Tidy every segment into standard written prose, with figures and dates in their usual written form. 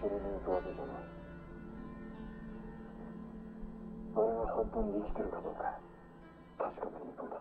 知れないわけじゃない。俺が本当に生きてるかどうか確かめに行くんだ。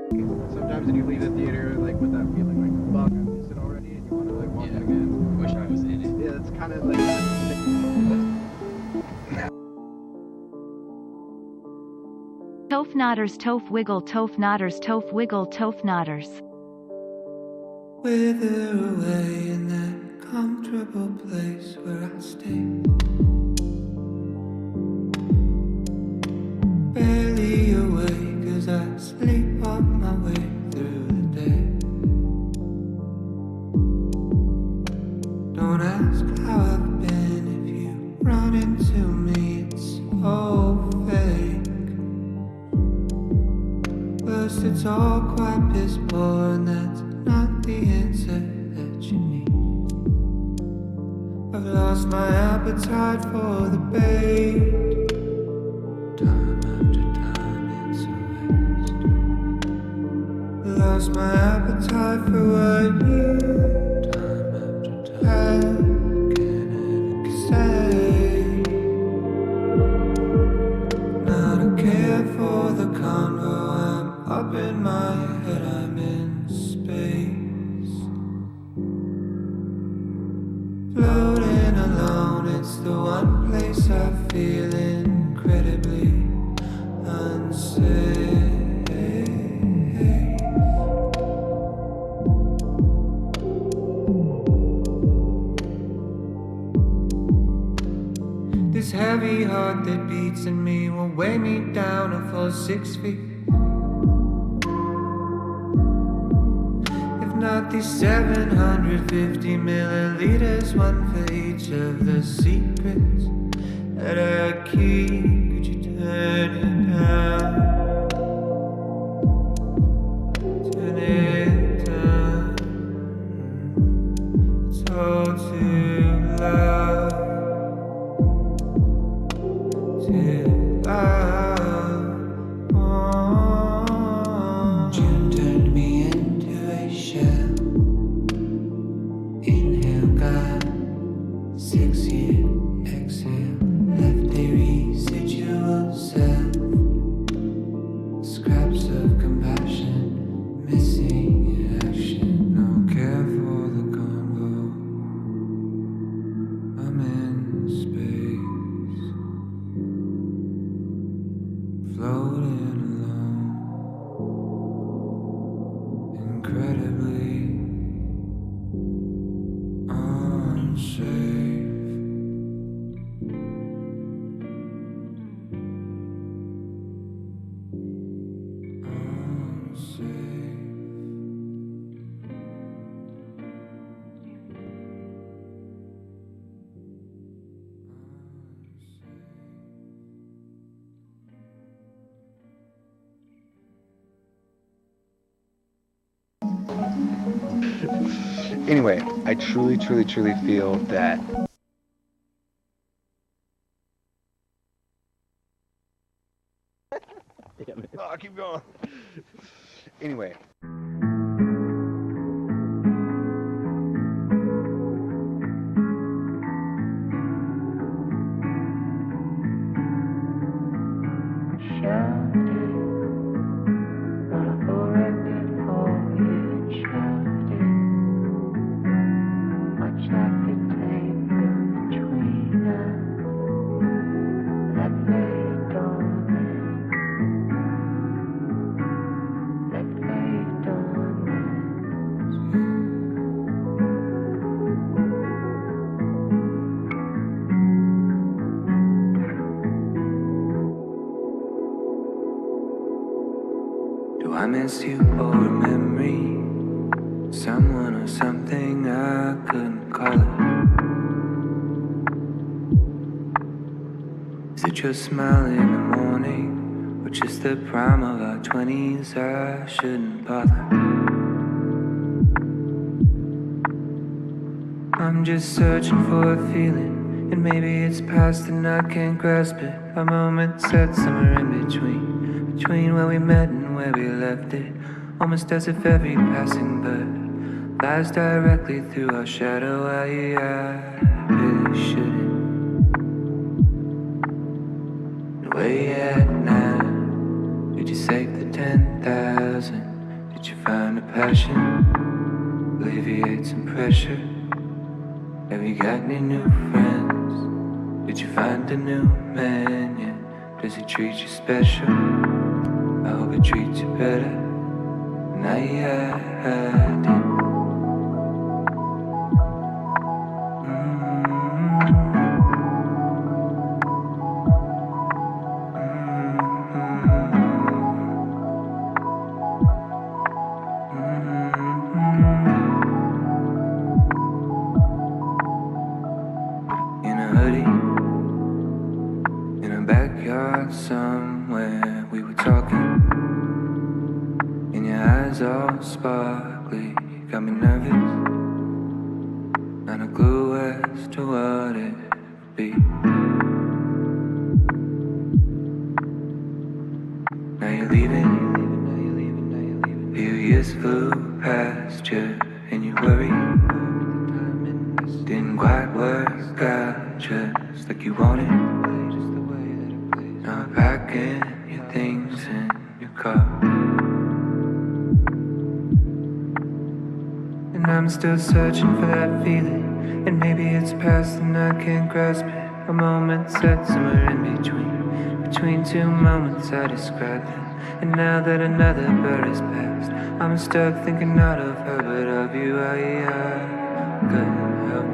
Sometimes when you leave the theater, like with that feeling, like fuck, I missed it already, and you want to like watch it again. Wish I was in it. Yeah, it's kind of like. Toph nodders, toph wiggle, toph nodders, toph wiggle, toph nodders. Wither away in that comfortable place where I stay. Barely awake as I sleepwalk my way through the day. Don't ask how I've been if you run into me, it's so fake. First it's all quite piss poor and that's not the answer that you need. I've lost my appetite for the bait. Time after time it's a waste. Lost my appetite for what you time after time can ever say. Now I don't care for the convo, I'm up in my head, I'm in space. Floating alone, it's the one place I feel incredibly unsafe. This heavy heart that beats in me will weigh me down a full 6 feet. If not these 750 milliliters, one for each of the secrets that I keep. Could you turn it down? Turn it down. It's all too loud. Too loud. June turned me into a shell. Inhale, God. 6-year exhale. Left a residual self. Scraps of compassion. Missing in action. No care for the convo. I'm in space. Floating alone, incredibly unsafe. Anyway, I truly feel that oh, keep going. Anyway. Do I miss you or a memory? Someone or something I couldn't call it. Is it your smile in the morning? Or just the prime of our 20s? I shouldn't bother. I'm just searching for a feeling, and maybe it's past and I can't grasp it. A moment set somewhere in between where we met and where we left it. Almost as if every passing bird flies directly through our shadow. I really shouldn't. Where you at now? Did you save the 10,000? Did you find a passion? Alleviate some pressure? Have you got any new friends? Did you find a new man yet? Does he treat you special? I hope he treats you better than I did. Somewhere we were talking, and your eyes all sparkly, got me nervous, not a clue as to what it would be. Now you're leaving, a few years flew past you, and you worried, didn't quite work out just like you wanted. Now packing your things in your car, and I'm still searching for that feeling. And maybe it's past and I can't grasp it. A moment set somewhere in between two moments I described them. And now that another bird has passed, I'm stuck thinking not of her but of you. I couldn't help.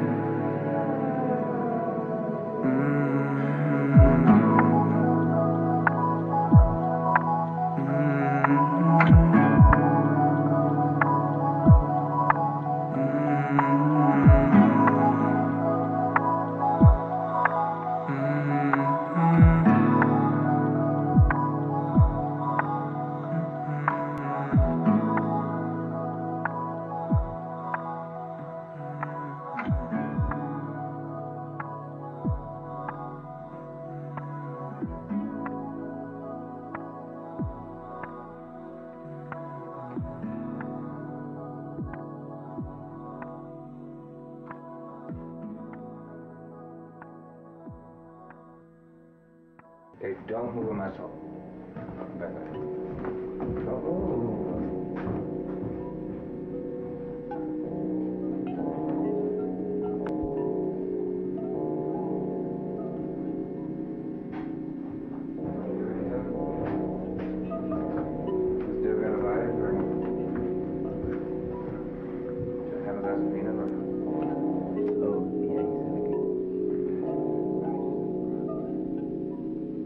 Hey, don't move my soul. Back. Oh. Still got a vibe, or just have a glass of peanut butter? Oh,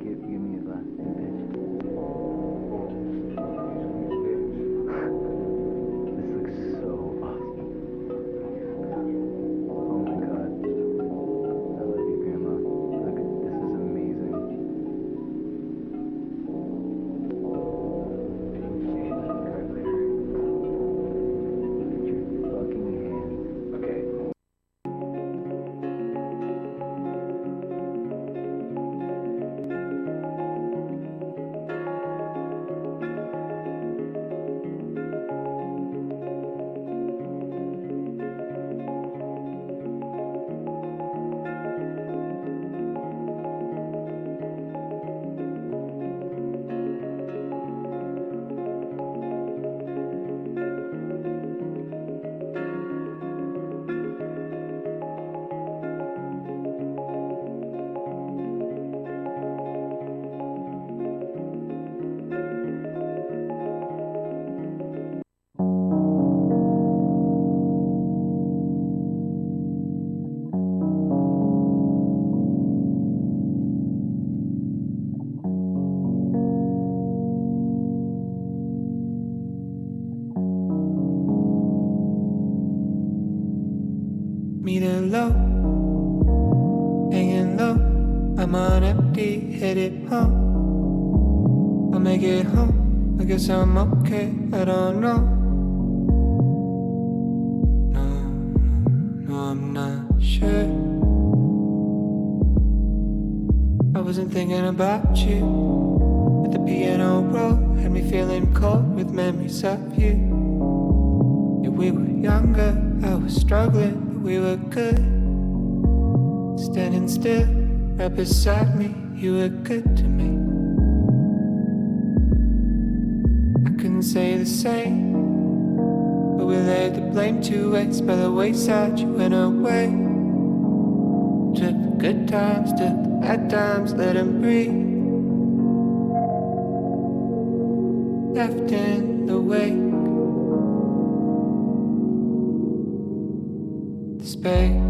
yeah, give me a glass, bitch. This looks so awesome. Oh my god. I love you, Grandma. Look, this is amazing. Look at your fucking hands. Okay. Meter low, hanging low. I'm on empty, headed home. I'll make it home. I guess I'm okay. I don't know. No, I'm not sure. I wasn't thinking about you. But the piano roll had me feeling cold with memories of you. Yeah, we were younger, I was struggling. We were good, standing still, right beside me. You were good to me. I couldn't say the same we laid the blame to waste by the wayside. You went away. Took the good times, took the bad times, let them breathe. Left in the wake, the space.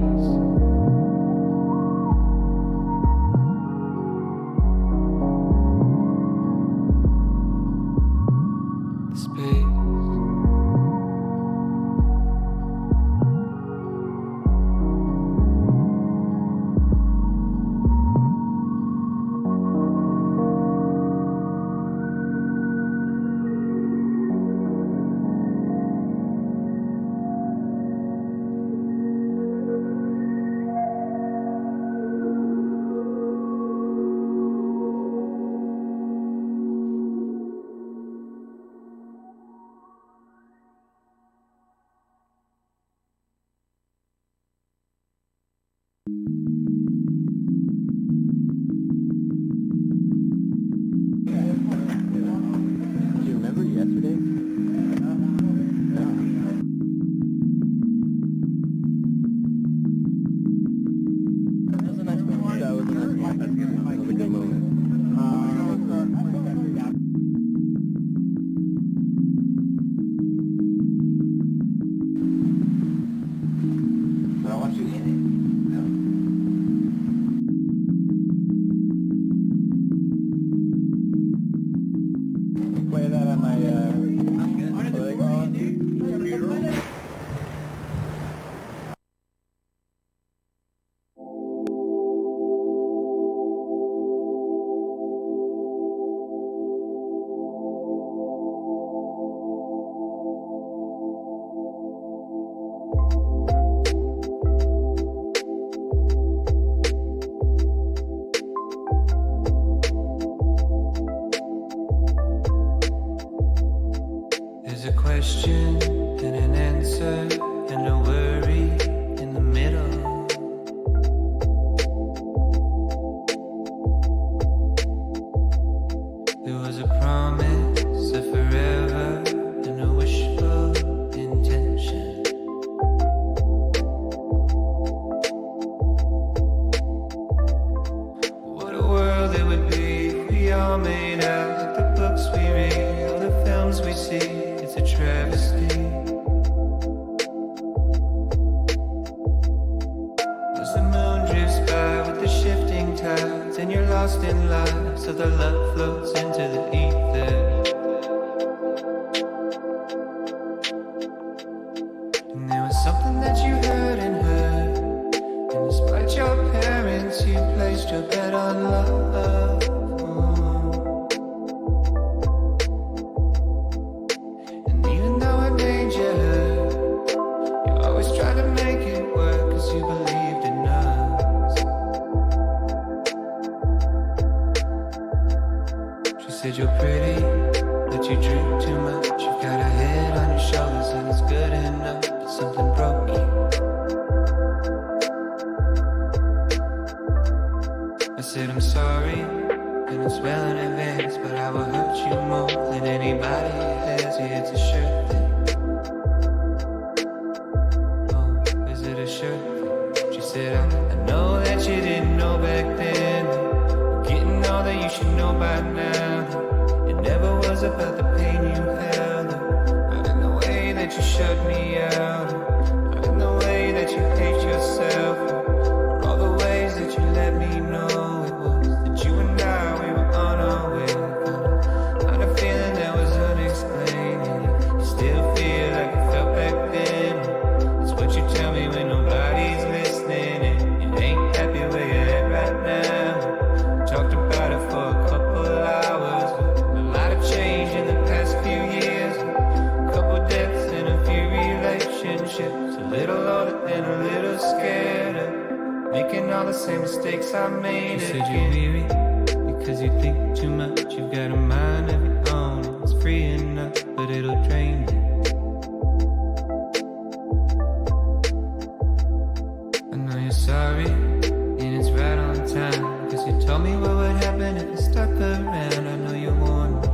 Question and an answer and a worry in the middle. There was a promise of forever and a wishful intention. What a world it would be if we all made out the books we read, all the films we see. It's a travesty. As the moon drifts by with the shifting tides, and you're lost in life, so the love floats into the ether. And there was something that you heard and heard, and despite your parents, you placed your bet on love. You're pretty, but you drink too much. You've got a head on your shoulders and it's good enough, but something broke you. I said I'm sorry, and it's well in advance, but I will hurt you more than anybody has. Yeah, it's a shirt thing. Oh, is it a shirt thing? She said, I know that you didn't know back then, getting all that you should know by now. Never was about the pain you held, not in the way that you shut me out, not in the way that you hate yourself, or all the ways that you let me know it was that you and I, we were on our way. Kind of feeling that was unexplained, and you still feel like it felt back then. It's what you tell me when nobody's listening, and you ain't happy where you're at right now. Talked about it for a couple hours. Change in the past few years, a couple deaths and a few relationships, a little older and a little scared of making all the same mistakes I made. You said you're weary because you think too much. You've got a mind of your own, it's free enough, but it'll drain you. I know you're sorry, and it's right on time, cause you told me what would happen if I stuck around. I know you warned me.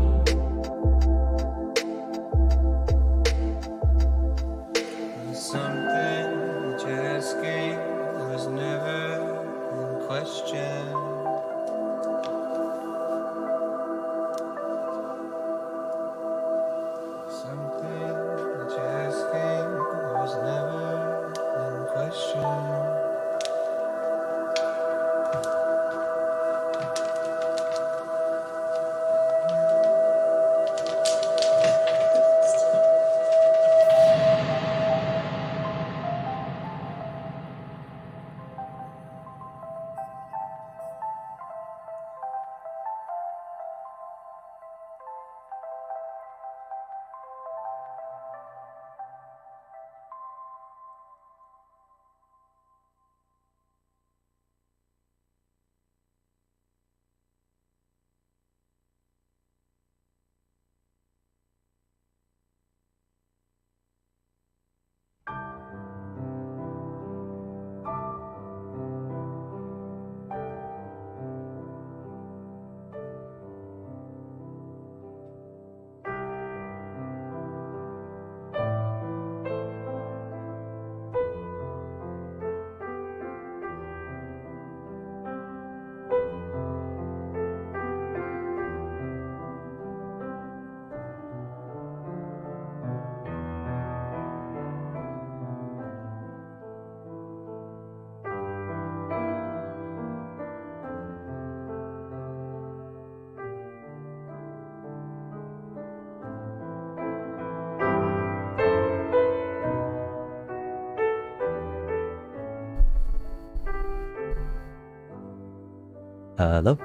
Hello?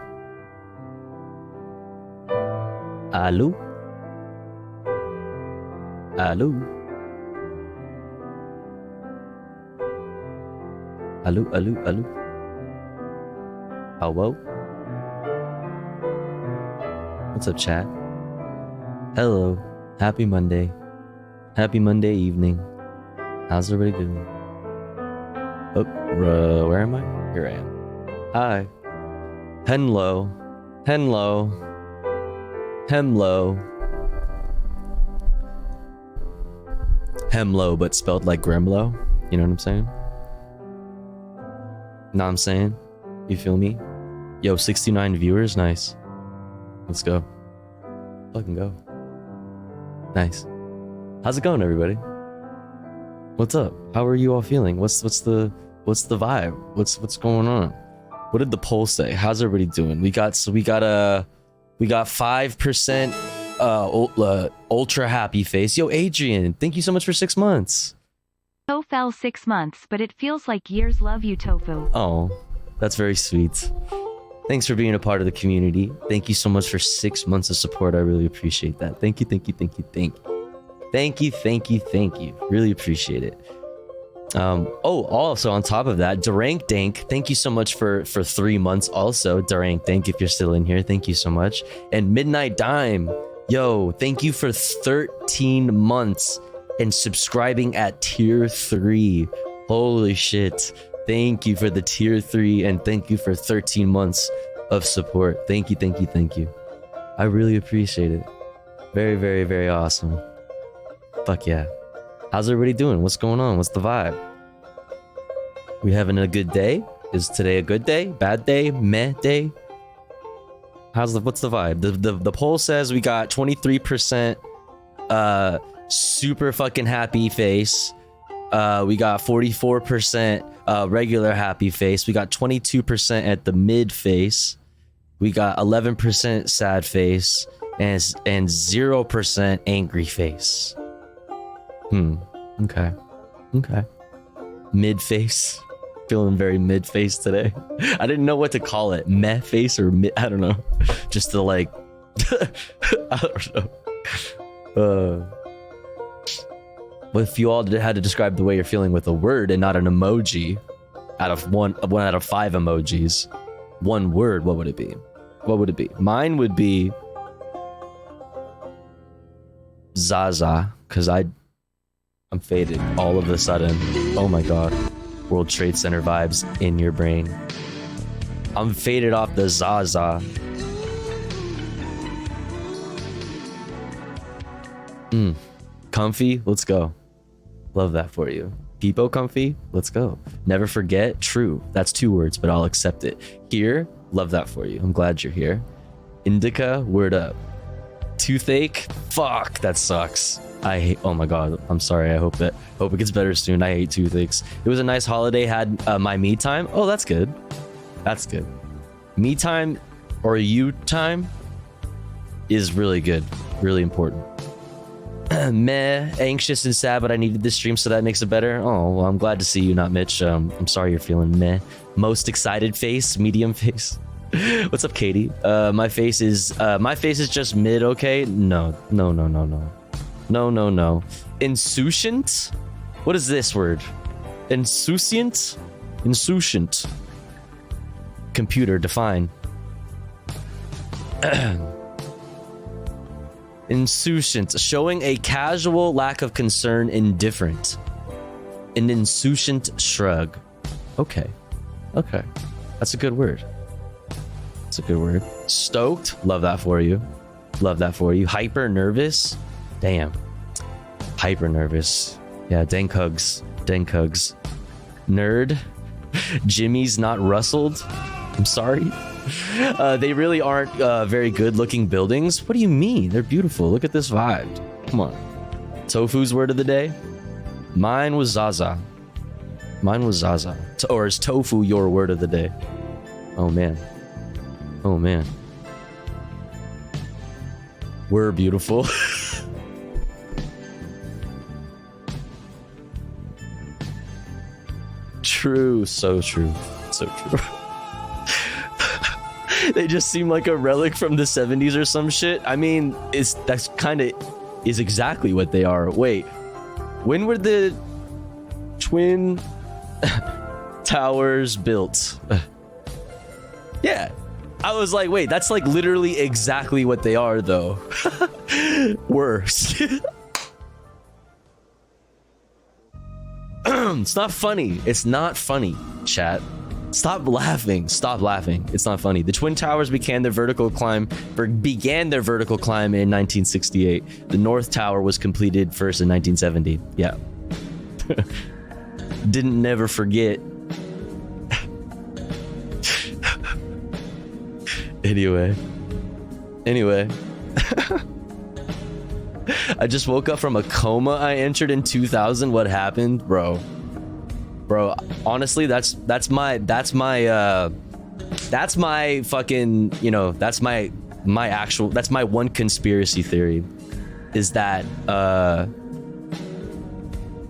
Hello? Hello? Hello, hello, hello? Hello? What's up, chat? Hello. Happy Monday. Happy Monday evening. How's everybody doing? Oh, where am I? Here I am. Hi. Hello. Hello. Hello. Hemlo, but spelled like Grimlo. You know what I'm saying? Know what I'm saying? You feel me? Yo, 69 viewers? Nice. Let's go. Fucking go. Nice. How's it going, everybody? What's up? How are you all feeling? What's the vibe? What's going on? What did the poll say? How's everybody doing? We got 5% ultra happy face. Yo, Adrian, thank you so much for 6 months. Tofel 6 months, but it feels like years. Love you, Tofu. Oh, that's very sweet. Thanks for being a part of the community. Thank you so much for 6 months of support. I really appreciate that. Thank you, thank you, thank you, thank you. Thank you, thank you, thank you. Really appreciate it. Also on top of that, Durank Dank, thank you so much for 3 months also. Durank Dank, if you're still in here, thank you so much. And Midnight Dime, yo, thank you for 13 months and subscribing at tier 3. Holy shit. Thank you for the tier 3 and thank you for 13 months of support. Thank you, thank you, thank you. I really appreciate it. Very, very, very awesome. Fuck yeah. How's everybody doing? What's going on? What's the vibe? We having a good day? Is today a good day? Bad day? Meh day? What's the vibe? The poll says we got 23% super fucking happy face. We got 44% regular happy face. We got 22% at the mid face. We got 11% sad face and 0% angry face. Okay. Mid face. Feeling very mid face today. I didn't know what to call it. Meh face or mid, I don't know. Just to like I don't know. But if you all had to describe the way you're feeling with a word and not an emoji out of one out of 5 emojis, one word, what would it be? What would it be? Mine would be Zaza, because I'm faded all of a sudden. Oh my god. World Trade Center vibes in your brain. I'm faded off the Zaza. Comfy, let's go. Love that for you. Peepo comfy, let's go. Never forget, true. That's 2 words, but I'll accept it. Here, love that for you. I'm glad you're here. Indica, word up. Toothache, fuck, that sucks. I hate, oh my god, I'm sorry. I hope it gets better soon. I hate toothaches. It was a nice holiday, had my me time. Oh, that's good. That's good. Me time or you time is really good, really important. Meh, anxious and sad, but I needed this stream, so that makes it better. Oh, well, I'm glad to see you, not Mitch. I'm sorry you're feeling meh. Most excited face, medium face. What's up, Katie? My face is just mid, okay? No. Insouciant? What is this word? Insouciant? Insouciant. Computer, define. Insouciant, showing a casual lack of concern, indifferent. An insouciant shrug. Okay. That's a good word. Stoked, love that for you. Hyper nervous, damn. Hyper nervous. Yeah, dank hugs. Nerd. Jimmy's not rustled. I'm sorry. They really aren't very good looking buildings. What do you mean? They're beautiful. Look at this vibe. Come on. Tofu's word of the day? Mine was Zaza. Or is tofu your word of the day? Oh man. We're beautiful. True, so true. They just seem like a relic from the 70s or some shit. I mean, that's kind of is exactly what they are. Wait, when were the Twin Towers built? Yeah. I was like, wait, that's like literally exactly what they are though. Worse. It's not funny. It's not funny, chat. Stop laughing. Stop laughing. It's not funny. The Twin Towers began their vertical climb in 1968. The North Tower was completed first in 1970. Yeah. Didn't never forget. Anyway. I just woke up from a coma I entered in 2000. What happened, bro? Honestly, that's my fucking, you know, that's my one conspiracy theory, is that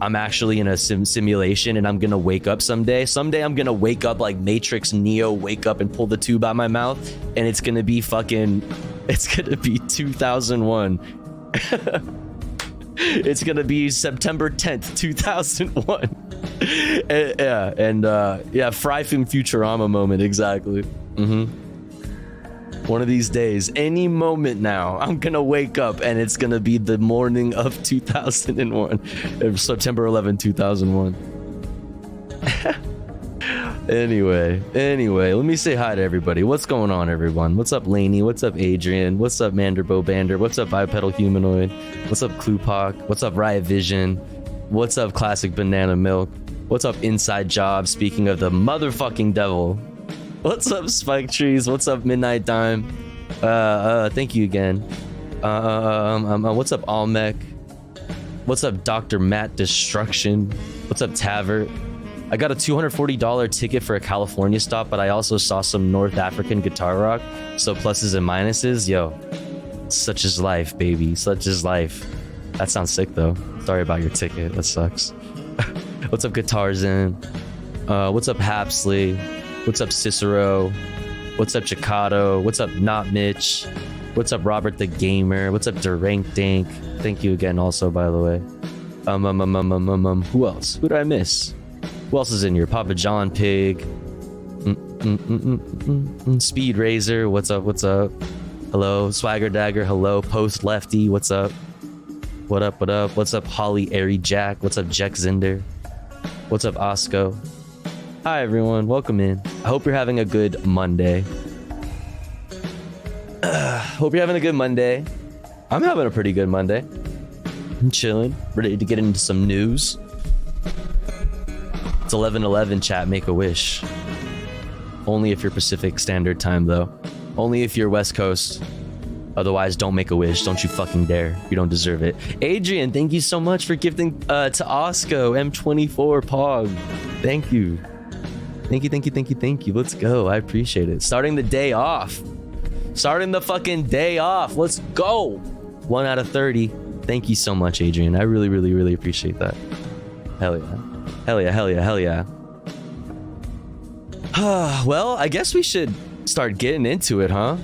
I'm actually in a simulation and I'm gonna wake up someday. Someday I'm gonna wake up like Matrix Neo, wake up and pull the tube out my mouth, and it's gonna be 2001. It's gonna be September 10th, 2001. Yeah, Fry from Futurama moment, exactly. One of these days, any moment now, I'm gonna wake up and it's gonna be the morning of 2001, September 11, 2001. Anyway, let me say hi to everybody. What's going on, everyone? What's up, Laney? What's up, Adrian? What's up, Manderbo Bander? What's up, Bipedal Humanoid? What's up, Klupak? What's up, Riot Vision? What's up, Classic Banana Milk? What's up, Inside Job? Speaking of the motherfucking devil. What's up, Spike Trees? What's up, Midnight Dime? Thank you again. What's up, Almec? What's up, Dr. Matt Destruction? What's up, Tavert? I got a $240 ticket for a California stop, but I also saw some North African guitar rock. So pluses and minuses, yo. Such is life, baby. Such is life. That sounds sick, though. Sorry about your ticket. That sucks. What's up, Guitarzin? What's up, Hapsley? What's up, Cicero? What's up, Chicado? What's up, Not Mitch? What's up, Robert the Gamer? What's up, Durank Dink? Thank you again, also, by the way. Who else? Who did I miss? Who else is in here? Papa John Pig. Speed Razor. What's up? What's up? Hello. Swagger Dagger. Hello. Post Lefty. What's up? What up? What up? What's up, Holly Airy Jack? What's up, Jack Zinder? What's up, Osco? Hi, everyone. Welcome in. I hope you're having a good Monday. Hope you're having a good Monday. I'm having a pretty good Monday. I'm chilling. Ready to get into some news. It's 11:11, chat. Make a wish. Only if you're Pacific Standard Time, though. Only if you're West Coast. Otherwise, don't make a wish. Don't you fucking dare. You don't deserve it. Adrian, thank you so much for gifting to Osco M24 Pog. Thank you. Thank you. Let's go. I appreciate it. Starting the day off. Starting the fucking day off. Let's go. 1 out of 30. Thank you so much, Adrian. I really appreciate that. Hell yeah. Well, I guess we should start getting into it, huh?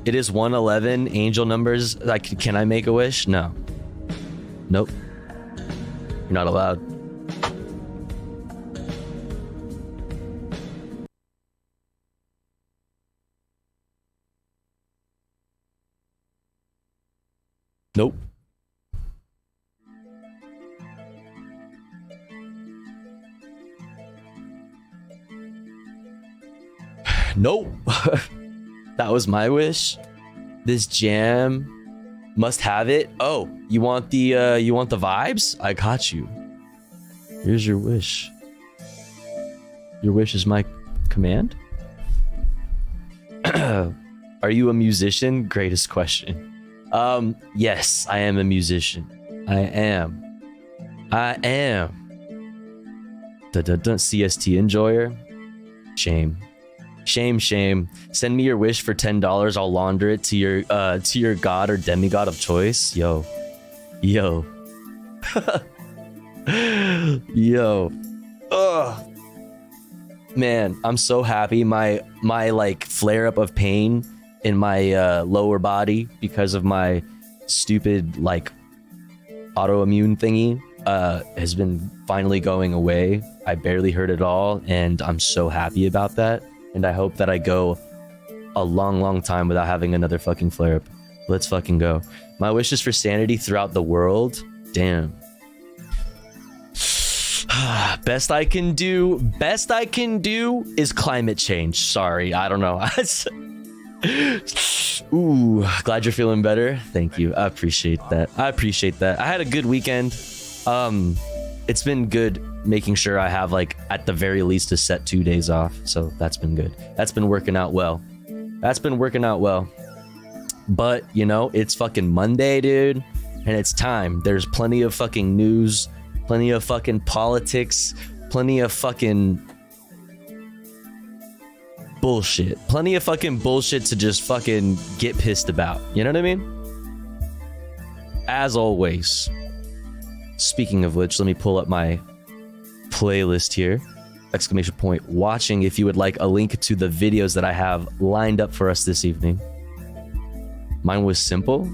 It is 111 angel numbers. Like, can I make a wish? No. Nope. You're not allowed. Nope. Nope. That was my wish. This jam must have it. Oh, you want the vibes? I got you. Here's your wish. Your wish is my command? Are you a musician? Greatest question. Yes, I am a musician. I am. CST enjoyer. Shame. Send me your wish for $10. I'll launder it to your god or demigod of choice. Yo. Ugh. Man, I'm so happy. My like flare up of pain in my lower body because of my stupid like autoimmune thingy has been finally going away. I barely hurt at all, and I'm so happy about that. And I hope that I go a long time without having another fucking flare up. Let's fucking go. My wish is for sanity throughout the world. Damn. Best I can do is climate change. Sorry, I don't know. Ooh, glad you're feeling better. Thank you. I appreciate that. I had a good weekend. It's been good making sure I have like at the very least a set 2 days off. So that's been good. That's been working out well. But you know, it's fucking Monday, dude, and it's time. There's plenty of fucking news, plenty of fucking politics, plenty of fucking bullshit. Plenty of fucking bullshit to just fucking get pissed about. You know what I mean? As always. Speaking of which, let me pull up my playlist here. Exclamation point watching if you would like a link to the videos that I have lined up for us this evening. Mine was simple.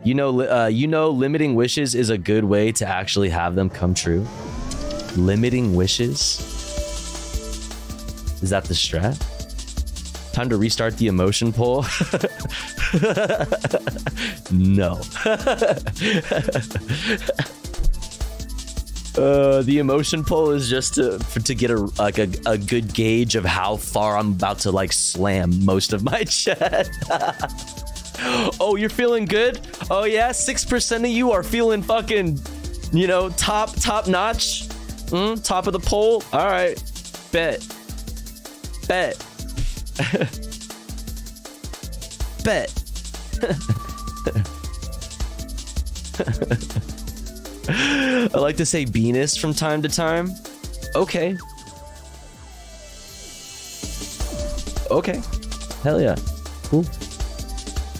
You know, limiting wishes is a good way to actually have them come true. Limiting wishes? Is that the strat? Time to restart the emotion poll? No. The emotion poll is just to get a good gauge of how far I'm about to like slam most of my chat. Oh, you're feeling good? Oh yeah, 6% of you are feeling fucking, you know, top notch. Top of the poll. All right, bet. I like to say Venus from time to time. Okay. Hell yeah. Cool.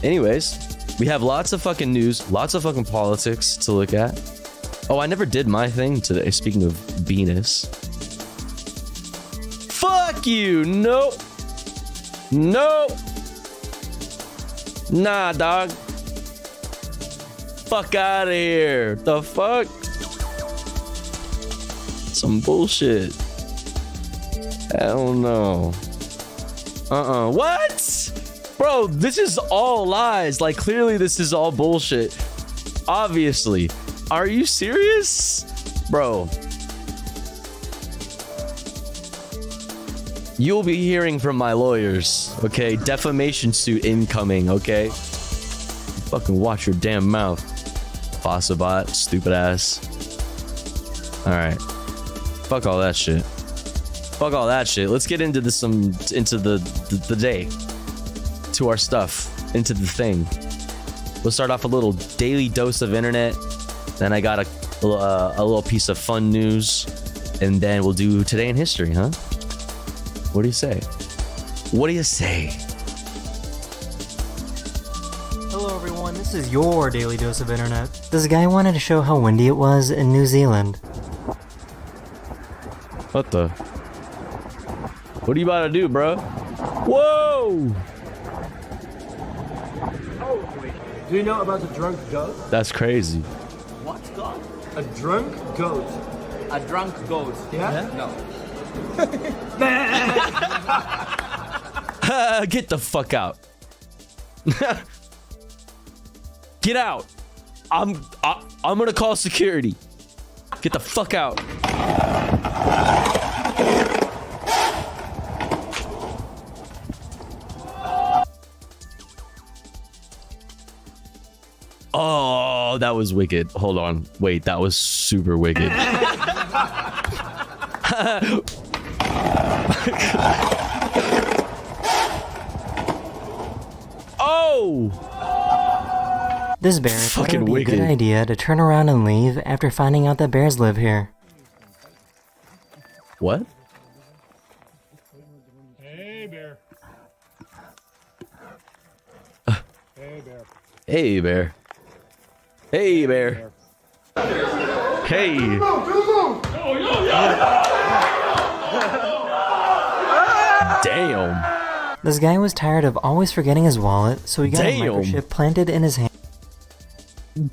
Anyways, we have lots of fucking news, lots of fucking politics to look at. Oh, I never did my thing today. Speaking of Venus. Fuck you. Nope. Nah, dog. Fuck out of here. The fuck? Some bullshit. Hell no. What? Bro, this is all lies. Like, clearly this is all bullshit. Obviously. Are you serious? Bro. You'll be hearing from my lawyers, okay? Defamation suit incoming, okay? Fucking watch your damn mouth. Fossabot, stupid ass. Alright. Fuck all that shit. Let's get into this into the day. To our stuff. Into the thing. We'll start off a little daily dose of internet. Then I got a little piece of fun news. And then we'll do Today in History, huh? What do you say? Hello everyone, this is your daily dose of internet. This guy wanted to show how windy it was in New Zealand. What the? What are you about to do, bro? Whoa! Do you know about the drunk goat? That's crazy. What goat? A drunk goat. A drunk goat. Yeah? No. Get the fuck out. Get out. I'm gonna call security. Get the fuck out. Oh, that was wicked. Hold on. Wait, that was super wicked. Oh! This bear thought it Fucking would be a wicked. good idea to turn around and leave after finding out that bears live here. What? Hey, bear. Hey, bear. Hey, bear. Hey, bear. Hey. Damn. This guy was tired of always forgetting his wallet, so he got a Damn. microchip planted in his hand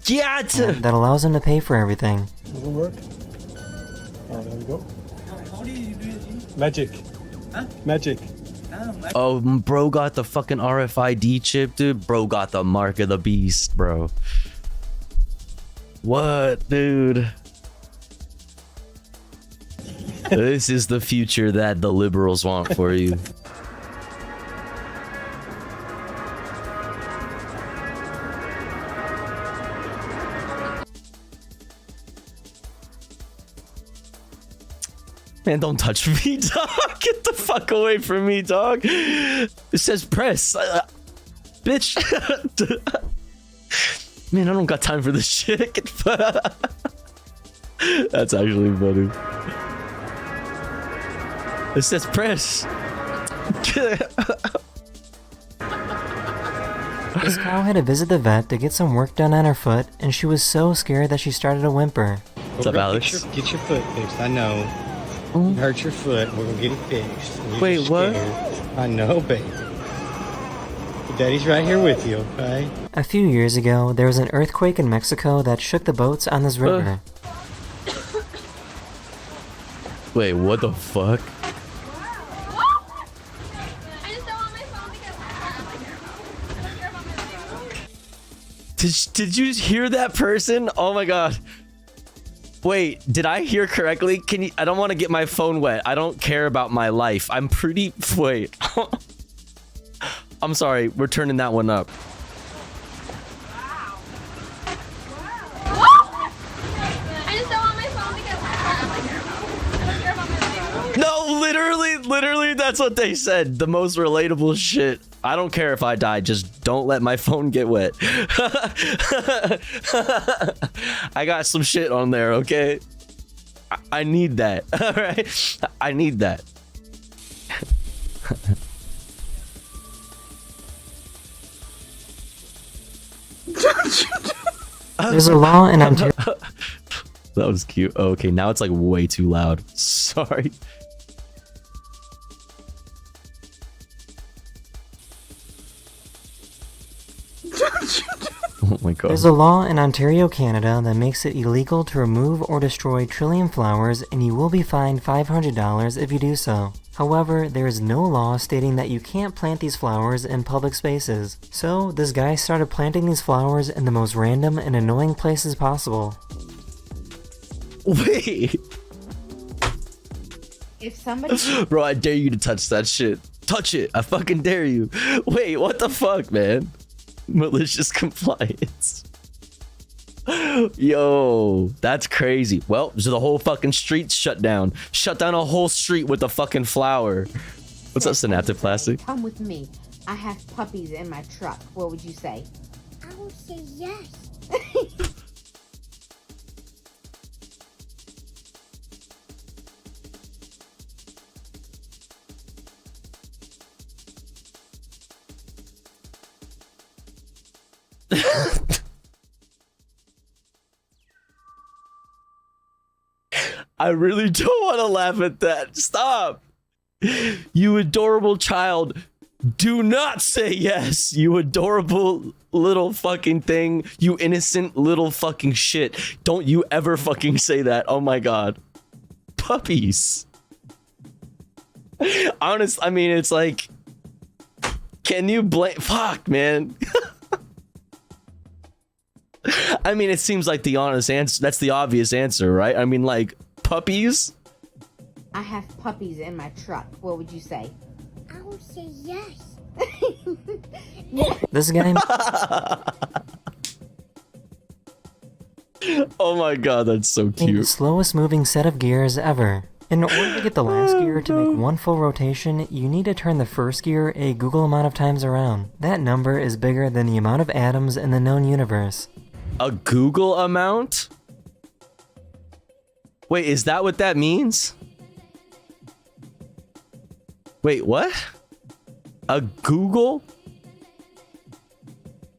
Get. that allows him to pay for everything. Does it work? Oh, there we go. How do you do it? Magic. Huh? Magic. Oh, bro got the fucking RFID chip, dude. Bro got the mark of the beast, bro. What, dude? This is the future that the liberals want for you. Man, don't touch me, dog. Get the fuck away from me, dog. It says press. Bitch. Man, I don't got time for this shit. That's actually funny. It says press. This cow had to visit the vet to get some work done on her foot, and she was so scared that she started to whimper. What's up, Alex? Get your foot fixed. I know. You hurt your foot. We're gonna get it fixed. You're Wait, what? scared. I know, baby. Your daddy's right here with you, okay? A few years ago, there was an earthquake in Mexico that shook the boats on this river. Wait, what the fuck? Did you hear that person? Oh my god. Wait, did I hear correctly? Can you? I don't want to get my phone wet. I don't care about my life. I'm pretty. Wait. I'm sorry. We're turning that one up. No, literally, that's what they said. The most relatable shit. I don't care if I die, just don't let my phone get wet. I got some shit on there, okay? I need that, alright? I need that. There's a law in Ontario. That was cute. Oh, okay, now it's like way too loud. Sorry. Oh my god. There's a law in Ontario, Canada that makes it illegal to remove or destroy trillium flowers, and you will be fined $500 if you do so. However, there is no law stating that you can't plant these flowers in public spaces. So, this guy started planting these flowers in the most random and annoying places possible. Wait. If somebody... Bro, I dare you to touch that shit. Touch it. I fucking dare you. Wait, what the fuck, man? Malicious compliance. Yo, that's crazy. Well, so the whole fucking street's shut down. Shut down a whole street with a fucking flower. What's up, Synaptic Plastic? Come with me. I have puppies in my truck. What would you say? I would say yes. I really don't want to laugh at that. Stop. You adorable child. Do not say yes, you adorable little fucking thing. You innocent little fucking shit. Don't you ever fucking say that. Oh my god. Puppies. Honest, I mean, it's like, can you blame? Fuck, man. I mean, it seems like the honest answer. That's the obvious answer, right? I mean, like, puppies? I have puppies in my truck. What would you say? I would say yes. This guy... Oh my god, that's so made the cute. slowest moving set of gears ever. In order to get the last gear to make one full rotation, you need to turn the first gear a Google amount of times around. That number is bigger than the amount of atoms in the known universe. A Google amount? Wait, is that what that means? Wait, what? A Google?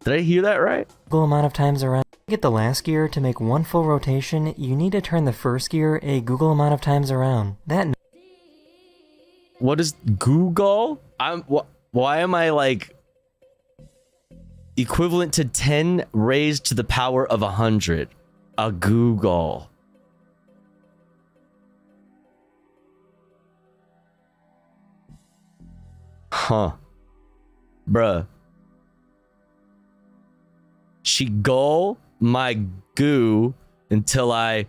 Did I hear that right? Google amount of times around. To get the last gear to make one full rotation, you need to turn the first gear a Google amount of times around. That What is Google? Why am I like equivalent to 10 raised to the power of 100? A Google. Huh. Bruh. She gull my goo until I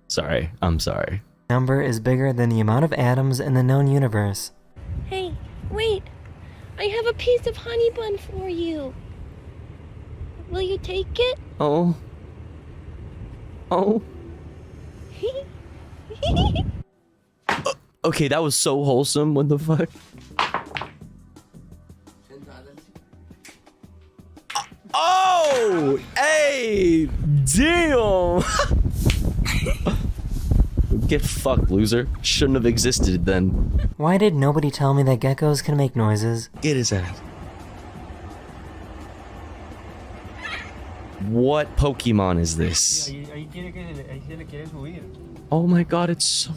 sorry, I'm sorry. Number is bigger than the amount of atoms in the known universe. Hey, wait. I have a piece of honey bun for you. Will you take it? Oh. Oh. Okay, that was so wholesome. What the fuck? Oh! Hey! Damn! Get fucked, loser. Shouldn't have existed then. Why did nobody tell me that geckos can make noises? Get his ass. What Pokemon is this? Oh my god, it's so...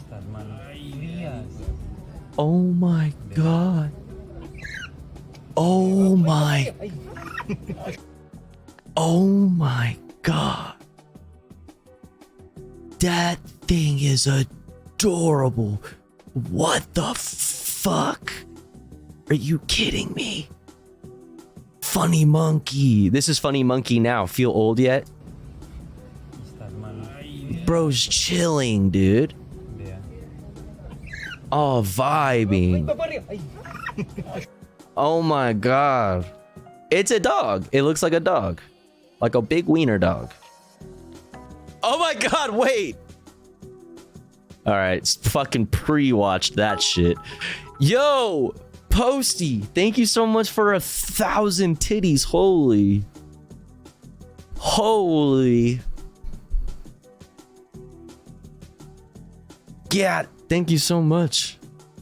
Oh my god. Oh my... Oh my god. That thing is adorable. What the fuck? Are you kidding me? Funny Monkey. This is Funny Monkey now. Feel old yet? Bro's chilling, dude. Oh, vibing. Oh my god. It's a dog. It looks like a dog. Like a big wiener dog. Oh my god, wait. Alright, fucking pre-watched that shit. Yo, Posty, thank you so much for 1,000 titties. Holy. Holy. Yeah, thank you so much.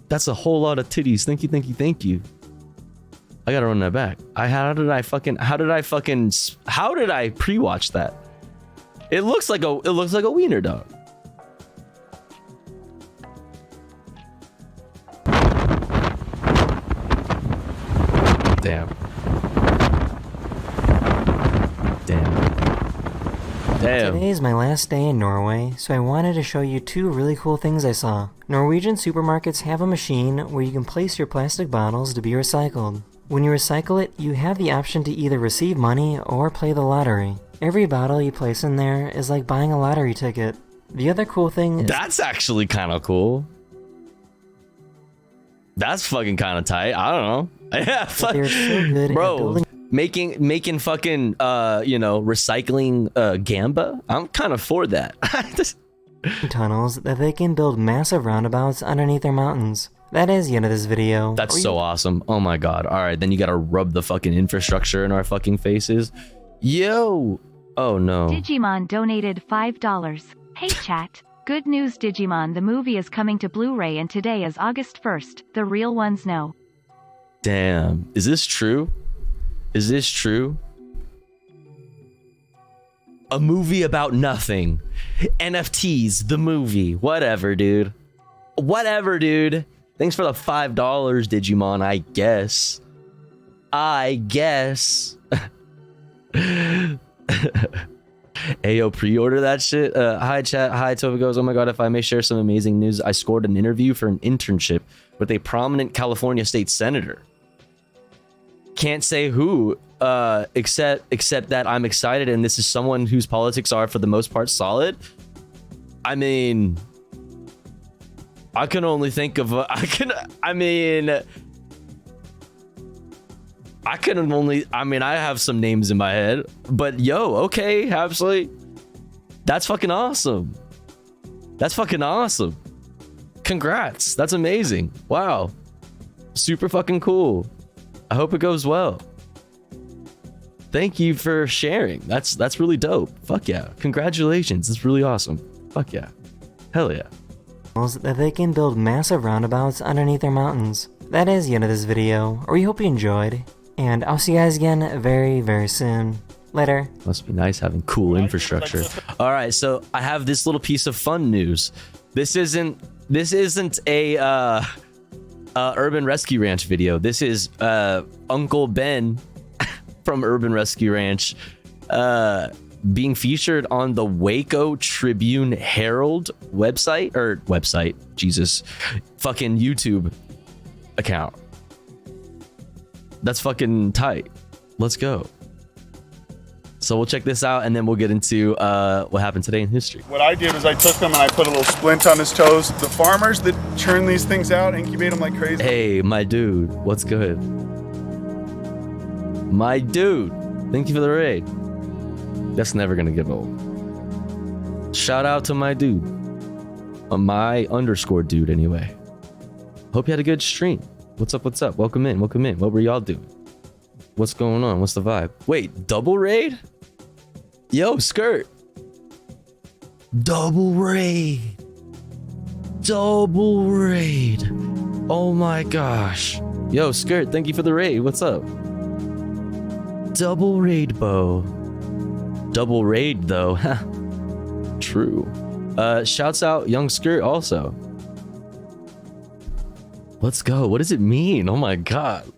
That's a whole lot of titties. Thank you, thank you, thank you. I gotta run that back. How did I pre-watch that? It looks like a wiener dog. Damn. Today is my last day in Norway, so I wanted to show you two really cool things I saw. Norwegian supermarkets have a machine where you can place your plastic bottles to be recycled. When you recycle it, you have the option to either receive money or play the lottery. Every bottle you place in there is like buying a lottery ticket. The other cool thing is... That's actually kind of cool. That's fucking kind of tight. I don't know. Yeah, they're so good at bro. building Making fucking recycling gamba. I'm kind of for that. tunnels that they can build massive roundabouts underneath their mountains. That is the end of this video. That's so awesome. Oh my god. All right, then you gotta rub the fucking infrastructure in our fucking faces. Yo. Oh no. Digimon donated $5. Hey chat. Good news, Digimon. The movie is coming to Blu-ray and today is August 1st. The real ones know. Damn. Is this true? Is this true? A movie about nothing. NFTs, the movie. Whatever, dude. Whatever, dude. Thanks for the $5, Digimon, I guess. Ayo, pre-order that shit. Hi, chat. Hi, Tova goes. Oh my god, if I may share some amazing news, I scored an interview for an internship with a prominent California state senator. Can't say who, except that I'm excited, and this is someone whose politics are, for the most part, solid. I mean, I can only think of I have some names in my head, but yo, okay, absolutely. That's fucking awesome. That's fucking awesome. Congrats. That's amazing. Wow. Super fucking cool. I hope it goes well. Thank you for sharing. That's really dope. Fuck yeah. Congratulations. It's really awesome. Fuck yeah. Hell yeah. That they can build massive roundabouts underneath their mountains. That is the end of this video, or we hope you enjoyed, and I'll see you guys again very, very soon. Later. Must be nice having cool infrastructure. All right, so I have this little piece of fun news. This isn't a Urban Rescue Ranch video. This is Uncle Ben from Urban Rescue Ranch being featured on the Waco Tribune Herald website, Jesus, fucking YouTube account. That's fucking tight. Let's go. So we'll check this out and then we'll get into what happened today in history. What I did is I took them and I put a little splint on his toes. The farmers that churn these things out incubate them like crazy. Hey, my dude, what's good? My dude, thank you for the raid. That's never gonna get old. Shout out to my dude. My _ dude anyway. Hope you had a good stream. What's up, what's up? Welcome in, welcome in. What were y'all doing? What's going on? What's the vibe? Wait, double raid? Yo, Skirt. Double raid. Double raid. Oh my gosh. Yo, Skirt, thank you for the raid. What's up? Double raid, Bo. Double raid, though. True. Shouts out Young Skirt also. Let's go. What does it mean? Oh my god.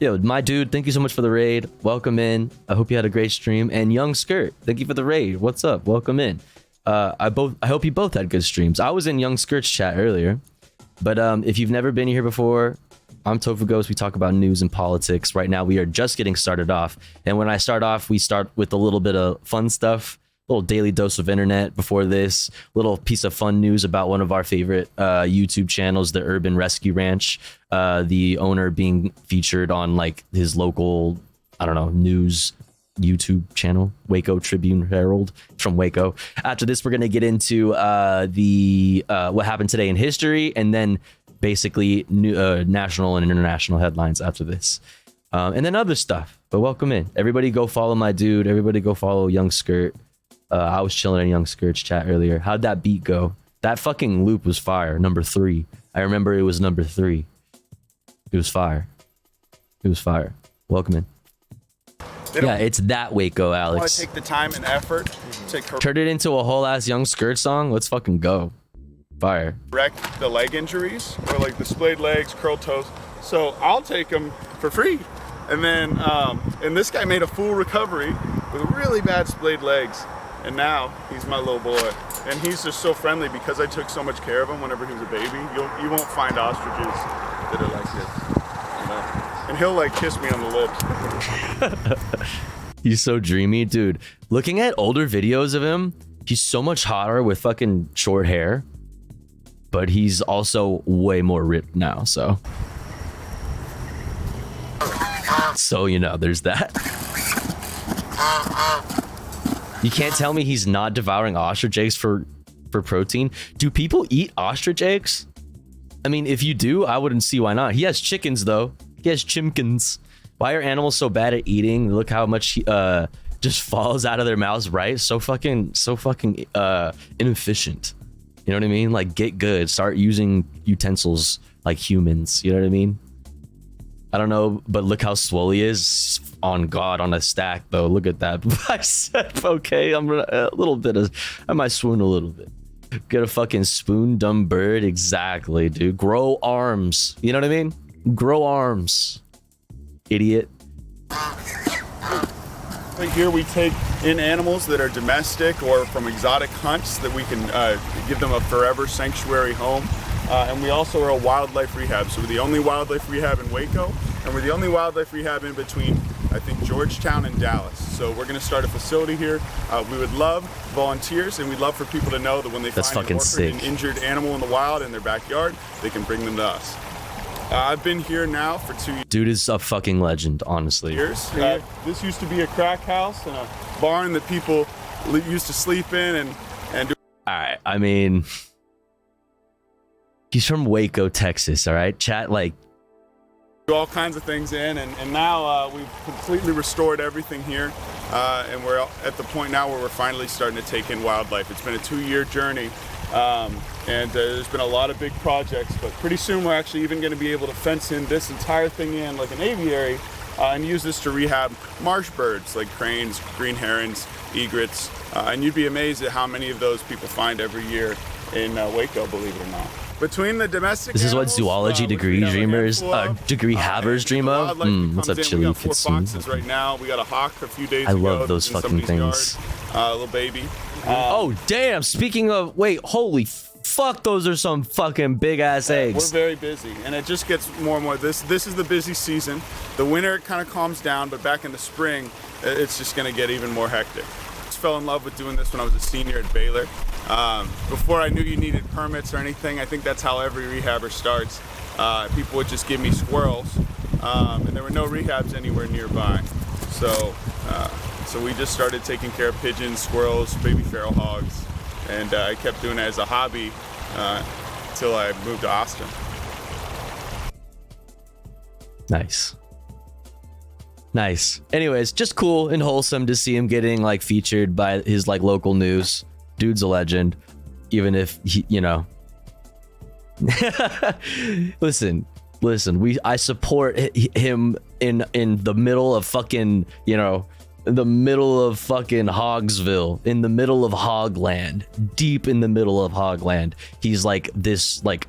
Yo, my dude, thank you so much for the raid. Welcome in. I hope you had a great stream. And Young Skirt, thank you for the raid. What's up? Welcome in. I hope you both had good streams. I was in Young Skirt's chat earlier. But if you've never been here before, I'm Tofu Ghost. We talk about news and politics. Right now, we are just getting started off. And when I start off, we start with a little bit of fun stuff. A little daily dose of internet before this. Little piece of fun news about one of our favorite YouTube channels, the Urban Rescue Ranch. The owner being featured on like his local, I don't know, news YouTube channel, Waco Tribune Herald from Waco. After this, we're going to get into what happened today in history, and then basically new, national and international headlines after this. And then other stuff. But welcome in. Everybody go follow my dude. Everybody go follow Young Skirt. I was chilling in Young Skirt's chat earlier. How'd that beat go? That fucking loop was fire. Number 3. I remember it was number 3. It was fire. It was fire. Welcome in. Yeah, it's that Waco, Alex. I want to take the time and effort to turn it into a whole ass Young Skirt song. Let's fucking go. Fire. correct the leg injuries or like the splayed legs, curled toes. So I'll take them for free. And then, and this guy made a full recovery with really bad splayed legs. And now he's my little boy. And he's just so friendly because I took so much care of him whenever he was a baby. You won't find ostriches that are like this, you know? And he'll like kiss me on the lips. He's so dreamy, dude. Looking at older videos of him, he's so much hotter with fucking short hair. But he's also way more ripped now, so. So, you know, there's that. You can't tell me he's not devouring ostrich eggs for protein. Do people eat ostrich eggs? I mean, if you do, I wouldn't see why not. He has chickens, though. He has chimkins. Why are animals so bad at eating? Look how much he, just falls out of their mouths, right? So fucking inefficient. You know what I mean? Like, get good. Start using utensils like humans. You know what I mean? I don't know, but look how swole he is. On God, on a stack, though. Look at that bicep. Okay, I'm a little bit of... I might swoon a little bit. Get a fucking spoon, dumb bird. Exactly, dude. Grow arms. You know what I mean? Grow arms. Idiot. Right here we take in animals that are domestic or from exotic hunts that we can give them a forever sanctuary home. And we also are a wildlife rehab. So we're the only wildlife rehab in Waco, and we're the only wildlife rehab in between, I think, Georgetown and Dallas. So we're going to start a facility here. We would love volunteers, and we'd love for people to know that when they find an orphaned and injured animal in the wild in their backyard, they can bring them to us. I've been here now for 2 years. Dude is a fucking legend, honestly. This used to be a crack house and a barn that people used to sleep in and do. All right, I mean, he's from Waco, Texas, all right? Chat, like, do all kinds of things in, and now we've completely restored everything here, and we're at the point now where we're finally starting to take in wildlife. It's been a 2-year journey, and there's been a lot of big projects, but pretty soon we're actually even going to be able to fence in this entire thing in like an aviary and use this to rehab marsh birds like cranes, green herons, egrets, and you'd be amazed at how many of those people find every year in Waco, believe it or not. Between the domestic This is what animals, zoology degree dreamers, degree havers dream of. What's up, Chili? We got 4 foxes right now. We got a hawk a few days I ago. love those in fucking somebody's things. Yard. Little baby. Oh, damn. Speaking of, wait, holy fuck, those are some fucking big ass eggs. We're very busy, and it just gets more and more. This is the busy season. The winter it kind of calms down, but back in the spring, it's just gonna get even more hectic. I just fell in love with doing this when I was a senior at Baylor. Before I knew you needed permits or anything, I think that's how every rehabber starts. People would just give me squirrels, and there were no rehabs anywhere nearby. So we just started taking care of pigeons, squirrels, baby feral hogs, and I kept doing it as a hobby until I moved to Austin. Nice. Nice. Anyways, just cool and wholesome to see him getting like featured by his like local news. Dude's a legend, even if he, you know. listen. I support him in the middle of fucking, you know, the middle of fucking Hogsville, in the middle of Hogland, deep in the middle of Hogland. He's like this like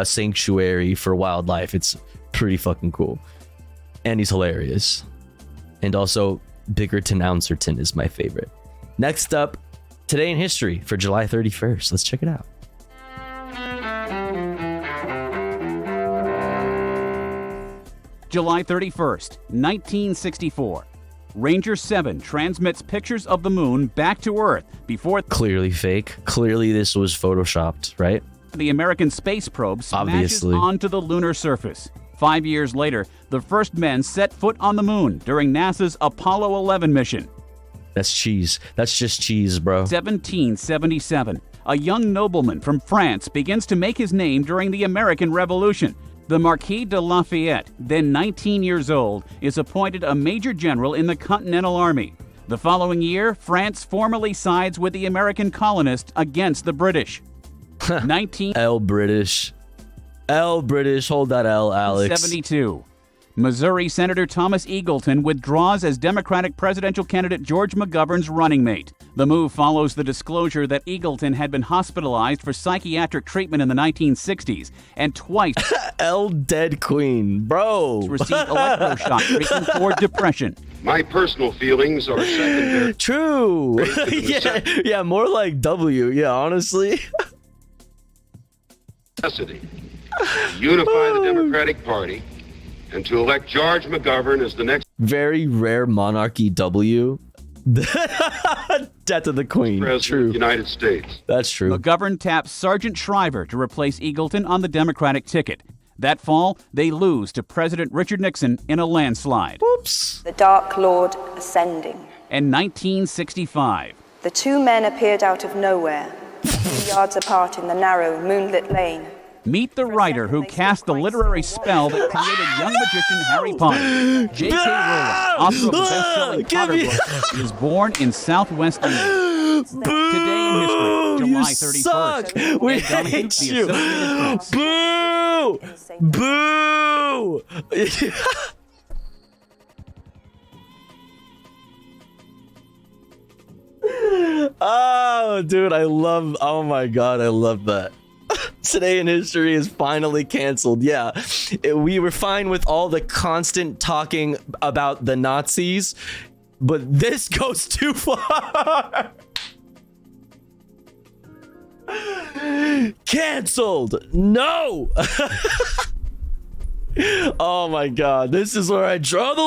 sanctuary for wildlife. It's pretty fucking cool, and he's hilarious. And also, Bickerton Ouncerton is my favorite. Next up, Today in History for July 31st. Let's check it out. July 31st, 1964. Ranger 7 transmits pictures of the moon back to Earth before... Clearly fake. Clearly this was photoshopped, right? The American space probe smashes Obviously. onto the lunar surface. 5 years later, the first men set foot on the moon during NASA's Apollo 11 mission. That's cheese. That's just cheese, bro. 1777. A young nobleman from France begins to make his name during the American Revolution. The Marquis de Lafayette, then 19 years old, is appointed a major general in the Continental Army. The following year, France formally sides with the American colonists against the British. L British. L British. Hold that L, Alex. 72. Missouri Senator Thomas Eagleton withdraws as Democratic presidential candidate George McGovern's running mate. The move follows the disclosure that Eagleton had been hospitalized for psychiatric treatment in the 1960s and twice L Dead Queen, bro. received electroshock treatment for depression. My personal feelings are secondary. True. yeah, more like W. Yeah, honestly. Necessity to unify the Democratic Party and to elect George McGovern as the next very rare monarchy W. Death of the Queen. President True. of the United States. That's true. McGovern taps Sergeant Shriver to replace Eagleton on the Democratic ticket. That fall, they lose to President Richard Nixon in a landslide. Whoops. The Dark Lord ascending. In 1965. The two men appeared out of nowhere, a few yards apart in the narrow, moonlit lane. Meet the writer who cast the literary spell that created young magician Harry Potter. J.K. Rowling, author of the best-selling Potter books, is born in Southwest England. Today in history, July 31st. We Ed Donahue, hate The you. Associated Press. Boo! Boo! Oh, dude, oh my God, I love that. Today in History is finally canceled. Yeah, we were fine with all the constant talking about the Nazis, but this goes too far. Canceled. No. Oh my God, this is where I draw the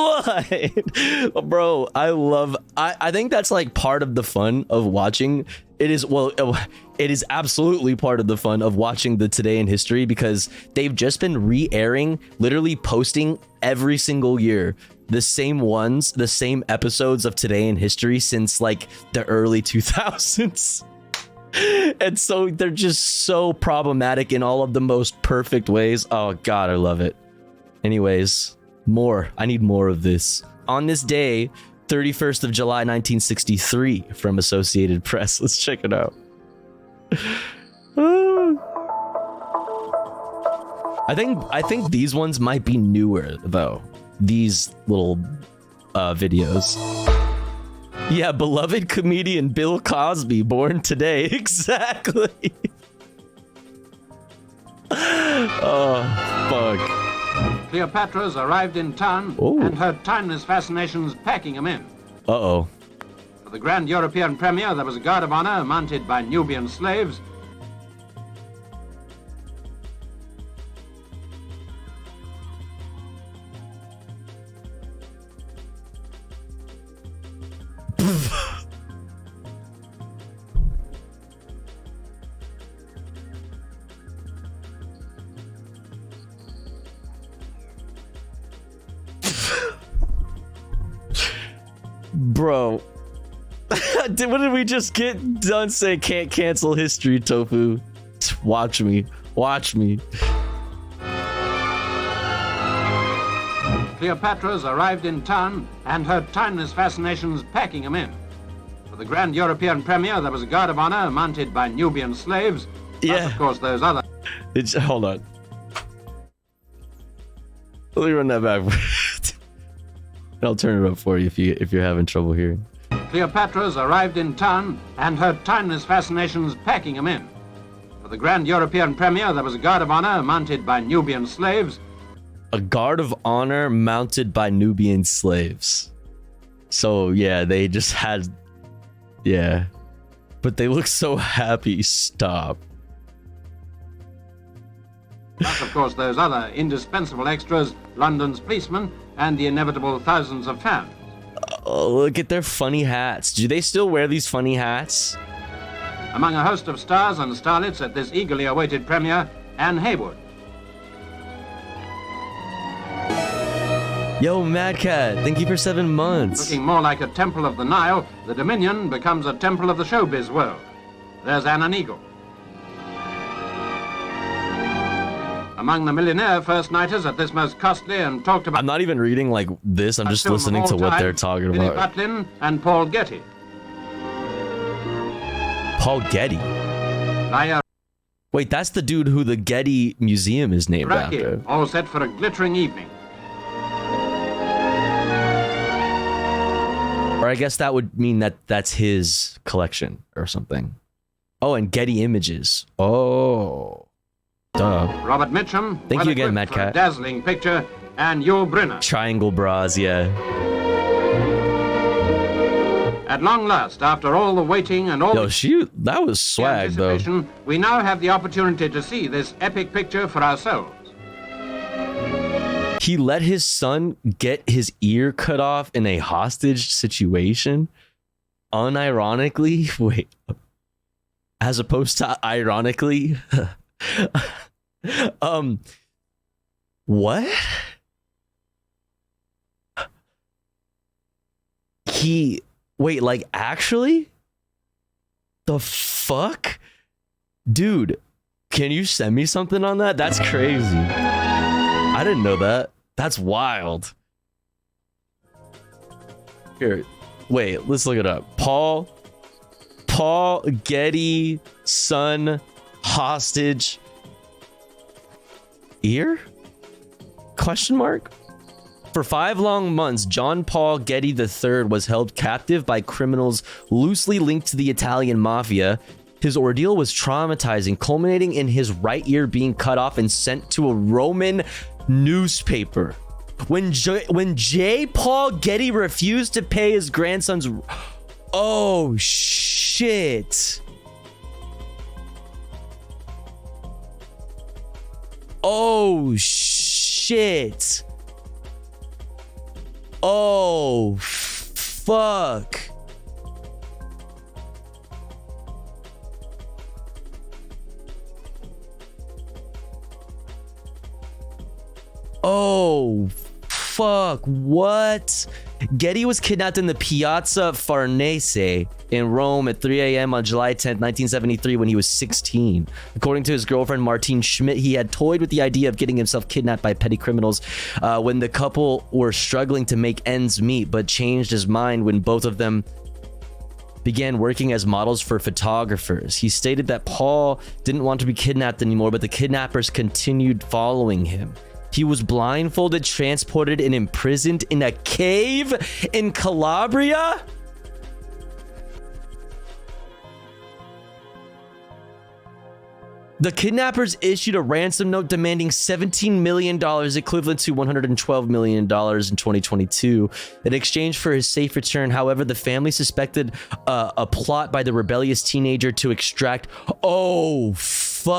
line. Bro, I think that's like part of the fun of watching. It is absolutely part of the fun of watching the Today in History, because they've just been re-airing, literally posting every single year the same ones, the same episodes of Today in History since like the early 2000s. And so they're just so problematic in all of the most perfect ways. Oh God, I love it. Anyways, more. I need more of this. On this day, 31st of July, 1963, from Associated Press. Let's check it out. I think these ones might be newer though. these little videos. Yeah, beloved comedian Bill Cosby, born today. Exactly. Oh, fuck. Cleopatra's arrived in town, and her timeless fascinations packing him in. Uh-oh. For the grand European premiere, there was a guard of honor mounted by Nubian slaves. Bro. What did we just get done saying? Can't cancel history, Tofu. Watch me. Watch me. Cleopatra's arrived in town, and her timeless fascinations packing him in. For the grand European premiere, there was a guard of honor mounted by Nubian slaves. Yeah. Plus, of course, those other... Hold on. Let me run that back. I'll turn it up for you if you're having trouble hearing. Cleopatra's arrived in town, and her timeless fascinations packing him in. For the grand European premiere, there was a guard of honor mounted by Nubian slaves. A guard of honor mounted by Nubian slaves. So, yeah, they just had... Yeah. But they look so happy. Stop. Plus, of course, those other indispensable extras, London's policemen, and the inevitable thousands of fans. Oh, look at their funny hats. Do they still wear these funny hats? Among a host of stars and starlets at this eagerly awaited premiere, Anne Haywood. Yo, Mad Cat, thank you for 7 months. Looking more like a temple of the Nile, the Dominion becomes a temple of the showbiz world. There's Anna Eagle. Among the millionaire first-nighters at this most costly and talked about... I'm not even reading like this, I'm just listening to what they're talking Billy about. Butlin and Paul Getty. Paul Getty? Wait, that's the dude who the Getty Museum is named after. All set for a glittering evening. Or I guess that would mean that that's his collection or something. Oh, and Getty Images. Oh. Duh. Robert Mitchum. Thank you again, Mad for a Cat. dazzling picture. And Yul Brynner. Triangle bras, yeah. At long last, after all the waiting and all Yo, that was swag, though. we now have the opportunity to see this epic picture for ourselves. He let his son get his ear cut off in a hostage situation? Unironically? Wait. As opposed to ironically? What? Wait, like, actually? The fuck? Dude, can you send me something on that? That's crazy. I didn't know that. That's wild. Here, wait, let's look it up. Paul Getty, son, hostage, ear? Question mark? For 5 long months, John Paul Getty III was held captive by criminals loosely linked to the Italian mafia. His ordeal was traumatizing, culminating in his right ear being cut off and sent to a Roman newspaper. When J. Paul Getty refused to pay his grandson's... Oh, shit. Oh, shit. Oh, fuck. Oh, fuck. What? Getty was kidnapped in the Piazza Farnese in Rome at 3 a.m. on July 10th, 1973, when he was 16. According to his girlfriend, Martine Schmidt, he had toyed with the idea of getting himself kidnapped by petty criminals when the couple were struggling to make ends meet, but changed his mind when both of them began working as models for photographers. He stated that Paul didn't want to be kidnapped anymore, but the kidnappers continued following him. He was blindfolded, transported, and imprisoned in a cave in Calabria? The kidnappers issued a ransom note demanding $17 million, equivalent to $112 million in 2022, in exchange for his safe return. However, the family suspected a plot by the rebellious teenager to extract... Oh, fuck.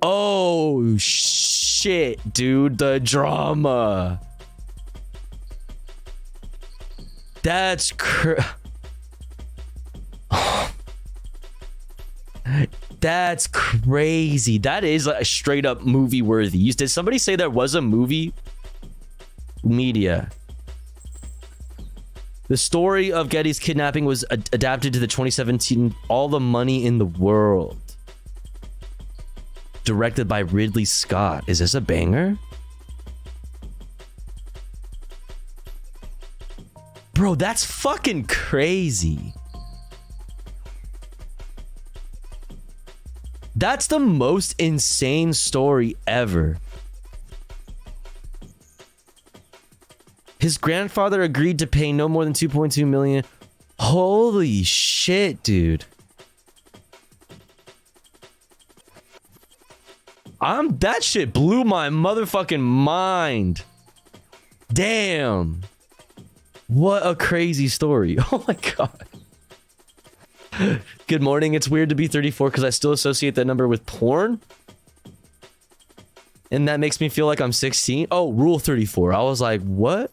Oh, shit, dude. The drama. That's That's crazy. That is like straight up movie worthy. Did somebody say there was a movie? Media. The story of Getty's kidnapping was adapted to the 2017 All the Money in the World. Directed by Ridley Scott. Is this a banger? Bro, that's fucking crazy. That's the most insane story ever. His grandfather agreed to pay no more than $2.2 million. Holy shit, dude. That shit blew my motherfucking mind. Damn. What a crazy story. Oh my god. Good morning. It's weird to be 34 because I still associate that number with porn. And that makes me feel like I'm 16. Oh, Rule 34. I was like, what?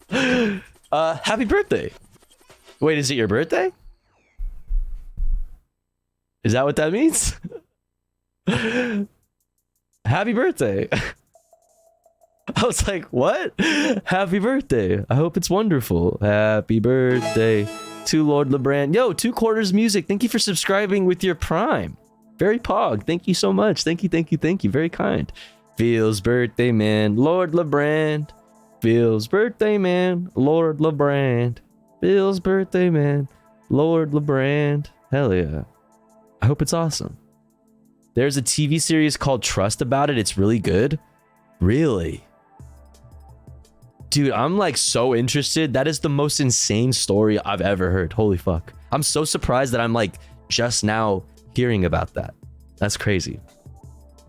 Happy birthday. Wait, is it your birthday? Is that what that means? Happy birthday. I was like, what? Happy birthday. I hope it's wonderful. Happy birthday to Lord LeBrand. Yo, 2 quarters music. Thank you for subscribing with your Prime. Very pog. Thank you so much. Thank you, thank you, thank you. Very kind. Phil's birthday, man. Lord LeBrand. Phil's birthday, man. Lord LeBrand. Phil's birthday, man. Lord LeBrand. Hell yeah. I hope it's awesome. There's a TV series called Trust about it. It's really good. Really? Dude, I'm like so interested. That is the most insane story I've ever heard. Holy fuck. I'm so surprised that I'm like just now hearing about that. That's crazy.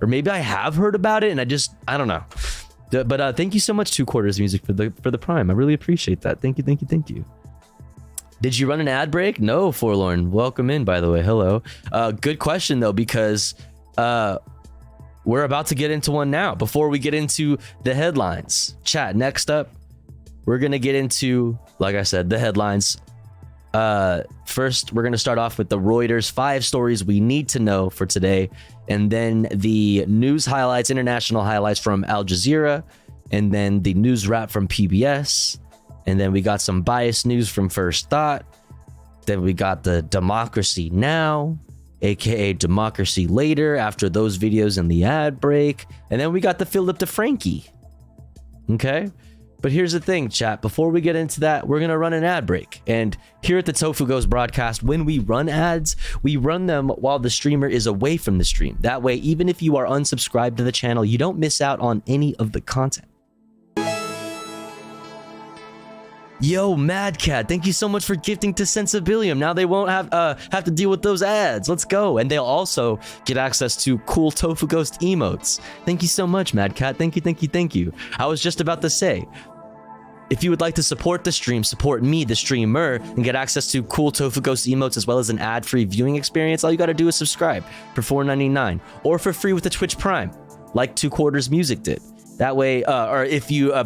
Or maybe I have heard about it and I don't know. But thank you so much, 2 quarters music for the Prime. I really appreciate that. Thank you, thank you, thank you. Did you run an ad break? No, Forlorn. Welcome in, by the way. Hello. Good question though, because we're about to get into one now. Before we get into the headlines, chat, next up, we're going to get into, like I said, the headlines. First, we're going to start off with the Reuters 5 stories we need to know for today. And then the news highlights, international highlights from Al Jazeera. And then the news wrap from PBS. And then we got some biased news from First Thought. Then we got the Democracy Now, aka Democracy Later, after those videos in the ad break. And then we got the Philip DeFrankie. Okay? But here's the thing, chat. Before we get into that, we're going to run an ad break. And here at the Tofu Ghost broadcast, when we run ads, we run them while the streamer is away from the stream. That way, even if you are unsubscribed to the channel, you don't miss out on any of the content. Yo, Mad Cat, thank you so much for gifting to Sensibilium. Now they won't have to deal with those ads. Let's go. And they'll also get access to cool Tofu Ghost emotes. Thank you so much, Mad Cat. Thank you, thank you, thank you. I was just about to say, if you would like to support the stream, support me, the streamer, and get access to cool Tofu Ghost emotes as well as an ad-free viewing experience, all you got to do is subscribe for $4.99 or for free with the Twitch Prime, like 2 quarters music did. That way, or if you, oh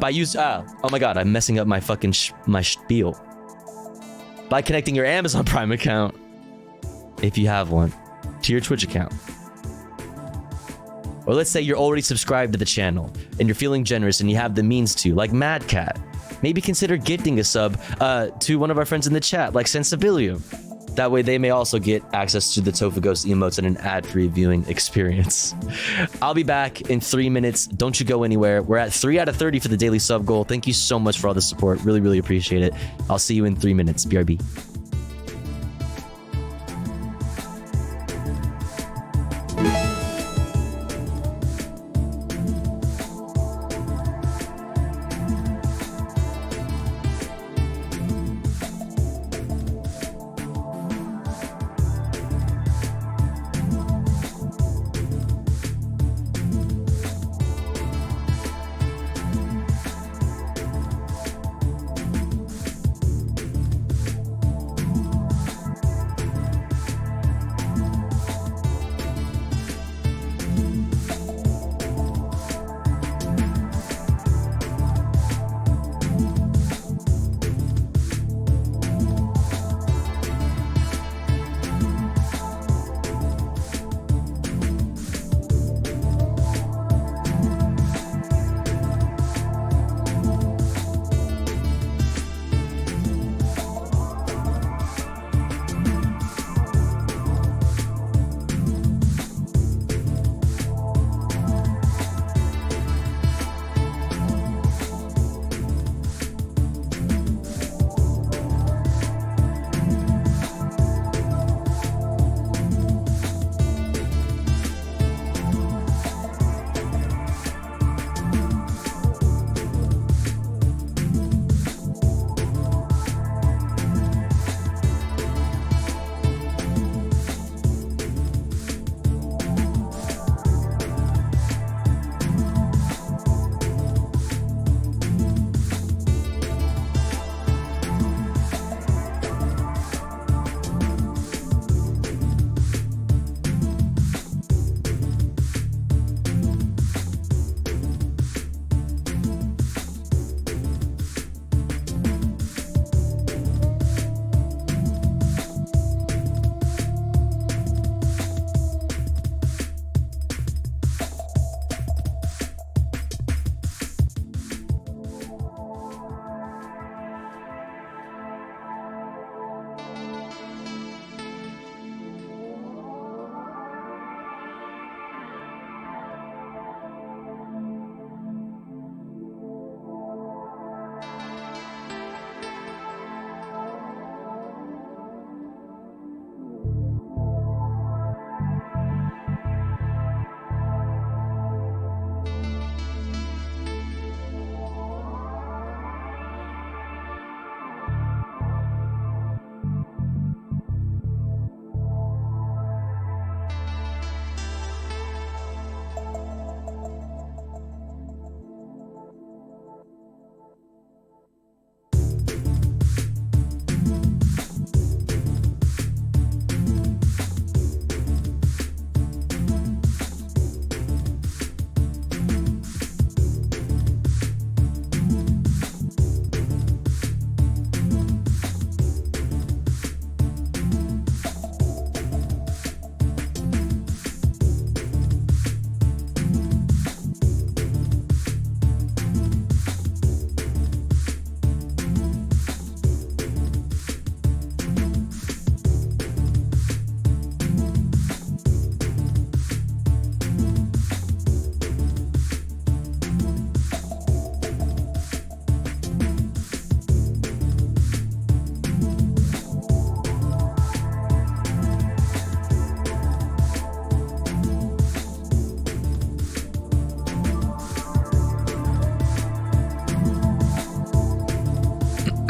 my god, I'm messing up my fucking, my spiel. By connecting your Amazon Prime account, if you have one, to your Twitch account. Or let's say you're already subscribed to the channel, and you're feeling generous and you have the means to, like Mad Cat. Maybe consider gifting a sub to one of our friends in the chat, like Sensibilium. That way they may also get access to the Tofu Ghost emotes and an ad-free viewing experience. I'll be back in 3 minutes. Don't you go anywhere. We're at 3 out of 30 for the daily sub goal. Thank you so much for all the support. Really, really appreciate it. I'll see you in 3 minutes. BRB.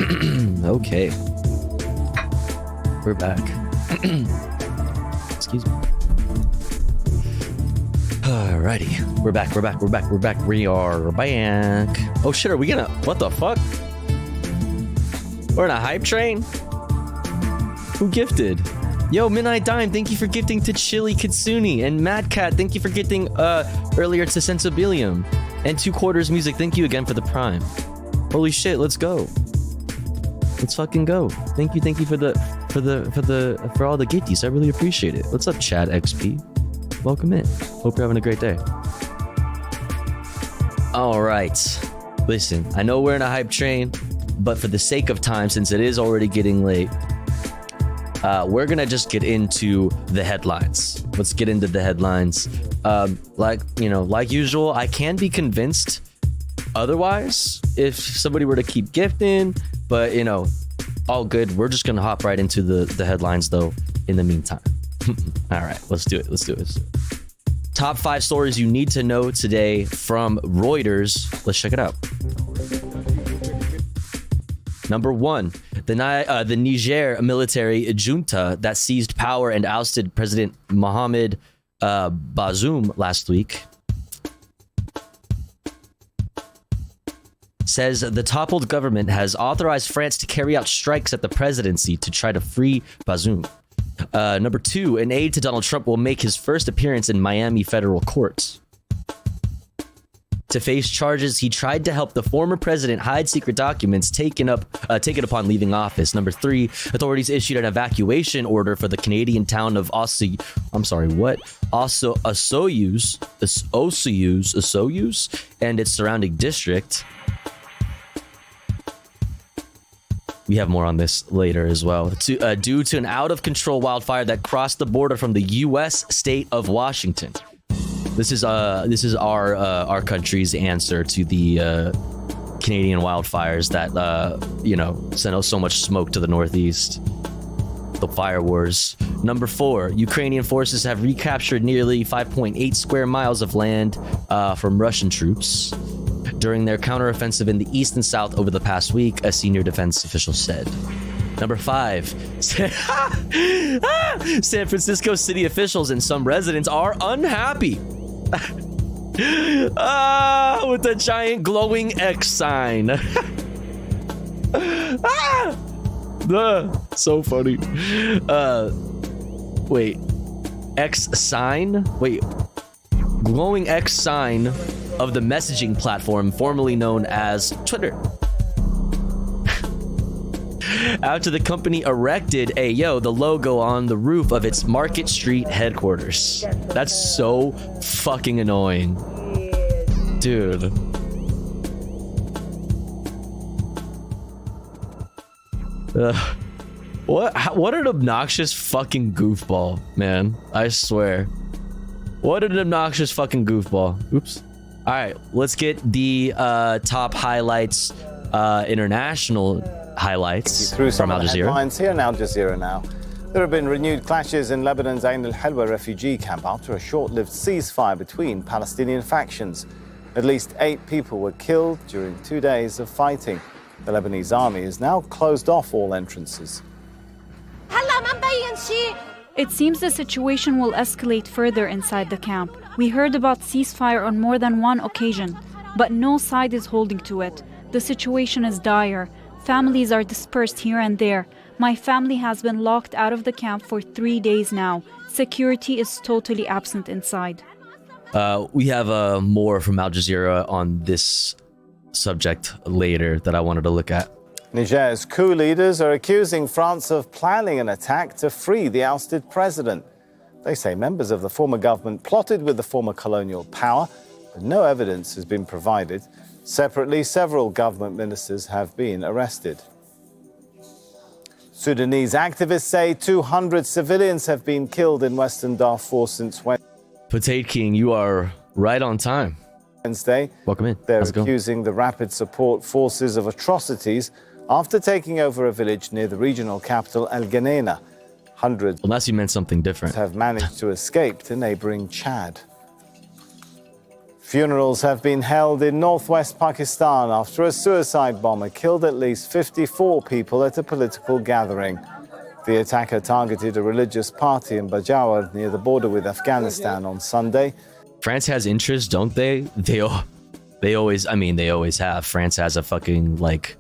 Okay. We're back. Excuse me. Alrighty. We're back. We are back. Oh shit, are we gonna... What the fuck? We're in a hype train? Who gifted? Yo, Midnight Dime, thank you for gifting to Chili Kitsune. And Mad Cat, thank you for gifting earlier to Sensibilium. And 2 Quarters Music, thank you again for the Prime. Holy shit, let's go. Let's fucking go. Thank you for all the gifties. I really appreciate it. What's up, Chad XP? Welcome in. Hope you're having a great day. All right. Listen, I know we're in a hype train, but for the sake of time, since it is already getting late, we're gonna just get into the headlines. Let's get into the headlines. Like usual, I can be convinced otherwise if somebody were to keep gifting, but all good. We're just gonna hop right into the headlines though in the meantime. All right, let's do it. Top 5 stories you need to know today from Reuters. Let's check it out. Number 1, the Niger military junta that seized power and ousted President Mohamed Bazoum last week says the toppled government has authorized France to carry out strikes at the presidency to try to free Bazoum. Number 2, an aide to Donald Trump will make his first appearance in Miami federal courts. To face charges, he tried to help the former president hide secret documents taken upon leaving office. Number 3, authorities issued an evacuation order for the Canadian town of Osoyoos and its surrounding district. We have more on this later as well. Due to an out-of-control wildfire that crossed the border from the U.S. state of Washington. This is our country's answer to the Canadian wildfires that sent so much smoke to the northeast. The fire wars. Number 4, Ukrainian forces have recaptured nearly 5.8 square miles of land from Russian troops during their counteroffensive in the east and south over the past week, a senior defense official said. Number 5, San Francisco city officials and some residents are unhappy with the giant glowing X sign. So funny. Wait, X sign? Wait, glowing X sign of the messaging platform formerly known as Twitter. After the company erected the logo on the roof of its Market Street headquarters. That's so fucking annoying. Dude. What an obnoxious fucking goofball, man. I swear. What an obnoxious fucking goofball. Oops. All right, let's get the top highlights, international highlights from Al Jazeera. Headlines here in Al Jazeera now. There have been renewed clashes in Lebanon's Ain al-Helwa refugee camp after a short-lived ceasefire between Palestinian factions. At least 8 people were killed during 2 days of fighting. The Lebanese army has now closed off all entrances. It seems the situation will escalate further inside the camp. We heard about ceasefire on more than one occasion, but no side is holding to it. The situation is dire. Families are dispersed here and there. My family has been locked out of the camp for 3 days now. Security is totally absent inside. We have more from Al Jazeera on this subject later that I wanted to look at. Niger's coup leaders are accusing France of planning an attack to free the ousted president. They say members of the former government plotted with the former colonial power, but no evidence has been provided. Separately, several government ministers have been arrested. Sudanese activists say 200 civilians have been killed in Western Darfur since Wednesday. Potato King, you are right on time. Welcome in. They're accusing the Rapid Support Forces of atrocities after taking over a village near the regional capital El Geneina. Hundreds, unless you meant something different, have managed to escape to neighboring Chad. Funerals have been held in northwest Pakistan after a suicide bomber killed at least 54 people at a political gathering. The attacker targeted a religious party in Bajawar near the border with Afghanistan on Sunday. France has interests, don't they? They always have. France has a fucking, like,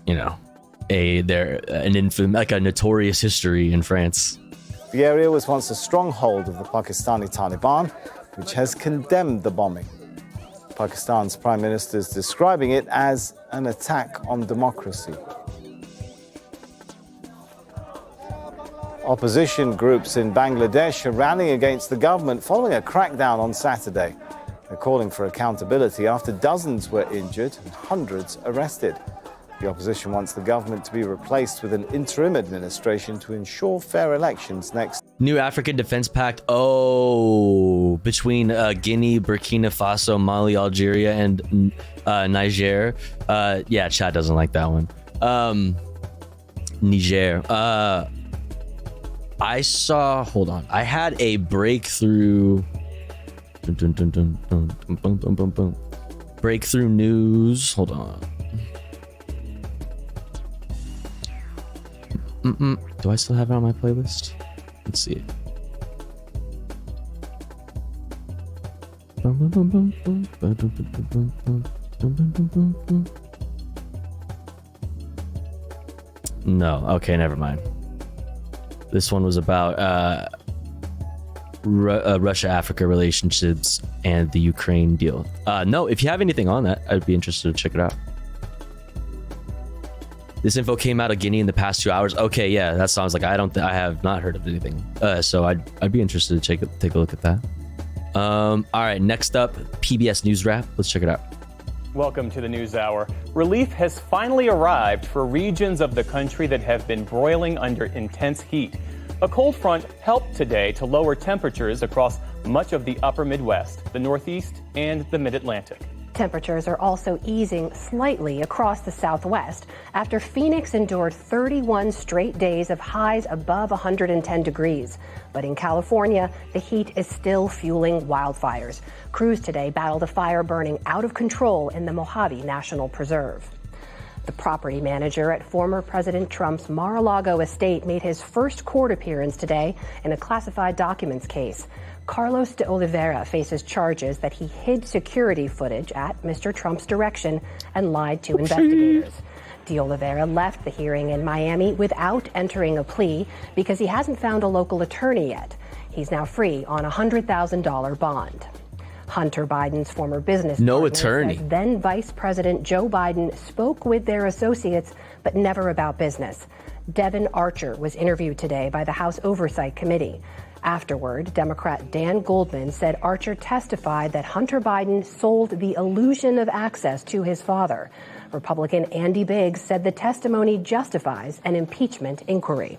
you know, a notorious history in France. The area was once a stronghold of the Pakistani Taliban, which has condemned the bombing. Pakistan's prime minister is describing it as an attack on democracy. Opposition groups in Bangladesh are rallying against the government following a crackdown on Saturday. They're calling for accountability after dozens were injured and hundreds arrested. The opposition wants the government to be replaced with an interim administration to ensure fair elections next. New African Defense Pact. Oh, between Guinea, Burkina Faso, Mali, Algeria, and Niger. Yeah, Chad doesn't like that one. Niger. I saw. Hold on. I had a breakthrough. Breakthrough news. Hold on. Do I still have it on my playlist? Let's see. No. Okay, never mind. This one was about Russia-Africa relationships and the Ukraine deal. No, if you have anything on that, I'd be interested to check it out. This info came out of Guinea in the past 2 hours. Okay, yeah, that sounds like I have not heard of anything. So I'd be interested to take a look at that. All right, next up, PBS News Wrap. Let's check it out. Welcome to the News Hour. Relief has finally arrived for regions of the country that have been broiling under intense heat. A cold front helped today to lower temperatures across much of the upper Midwest, the Northeast, and the Mid-Atlantic. Temperatures are also easing slightly across the Southwest after Phoenix endured 31 straight days of highs above 110 degrees. But in California, the heat is still fueling wildfires. Crews today battled a fire burning out of control in the Mojave National Preserve. The property manager at former President Trump's Mar-a-Lago estate made his first court appearance today in a classified documents case. Carlos de Oliveira faces charges that he hid security footage at Mr. Trump's direction and lied to investigators. De Oliveira left the hearing in Miami without entering a plea because he hasn't found a local attorney yet. He's now free on a $100,000 bond. Hunter Biden's former business partner says then Vice President Joe Biden spoke with their associates, but never about business. Devin Archer was interviewed today by the House Oversight Committee. Afterward, Democrat Dan Goldman said Archer testified that Hunter Biden sold the illusion of access to his father. Republican Andy Biggs said the testimony justifies an impeachment inquiry.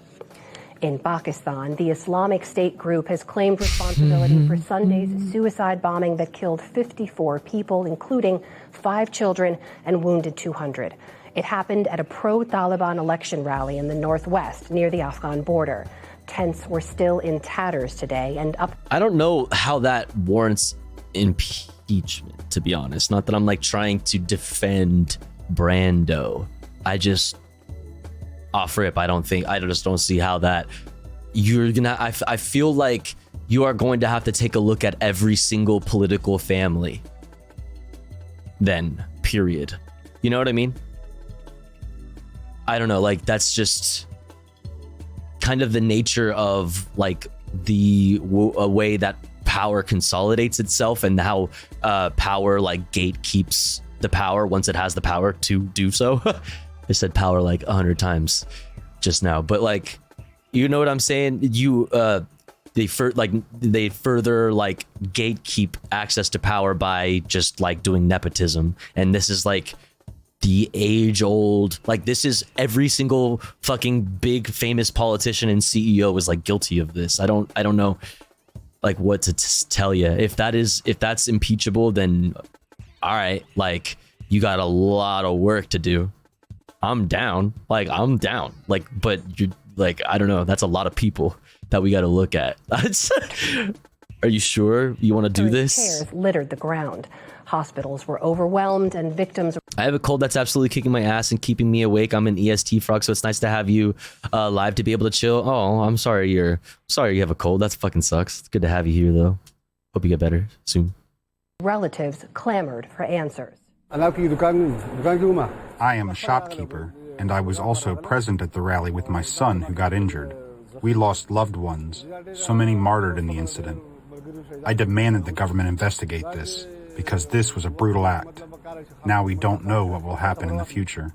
In Pakistan, the Islamic State group has claimed responsibility for Sunday's suicide bombing that killed 54 people, including 5 children, and wounded 200. It happened at a pro-Taliban election rally in the northwest near the Afghan border. Tents were still in tatters today and up. I don't know how that warrants impeachment, to be honest. Not that I'm like trying to defend Brando. I just off rip, I just don't see how that you're gonna. I feel like you are going to have to take a look at every single political family. Then, period. You know what I mean? I don't know. Like that's just kind of the nature of like the way that power consolidates itself and how power like gatekeeps the power once it has the power to do so. I said power like 100 times just now, but like, you know what I'm saying? They further like gatekeep access to power by just like doing nepotism. And this is like the age old, like this is every single fucking big famous politician and CEO is like guilty of this. I don't know like what to tell you. If that's impeachable, then all right, like you got a lot of work to do. I'm down. Like but you're like, I don't know. That's a lot of people that we got to look at. Are you sure you want to do this? Chairs littered the ground. Hospitals were overwhelmed and victims. I have a cold that's absolutely kicking my ass and keeping me awake. I'm an EST frog, so it's nice to have you live to be able to chill. Oh, I'm sorry you have a cold. That fucking sucks. It's good to have you here though. Hope you get better soon. Relatives clamored for answers. I am a shopkeeper, and I was also present at the rally with my son who got injured. We lost loved ones, so many martyred in the incident. I demanded the government investigate this, because this was a brutal act. Now we don't know what will happen in the future.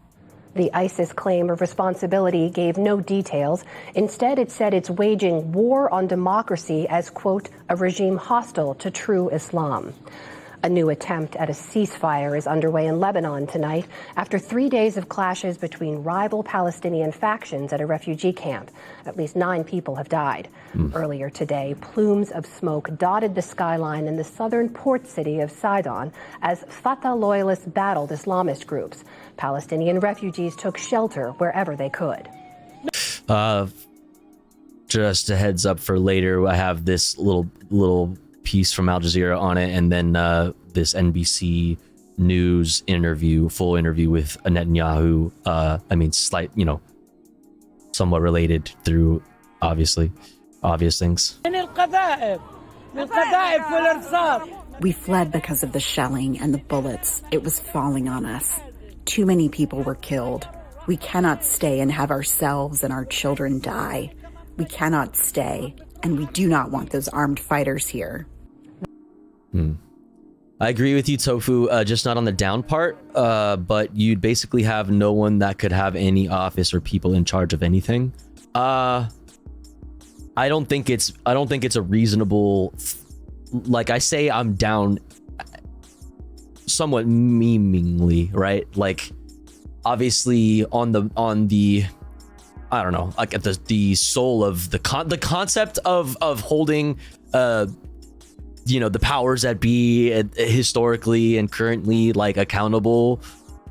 The ISIS claim of responsibility gave no details. Instead, it said it's waging war on democracy as, quote, a regime hostile to true Islam. A new attempt at a ceasefire is underway in Lebanon tonight after 3 days of clashes between rival Palestinian factions at a refugee camp. At least 9 people have died. Earlier today, plumes of smoke dotted the skyline in the southern port city of Sidon as Fatah loyalists battled Islamist groups. Palestinian refugees took shelter wherever they could. Just a heads up for later, I have this little piece from Al Jazeera on it, and then this NBC News interview, full interview with Netanyahu. Somewhat related through obvious things. We fled because of the shelling and the bullets. It was falling on us. Too many people were killed. We cannot stay and have ourselves and our children die. We cannot stay, and we do not want those armed fighters here. I agree with you, Tofu, just not on the down part, but you'd basically have no one that could have any office or people in charge of anything. I don't think it's a reasonable, like I say, I'm down somewhat memingly, right? Like obviously on the I don't know, like at the soul of the concept of holding the powers that be historically and currently like accountable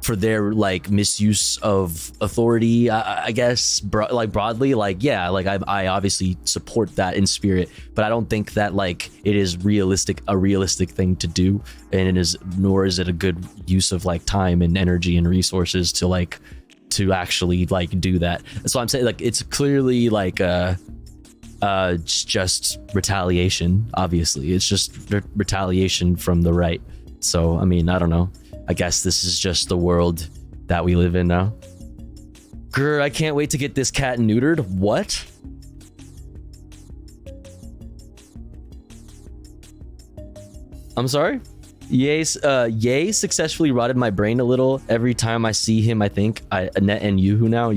for their like misuse of authority, I guess, broadly, like, yeah, like I obviously support that in spirit, but I don't think that like it is a realistic thing to do, and nor is it a good use of like time and energy and resources to actually like do that. So I'm saying like it's clearly like just retaliation. Obviously it's just retaliation from the right. So I mean, I don't know, I guess this is just the world that we live in now. Grr, I can't wait to get this cat neutered. What? I'm sorry? Ye successfully rotted my brain a little. Every time I see him, I think Annette and Yuhu now.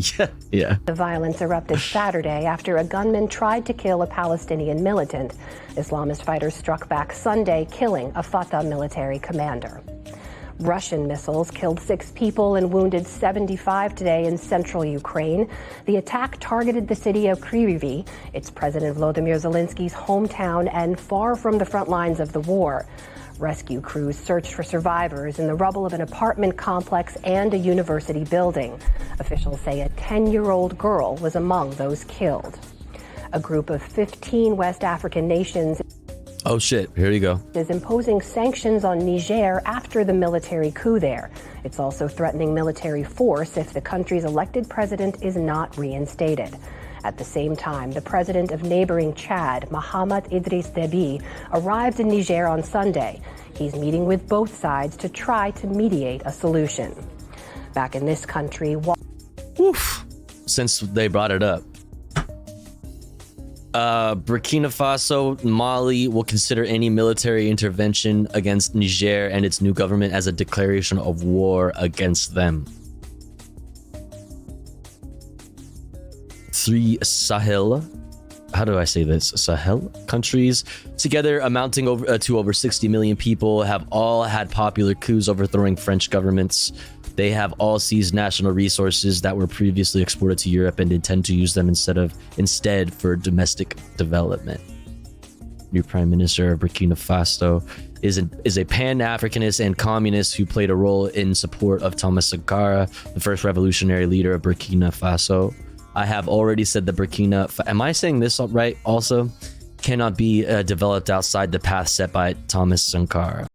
Yeah. The violence erupted Saturday after a gunman tried to kill a Palestinian militant. Islamist fighters struck back Sunday, killing a Fatah military commander. Russian missiles killed 6 people and wounded 75 today in central Ukraine. The attack targeted the city of Kryvyi. It's President Volodymyr Zelensky's hometown and far from the front lines of the war. Rescue crews searched for survivors in the rubble of an apartment complex and a university building. Officials say a 10-year-old girl was among those killed. A group of 15 West African nations Oh shit, here you go. is imposing sanctions on Niger after the military coup there. It's also threatening military force if the country's elected president is not reinstated. At the same time, the president of neighboring Chad, Mahamat Idris Deby, arrived in Niger on Sunday. He's meeting with both sides to try to mediate a solution. Back in this country, Since they brought it up, Burkina Faso, Mali will consider any military intervention against Niger and its new government as a declaration of war against them. 3 Sahel, how do I say this? Sahel countries, together amounting to over 60 million people, have all had popular coups overthrowing French governments. They have all seized national resources that were previously exported to Europe and intend to use them instead for domestic development. New Prime Minister of Burkina Faso is a pan-Africanist and communist who played a role in support of Thomas Sankara, the first revolutionary leader of Burkina Faso. I have already said that am I saying this right also? cannot be developed outside the path set by Thomas Sankara.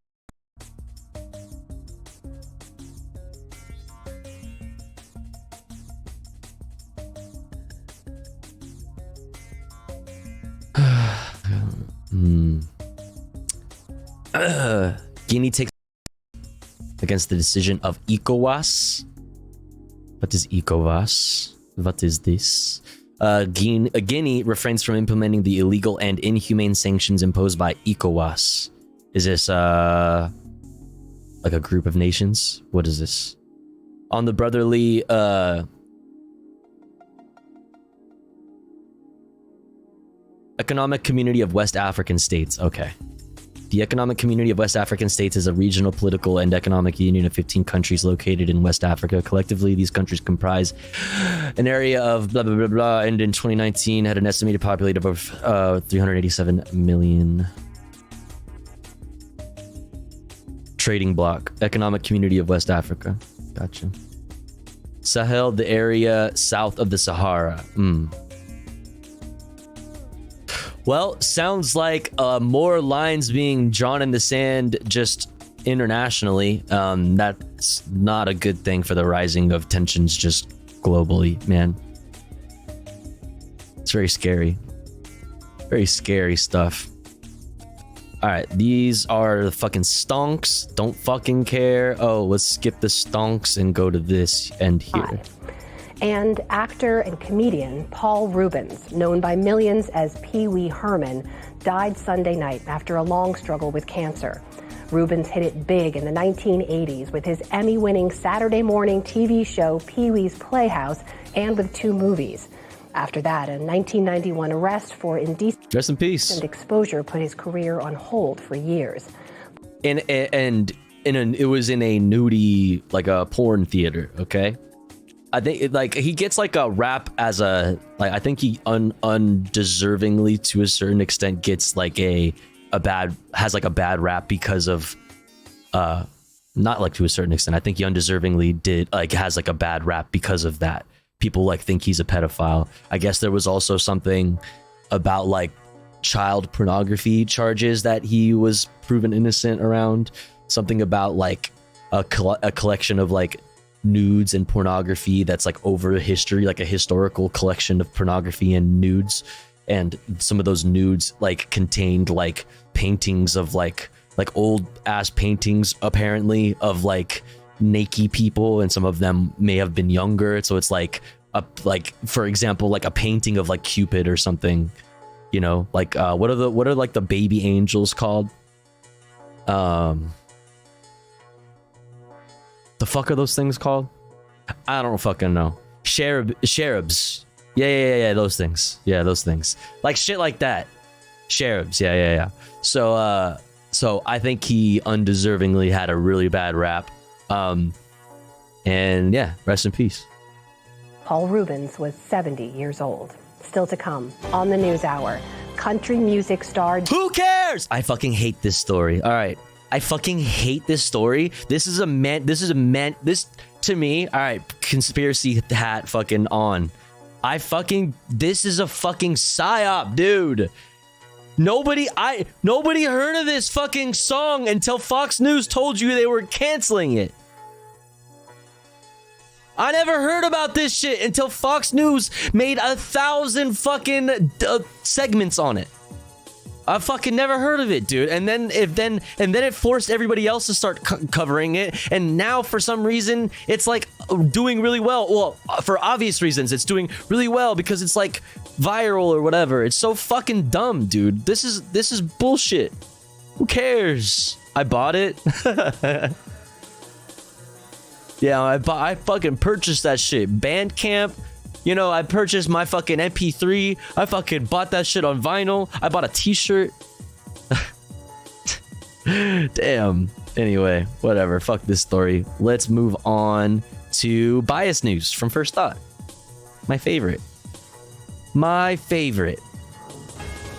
Guinea takes against the decision of ECOWAS. What is ECOWAS? What is this? Guinea refrains from implementing the illegal and inhumane sanctions imposed by ECOWAS. Is this like a group of nations? What is this? On the brotherly Economic Community of West African States. Okay. The Economic Community of West African States is a regional political and economic union of 15 countries located in West Africa. Collectively, these countries comprise an area of blah, blah, blah, blah, and in 2019 had an estimated population of 387 million. Trading bloc. Economic Community of West Africa. Gotcha. Sahel, the area south of the Sahara. Well, sounds like more lines being drawn in the sand just internationally. That's not a good thing for the rising of tensions just globally, man. It's very scary. Very scary stuff. All right, these are the fucking stonks. Don't fucking care. Oh, let's skip the stonks and go to this end here. And actor and comedian Paul Reubens, known by millions as Pee Wee Herman, died Sunday night after a long struggle with cancer. Reubens hit it big in the 1980s with his Emmy-winning Saturday morning TV show Pee Wee's Playhouse and with 2 movies. After that, a 1991 arrest for indecent Rest in peace. exposure put his career on hold for years. It was in a nudie, like a porn theater, okay? I think he gets like a rap as a, like, I think he undeservingly to a certain extent gets like a bad rap because of, not like to a certain extent. I think he undeservingly has like a bad rap because of that. People like think he's a pedophile. I guess there was also something about like child pornography charges that he was proven innocent around. Something about like a collection of like nudes and pornography that's like over history, like a historical collection of pornography and nudes, and some of those nudes like contained like paintings of like old ass paintings apparently of like naked people, and some of them may have been younger, so it's like for example like a painting of like Cupid or something, you know, like what are like the baby angels called? The fuck are those things called? I don't fucking know. Cherubs. Yeah, those things. Yeah, those things. Like shit like that. Cherubs. Yeah. So I think he undeservingly had a really bad rap. And yeah, rest in peace. Paul Reubens was 70 years old. Still to come on the NewsHour, country music star. Who cares? I fucking hate this story. All right. I fucking hate this story. This to me, all right, conspiracy hat fucking on. This is a fucking psyop, dude. Nobody heard of this fucking song until Fox News told you they were canceling it. I never heard about this shit until Fox News made 1,000 fucking segments on it. I fucking never heard of it, dude. And then it forced everybody else to start covering it. And now for some reason it's like doing really well. Well, for obvious reasons, it's doing really well because it's like viral or whatever. It's so fucking dumb, dude. This is bullshit. Who cares? I bought it. Yeah, I fucking purchased that shit. Bandcamp. You know, I purchased my fucking MP3. I fucking bought that shit on vinyl. I bought a t-shirt. Damn. Anyway, whatever. Fuck this story. Let's move on to bias news from First Thought. My favorite.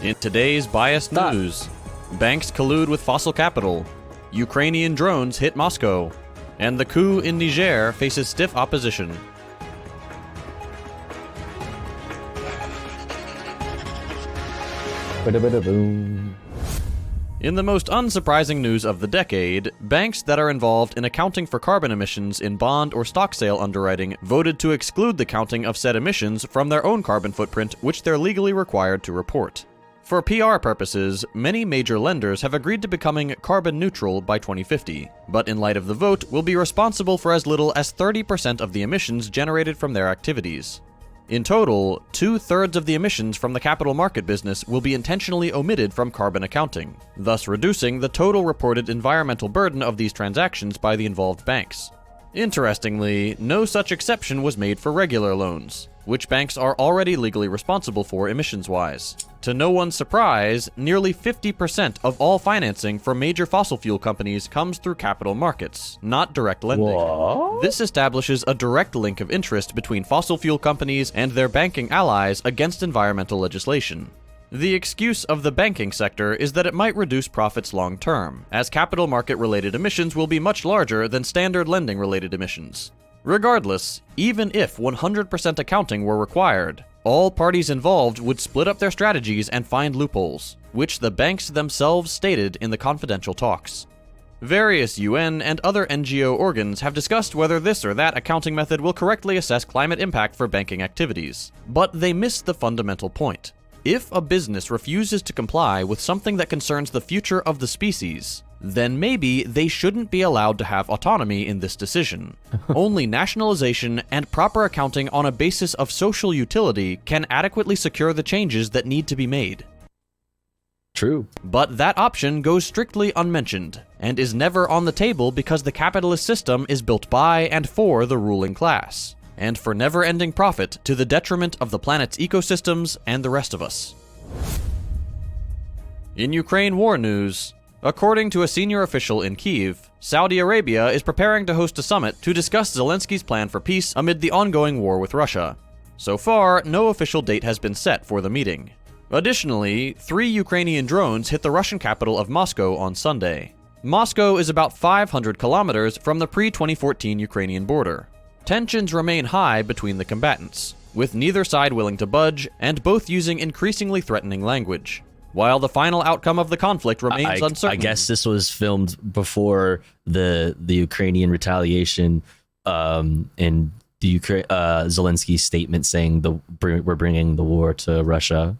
In today's biased news, banks collude with fossil capital. Ukrainian drones hit Moscow. And the coup in Niger faces stiff opposition. Ba-da-ba-da-boom. In the most unsurprising news of the decade, banks that are involved in accounting for carbon emissions in bond or stock sale underwriting voted to exclude the counting of said emissions from their own carbon footprint, which they're legally required to report. For PR purposes, many major lenders have agreed to becoming carbon neutral by 2050, but in light of the vote, will be responsible for as little as 30% of the emissions generated from their activities. In total, 2/3 of the emissions from the capital market business will be intentionally omitted from carbon accounting, thus reducing the total reported environmental burden of these transactions by the involved banks. Interestingly, no such exception was made for regular loans, which banks are already legally responsible for emissions-wise. To no one's surprise, nearly 50% of all financing for major fossil fuel companies comes through capital markets, not direct lending. What? This establishes a direct link of interest between fossil fuel companies and their banking allies against environmental legislation. The excuse of the banking sector is that it might reduce profits long term, as capital market-related emissions will be much larger than standard lending-related emissions. Regardless, even if 100% accounting were required, all parties involved would split up their strategies and find loopholes, which the banks themselves stated in the confidential talks. Various UN and other NGO organs have discussed whether this or that accounting method will correctly assess climate impact for banking activities, but they miss the fundamental point. If a business refuses to comply with something that concerns the future of the species, then maybe they shouldn't be allowed to have autonomy in this decision. Only nationalization and proper accounting on a basis of social utility can adequately secure the changes that need to be made. True. But that option goes strictly unmentioned, and is never on the table because the capitalist system is built by and for the ruling class, and for never-ending profit to the detriment of the planet's ecosystems and the rest of us. In Ukraine war news, according to a senior official in Kyiv, Saudi Arabia is preparing to host a summit to discuss Zelensky's plan for peace amid the ongoing war with Russia. So far, no official date has been set for the meeting. Additionally, 3 Ukrainian drones hit the Russian capital of Moscow on Sunday. Moscow is about 500 kilometers from the pre-2014 Ukrainian border. Tensions remain high between the combatants, with neither side willing to budge and both using increasingly threatening language. While the final outcome of the conflict remains uncertain. I guess this was filmed before the Ukrainian retaliation and the Zelensky's statement saying we're bringing the war to Russia.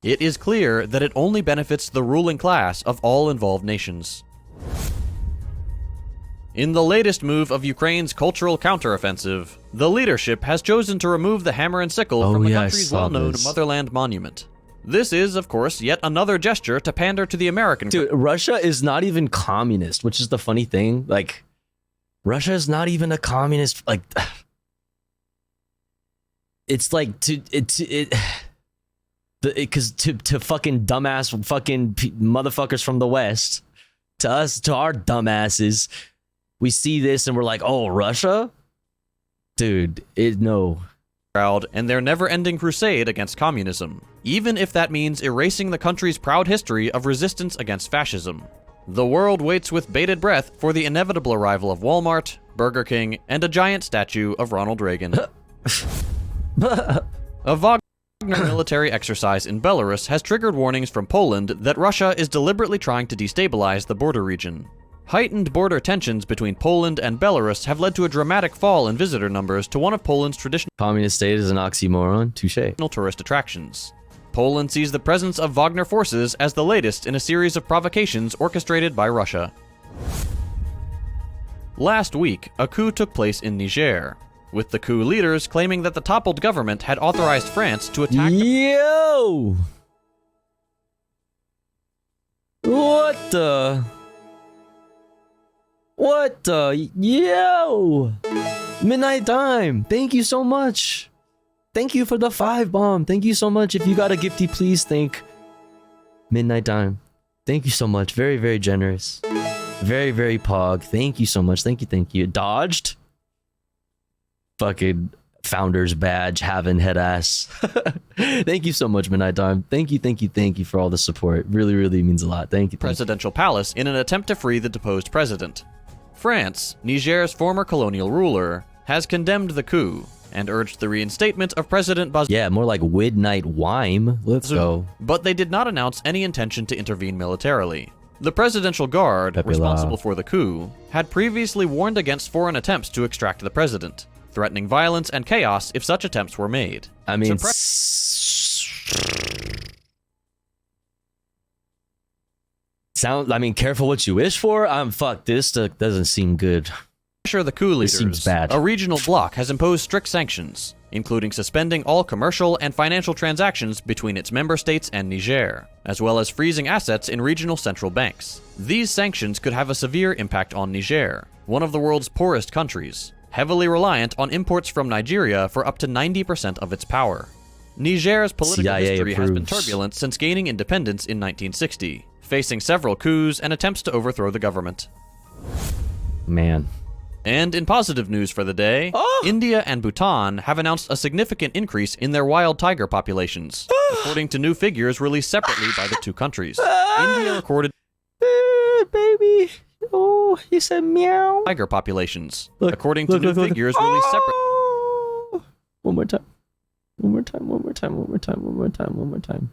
It is clear that it only benefits the ruling class of all involved nations. In the latest move of Ukraine's cultural counteroffensive, the leadership has chosen to remove the hammer and sickle from the country's well-known Motherland Monument. This is, of course, yet another gesture to pander to the American. Dude, Russia is not even communist, which is the funny thing. Like, Russia is not even a communist. Like, it's like because to fucking dumbass fucking motherfuckers from the West, to us, to our dumbasses, we see this and we're like, oh, Russia? Dude, no. And their never-ending crusade against communism, even if that means erasing the country's proud history of resistance against fascism. The world waits with bated breath for the inevitable arrival of Walmart, Burger King, and a giant statue of Ronald Reagan. A Wagner military exercise in Belarus has triggered warnings from Poland that Russia is deliberately trying to destabilize the border region. Heightened border tensions between Poland and Belarus have led to a dramatic fall in visitor numbers to one of Poland's traditional communist state is an oxymoron. Touché. Tourist attractions. Poland sees the presence of Wagner forces as the latest in a series of provocations orchestrated by Russia. Last week, a coup took place in Niger, with the coup leaders claiming that the toppled government had authorized France to attack. Yo! What the? What the? Yo! Midnight Time, thank you so much. Thank you for the 5 bomb. Thank you so much. If you got a gifty, please thank Midnight Time. Thank you so much. Very, very generous. Very, very pog. Thank you so much. Thank you, thank you. Dodged? Fucking founder's badge having head ass. Thank you so much, Midnight Time. Thank you, thank you, thank you for all the support. Really, really means a lot. Thank you. Presidential palace in an attempt to free the deposed president. France, Niger's former colonial ruler, has condemned the coup, and urged the reinstatement of President Bazoum. Yeah, more like Midnight Wime. Let's go. But they did not announce any intention to intervene militarily. The Presidential Guard, Pepe responsible Lau. for the coup, had previously warned against foreign attempts to extract the president, threatening violence and chaos if such attempts were made. I mean, careful what you wish for. Fuck, this doesn't seem good. Pressure the coup leaders, This seems bad. a regional bloc has imposed strict sanctions, including suspending all commercial and financial transactions between its member states and Niger, as well as freezing assets in regional central banks. These sanctions could have a severe impact on Niger, one of the world's poorest countries, heavily reliant on imports from Nigeria for up to 90% of its power. Niger's political CIA history has been approves. turbulent since gaining independence in 1960, facing several coups and attempts to overthrow the government. Man. And in positive news for the day, India and Bhutan have announced a significant increase in their wild tiger populations, according to new figures released separately by the two countries. India recorded baby. Oh, you said meow. Tiger populations, Look, according to look, new look, look. figures released separately. One more time. One more time. One more time. One more time. One more time. One more time.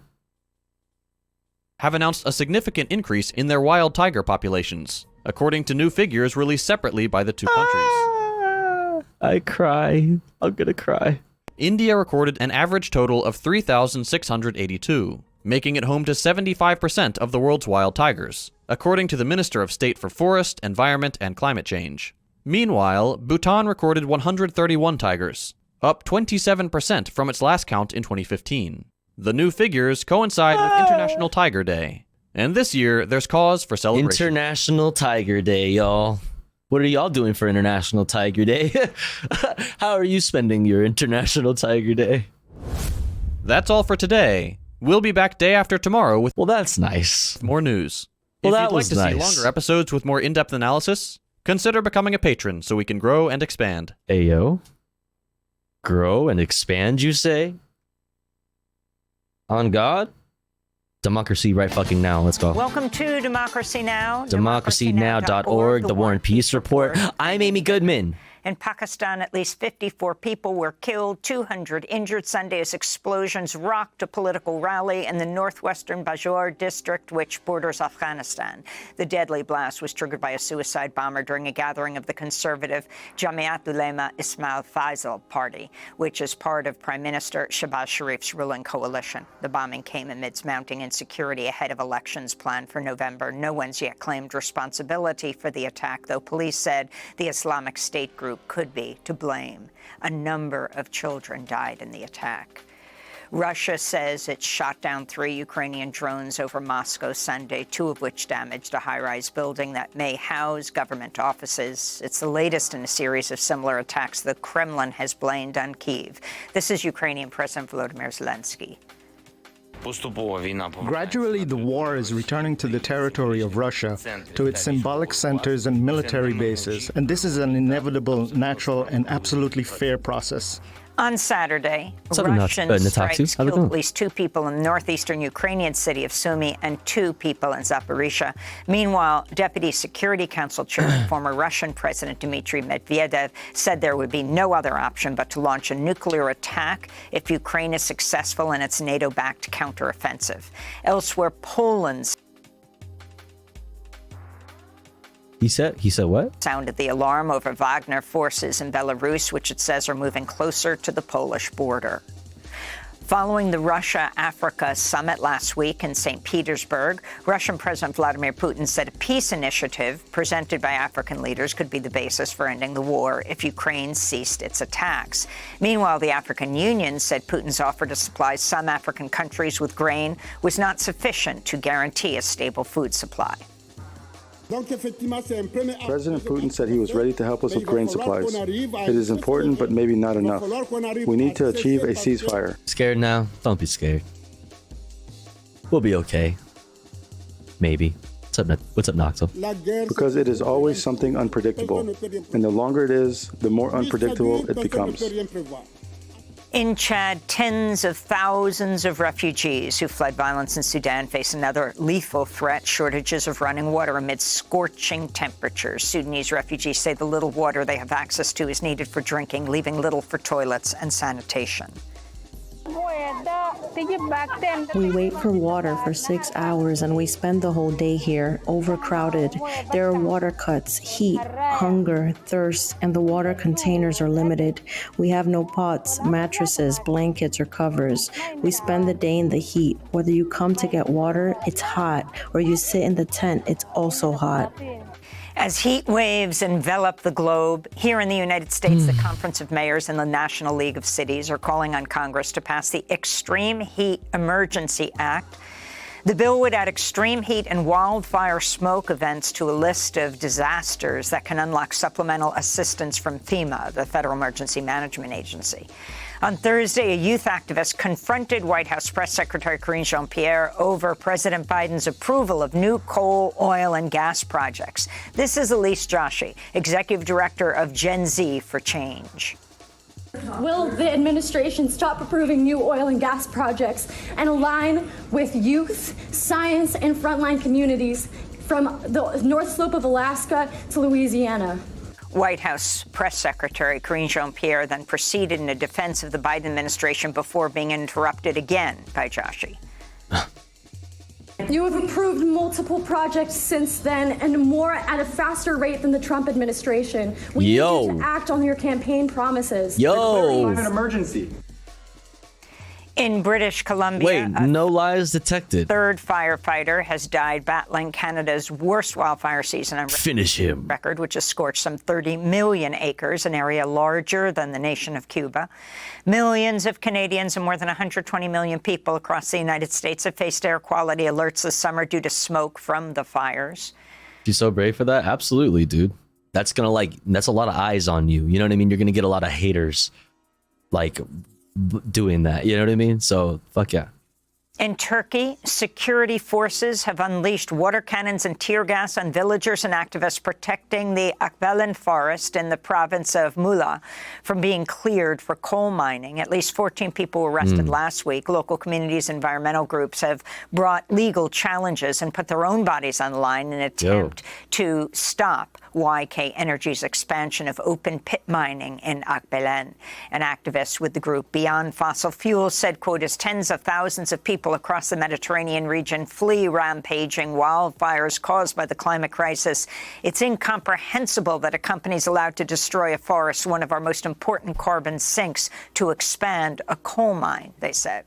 Have announced a significant increase in their wild tiger populations, according to new figures released separately by the two countries. I cry. I'm gonna cry. India recorded an average total of 3,682, making it home to 75% of the world's wild tigers, according to the Minister of State for Forest, Environment, and Climate Change. Meanwhile, Bhutan recorded 131 tigers, up 27% from its last count in 2015. The new figures coincide with International Tiger Day, and this year there's cause for celebration. International Tiger Day, y'all. What are y'all doing for International Tiger Day? How are you spending your International Tiger Day? That's all for today. We'll be back day after tomorrow with that's nice. More news. Well, if that you'd like was to nice. see longer episodes with more in-depth analysis, consider becoming a patron so we can grow and expand. Ayo. Grow and expand, you say? On God? Democracy right fucking now. Let's go. Welcome to Democracy Now! DemocracyNow.org, The War and Peace Report. I'm Amy Goodman. In Pakistan, at least 54 people were killed, 200 injured Sunday as explosions rocked a political rally in the northwestern Bajour district, which borders Afghanistan. The deadly blast was triggered by a suicide bomber during a gathering of the conservative Jamiat Ulema Ismail Faisal party, which is part of Prime Minister Shehbaz Sharif's ruling coalition. The bombing came amidst mounting insecurity ahead of elections planned for November. No one's yet claimed responsibility for the attack, though police said the Islamic State group could be to blame. A number of children died in the attack. Russia says it shot down 3 Ukrainian drones over Moscow Sunday, 2 of which damaged a high-rise building that may house government offices. It's the latest in a series of similar attacks the Kremlin has blamed on Kyiv. This is Ukrainian President Volodymyr Zelensky. Gradually, the war is returning to the territory of Russia, to its symbolic centers and military bases, and this is an inevitable, natural, and absolutely fair process. On Saturday, What's up, Russian Natatsu? strikes How's it killed going? at least 2 people in the northeastern Ukrainian city of Sumy and 2 people in Zaporizhia. Meanwhile, Deputy Security Council Chairman, former Russian President Dmitry Medvedev, said there would be no other option but to launch a nuclear attack if Ukraine is successful in its NATO-backed counteroffensive. Elsewhere, Poland's He said what? sounded the alarm over Wagner forces in Belarus, which it says are moving closer to the Polish border. Following the Russia-Africa summit last week in St. Petersburg, Russian President Vladimir Putin said a peace initiative presented by African leaders could be the basis for ending the war if Ukraine ceased its attacks. Meanwhile, the African Union said Putin's offer to supply some African countries with grain was not sufficient to guarantee a stable food supply. President Putin said he was ready to help us with grain supplies. It is important, but maybe not enough. We need to achieve a ceasefire. Scared now? Don't be scared. We'll be okay. Maybe. What's up, Noxel? Because it is always something unpredictable. And the longer it is, the more unpredictable it becomes. In Chad, tens of thousands of refugees who fled violence in Sudan face another lethal threat: shortages of running water amid scorching temperatures. Sudanese refugees say the little water they have access to is needed for drinking, leaving little for toilets and sanitation. We wait for water for 6 hours and we spend the whole day here, overcrowded. There are water cuts, heat, hunger, thirst, and the water containers are limited. We have no pots, mattresses, blankets, or covers. We spend the day in the heat. Whether you come to get water, it's hot, or you sit in the tent, it's also hot. As heat waves envelop the globe, here in the United States, the Conference of Mayors and the National League of Cities are calling on Congress to pass the Extreme Heat Emergency Act. The bill would add extreme heat and wildfire smoke events to a list of disasters that can unlock supplemental assistance from FEMA, the Federal Emergency Management Agency. On Thursday, a youth activist confronted White House Press Secretary Karine Jean-Pierre over President Biden's approval of new coal, oil, and gas projects. This is Elise Joshi, Executive Director of Gen Z for Change. Will the administration stop approving new oil and gas projects and align with youth, science, and frontline communities from the North Slope of Alaska to Louisiana? White House Press Secretary Karine Jean-Pierre then proceeded in a defense of the Biden administration before being interrupted again by Joshi. You have approved multiple projects since then, and more at a faster rate than the Trump administration. We need you to act on your campaign promises. Declaring an emergency. In British Columbia, wait, no lies detected. Third firefighter has died battling Canada's worst wildfire season on Finish him. record, which has scorched some 30 million acres, an area larger than the nation of Cuba. Millions of Canadians and more than 120 million people across the United States have faced air quality alerts this summer due to smoke from the fires. You so brave for that? Absolutely, dude. That's that's a lot of eyes on you. You know what I mean? You're gonna get a lot of haters, doing that, you know what I mean? So fuck yeah. In Turkey, security forces have unleashed water cannons and tear gas on villagers and activists protecting the Akbelen forest in the province of Muğla from being cleared for coal mining. At least 14 people were arrested last week. Local communities and environmental groups have brought legal challenges and put their own bodies on the line in an attempt to stop YK Energy's expansion of open pit mining in Akbelen. An activist with the group Beyond Fossil Fuels said, quote, as tens of thousands of people across the Mediterranean region flee rampaging wildfires caused by the climate crisis, it's incomprehensible that a company is allowed to destroy a forest, one of our most important carbon sinks, to expand a coal mine, they said.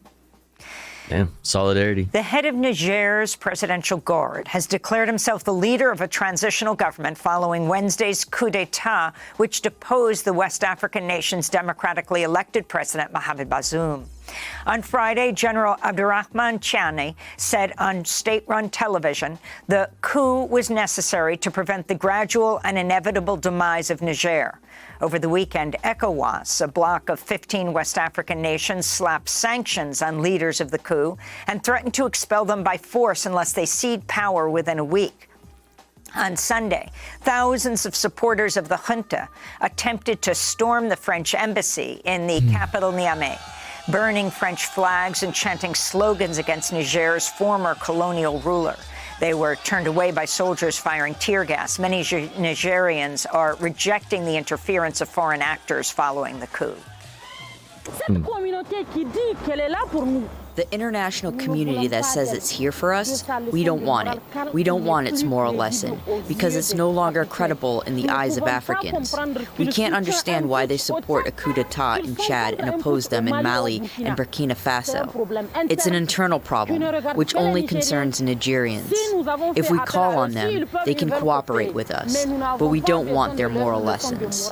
Damn, solidarity. The head of Niger's presidential guard has declared himself the leader of a transitional government following Wednesday's coup d'etat, which deposed the West African nation's democratically elected president, Mohamed Bazoum. On Friday, General Abdurrahman Chiani said on state-run television the coup was necessary to prevent the gradual and inevitable demise of Niger. Over the weekend, ECOWAS, a bloc of 15 West African nations, slapped sanctions on leaders of the coup and threatened to expel them by force unless they cede power within a week. On Sunday, thousands of supporters of the junta attempted to storm the French embassy in the capital Niamey, burning French flags and chanting slogans against Niger's former colonial ruler. They were turned away by soldiers firing tear gas. Many Nigerians are rejecting the interference of foreign actors following the coup. The international community that says it's here for us, we don't want it. We don't want its moral lesson, because it's no longer credible in the eyes of Africans. We can't understand why they support a coup d'etat in Chad and oppose them in Mali and Burkina Faso. It's an internal problem, which only concerns Nigerians. If we call on them, they can cooperate with us, but we don't want their moral lessons.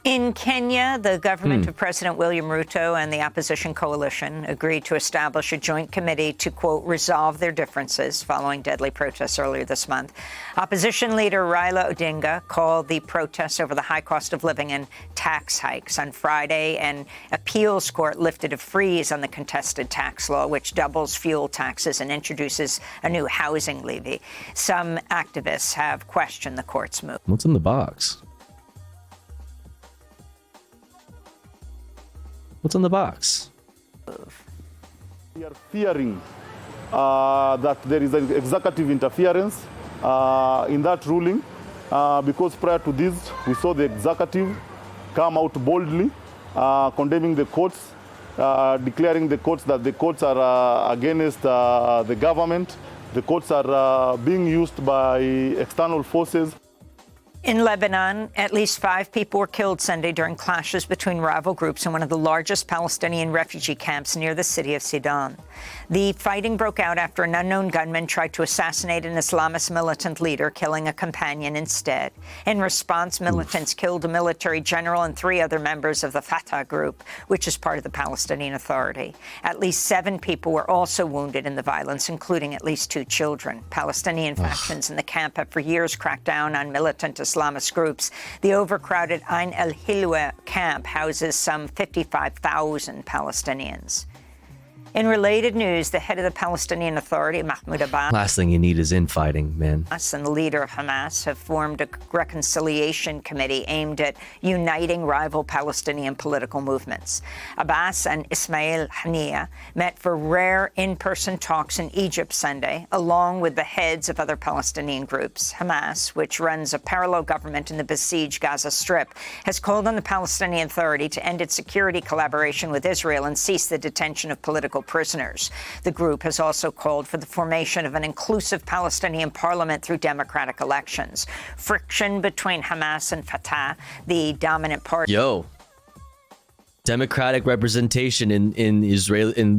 In Kenya, the government of President William Ruto and the opposition coalition agreed to establish a joint committee to, quote, resolve their differences following deadly protests earlier this month. Opposition leader Raila Odinga called the protests over the high cost of living and tax hikes. On Friday, an appeals court lifted a freeze on the contested tax law, which doubles fuel taxes and introduces a new housing levy. Some activists have questioned the court's move. What's in the box? What's on the box? We are fearing that there is an executive interference in that ruling because prior to this, we saw the executive come out boldly condemning the courts, declaring the courts that the courts are against the government. The courts are being used by external forces. In Lebanon, at least 5 people were killed Sunday during clashes between rival groups in one of the largest Palestinian refugee camps near the city of Sidon. The fighting broke out after an unknown gunman tried to assassinate an Islamist militant leader, killing a companion instead. In response, militants killed a military general and 3 other members of the Fatah group, which is part of the Palestinian Authority. At least 7 people were also wounded in the violence, including at least 2 children. Palestinian factions in the camp have for years cracked down on militant Islamist groups. The overcrowded Ain el-Hilwa camp houses some 55,000 Palestinians. In related news, the head of the Palestinian Authority, Mahmoud Abbas, Last thing you need is infighting, man. and the leader of Hamas have formed a reconciliation committee aimed at uniting rival Palestinian political movements. Abbas and Ismail Haniyeh met for rare in-person talks in Egypt Sunday, along with the heads of other Palestinian groups. Hamas, which runs a parallel government in the besieged Gaza Strip, has called on the Palestinian Authority to end its security collaboration with Israel and cease the detention of political prisoners. The group has also called for the formation of an inclusive Palestinian parliament through democratic elections. Friction between Hamas and Fatah, the dominant party. Yo, democratic representation in Israel, in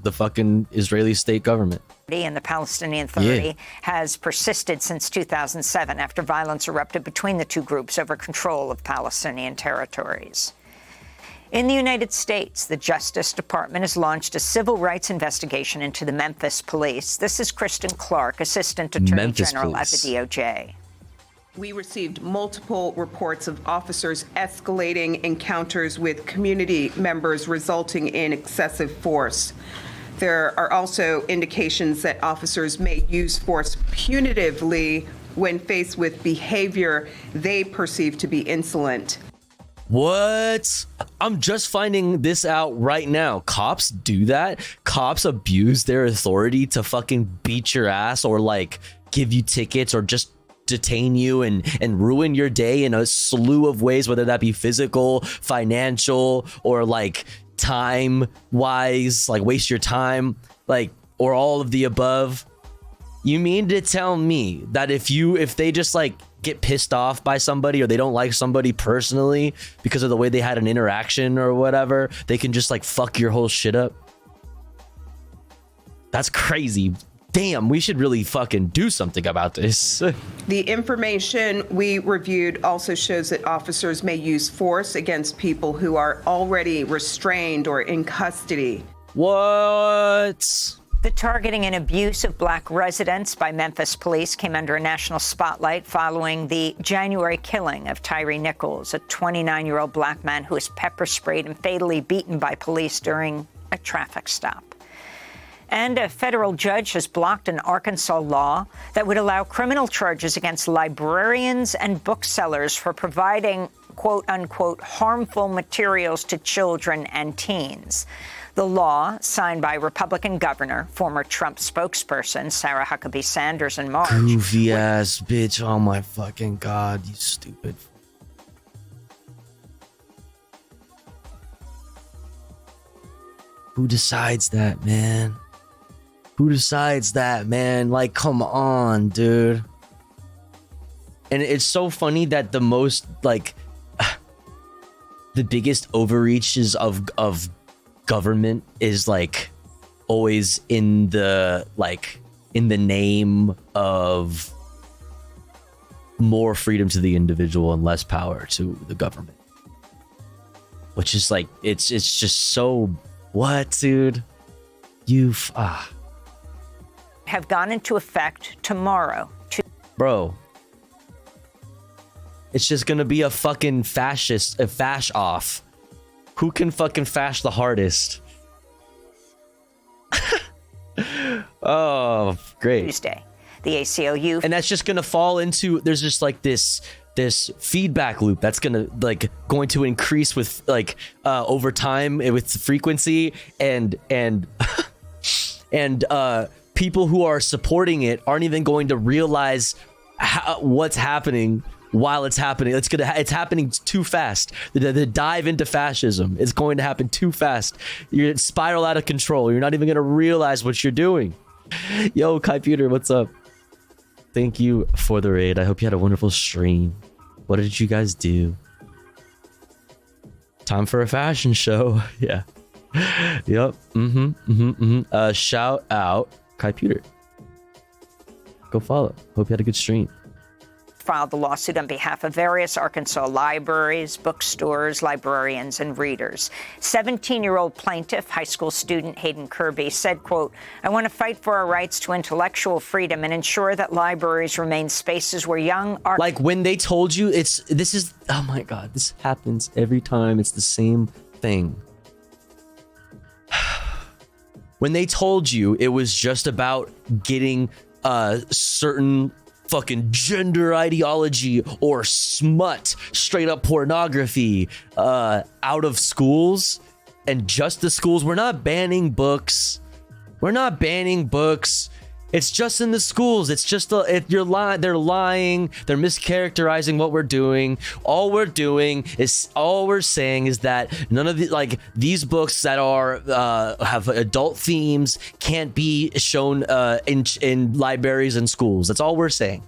the fucking Israeli state government. And the Palestinian Authority has persisted since 2007 after violence erupted between the 2 groups over control of Palestinian territories. In the United States, the Justice Department has launched a civil rights investigation into the Memphis police. This is Kristen Clark, Assistant Attorney General at the DOJ. We received multiple reports of officers escalating encounters with community members, resulting in excessive force. There are also indications that officers may use force punitively when faced with behavior they perceive to be insolent. What? I'm just finding this out right now. Cops do that? Cops abuse their authority to fucking beat your ass or like give you tickets or just detain you and ruin your day in a slew of ways, whether that be physical, financial, or like time wise, like waste your time, like, or all of the above. You mean to tell me that if they just like get pissed off by somebody or they don't like somebody personally because of the way they had an interaction or whatever, they can just like fuck your whole shit up? That's crazy. Damn, we should really fucking do something about this. The information we reviewed also shows that officers may use force against people who are already restrained or in custody. What? The targeting and abuse of black residents by Memphis police came under a national spotlight following the January killing of Tyree Nichols, a 29-year-old black man who was pepper sprayed and fatally beaten by police during a traffic stop. And a federal judge has blocked an Arkansas law that would allow criminal charges against librarians and booksellers for providing, quote unquote, harmful materials to children and teens. The law, signed by Republican governor, former Trump spokesperson Sarah Huckabee Sanders in March. Goofy ass bitch. Oh my fucking God, you stupid. Who decides that, man? Who decides that, man? Like, come on, dude. And it's so funny that the most, like, the biggest overreaches of government is like always in the name of more freedom to the individual and less power to the government, which is like it's just so what, dude? Have gone into effect tomorrow. Bro, it's just gonna be a fucking fash off. Who can fucking fash the hardest? Oh, great. Tuesday, the ACLU. And that's just gonna fall into, there's just like this this feedback loop that's going to increase with over time with frequency, and people who are supporting it aren't even going to realize what's happening while it's happening. It's happening too fast. The dive into fascism is going to happen too fast. You're spiral out of control. You're not even going to realize what you're doing. Yo, Kai Peter, what's up? Thank you for the raid. I hope you had a wonderful stream. What did you guys do? Time for a fashion show. Yeah. Yep. Shout out Kai Peter. Go follow. Hope you had a good stream. Filed the lawsuit on behalf of various Arkansas libraries, bookstores, librarians, and readers. 17-year-old plaintiff, high school student Hayden Kirby, said, quote, "I want to fight for our rights to intellectual freedom and ensure that libraries remain spaces where young art..." Like when they told you oh my God, this happens every time. It's the same thing. When they told you it was just about getting certain fucking gender ideology or smut, straight up pornography out of schools, and just the schools. We're not banning books. It's just in the schools. It's just they're lying. They're mischaracterizing what we're doing. All we're saying is that none of these books that are have adult themes can't be shown in libraries and schools. That's all we're saying.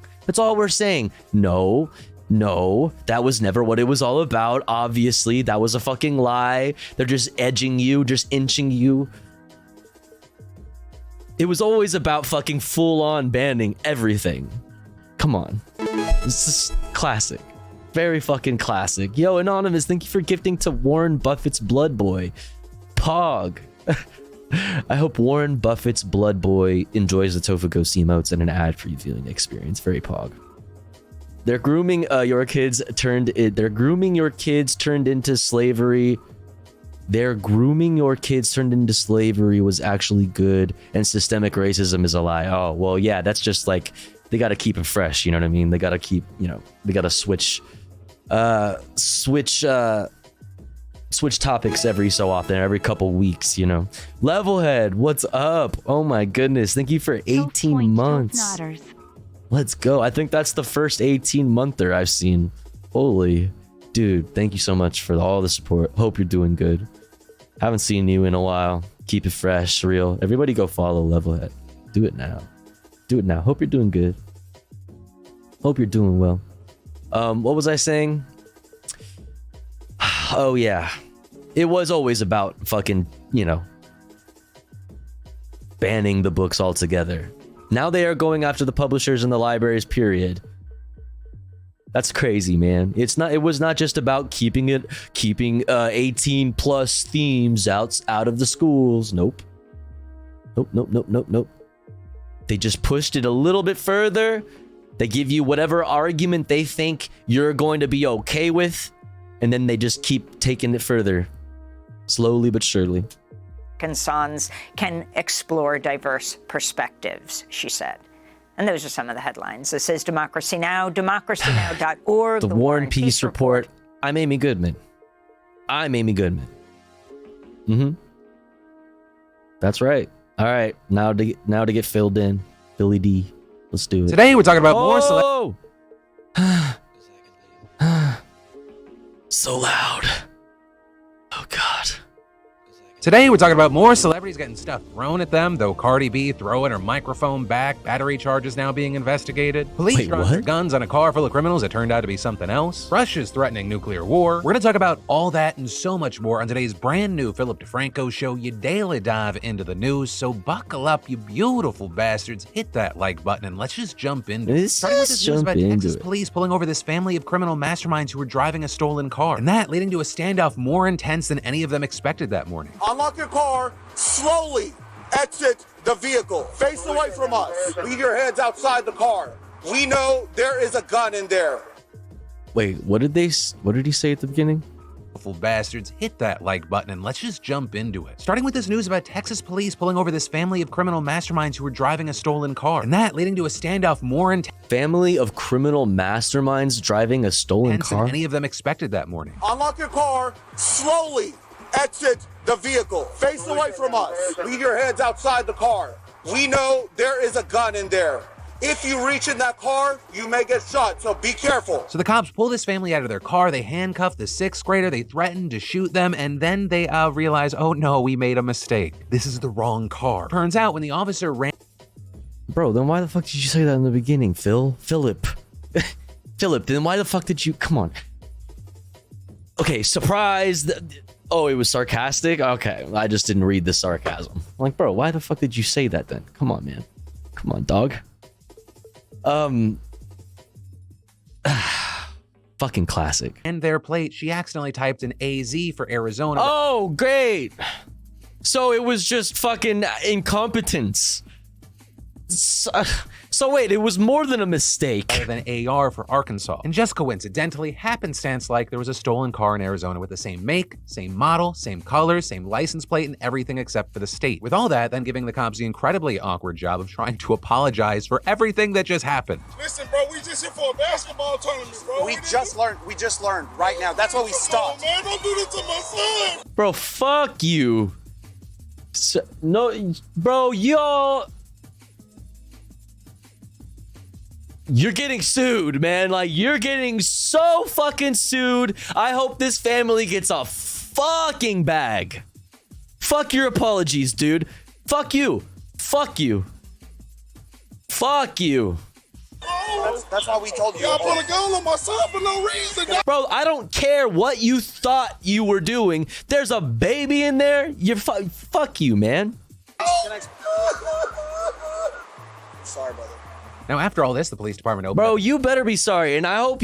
No, that was never what it was all about. Obviously, that was a fucking lie. They're just edging you, just inching you. It was always about fucking full-on banning everything. Come on. This is classic. Very fucking classic. Yo, Anonymous, thank you for gifting to Warren Buffett's Blood Boy. Pog. I hope Warren Buffett's Blood Boy enjoys the Tofu Ghost emotes and an ad for you viewing experience. Very pog. They're grooming your kids turned into slavery. Their grooming your kids turned into slavery was actually good, and systemic racism is a lie. Oh, well, yeah, that's just like, they got to keep it fresh, you know what I mean? They got to keep, they got to switch topics every so often, every couple weeks, Levelhead, what's up? Oh my goodness, thank you for 18 months. Let's go. I think that's the first 18-monther I've seen. Holy dude, thank you so much for all the support. Hope you're doing good. Haven't seen you in a while. Keep it fresh, real. Everybody go follow Levelhead. Do it now. Hope you're doing good. Hope you're doing well. What was I saying? Oh yeah. It was always about fucking, banning the books altogether. Now they are going after the publishers and the libraries, period. That's crazy, man. It was not just about keeping 18 plus themes out of the schools. Nope. They just pushed it a little bit further. They give you whatever argument they think you're going to be okay with, and then they just keep taking it further. Slowly but surely. Arkansans can explore diverse perspectives, she said. And those are some of the headlines. This is Democracy Now!, democracynow.org. The War and Peace Report. I'm Amy Goodman. That's right. All right, now to get filled in. Billy D. Let's do it. Today we're talking about more so loud. Oh God. Today, we're talking about more celebrities getting stuff thrown at them, though Cardi B throwing her microphone back, battery charges now being investigated. Police dropped their guns on a car full of criminals that turned out to be something else. Russia's threatening nuclear war. We're going to talk about all that and so much more on today's brand new Philip DeFranco show, your daily dive into the news. So buckle up, you beautiful bastards. Hit that like button and let's just jump into it. Starting with this news about Texas police pulling over this family of criminal masterminds who were driving a stolen car. And that leading to a standoff more intense than any of them expected that morning. Unlock your car, slowly exit the vehicle. Face away from us. Leave your heads outside the car. We know there is a gun in there. Wait, what did he say at the beginning? Bastards, hit that like button and let's just jump into it. Starting with this news about Texas police pulling over this family of criminal masterminds who were driving a stolen car, and that leading to a standoff more intense. Family of criminal masterminds driving a stolen car? Than any of them expected that morning. Unlock your car, slowly exit the vehicle. Face away from us. Leave your heads outside the car. We know there is a gun in there. If you reach in that car, you may get shot, so be careful. So the cops pull this family out of their car, they handcuff the 6th grader, they threaten to shoot them, and then they realize, oh no, we made a mistake. This is the wrong car. Turns out when the officer ran... Bro, then why the fuck did you say that in the beginning, Philip? Philip, then why the fuck did you... Come on. Okay, surprise. Oh, it was sarcastic? Okay, I just didn't read the sarcasm. I'm like, bro, why the fuck did you say that then? Come on, man. Come on, dog. Fucking classic. And their plate, she accidentally typed an AZ for Arizona. Oh, great. So it was just fucking incompetence. So wait, it was more than a mistake. Rather than AR for Arkansas. And just coincidentally, happenstance like, there was a stolen car in Arizona with the same make, same model, same color, same license plate, and everything except for the state. With all that, then giving the cops the incredibly awkward job of trying to apologize for everything that just happened. Listen, bro, we just here for a basketball tournament, bro. We just learned right now. That's why we stopped. Man, don't do this to my son. Bro, fuck you. No, bro, you're getting sued, man. Like, you're getting so fucking sued. I hope this family gets a fucking bag. Fuck your apologies, dude. Fuck you. Fuck you. Fuck you. That's why we told you. Y'all put a gun on my son for no reason. Bro, I don't care what you thought you were doing. There's a baby in there. You're fuck you, man. Sorry, brother. Now, after all this, the police department opened Bro, up. you better be sorry. And I hope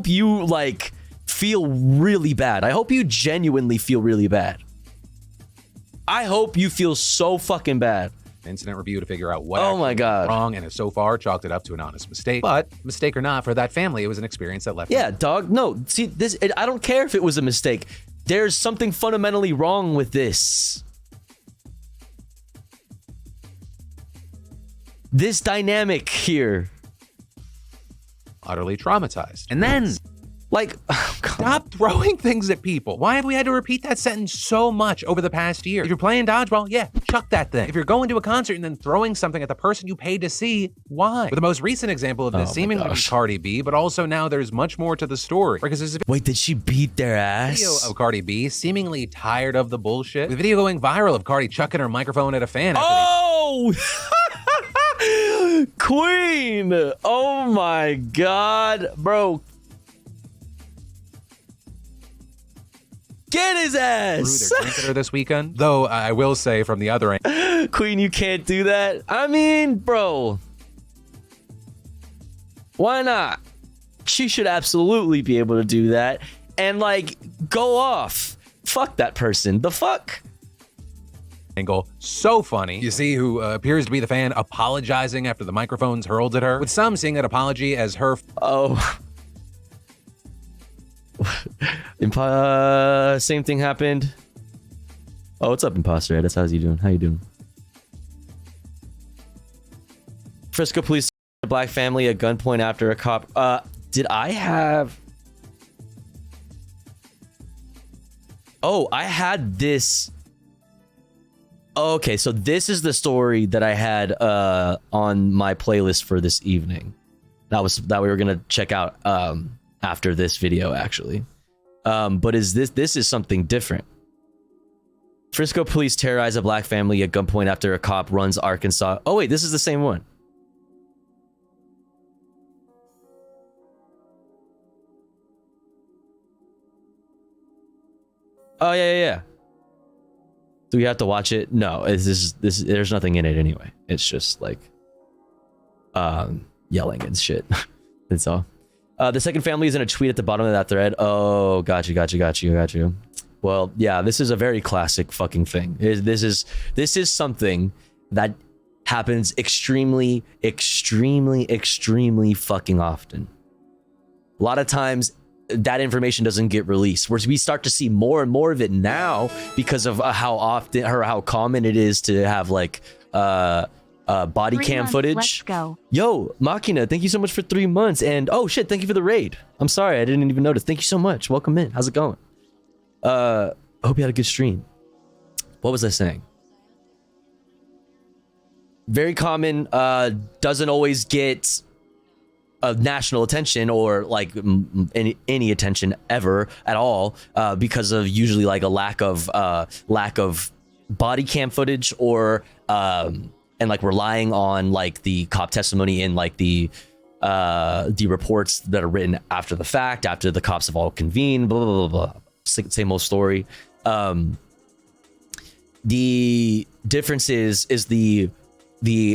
you like feel really bad. I hope you genuinely feel really bad. I hope you feel so fucking bad. Incident review to figure out what my God. went wrong, and has so far chalked it up to an honest mistake. But mistake or not, for that family, it was an experience that left. Yeah, dog. No, see this. I don't care if it was a mistake. There's something fundamentally wrong with this. This dynamic here. Utterly traumatized. And then, like, stop throwing things at people. Why have we had to repeat that sentence so much over the past year? If you're playing dodgeball, yeah, chuck that thing. If you're going to a concert and then throwing something at the person you paid to see, why? With the most recent example of this seemingly Cardi B, but also now there's much more to the story. Because there's a Wait, did she beat their ass? Video of Cardi B seemingly tired of the bullshit. With video going viral of Cardi chucking her microphone at a fan. Oh! Queen! Oh my God, bro. Get his ass! They're drinking her this weekend. Though I will say from the other end, Queen, you can't do that. I mean, bro. Why not? She should absolutely be able to do that. And like, go off. Fuck that person. The fuck? Angle so funny. You see who appears to be the fan apologizing after the microphones hurled at her, with some seeing that apology as her same thing happened. Oh, what's up, Imposter? That's how's you doing? How you doing? Frisco police, a black family at gunpoint after a cop. Did I have? Oh, I had this. Okay, so this is the story that I had on my playlist for this evening. That we were gonna check out after this video, actually. But this is something different. Frisco police terrorize a black family at gunpoint after a cop runs Arkansas. Oh wait, this is the same one. Oh yeah. Do we have to watch it? No, this there's nothing in it anyway. It's just like yelling and shit. That's all. The second family is in a tweet at the bottom of that thread. Oh, got you. Well, yeah, this is a very classic fucking thing. This is something that happens extremely fucking often. A lot of times, that information doesn't get released. Whereas we start to see more and more of it now because of how often or how common it is to have like body cam footage. Let's go. Yo, Machina, thank you so much for 3 months. And oh shit, thank you for the raid. I'm sorry, I didn't even notice. Thank you so much. Welcome in. How's it going? I hope you had a good stream. What was I saying? Very common, doesn't always get national attention or like any attention ever at all, because of usually like a lack of body cam footage or and like relying on like the cop testimony and like the reports that are written after the fact, after the cops have all convened, blah blah blah blah. Same old story. The difference is the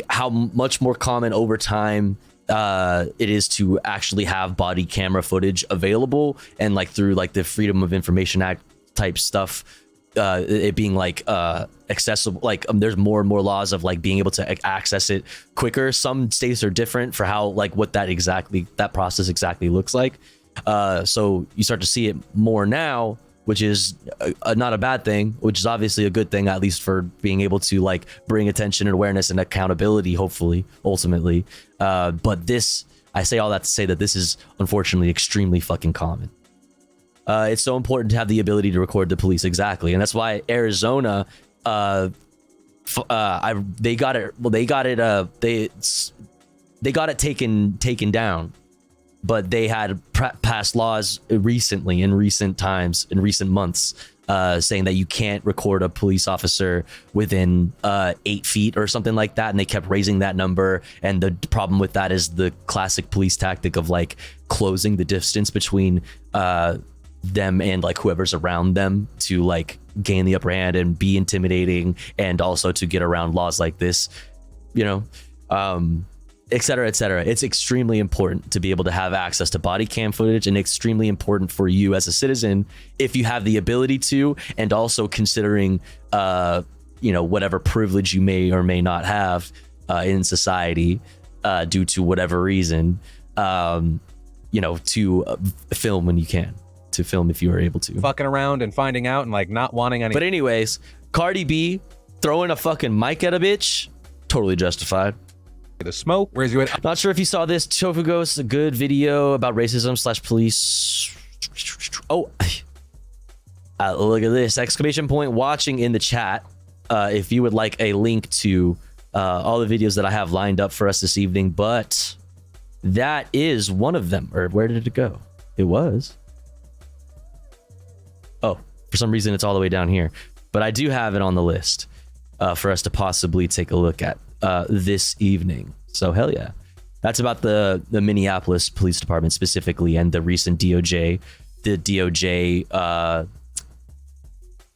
how much more common over time it is to actually have body camera footage available, and like through like the Freedom of Information Act type stuff, it being like accessible. Like there's more and more laws of like being able to access it quicker. Some states are different for how like what that process exactly looks like. So you start to see it more now, which is not a bad thing, which is obviously a good thing, at least for being able to like bring attention and awareness and accountability, hopefully, ultimately. But this, I say all that to say that this is unfortunately extremely fucking common. It's so important to have the ability to record the police, exactly, and that's why Arizona, they got it taken down. But they had passed laws recently, in recent months, saying that you can't record a police officer within 8 feet or something like that. And they kept raising that number. And the problem with that is the classic police tactic of like closing the distance between them and like whoever's around them to like gain the upper hand and be intimidating, and also to get around laws like this, you know. Et cetera, et cetera. It's extremely important to be able to have access to body cam footage, and extremely important for you as a citizen if you have the ability to, and also considering, whatever privilege you may or may not have in society due to whatever reason, to film when you can, to film if you are able to. Fucking around and finding out and like not wanting any. But anyways, Cardi B throwing a fucking mic at a bitch, totally justified. The smoke. Where's you at? Not sure if you saw this. Tofu Ghost, a good video about racism / police. Oh, look at this! Exclamation point watching in the chat. If you would like a link to all the videos that I have lined up for us this evening, but that is one of them. Or where did it go? It was. Oh, for some reason it's all the way down here. But I do have it on the list for us to possibly take a look at this evening. So hell yeah. That's about the Minneapolis Police Department specifically, and the recent DOJ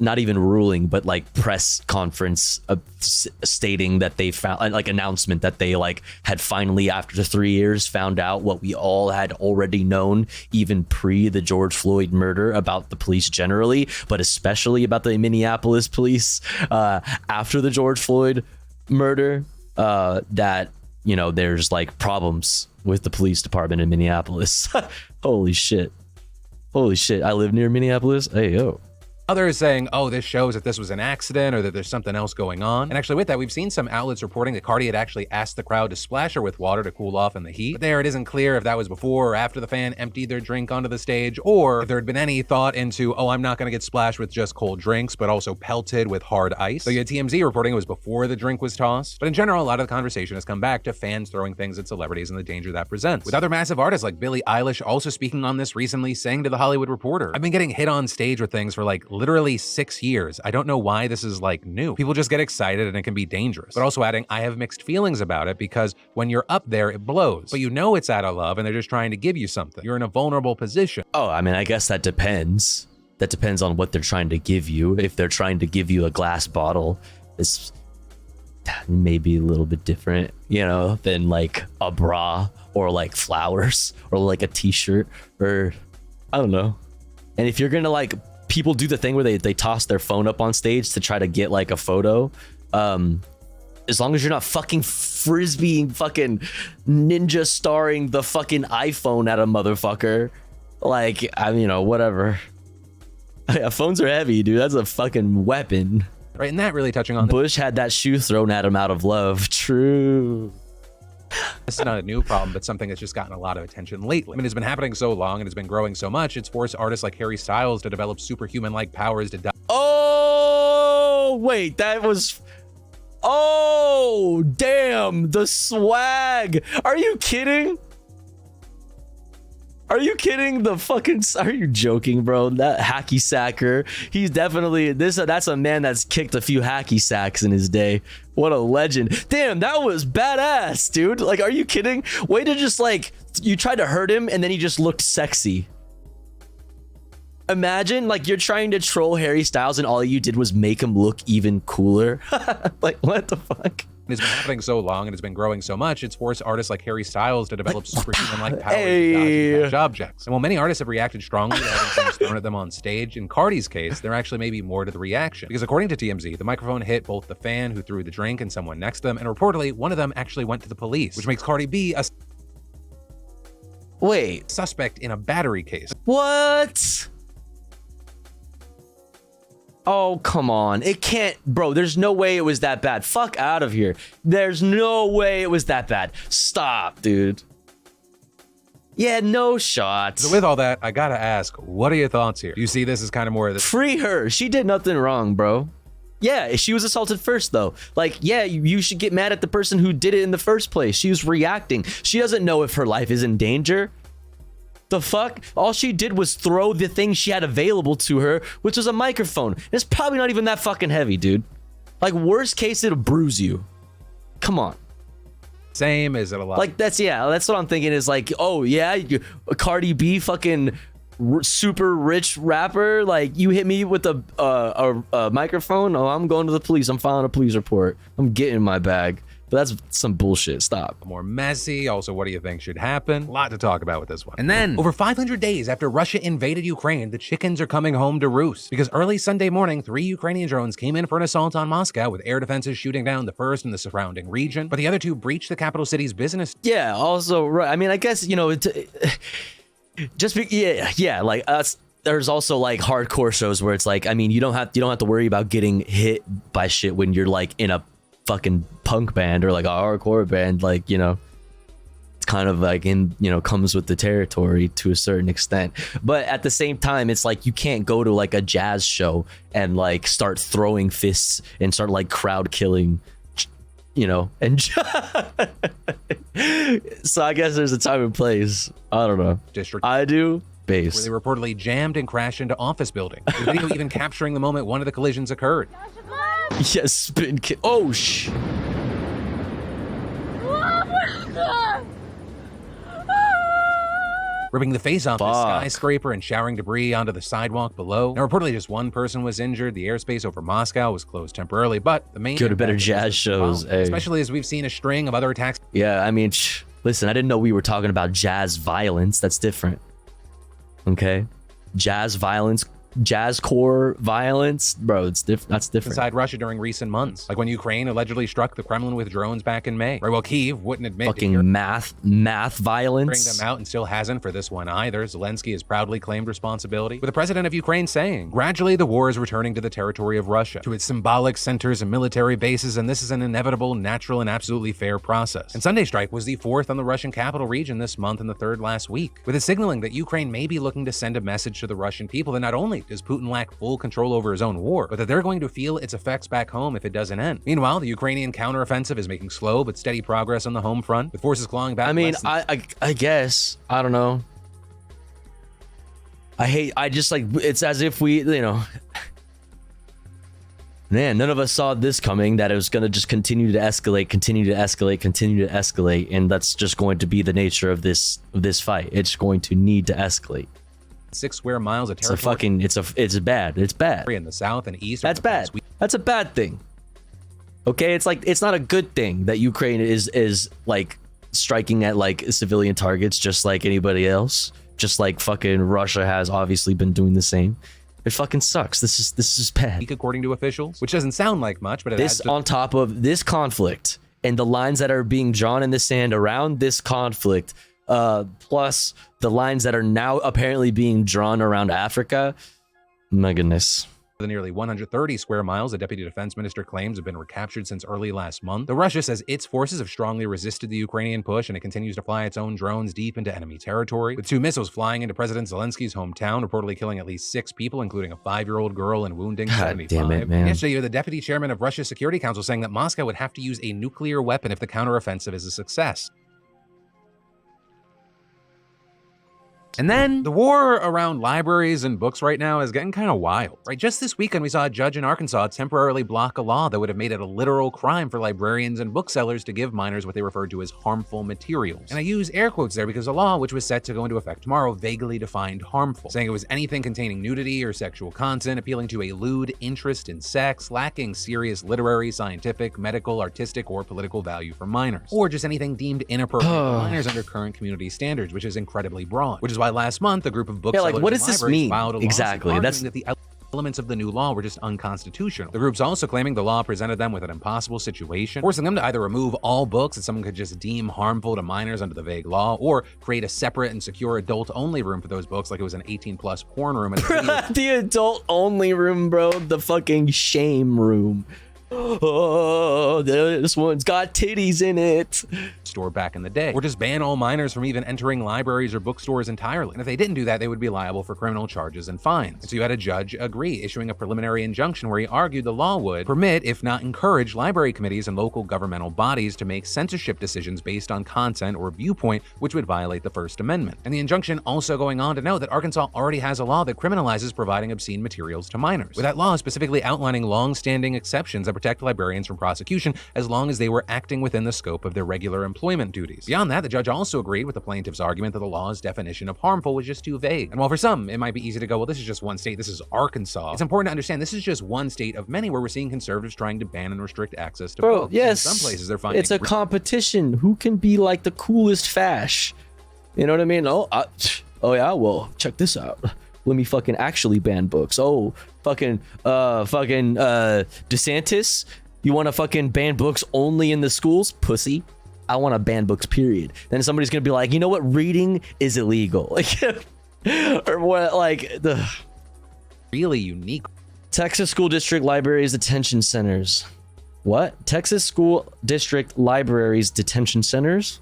not even ruling, but like press conference stating that they found, like announcement that they like had finally, after 3 years, found out what we all had already known even pre the George Floyd murder about the police generally, but especially about the Minneapolis police after the George Floyd murder, that there's like problems with the police department in Minneapolis. Holy shit, I live near Minneapolis. Hey yo. Others saying, oh, this shows that this was an accident or that there's something else going on. And actually with that, we've seen some outlets reporting that Cardi had actually asked the crowd to splash her with water to cool off in the heat. But there, it isn't clear if that was before or after the fan emptied their drink onto the stage, or if there had been any thought into, oh, I'm not going to get splashed with just cold drinks, but also pelted with hard ice. So you had TMZ reporting it was before the drink was tossed. But in general, a lot of the conversation has come back to fans throwing things at celebrities and the danger that presents. With other massive artists like Billie Eilish also speaking on this recently, saying to The Hollywood Reporter, I've been getting hit on stage with things for like literally 6 years. I don't know why this is like new. People just get excited and it can be dangerous. But also adding, I have mixed feelings about it because when you're up there, it blows. But it's out of love and they're just trying to give you something. You're in a vulnerable position. Oh, I mean, I guess that depends. That depends on what they're trying to give you. If they're trying to give you a glass bottle, it's maybe a little bit different, than like a bra or like flowers or like a t-shirt or I don't know. And if you're gonna like, people do the thing where they toss their phone up on stage to try to get like a photo. As long as you're not fucking frisbeeing fucking ninja starring the fucking iPhone at a motherfucker, Like, I mean, you know, whatever. Yeah, phones are heavy, dude. That's a fucking weapon. Right, and that really touching on Bush had that shoe thrown at him out of love. True. This is not a new problem, but something that's just gotten a lot of attention lately. I mean, it's been happening so long and it's been growing so much, it's forced artists like Harry Styles to develop superhuman-like powers to Oh, wait, that was... Oh, damn, the swag. Are you kidding? Are you kidding? The fucking... Are you joking, bro? That hacky sacker. He's definitely... That's a man that's kicked a few hacky sacks in his day. What a legend. Damn, that was badass, dude. Like, are you kidding? Way to just, like... You tried to hurt him, and then he just looked sexy. Imagine, like, you're trying to troll Harry Styles, and all you did was make him look even cooler. Like, what the fuck? It's been happening so long and it's been growing so much, it's forced artists like Harry Styles to develop superhuman-like powers to dodge and catch objects. And while many artists have reacted strongly to having things thrown at them on stage, in Cardi's case, there actually may be more to the reaction. Because according to TMZ, the microphone hit both the fan who threw the drink and someone next to them, and reportedly, one of them actually went to the police, which makes Cardi B a suspect in a battery case. What? Oh, come on. It can't, bro. There's no way it was that bad. Fuck out of here. There's no way it was that bad. Stop, dude. Yeah, no shots. So with all that, I gotta ask, what are your thoughts here? You see this as kind of more of the... Free her. She did nothing wrong, bro. Yeah, she was assaulted first, though. Like, yeah, you should get mad at the person who did it in the first place. She was reacting. She doesn't know if her life is in danger. The fuck? All she did was throw the thing she had available to her, which was a microphone. It's probably not even that fucking heavy, dude. Like, worst case, it'll bruise you. Come on. Same as it a lot. Like, that's what I'm thinking is like, oh, yeah, a Cardi B fucking super rich rapper. Like, you hit me with a microphone. Oh, I'm going to the police. I'm filing a police report. I'm getting my bag. But that's some bullshit. Stop. More messy. Also, what do you think should happen? A lot to talk about with this one. And then, over 500 days after Russia invaded Ukraine, the chickens are coming home to roost. Because early Sunday morning, 3 Ukrainian drones came in for an assault on Moscow, with air defenses shooting down the first in the surrounding region. But the other 2 breached the capital city's business. Yeah, also, right. I mean, I guess, you know, like us. There's also like hardcore shows where it's like, I mean, you don't have to worry about getting hit by shit when you're like in a fucking punk band or like a hardcore band. Like, you know, it's kind of like comes with the territory to a certain extent. But at the same time, it's like you can't go to like a jazz show and like start throwing fists and start like crowd killing, you know. And so I guess there's a time and place. I don't know. District. I do. Base. Where they reportedly jammed and crashed into office buildings. The video even capturing the moment one of the collisions occurred. Yes, spin kick. Oh, sh. Ripping the face off the skyscraper and showering debris onto the sidewalk below. Now, reportedly, just one person was injured. The airspace over Moscow was closed temporarily, but the main... Go to better jazz shows, hey. Especially as we've seen a string of other attacks. Yeah, I mean, listen, I didn't know we were talking about jazz violence. That's different. Okay? Jazz violence... Jazzcore violence, bro, it's that's different. Inside Russia during recent months, like when Ukraine allegedly struck the Kremlin with drones back in May. Right, well, Kyiv wouldn't admit fucking math violence. Bring them out and still hasn't for this one either. Zelensky has proudly claimed responsibility, with the president of Ukraine saying, gradually the war is returning to the territory of Russia, to its symbolic centers and military bases, and this is an inevitable, natural, and absolutely fair process. And Sunday strike was the 4th on the Russian capital region this month and the 3rd last week, with it signaling that Ukraine may be looking to send a message to the Russian people that not only does Putin lack full control over his own war, but that they're going to feel its effects back home if it doesn't end. Meanwhile, the Ukrainian counteroffensive is making slow but steady progress on the home front, with forces clawing back. I mean, I guess, I don't know. I just like, it's as if we, you know, man, none of us saw this coming, that it was going to just continue to escalate, and that's just going to be the nature of this fight. It's going to need to escalate. 6 square miles of territory. It's bad. It's bad. In the south and east. That's bad. That's a bad thing. Okay, it's like, it's not a good thing that Ukraine is like striking at like civilian targets just like anybody else. Just like fucking Russia has obviously been doing the same. It fucking sucks. This is bad. According to officials, which doesn't sound like much, but this on top of this conflict and the lines that are being drawn in the sand around this conflict. plus the lines that are now apparently being drawn around Africa. My goodness. The nearly 130 square miles the Deputy Defense Minister claims have been recaptured since early last month. Though Russia says its forces have strongly resisted the Ukrainian push and it continues to fly its own drones deep into enemy territory, with 2 missiles flying into President Zelensky's hometown, reportedly killing at least 6 people, including a 5-year-old girl, and wounding 75. Damn it, man. Yesterday, you had the Deputy Chairman of Russia's Security Council saying that Moscow would have to use a nuclear weapon if the counteroffensive is a success. And then the war around libraries and books right now is getting kind of wild, right? Just this weekend, we saw a judge in Arkansas temporarily block a law that would have made it a literal crime for librarians and booksellers to give minors what they referred to as harmful materials. And I use air quotes there because the law, which was set to go into effect tomorrow, vaguely defined harmful, saying it was anything containing nudity or sexual content, appealing to a lewd interest in sex, lacking serious literary, scientific, medical, artistic, or political value for minors, or just anything deemed inappropriate for minors under current community standards, which is incredibly broad, which is why last month a group of booksellers what does this mean exactly? That's that the elements of the new law were just unconstitutional. The group's also claiming the law presented them with an impossible situation, forcing them to either remove all books that someone could just deem harmful to minors under the vague law, or create a separate and secure adult-only room for those books, like it was an 18-plus porn room. The adult-only room, bro. The fucking shame room. Oh, this one's got titties in it. Store back in the day, or just ban all minors from even entering libraries or bookstores entirely. And if they didn't do that, they would be liable for criminal charges and fines. And so you had a judge agree, issuing a preliminary injunction where he argued the law would permit, if not encourage, library committees and local governmental bodies to make censorship decisions based on content or viewpoint, which would violate the First Amendment. And the injunction also going on to note that Arkansas already has a law that criminalizes providing obscene materials to minors, with that law specifically outlining long-standing exceptions that protect librarians from prosecution as long as they were acting within the scope of their regular employment duties. Beyond that, the judge also agreed with the plaintiff's argument that the law's definition of harmful was just too vague. And while for some, it might be easy to go, well, this is just one state, this is Arkansas, it's important to understand this is just one state of many where we're seeing conservatives trying to ban and restrict access to books. Yes. In some places, they're finding it's a competition. Who can be like the coolest fash? You know what I mean? Oh yeah, well, check this out. Let me fucking actually ban books. Oh, DeSantis, you want to fucking ban books only in the schools? Pussy. I want to ban books, period. Then somebody's going to be like, you know what? Reading is illegal. Or what, like, the really unique. Texas School District Libraries Detention Centers. What? Texas School District Libraries Detention Centers?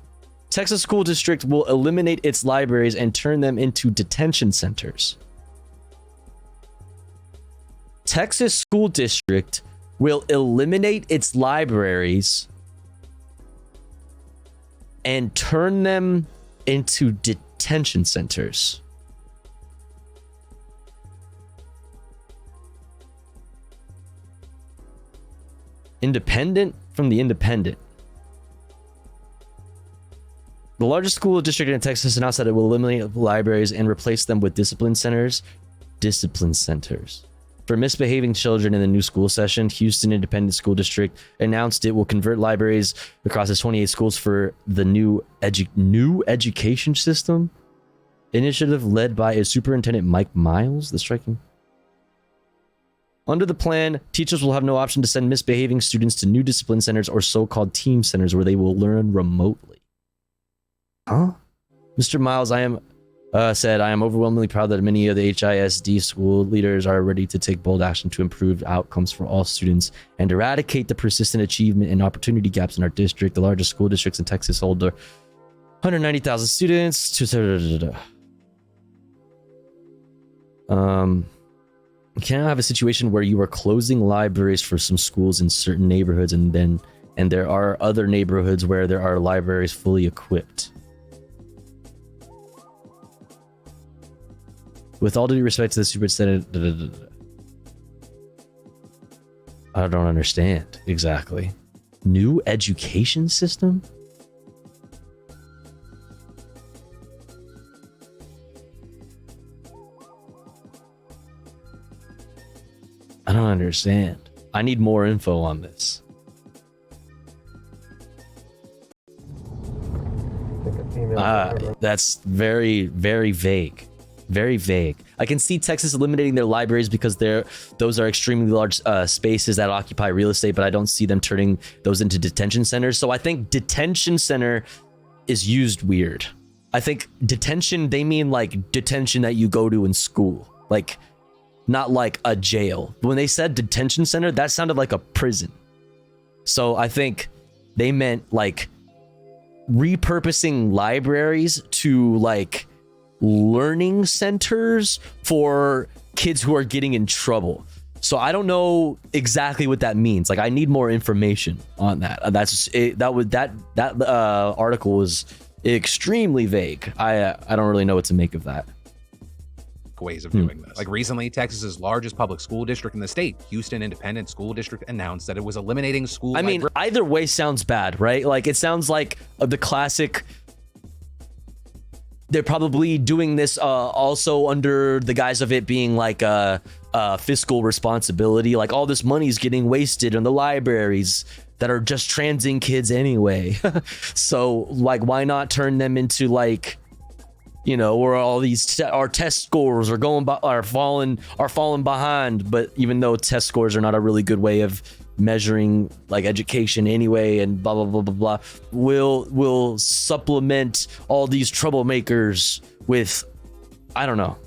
Texas School District will eliminate its libraries and turn them into detention centers. Texas School District will eliminate its libraries and turn them into detention centers. Independent from the independent. The largest school district in Texas announced that it will eliminate libraries and replace them with discipline centers. Discipline centers. For misbehaving children in the new school session, Houston Independent School District announced it will convert libraries across its 28 schools for the new education system initiative led by a superintendent, Mike Miles. The striking. Under the plan, teachers will have no option to send misbehaving students to new discipline centers or so-called team centers where they will learn remotely. Huh? Mr. Miles, said, I am overwhelmingly proud that many of the HISD school leaders are ready to take bold action to improve outcomes for all students and eradicate the persistent achievement and opportunity gaps in our district. The largest school districts in Texas hold 190,000 students. You cannot have a situation where you are closing libraries for some schools in certain neighborhoods and there are other neighborhoods where there are libraries fully equipped. With all due respect to the superintendent, I don't understand exactly. New education system? I don't understand. I need more info on this. That's very, very vague. Very vague. I can see Texas eliminating their libraries because those are extremely large spaces that occupy real estate, but I don't see them turning those into detention centers. So I think detention center is used weird. I think detention, they mean like detention that you go to in school, like not like a jail. When they said detention center, that sounded like a prison. So I think they meant like repurposing libraries to like learning centers for kids who are getting in trouble. So I don't know exactly what that means. Like I need more information on that. That's it. That article was extremely vague. I don't really know what to make of that. Ways of doing this. Like recently, Texas's largest public school district in the state, Houston Independent School District, announced that it was eliminating school. I mean, either way sounds bad, right? Like it sounds like the classic. They're probably doing this also under the guise of it being like a fiscal responsibility. Like all this money is getting wasted in the libraries that are just transing kids anyway. So like, why not turn them into like, you know, where all these our test scores are falling behind. But even though test scores are not a really good way of measuring like education anyway, and blah blah blah blah blah, will supplement all these troublemakers with, I don't know.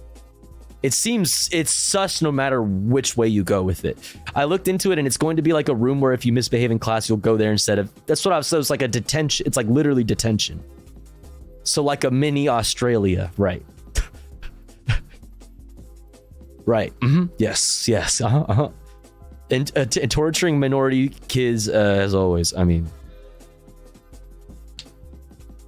It seems it's sus no matter which way you go with it. I looked into it and it's going to be like a room where if you misbehave in class, you'll go there instead of, that's what I was saying. It's like a detention. It's like literally detention. So like a mini Australia, right? Right. Yes. And torturing minority kids, as always. I mean,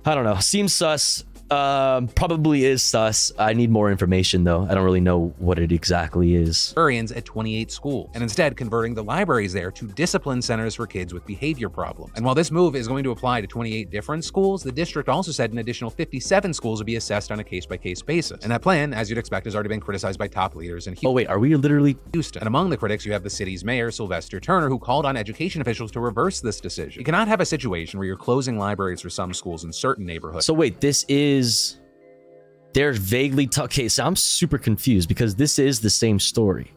I don't know. Seems sus. Probably is sus. I need more information though. I don't really know what it exactly is. Librarians at 28 schools, and instead converting the libraries there to discipline centers for kids with behavior problems. And while this move is going to apply to 28 different schools, the district also said an additional 57 schools will be assessed on a case-by-case basis. And that plan, as you'd expect, has already been criticized by top leaders in Houston. Oh wait, are we literally Houston? And among the critics, you have the city's mayor, Sylvester Turner, who called on education officials to reverse this decision. You cannot have a situation where you're closing libraries for some schools in certain neighborhoods. So wait, this is... They're vaguely... Okay, so I'm super confused because this is the same story.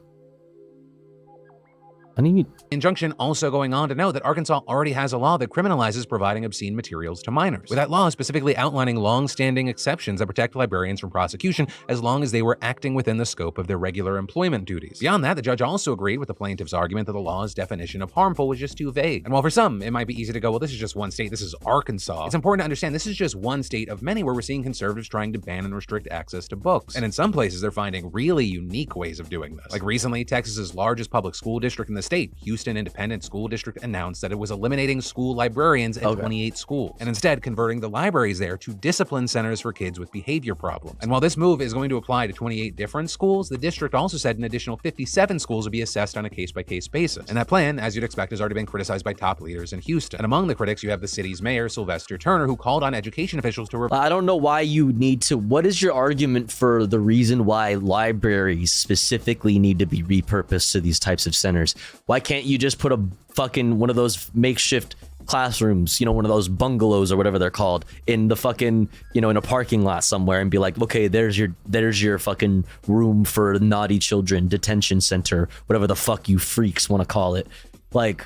I need... Injunction also going on to note that Arkansas already has a law that criminalizes providing obscene materials to minors, with that law specifically outlining long-standing exceptions that protect librarians from prosecution as long as they were acting within the scope of their regular employment duties. Beyond that, the judge also agreed with the plaintiff's argument that the law's definition of harmful was just too vague. And while for some, it might be easy to go, well, this is just one state, this is Arkansas, it's important to understand this is just one state of many where we're seeing conservatives trying to ban and restrict access to books. And in some places, they're finding really unique ways of doing this. Like recently, Texas's largest public school district in the state, Houston Independent School District, announced that it was eliminating school librarians at 28 schools, and instead converting the libraries there to discipline centers for kids with behavior problems. And while this move is going to apply to 28 different schools, the district also said an additional 57 schools will be assessed on a case-by-case basis. And that plan, as you'd expect, has already been criticized by top leaders in Houston. And among the critics, you have the city's mayor, Sylvester Turner, who called on education officials to... I don't know why you need to... What is your argument for the reason why libraries specifically need to be repurposed to these types of centers? Why can't you just put a fucking one of those makeshift classrooms, you know, one of those bungalows or whatever they're called, in the fucking, you know, in a parking lot somewhere and be like, okay, there's your fucking room for naughty children, detention center, whatever the fuck you freaks want to call it. Like,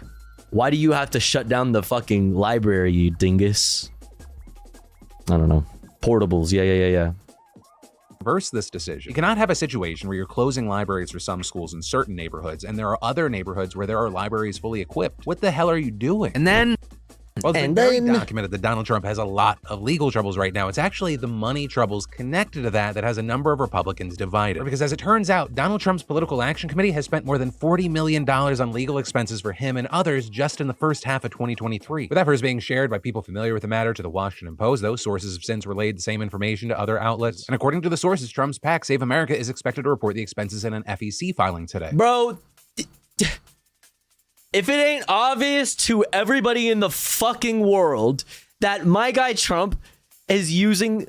why do you have to shut down the fucking library, you dingus? I don't know. Portables, yeah. Reverse this decision. You cannot have a situation where you're closing libraries for some schools in certain neighborhoods and there are other neighborhoods where there are libraries fully equipped. What the hell are you doing? And then... Well, it's been very documented that Donald Trump has a lot of legal troubles right now. It's actually the money troubles connected to that has a number of Republicans divided. Because as it turns out, Donald Trump's political action committee has spent more than $40 million on legal expenses for him and others just in the first half of 2023. With efforts being shared by people familiar with the matter to the Washington Post, those sources have since relayed the same information to other outlets. And according to the sources, Trump's PAC, Save America, is expected to report the expenses in an FEC filing today. Bro... If it ain't obvious to everybody in the fucking world that my guy Trump is using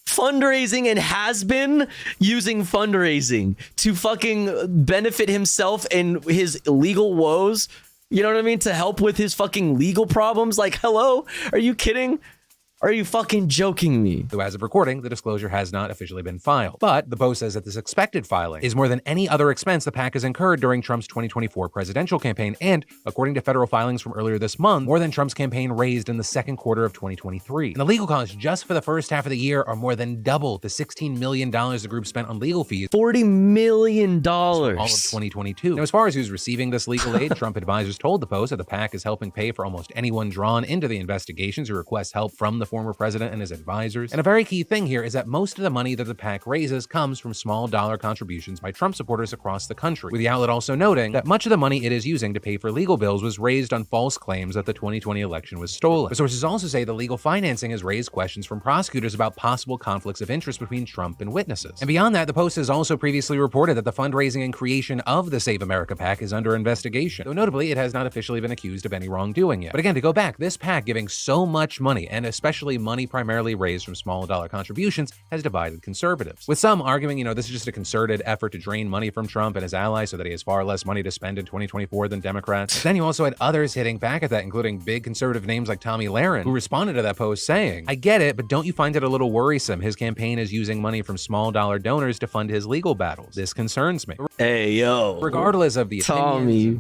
fundraising and has been using fundraising to fucking benefit himself and his legal woes, you know what I mean? To help with his fucking legal problems. Like, hello? Are you kidding? Are you fucking joking me? Though as of recording, the disclosure has not officially been filed. But the Post says that this expected filing is more than any other expense the PAC has incurred during Trump's 2024 presidential campaign, and, according to federal filings from earlier this month, more than Trump's campaign raised in the second quarter of 2023. And the legal costs just for the first half of the year are more than double the $16 million the group spent on legal fees. $40 million. All of 2022. Now, as far as who's receiving this legal aid, Trump advisors told the Post that the PAC is helping pay for almost anyone drawn into the investigations who request help from the former president and his advisors. And a very key thing here is that most of the money that the PAC raises comes from small dollar contributions by Trump supporters across the country, with the outlet also noting that much of the money it is using to pay for legal bills was raised on false claims that the 2020 election was stolen. The sources also say the legal financing has raised questions from prosecutors about possible conflicts of interest between Trump and witnesses. And beyond that, the Post has also previously reported that the fundraising and creation of the Save America PAC is under investigation, though notably it has not officially been accused of any wrongdoing yet. But again, to go back, this PAC giving so much money, and especially money primarily raised from small dollar contributions, has divided conservatives, with some arguing, this is just a concerted effort to drain money from Trump and his allies so that he has far less money to spend in 2024 than Democrats. Then you also had others hitting back at that, including big conservative names like Tomi Lahren, who responded to that post saying, "I get it, but don't you find it a little worrisome his campaign is using money from small dollar donors to fund his legal battles? This concerns me." Hey, yo. Regardless of the Tommy.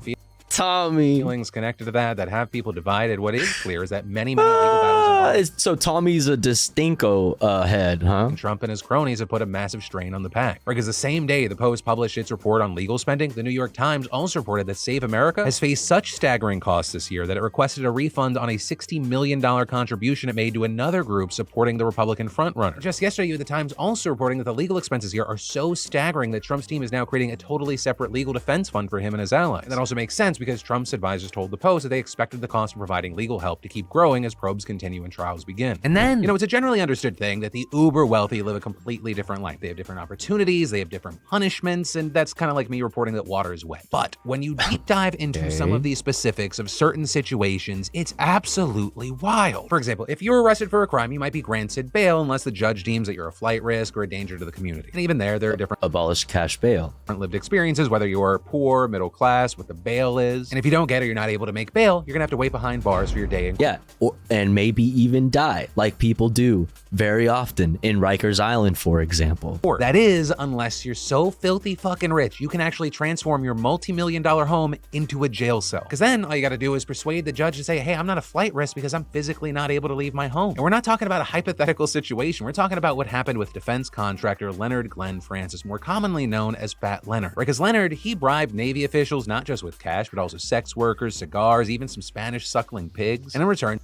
feelings connected to that have people divided, what is clear is that many legal battles involved. So Tommy's a Distinko head, huh? Trump and his cronies have put a massive strain on the PAC. Because the same day the Post published its report on legal spending, the New York Times also reported that Save America has faced such staggering costs this year that it requested a refund on a $60 million contribution it made to another group supporting the Republican frontrunner. Just yesterday, you had the Times also reporting that the legal expenses here are so staggering that Trump's team is now creating a totally separate legal defense fund for him and his allies. And that also makes sense because Trump's advisors told the Post that they expected the cost of providing legal help to keep growing as probes continue and trials begin. And then, it's a generally understood thing that the uber wealthy live a completely different life. They have different opportunities, they have different punishments, and that's kind of like me reporting that water is wet. But when you deep dive into some of the specifics of certain situations, it's absolutely wild. For example, if you're arrested for a crime, you might be granted bail unless the judge deems that you're a flight risk or a danger to the community. And even there are different abolish cash bail. Different lived experiences, whether you're poor, middle class, what the bail is. And if you don't get it, you're not able to make bail, you're gonna have to wait behind bars for your day in court. Yeah, and maybe even die, like people do very often in Rikers Island, for example. That is, unless you're so filthy fucking rich, you can actually transform your multi-million-dollar home into a jail cell. Because then all you gotta do is persuade the judge to say, hey, I'm not a flight risk because I'm physically not able to leave my home. And we're not talking about a hypothetical situation. We're talking about what happened with defense contractor Leonard Glenn Francis, more commonly known as Fat Leonard. Right? Because Leonard, he bribed Navy officials not just with cash, but also sex workers, cigars, even some Spanish suckling pigs. And in return,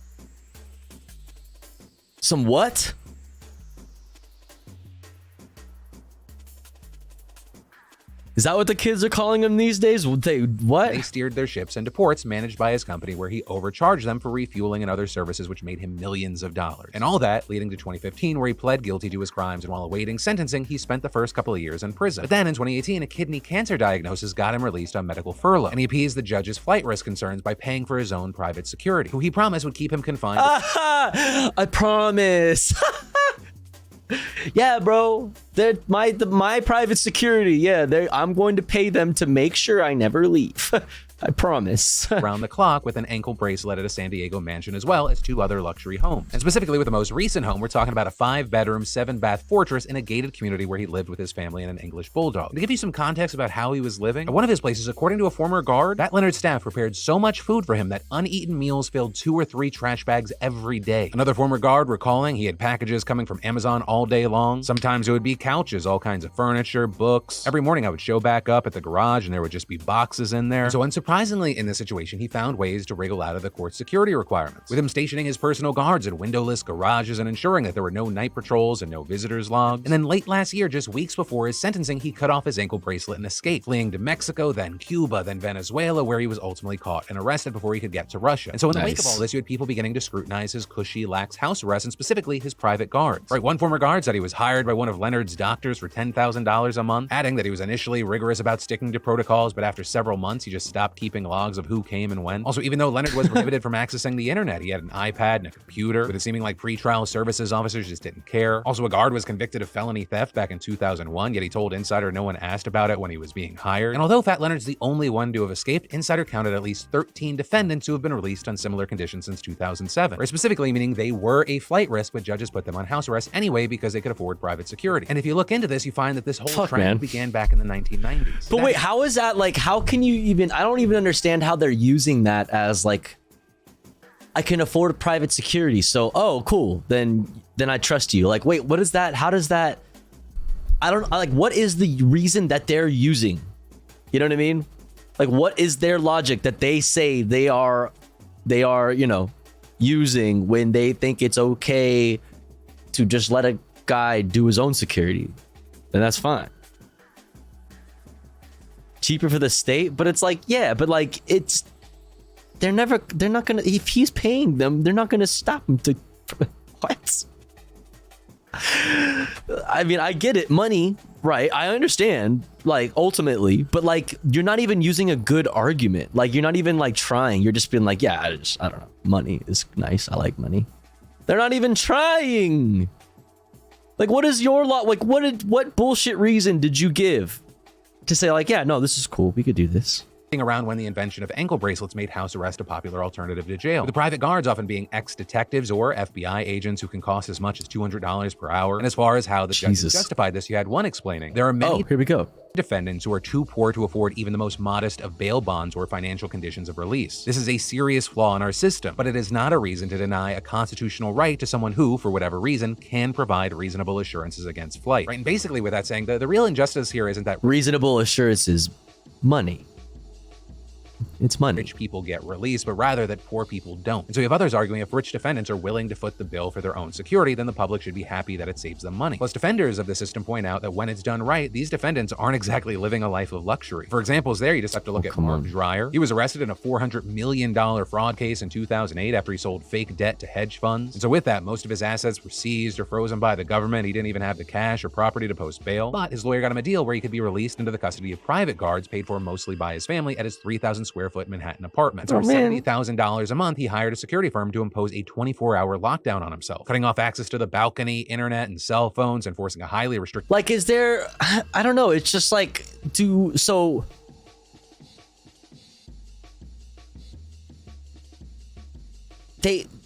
some what? Is that what the kids are calling them these days? They steered their ships into ports managed by his company where he overcharged them for refueling and other services which made him millions of dollars. And all that leading to 2015 where he pled guilty to his crimes, and while awaiting sentencing, he spent the first couple of years in prison. But then in 2018, a kidney cancer diagnosis got him released on medical furlough, and he appeased the judge's flight risk concerns by paying for his own private security, who he promised would keep him confined. I promise. Yeah, bro. They're my private security. Yeah, I'm going to pay them to make sure I never leave. I promise. Around the clock with an ankle bracelet at a San Diego mansion, as well as 2 other luxury homes. And specifically with the most recent home, we're talking about a 5-bedroom, 7-bath fortress in a gated community where he lived with his family and an English bulldog. And to give you some context about how he was living, at one of his places, according to a former guard, Fat Leonard's staff prepared so much food for him that uneaten meals filled 2 or 3 trash bags every day. Another former guard recalling he had packages coming from Amazon all day long. Sometimes it would be couches, all kinds of furniture, books. Every morning I would show back up at the garage and there would just be boxes in there. So unsurprisingly, in this situation, he found ways to wriggle out of the court's security requirements, with him stationing his personal guards in windowless garages and ensuring that there were no night patrols and no visitors logs. And then late last year, just weeks before his sentencing, he cut off his ankle bracelet and escaped, fleeing to Mexico, then Cuba, then Venezuela, where he was ultimately caught and arrested before he could get to Russia. And so in the wake of all this, you had people beginning to scrutinize his cushy, lax house arrest, and specifically his private guards. Right, one former guard said he was hired by one of Leonard's Leonard's doctors for $10,000 a month, adding that he was initially rigorous about sticking to protocols, but after several months, he just stopped keeping logs of who came and when. Also, even though Leonard was prohibited from accessing the internet, he had an iPad and a computer, with it seeming like pretrial services officers just didn't care. Also, a guard was convicted of felony theft back in 2001, yet he told Insider no one asked about it when he was being hired. And although Fat Leonard's the only one to have escaped, Insider counted at least 13 defendants who have been released on similar conditions since 2007, or specifically meaning they were a flight risk, but judges put them on house arrest anyway because they could afford private security. And if you look into this, you find that this whole trend began back in the 1990s. But wait, how is that like, how can you even, I don't even understand how they're using that as like, I can afford private security, so, oh, cool, then I trust you. Like, wait, what is that? How does that, I don't, like, what is the reason that they're using? You know what I mean? Like, what is their logic that they say they are, you know, using when they think it's okay to just let a guy do his own security? Then that's fine. Cheaper for the state, but it's like, yeah, but like, it's, they're not gonna, if he's paying them, they're not gonna stop him to, what? I mean, I get it, money, right? I understand, like, ultimately, but like, you're not even using a good argument. Like, you're not even like trying. You're just being like, yeah, I don't know. Money is nice. I like money. They're not even trying. Like, what is your lot? Like, what bullshit reason did you give to say like, yeah, no, this is cool. We could do this. Around when the invention of ankle bracelets made house arrest a popular alternative to jail, with the private guards often being ex-detectives or FBI agents who can cost as much as $200 per hour. And as far as how the judges justified this, you had one explaining, there are many here we go. defendants who are too poor to afford even the most modest of bail bonds or financial conditions of release. This is a serious flaw in our system, but it is not a reason to deny a constitutional right to someone who, for whatever reason, can provide reasonable assurances against flight. Right? And basically with that saying, the real injustice here isn't that reasonable assurances, money. It's money. Rich people get released, but rather that poor people don't. And so you have others arguing if rich defendants are willing to foot the bill for their own security, then the public should be happy that it saves them money. Plus, defenders of the system point out that when it's done right, these defendants aren't exactly living a life of luxury. For examples there, you just have to look at Mark Dreyer. He was arrested in a $400 million fraud case in 2008 after he sold fake debt to hedge funds. And so with that, most of his assets were seized or frozen by the government. He didn't even have the cash or property to post bail. But his lawyer got him a deal where he could be released into the custody of private guards paid for mostly by his family at his 3,000 square foot Manhattan apartment. So for $70,000 a month, he hired a security firm to impose a 24-hour lockdown on himself, cutting off access to the balcony, internet, and cell phones, and forcing a highly restricted... Like, is there... I don't know. It's just like... So...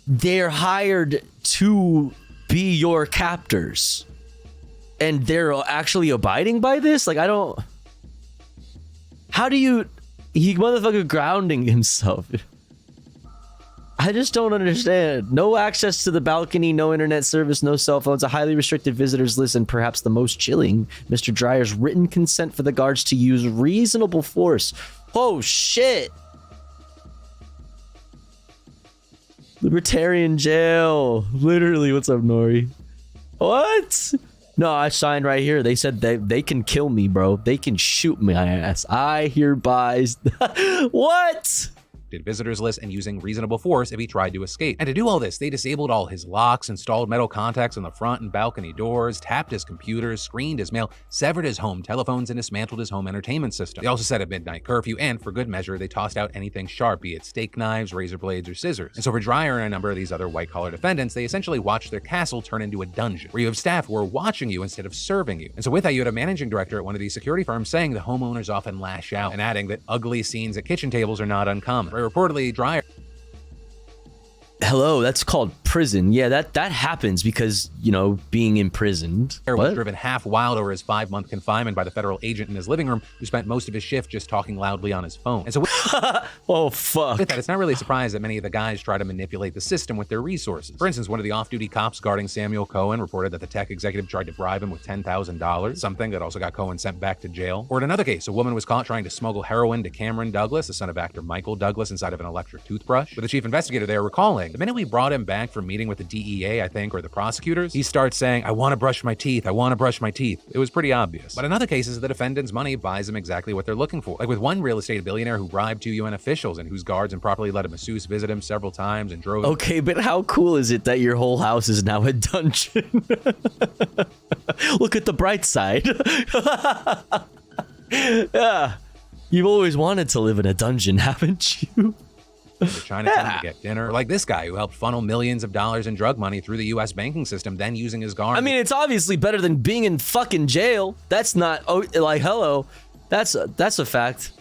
They're hired to be your captors. And they're actually abiding by this? Like, I don't... How do you... He motherfucker grounding himself. I just don't understand. No access to the balcony, no internet service, no cell phones, a highly restricted visitors list, and perhaps the most chilling, Mr. Dreyer's written consent for the guards to use reasonable force. Oh, shit. Libertarian jail. Literally, what's up, Nori? What? No, I signed right here. They said they can kill me, bro. They can shoot my ass. I hereby... What? Visitors list and using reasonable force if he tried to escape. And to do all this, they disabled all his locks, installed metal contacts on the front and balcony doors, tapped his computers, screened his mail, severed his home telephones, and dismantled his home entertainment system. They also set a midnight curfew, and for good measure, they tossed out anything sharp, be it steak knives, razor blades, or scissors. And so for Dreyer and a number of these other white-collar defendants, they essentially watched their castle turn into a dungeon, where you have staff who are watching you instead of serving you. And so with that, you had a managing director at one of these security firms saying the homeowners often lash out, and adding that ugly scenes at kitchen tables are not uncommon. Reportedly, Dreyer... Hello, that's called prison. Yeah, that happens because, you know, being imprisoned. Was driven half wild over his 5-month confinement by the federal agent in his living room who spent most of his shift just talking loudly on his phone. And so oh, fuck. With that, it's not really a surprise that many of the guys try to manipulate the system with their resources. For instance, one of the off-duty cops guarding Samuel Cohen reported that the tech executive tried to bribe him with $10,000, something that also got Cohen sent back to jail. Or in another case, a woman was caught trying to smuggle heroin to Cameron Douglas, the son of actor Michael Douglas, inside of an electric toothbrush. With the chief investigator there recalling, the minute we brought him back from meeting with the DEA, I think, or the prosecutors, he starts saying, I want to brush my teeth. I want to brush my teeth. It was pretty obvious. But in other cases, the defendant's money buys them exactly what they're looking for. Like with one real estate billionaire who bribed 2 UN officials and whose guards improperly let a masseuse visit him several times and drove... Okay, but how cool is it that your whole house is now a dungeon? Look at the bright side. Yeah. You've always wanted to live in a dungeon, haven't you? Chinatown to get dinner. Like this guy who helped funnel millions of dollars in drug money through the U.S. banking system, then using his guard. I mean, it's obviously better than being in fucking jail. That's not, like, hello. That's a fact.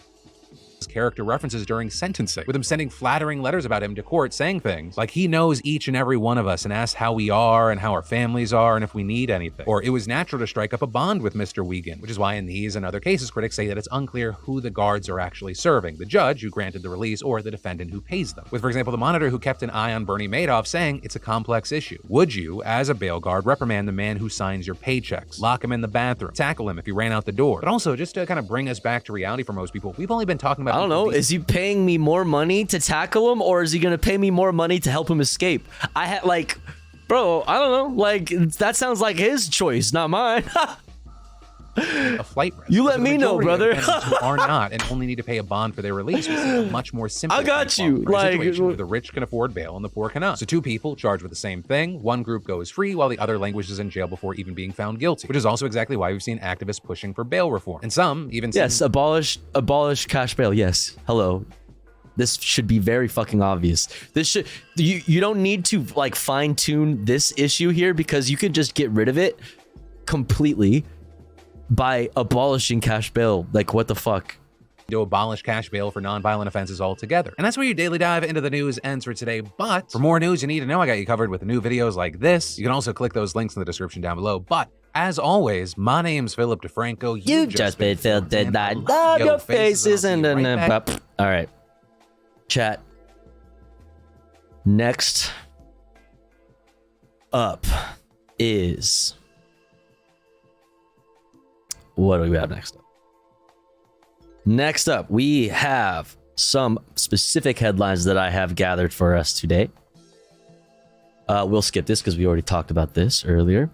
Character references during sentencing, with him sending flattering letters about him to court saying things like he knows each and every one of us and asks how we are and how our families are and if we need anything. Or it was natural to strike up a bond with Mr. Wiegand, which is why in these and other cases critics say that it's unclear who the guards are actually serving, the judge who granted the release or the defendant who pays them. With, for example, the Monitor who kept an eye on Bernie Madoff saying it's a complex issue. Would you, as a bail guard, reprimand the man who signs your paychecks, lock him in the bathroom, tackle him if he ran out the door? But also, just to kind of bring us back to reality for most people, we've only been talking about— I don't know, is he paying me more money to tackle him, or is he gonna pay me more money to help him escape? I had, like, bro, I don't know, like, that sounds like his choice, not mine. A flight risk. You let me know, brother. Who are not and only need to pay a bond for their release, we see a much more simple— I got you. Like, where the rich can afford bail and the poor cannot. So two people charged with the same thing, one group goes free while the other languishes in jail before even being found guilty, which is also exactly why we've seen activists pushing for bail reform. And some even— Yes, abolish cash bail. Yes. Hello. This should be very fucking obvious. This should— you don't need to, like, fine tune this issue here, because you can just get rid of it completely by abolishing cash bail. Like, what the fuck? To abolish cash bail for non-violent offenses altogether. And that's where your daily dive into the news ends for today. But for more news you need to know, I got you covered with new videos like this. You can also click those links in the description down below. But as always, my name's Philip DeFranco. You've just been Phil Did I love your faces and then all right. Chat. Next up is— what do we have next up? Next up, we have some specific headlines that I have gathered for us today. We'll skip this because we already talked about this earlier.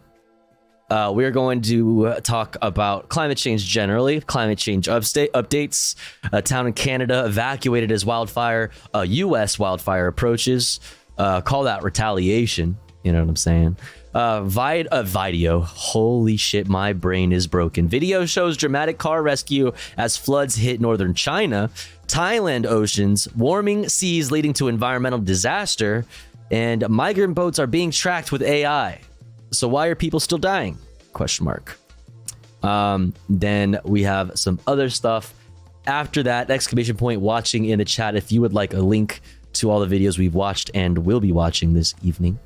We're going to talk about climate change generally, climate change updates, a town in Canada evacuated as wildfire, U.S. wildfire approaches, call that retaliation, you know what I'm saying? Video. Holy shit, my brain is broken. Video shows dramatic car rescue as floods hit northern China, Thailand oceans, warming seas leading to environmental disaster, and migrant boats are being tracked with AI. So why are people still dying? Question mark. Then we have some other stuff. After that, exclamation point watching in the chat if you would like a link to all the videos we've watched and will be watching this evening.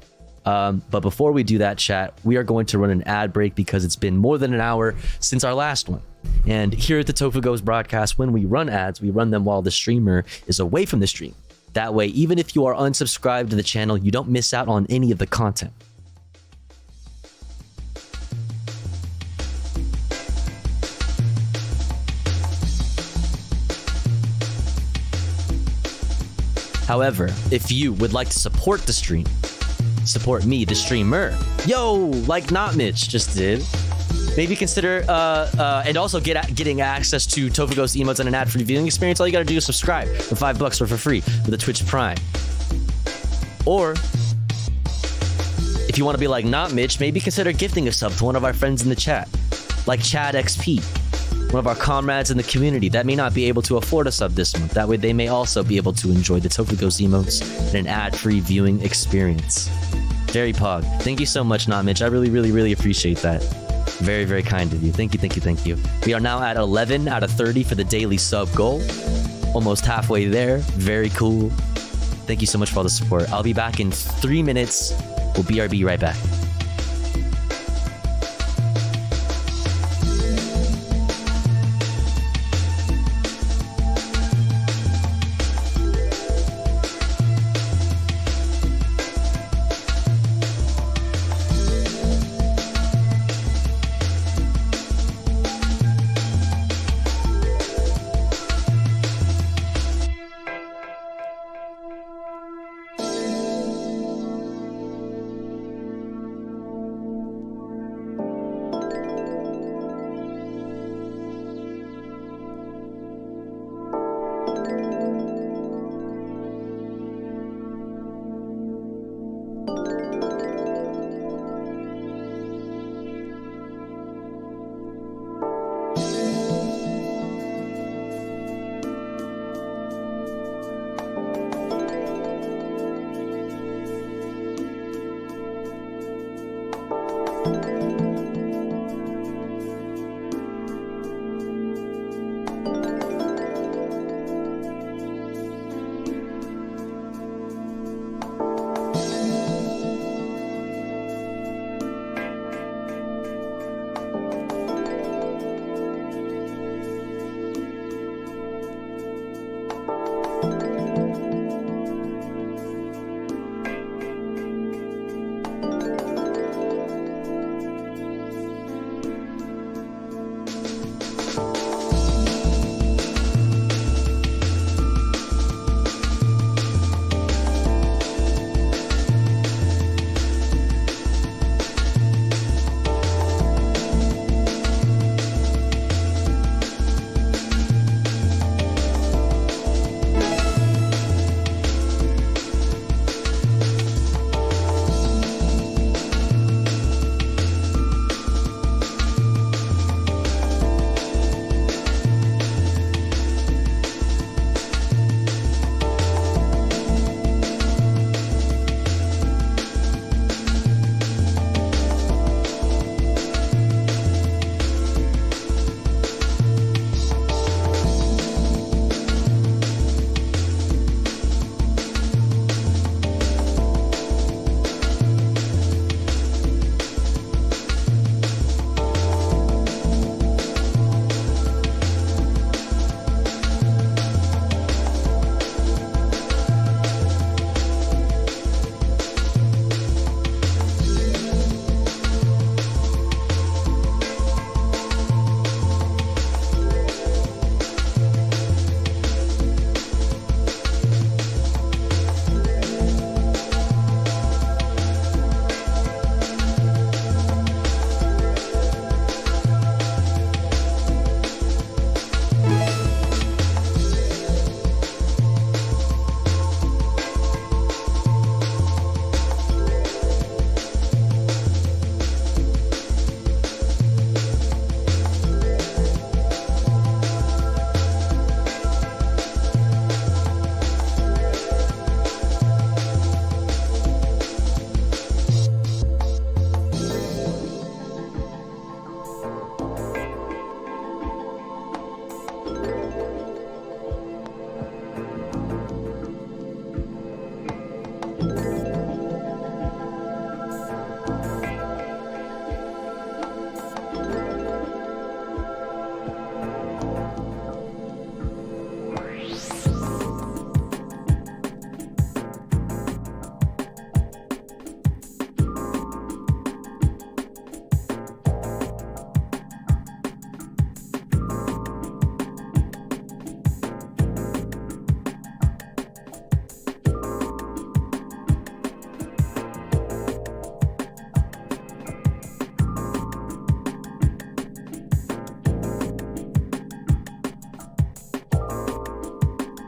But before we do that, chat, we are going to run an ad break because it's been more than an hour since our last one. And here at the Tofu Goes broadcast, when we run ads, we run them while the streamer is away from the stream. That way, even if you are unsubscribed to the channel, you don't miss out on any of the content. However, if you would like to support the stream, support me, the streamer, like Not Mitch just did, maybe consider and also getting access to Tofu Ghost emotes and an ad-free viewing experience. All you gotta do is subscribe for $5 or for free with a Twitch Prime. Or if you want to be like Not Mitch, maybe consider gifting a sub to one of our friends in the chat, like Chad XP, one of our comrades in the community that may not be able to afford a sub this month. That way they may also be able to enjoy the Tofu Ghost emotes and an ad-free viewing experience. Very pog. Thank you so much, Not Mitch. I really, really, really appreciate that. Very, very kind of you. Thank you, thank you, thank you. We are now at 11 out of 30 for the daily sub goal. Almost halfway there. Very cool. Thank you so much for all the support. I'll be back in 3 minutes. We'll BRB right back.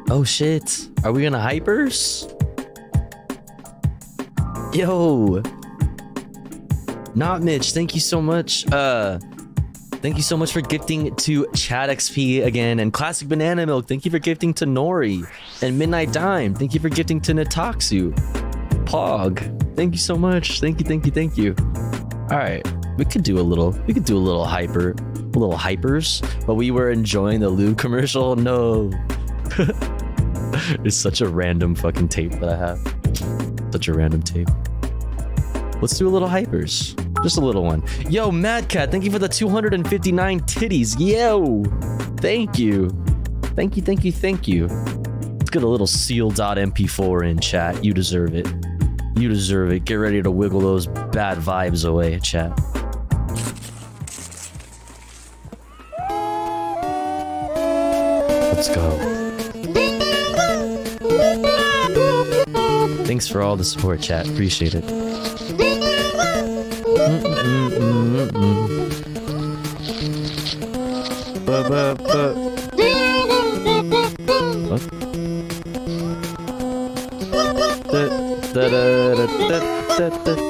Oh shit. Are we gonna hypers? Yo. Not Mitch, thank you so much. Thank you so much for gifting to Chad XP again, and Classic Banana Milk. Thank you for gifting to Nori, and Midnight Dime. Thank you for gifting to Nataxu. Pog. Thank you so much. Thank you, thank you, thank you. All right, we could do a little hypers, but we were enjoying the lube commercial. No. It's such a random fucking tape that I have. Such a random tape. Let's do a little hypers. Just a little one. Yo, Mad Cat, thank you for the 259 titties. Yo, thank you. Thank you, thank you, thank you. Let's get a little seal.mp4 in, chat. You deserve it. You deserve it. Get ready to wiggle those bad vibes away, chat. Let's go. Thanks for all the support, chat. Appreciate it.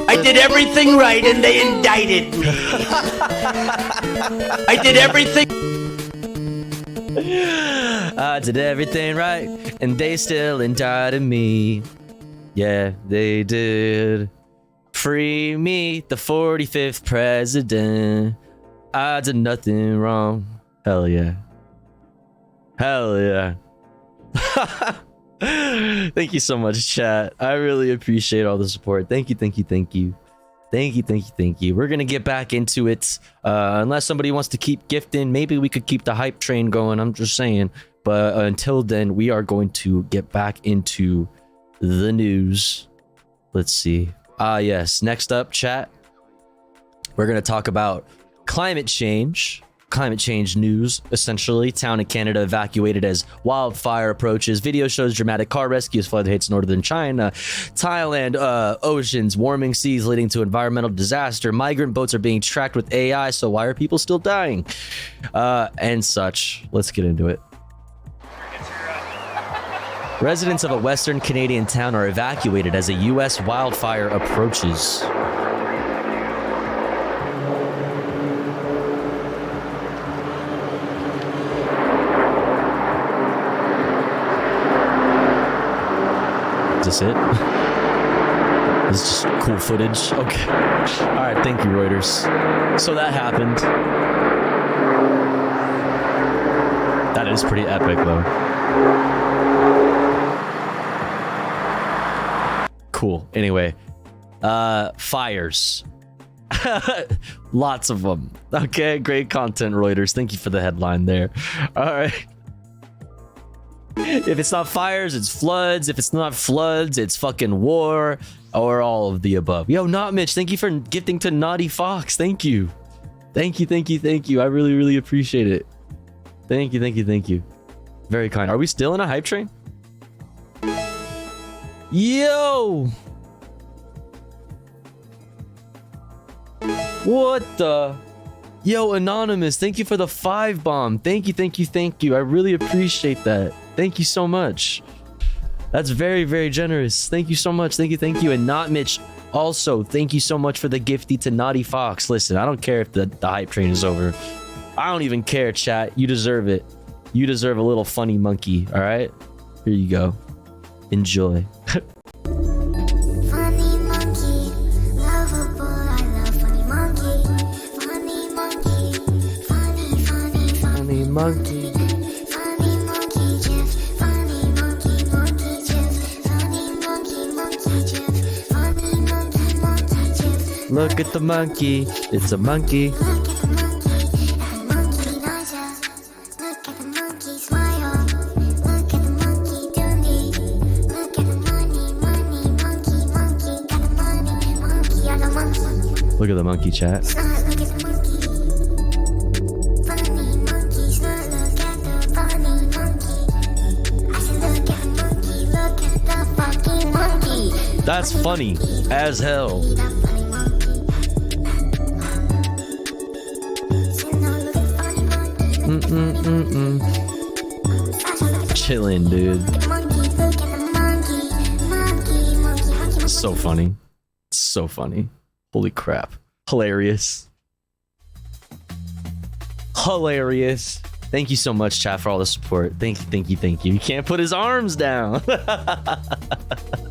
I did everything right and they indicted me. I did everything. I did everything right and they still indicted me. Yeah, they did. Free me, the 45th president. I did nothing wrong. Hell yeah. Hell yeah. Thank you so much, chat. I really appreciate all the support. Thank you, thank you, thank you. Thank you, thank you, thank you. We're gonna get back into it. Unless somebody wants to keep gifting, maybe we could keep the hype train going. I'm just saying. But until then, we are going to get back into the news. Let's see. Yes. Next up, chat. We're gonna talk about climate change. Climate change news, essentially. Town in Canada evacuated as wildfire approaches. Video shows dramatic car rescues. Flood hits northern China. Thailand, oceans, warming seas leading to environmental disaster. Migrant boats are being tracked with AI, so why are people still dying? And such. Let's get into it. Residents of a western Canadian town are evacuated as a U.S. wildfire approaches. Is this it? This is just cool footage. Okay. All right. Thank you, Reuters. So that happened. That is pretty epic, though. Cool. Anyway, fires. Lots of them. Okay. Great content, Reuters. Thank you for the headline there. All right. If it's not fires, it's floods. If it's not floods, it's fucking war, or all of the above. Yo, Not Mitch, thank you for gifting to Naughty Fox. Thank you. Thank you, thank you, thank you. I really, really appreciate it. Thank you, thank you, thank you. Very kind. Are we still in a hype train? Yo! What the? Yo, Anonymous, thank you for the 5 bomb. Thank you, thank you, thank you. I really appreciate that. Thank you so much. That's very, very generous. Thank you so much. Thank you, thank you. And Not Mitch, also, thank you so much for the gifty to Naughty Fox. Listen, I don't care if the hype train is over. I don't even care, chat. You deserve it. You deserve a little funny monkey, all right? Here you go. Enjoy. Funny monkey, lovable, I love funny monkey. Funny monkey, funny, funny, funny monkey. Look at the monkey, it's a monkey. Look at the monkey, chat. That's funny as hell. chilling, dude. So funny. So funny. Holy crap. Hilarious. Hilarious. Thank you so much, chat, for all the support. Thank you, thank you, thank you. He can't put his arms down.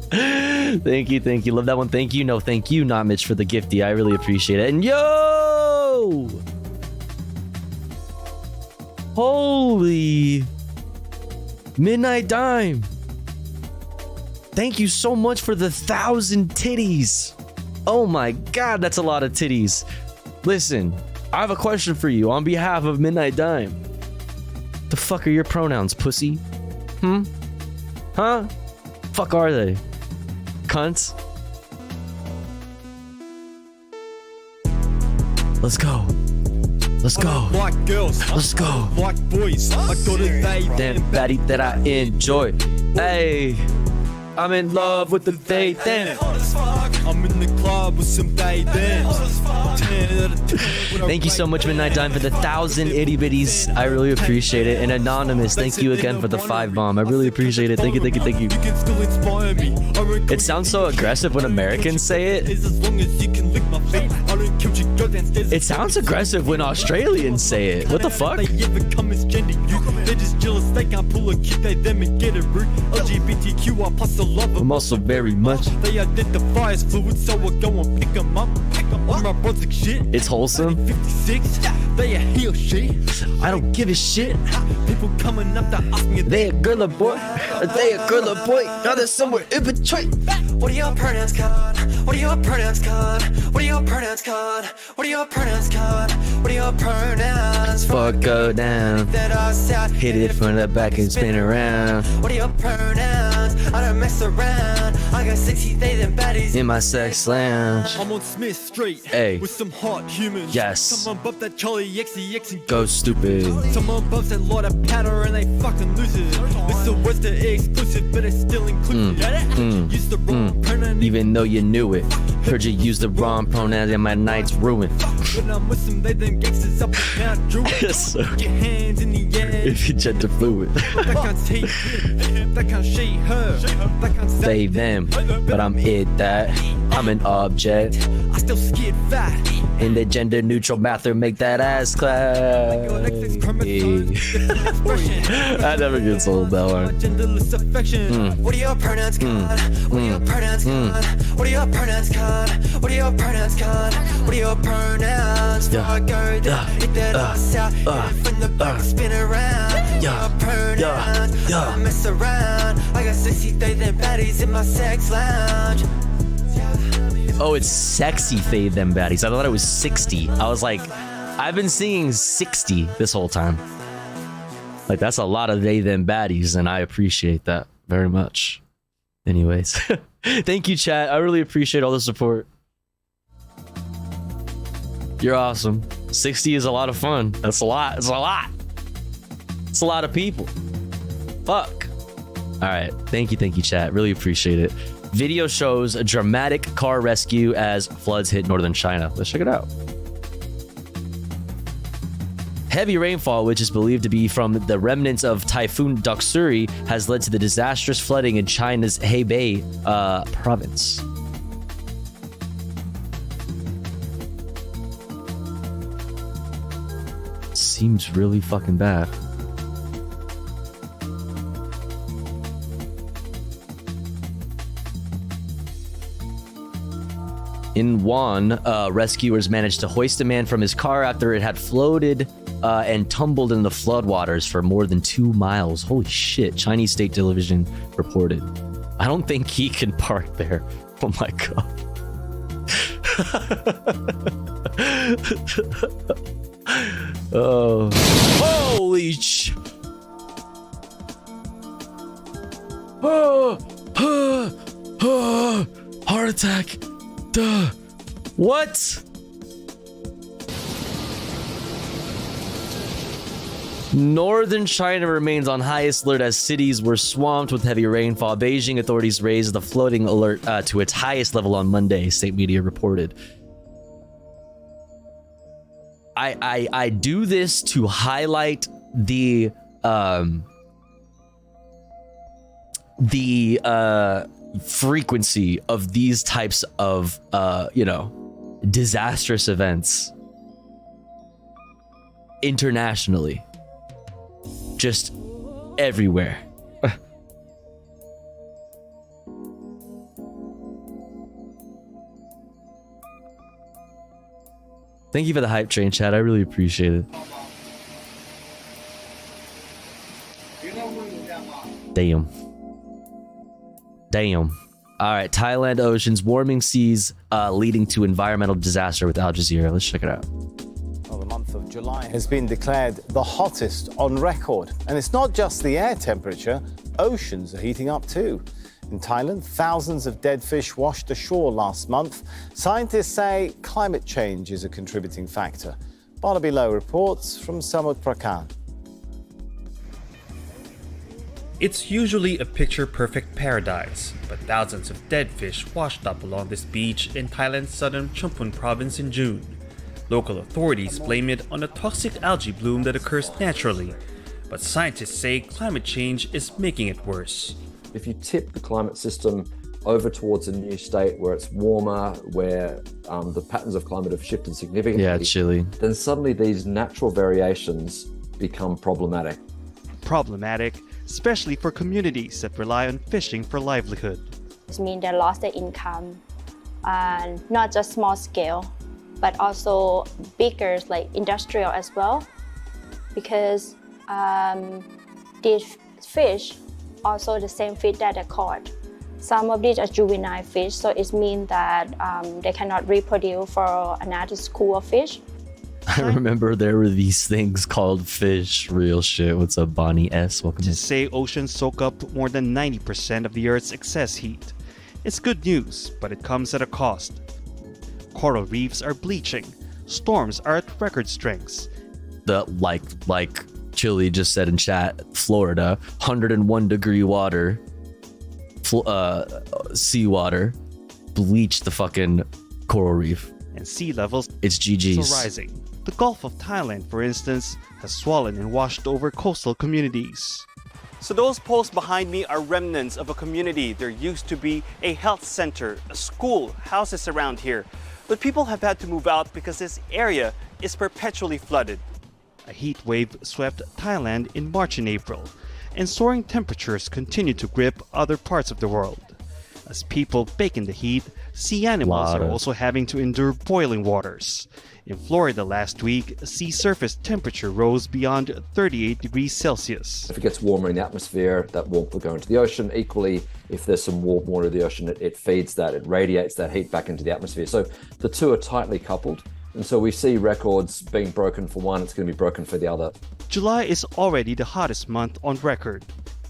Thank you, thank you. Love that one. Thank you. No, thank you, not Mitch, for the gifty. I really appreciate it. And yo! Holy Midnight Dime. Thank you so much for the 1,000 titties. Oh my god, that's a lot of titties. Listen, I have a question for you on behalf of Midnight Dime. The fuck are your pronouns, pussy? Huh? Fuck are they? Cunts? Let's go. Let's go. Like girls, let's go. Like boys, I got a they damn baddie that I enjoy. Hey, I'm in love with the they them. I'm in the club with some they them. Thank you so much, Midnight Dime, for the 1,000 itty bitties. I really appreciate it. And Anonymous, thank you again for the 5 bomb. I really appreciate it. Thank you, thank you, thank you. It sounds so aggressive when Americans say it. It sounds aggressive when Australians say it. What the fuck? I'm also very much. It's wholesome. I don't give a shit. People coming up to ask me, they a girl or boy? Are they a girl or boy? Now they're somewhere in between. What are your pronouns, con? What are your pronouns, con? What are your pronouns, con? What are your pronouns, con? What are your pronouns? Fuck go down. Hit it from the back and spin around. What are your pronouns? I don't mess around. I got 60 they them baddies in my sex lounge. I'm on Smith Street. Hey. With some hot humans. Yes. Someone bump that Charlie XCX and go stupid. Someone bumps that lot of powder and they fucking lose it. It's the Western exclusive, but it's still inclusive. Use the wrong pronoun. Even though you knew it. Heard you use the wrong pronouns and my night's ruined. When I'm with them, they them gangsters up and down. Drew. Yes, sir. Your hands in the air. If you're gender fluid. That can't he, that can't she, her. That can't they, them. But I'm it, that. I'm an object. I still scared fat. In the gender neutral bathroom, make that ass clap. That never gets old, that one. What are your pronouns, con? What are your pronouns, con? What are your pronouns, con? What are your pronouns, con? What are your pronouns? Before I go down, hit that ass out, hit it from the back, spin around. Your pronouns, I mess around. I got 60 they them baddies in my sex lounge. Oh, it's sexy fade them baddies. I thought it was 60. I was like, I've been seeing 60 this whole time. Like, that's a lot of they them baddies, and I appreciate that very much. Anyways, thank you, chat. I really appreciate all the support. You're awesome. 60 is a lot of fun. That's a lot. It's a lot. It's a lot of people. Fuck. All right. Thank you, chat. Really appreciate it. Video shows a dramatic car rescue as floods hit northern China. Let's check it out. Heavy rainfall, which is believed to be from the remnants of Typhoon Doksuri, has led to the disastrous flooding in China's Hebei province. Seems really fucking bad. In Wuhan, rescuers managed to hoist a man from his car after it had floated and tumbled in the floodwaters for more than 2 miles. Holy shit, Chinese state television reported. I don't think he can park there. Oh my god. Oh. Holy sh... Heart attack. Duh. What? Northern China remains on highest alert as cities were swamped with heavy rainfall. Beijing authorities raised the flooding alert to its highest level on Monday, state media reported. I do this to highlight the the frequency of these types of disastrous events internationally, just everywhere. Thank you for the hype train, chat. I really appreciate it. Damn. All right, Thailand oceans, warming seas leading to environmental disaster with Al Jazeera. Let's check it out. Well, the month of July has been declared the hottest on record. And it's not just the air temperature, oceans are heating up too. In Thailand, thousands of dead fish washed ashore last month. Scientists say climate change is a contributing factor. Barnaby Lowe reports from Samut Prakan. It's usually a picture-perfect paradise, but thousands of dead fish washed up along this beach in Thailand's southern Chumphon province in June. Local authorities blame it on a toxic algae bloom that occurs naturally, but scientists say climate change is making it worse. If you tip the climate system over towards a new state where it's warmer, where the patterns of climate have shifted significantly, chilly, then suddenly these natural variations become problematic. Problematic, especially for communities that rely on fishing for livelihood. It means they lost their income, and not just small scale, but also bigger, like industrial as well, because these fish also the same fish that they caught. Some of these are juvenile fish, so it means that they cannot reproduce for another school of fish. I remember there were these things called fish. Real shit. What's up, Bonnie S? Welcome. To say oceans soak up more than 90% of the Earth's excess heat. It's good news, but it comes at a cost. Coral reefs are bleaching. Storms are at record strengths. Like Chili just said in chat, Florida, 101 degree water, seawater, bleached the fucking coral reef. And sea levels it's GG's. are rising. The Gulf of Thailand, for instance, has swollen and washed over coastal communities. So those poles behind me are remnants of a community. There used to be a health center, a school, houses around here. But people have had to move out because this area is perpetually flooded. A heat wave swept Thailand in March and April, and soaring temperatures continue to grip other parts of the world. As people bake in the heat, sea animals are also having to endure boiling waters. In Florida last week, sea surface temperature rose beyond 38 degrees Celsius. If it gets warmer in the atmosphere, that warmth will go into the ocean. Equally, if there's some warm water in the ocean, it feeds that, it radiates that heat back into the atmosphere. So the two are tightly coupled. And so we see records being broken for one, it's going to be broken for the other. July is already the hottest month on record,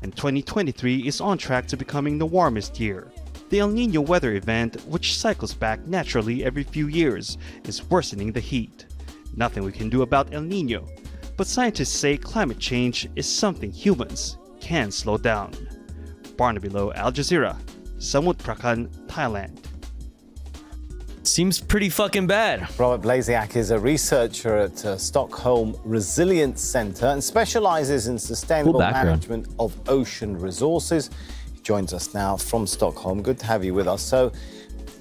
and 2023 is on track to becoming the warmest year. The El Niño weather event, which cycles back naturally every few years, is worsening the heat. Nothing we can do about El Niño, but scientists say climate change is something humans can slow down. Barnaby Lowe, Al Jazeera, Samut Prakan, Thailand. Seems pretty fucking bad. Robert Blasiak is a researcher at Stockholm Resilience Centre and specialises in sustainable management of ocean resources. He joins us now from Stockholm. Good to have you with us. So,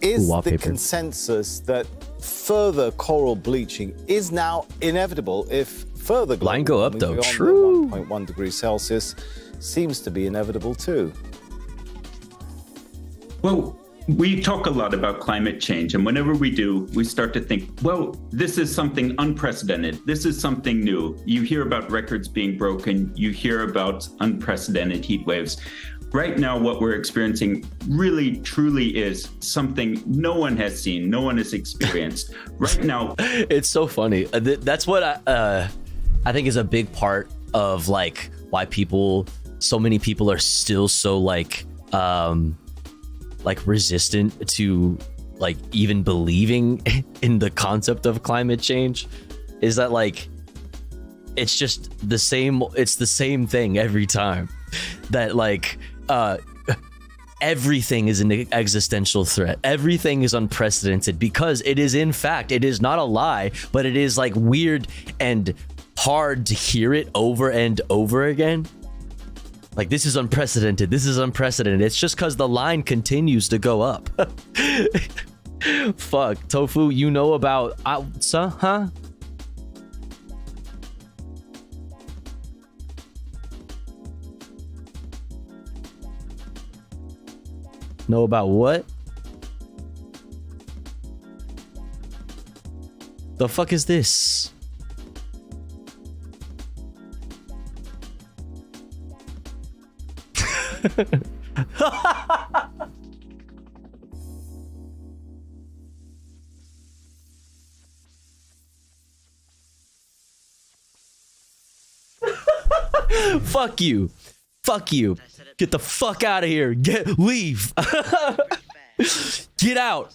is the consensus that further coral bleaching is now inevitable if further global line go up though? beyond True. 1.1 degrees Celsius seems to be inevitable too? Well, we talk a lot about climate change, and whenever we do, we start to think, well, this is something unprecedented. This is something new. You hear about records being broken. You hear about unprecedented heat waves. Right now, what we're experiencing really, truly is something no one has seen, no one has experienced. Right now, it's so funny. That's what I think is a big part of like why so many people are still so like resistant to like even believing in the concept of climate change, is that like it's just the same thing every time, that like everything is an existential threat, everything is unprecedented, because it is, in fact, it is not a lie, but it is like weird and hard to hear it over and over again. Like, this is unprecedented. This is unprecedented. It's just because the line continues to go up. Fuck, Tofu, you know about Aotsa, huh? Know about what? The fuck is this? Fuck you. Fuck you. Get the fuck out of here. Leave. Get out.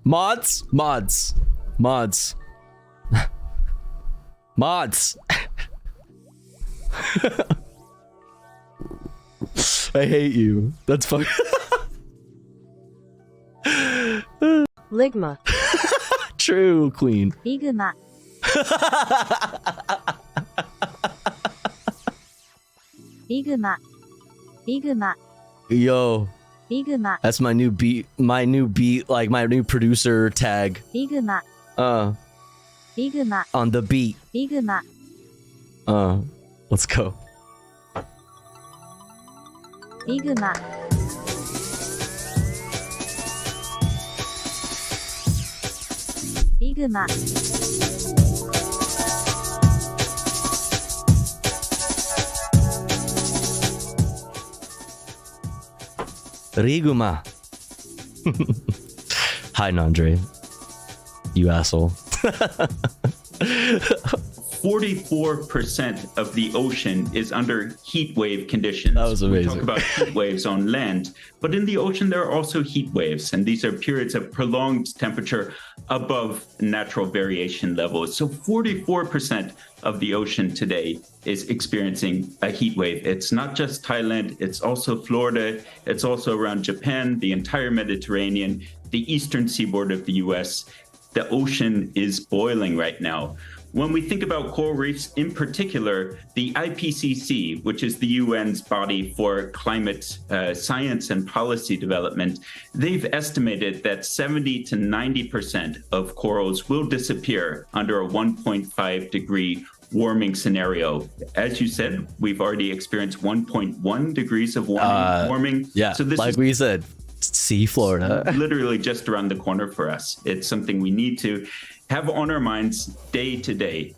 Mods. I hate you. That's fucking Ligma. True, Queen. Biguma. Biguma. Yo. Biguma. That's my new beat, like my new producer tag. Biguma. Biguma. On the beat. Biguma. Let's go. Biguma. Biguma. Riguma. Hi, Nandre. You asshole. 44% of the ocean is under heat wave conditions. That was amazing. We talk about heat waves on land, but in the ocean there are also heat waves, and these are periods of prolonged temperature above natural variation levels. So 44% of the ocean today is experiencing a heat wave. It's not just Thailand, it's also Florida, it's also around Japan, the entire Mediterranean, the eastern seaboard of the US. The ocean is boiling right now. When we think about coral reefs in particular, the IPCC, which is the UN's body for climate science and policy development, they've estimated that 70 to 90% of corals will disappear under a 1.5 degree warming scenario. As you said, we've already experienced 1.1 degrees of warming. Yeah, so this like we said, see Florida. Literally just around the corner for us. It's something we need to have on our minds day to day.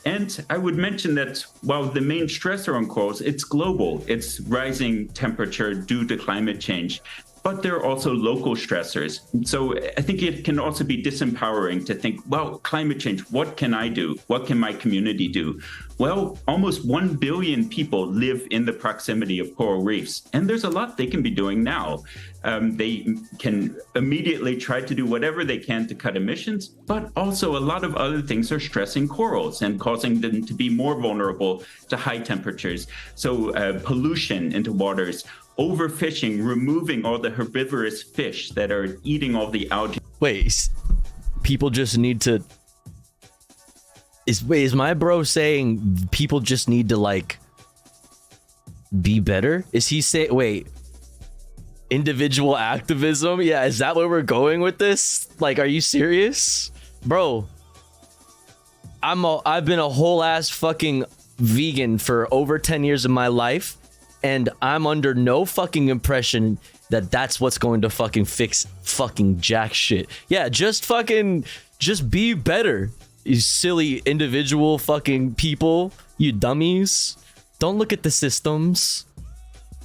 And I would mention that while the main stressor on corals, it's global. It's rising temperature due to climate change, but there are also local stressors. So I think it can also be disempowering to think, well, climate change, what can I do? What can my community do? Well, almost 1 billion people live in the proximity of coral reefs, and there's a lot they can be doing now. They can immediately try to do whatever they can to cut emissions, but also a lot of other things are stressing corals and causing them to be more vulnerable to high temperatures. So pollution into waters, overfishing, removing all the herbivorous fish that are eating all the algae. Wait, people just need to... Is my bro saying people just need to, like, be better? Is he saying... Wait, individual activism? Yeah, is that where we're going with this? Like, are you serious? Bro, I've been a whole ass fucking vegan for over 10 years of my life, and I'm under no fucking impression that that's what's going to fucking fix fucking jack shit. Yeah, just be better, you silly individual fucking people, you dummies. Don't look at the systems.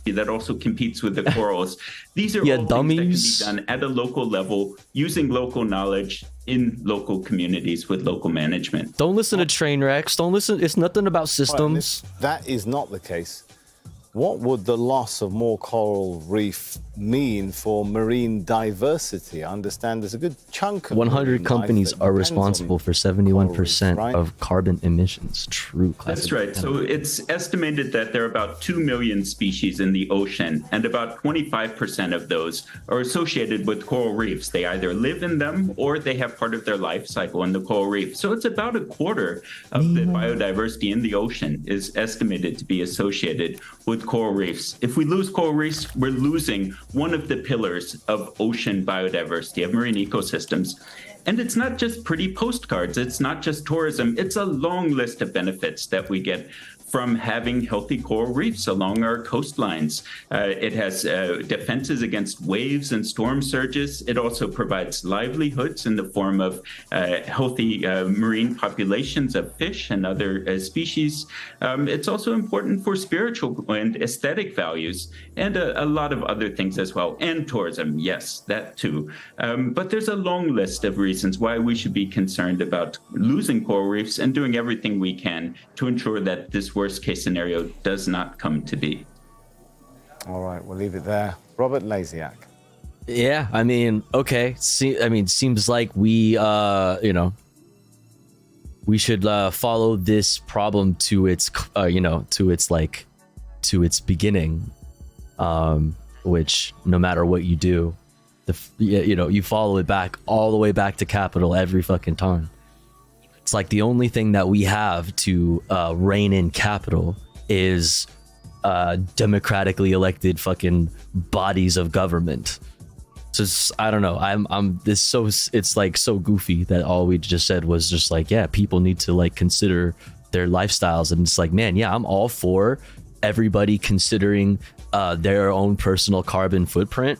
That also competes with the corals. These are all dummies. things that can be done at a local level, using local knowledge in local communities with local management. Don't listen to train wrecks. Don't listen. It's nothing about systems. That is not the case. What would the loss of more coral reef mean for marine diversity? I understand there's a good chunk of 100 companies are responsible for 71% right? of carbon emissions. True. That's right. So it's estimated that there are about 2 million species in the ocean, and about 25% of those are associated with coral reefs. They either live in them or they have part of their life cycle in the coral reef. So it's about a quarter of the biodiversity in the ocean is estimated to be associated with coral reefs. If we lose coral reefs, we're losing one of the pillars of ocean biodiversity, of marine ecosystems. And it's not just pretty postcards. It's not just tourism. It's a long list of benefits that we get from having healthy coral reefs along our coastlines. It has defenses against waves and storm surges. It also provides livelihoods in the form of healthy marine populations of fish and other species. It's also important for spiritual and aesthetic values and a lot of other things as well. And tourism, yes, that too. But there's a long list of reasons why we should be concerned about losing coral reefs and doing everything we can to ensure that this worst case scenario does not come to be. All right, we'll leave it there. Robert Laziak. Yeah, I mean, okay. Seems like we, we should follow this problem to its, to its beginning, which no matter what you do, you follow it back all the way back to Capitol every fucking time. It's like the only thing that we have to rein in Capitol is democratically elected fucking bodies of government. So I don't know. It's like so goofy that all we just said was just like, yeah, people need to like consider their lifestyles, and it's like, man, yeah, I'm all for everybody considering their own personal carbon footprint.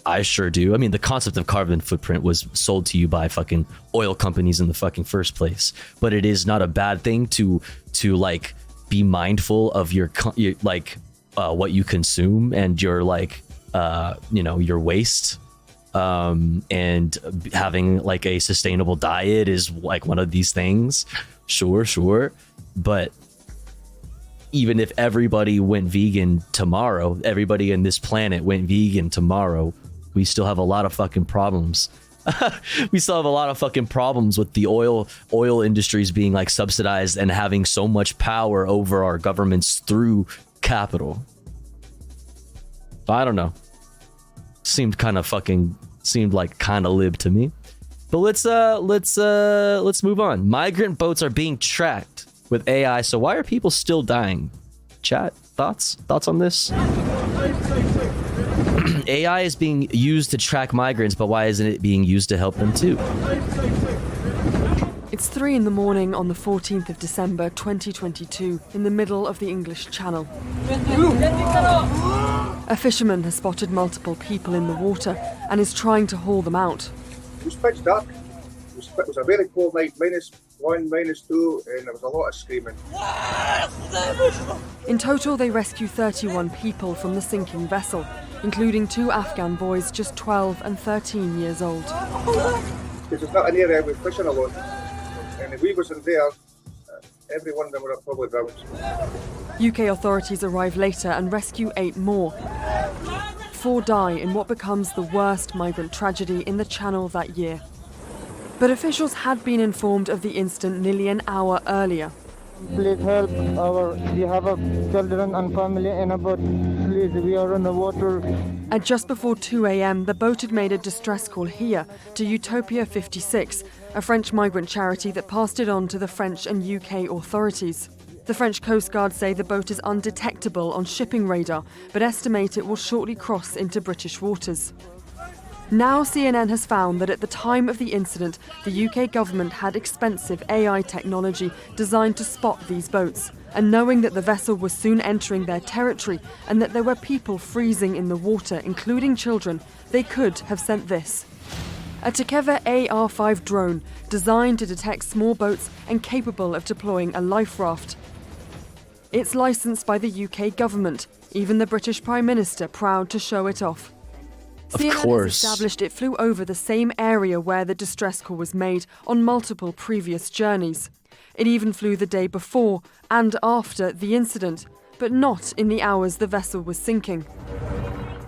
I sure do. I mean, the concept of carbon footprint was sold to you by fucking oil companies in the fucking first place. But it is not a bad thing to like be mindful of your what you consume and your your waste. And having like a sustainable diet is like one of these things. Sure. But even if everybody went vegan tomorrow, everybody in this planet went vegan tomorrow, we still have a lot of fucking problems. We still have a lot of fucking problems with the oil industries being like subsidized and having so much power over our governments through capital. I don't know. Seemed like kind of lib to me. But let's move on. Migrant boats are being tracked with AI, so why are people still dying? Chat, thoughts on this? AI is being used to track migrants, but why isn't it being used to help them too? It's 3 in the morning on the 14th of December 2022 in the middle of the English Channel. A fisherman has spotted multiple people in the water and is trying to haul them out. It was pitch dark. It was a very cold night, -1, -2, and there was a lot of screaming. In total, they rescue 31 people from the sinking vessel, including 2 Afghan boys just 12 and 13 years old. Because it's not an area with fishing alone. And if we wasn't there, every one of them would have probably drowned. UK authorities arrive later and rescue 8 more. 4 die in what becomes the worst migrant tragedy in the Channel that year. But officials had been informed of the incident nearly an hour earlier. Please help we have children and family in a boat. Please, we are in the water. At just before 2 a.m, the boat had made a distress call here to Utopia 56, a French migrant charity that passed it on to the French and UK authorities. The French Coast Guard say the boat is undetectable on shipping radar, but estimate it will shortly cross into British waters. Now CNN has found that at the time of the incident, the UK government had expensive AI technology designed to spot these boats. And knowing that the vessel was soon entering their territory and that there were people freezing in the water, including children, they could have sent this. A Takeva AR-5 drone designed to detect small boats and capable of deploying a life raft. It's licensed by the UK government, even the British Prime Minister proud to show it off. CNN has established it flew over the same area where the distress call was made on multiple previous journeys. It even flew the day before and after the incident, but not in the hours the vessel was sinking.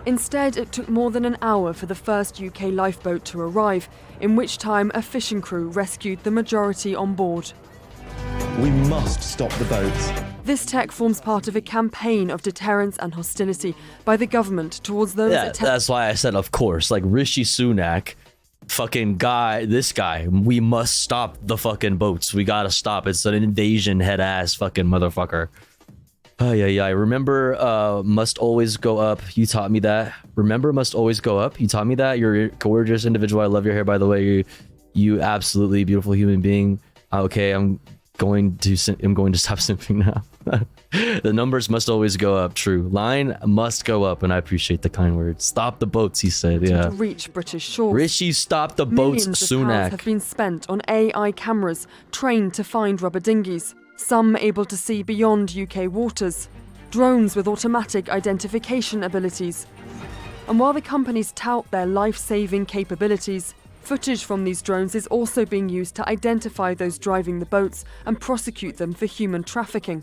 Instead, it took more than an hour for the first UK lifeboat to arrive, in which time a fishing crew rescued the majority on board. We must stop the boats. This tech forms part of a campaign of deterrence and hostility by the government towards those that's why I said, of course, like Rishi Sunak, fucking guy, this guy, we must stop the fucking boats. We gotta stop. It's an invasion head ass fucking motherfucker. Oh yeah. Remember, must always go up. You taught me that. Remember, must always go up. You taught me that. You're a gorgeous individual. I love your hair, by the way. You absolutely beautiful human being. Okay, I'm going to stop simping now. The numbers must always go up. True. Line must go up, and I appreciate the kind words. Stop the boats, he said. Yeah. To reach British shores. Rishi, stop the boats, Millions of pounds Sunak. have been spent on AI cameras trained to find rubber dinghies, some able to see beyond UK waters, drones with automatic identification abilities. And while the companies tout their life-saving capabilities, footage from these drones is also being used to identify those driving the boats and prosecute them for human trafficking.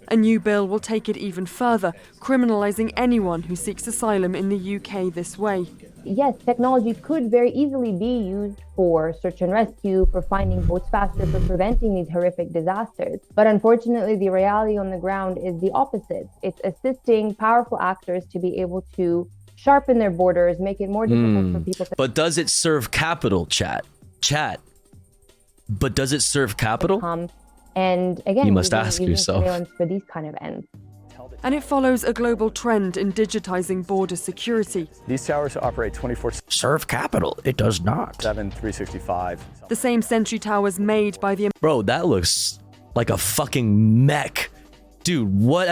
A new bill will take it even further, criminalising anyone who seeks asylum in the UK this way. Yes, technology could very easily be used for search and rescue, for finding boats faster, for preventing these horrific disasters. But unfortunately, the reality on the ground is the opposite. It's assisting powerful actors to be able to sharpen their borders, make it more difficult for people to... But does it serve capital, chat? But does it serve capital? And again, you must using ask yourself. surveillance for these kind of ends. And it follows a global trend in digitizing border security. These towers operate 24/7. Serve capital. It does not. 365. The same sentry towers made by the... Bro, that looks like a fucking mech. Dude, what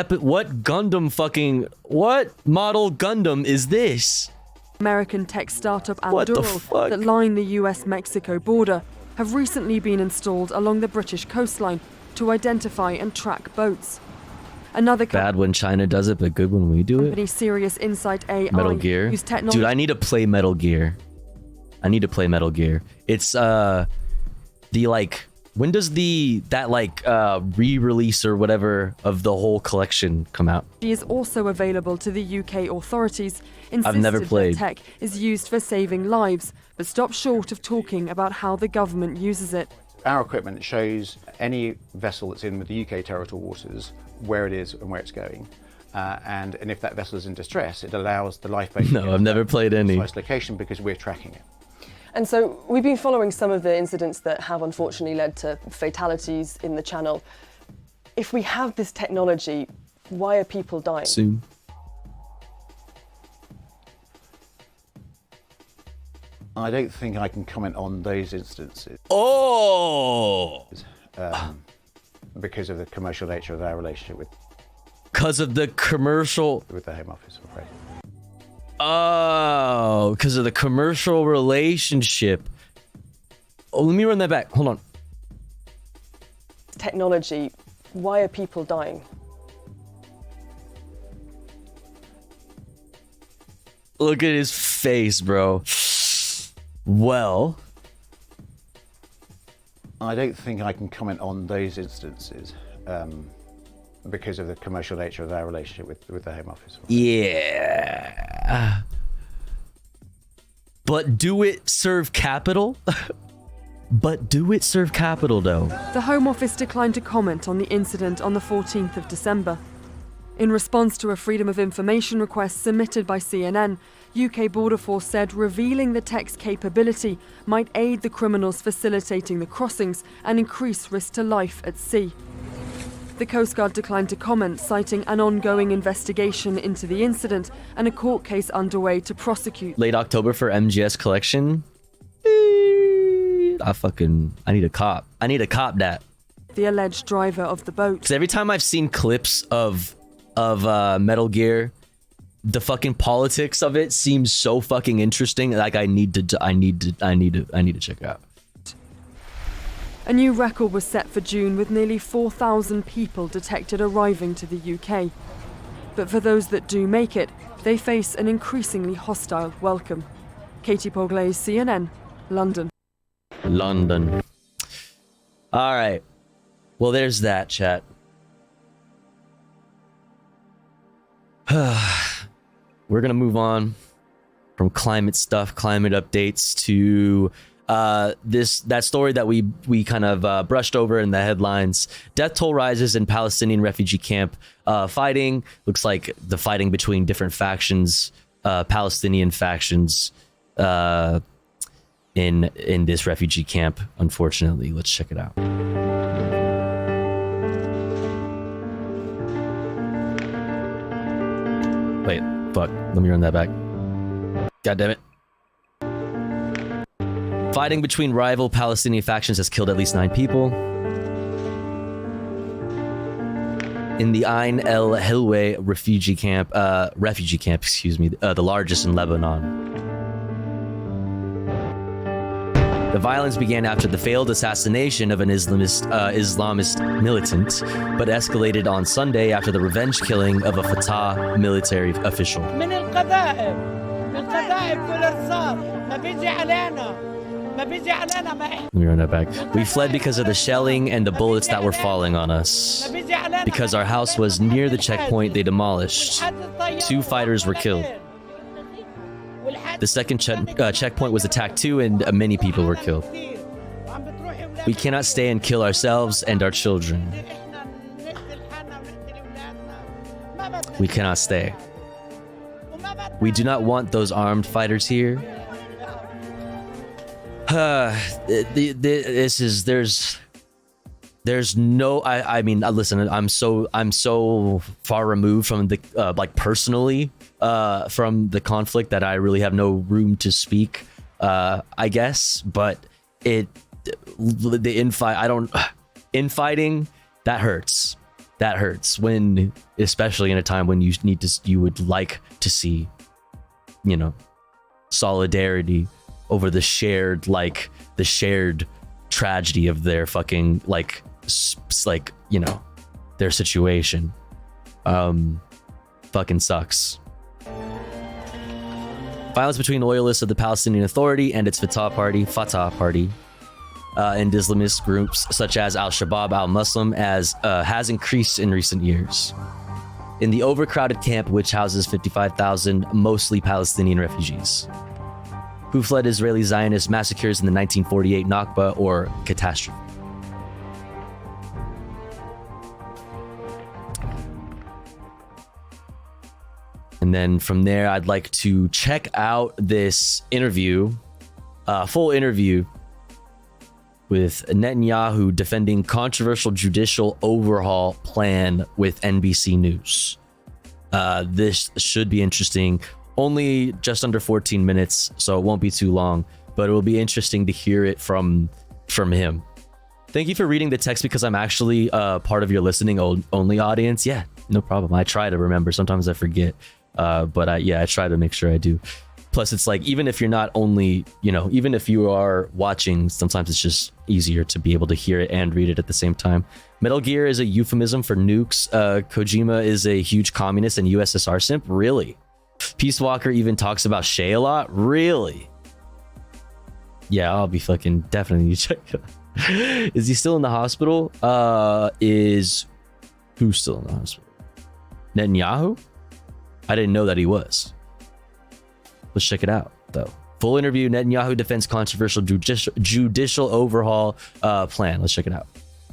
model Gundam is this? American tech startup What the Anduril fuck? that line the US-Mexico border have recently been installed along the British coastline to identify and track boats. Another Bad when China does it, but good when we do it. company, Serious Insight AI, Metal Gear. use technology... Dude, I need to play Metal Gear. It's when does that re-release or whatever of the whole collection come out? It is also available to the UK authorities. I've never Insisted played. that tech is used for saving lives, but stopped short of talking about how the government uses it. Our equipment shows any vessel that's in the UK territorial waters where it is and where it's going. And if that vessel is in distress, it allows the lifeboat to No, I've never played any. precise location because we're tracking it. And so we've been following some of the incidents that have unfortunately led to fatalities in the channel. If we have this technology, why are people dying? Soon. I don't think I can comment on those instances. Oh! Because of the commercial nature of our relationship with the commercial... with the Home Office, I'm afraid. Oh, because of the commercial relationship. Oh, let me run that back. Hold on. Technology, why are people dying? Look at his face, bro. Well, I don't think I can comment on those instances because of the commercial nature of our relationship with the Home Office. yeah. But do it serve capital? But do it serve capital, though? The Home Office declined to comment on the incident on the 14th of December. In response to a Freedom of Information request submitted by CNN, UK Border Force said revealing the tech's capability might aid the criminals facilitating the crossings and increase risk to life at sea. The Coast Guard declined to comment, citing an ongoing investigation into the incident and a court case underway to prosecute. Late October for MGS collection? I need a cop. I need a cop that. The alleged driver of the boat. Because every time I've seen clips of Metal Gear, the fucking politics of it seems so fucking interesting. Like I need to check it out. A new record was set for June with nearly 4,000 people detected arriving to the UK. But for those that do make it, they face an increasingly hostile welcome. Katie Poglaze, CNN, London. London. All right. Well, there's that, chat. We're gonna move on from climate stuff, climate updates, to that story that we kind of brushed over in the headlines. Death toll rises in Palestinian refugee camp. Fighting looks like the fighting between different factions, Palestinian factions, in this refugee camp. Unfortunately, let's check it out. Wait, fuck. Let me run that back. God damn it. Fighting between rival Palestinian factions has killed at least 9 people. In the Ain El Hilweh refugee camp, the largest in Lebanon. The violence began after the failed assassination of an Islamist militant, but escalated on Sunday after the revenge killing of a Fatah military official. Let me run that back. We fled because of the shelling and the bullets that were falling on us. Because our house was near the checkpoint they demolished. 2 fighters were killed. The second checkpoint was attacked too, and many people were killed. We cannot stay and kill ourselves and our children. We cannot stay. We do not want those armed fighters here. There's no, I mean, listen, I'm so far removed from the, like personally, from the conflict that I really have no room to speak, I guess, but infighting, that hurts. That hurts when, especially in a time when you would like to see, solidarity over the shared tragedy of their fucking their situation. Fucking sucks. Violence between loyalists of the Palestinian Authority and its Fatah Party, and Islamist groups such as Al-Shabaab al-Muslim has increased in recent years. In the overcrowded camp, which houses 55,000 mostly Palestinian refugees who fled Israeli Zionist massacres in the 1948 Nakba or catastrophe. And then from there, I'd like to check out this interview, full interview with Netanyahu defending controversial judicial overhaul plan with NBC News. This should be interesting. Only just under 14 minutes, so it won't be too long, but it will be interesting to hear it from him. Thank you for reading the text because I'm actually part of your listening only audience. Yeah, no problem. I try to remember. Sometimes I forget, but I try to make sure I do. Plus, it's like, even if you're not only, even if you are watching, sometimes it's just easier to be able to hear it and read it at the same time. Metal Gear is a euphemism for nukes. Kojima is a huge communist and USSR simp. Really? Peace Walker even talks about Shay a lot. Really? Yeah, I'll be fucking definitely check it out. Is he still in the hospital? Is who's still in the hospital? Netanyahu? I didn't know that he was. Let's check it out, though. Full interview. Netanyahu defends controversial judicial overhaul plan. Let's check it out.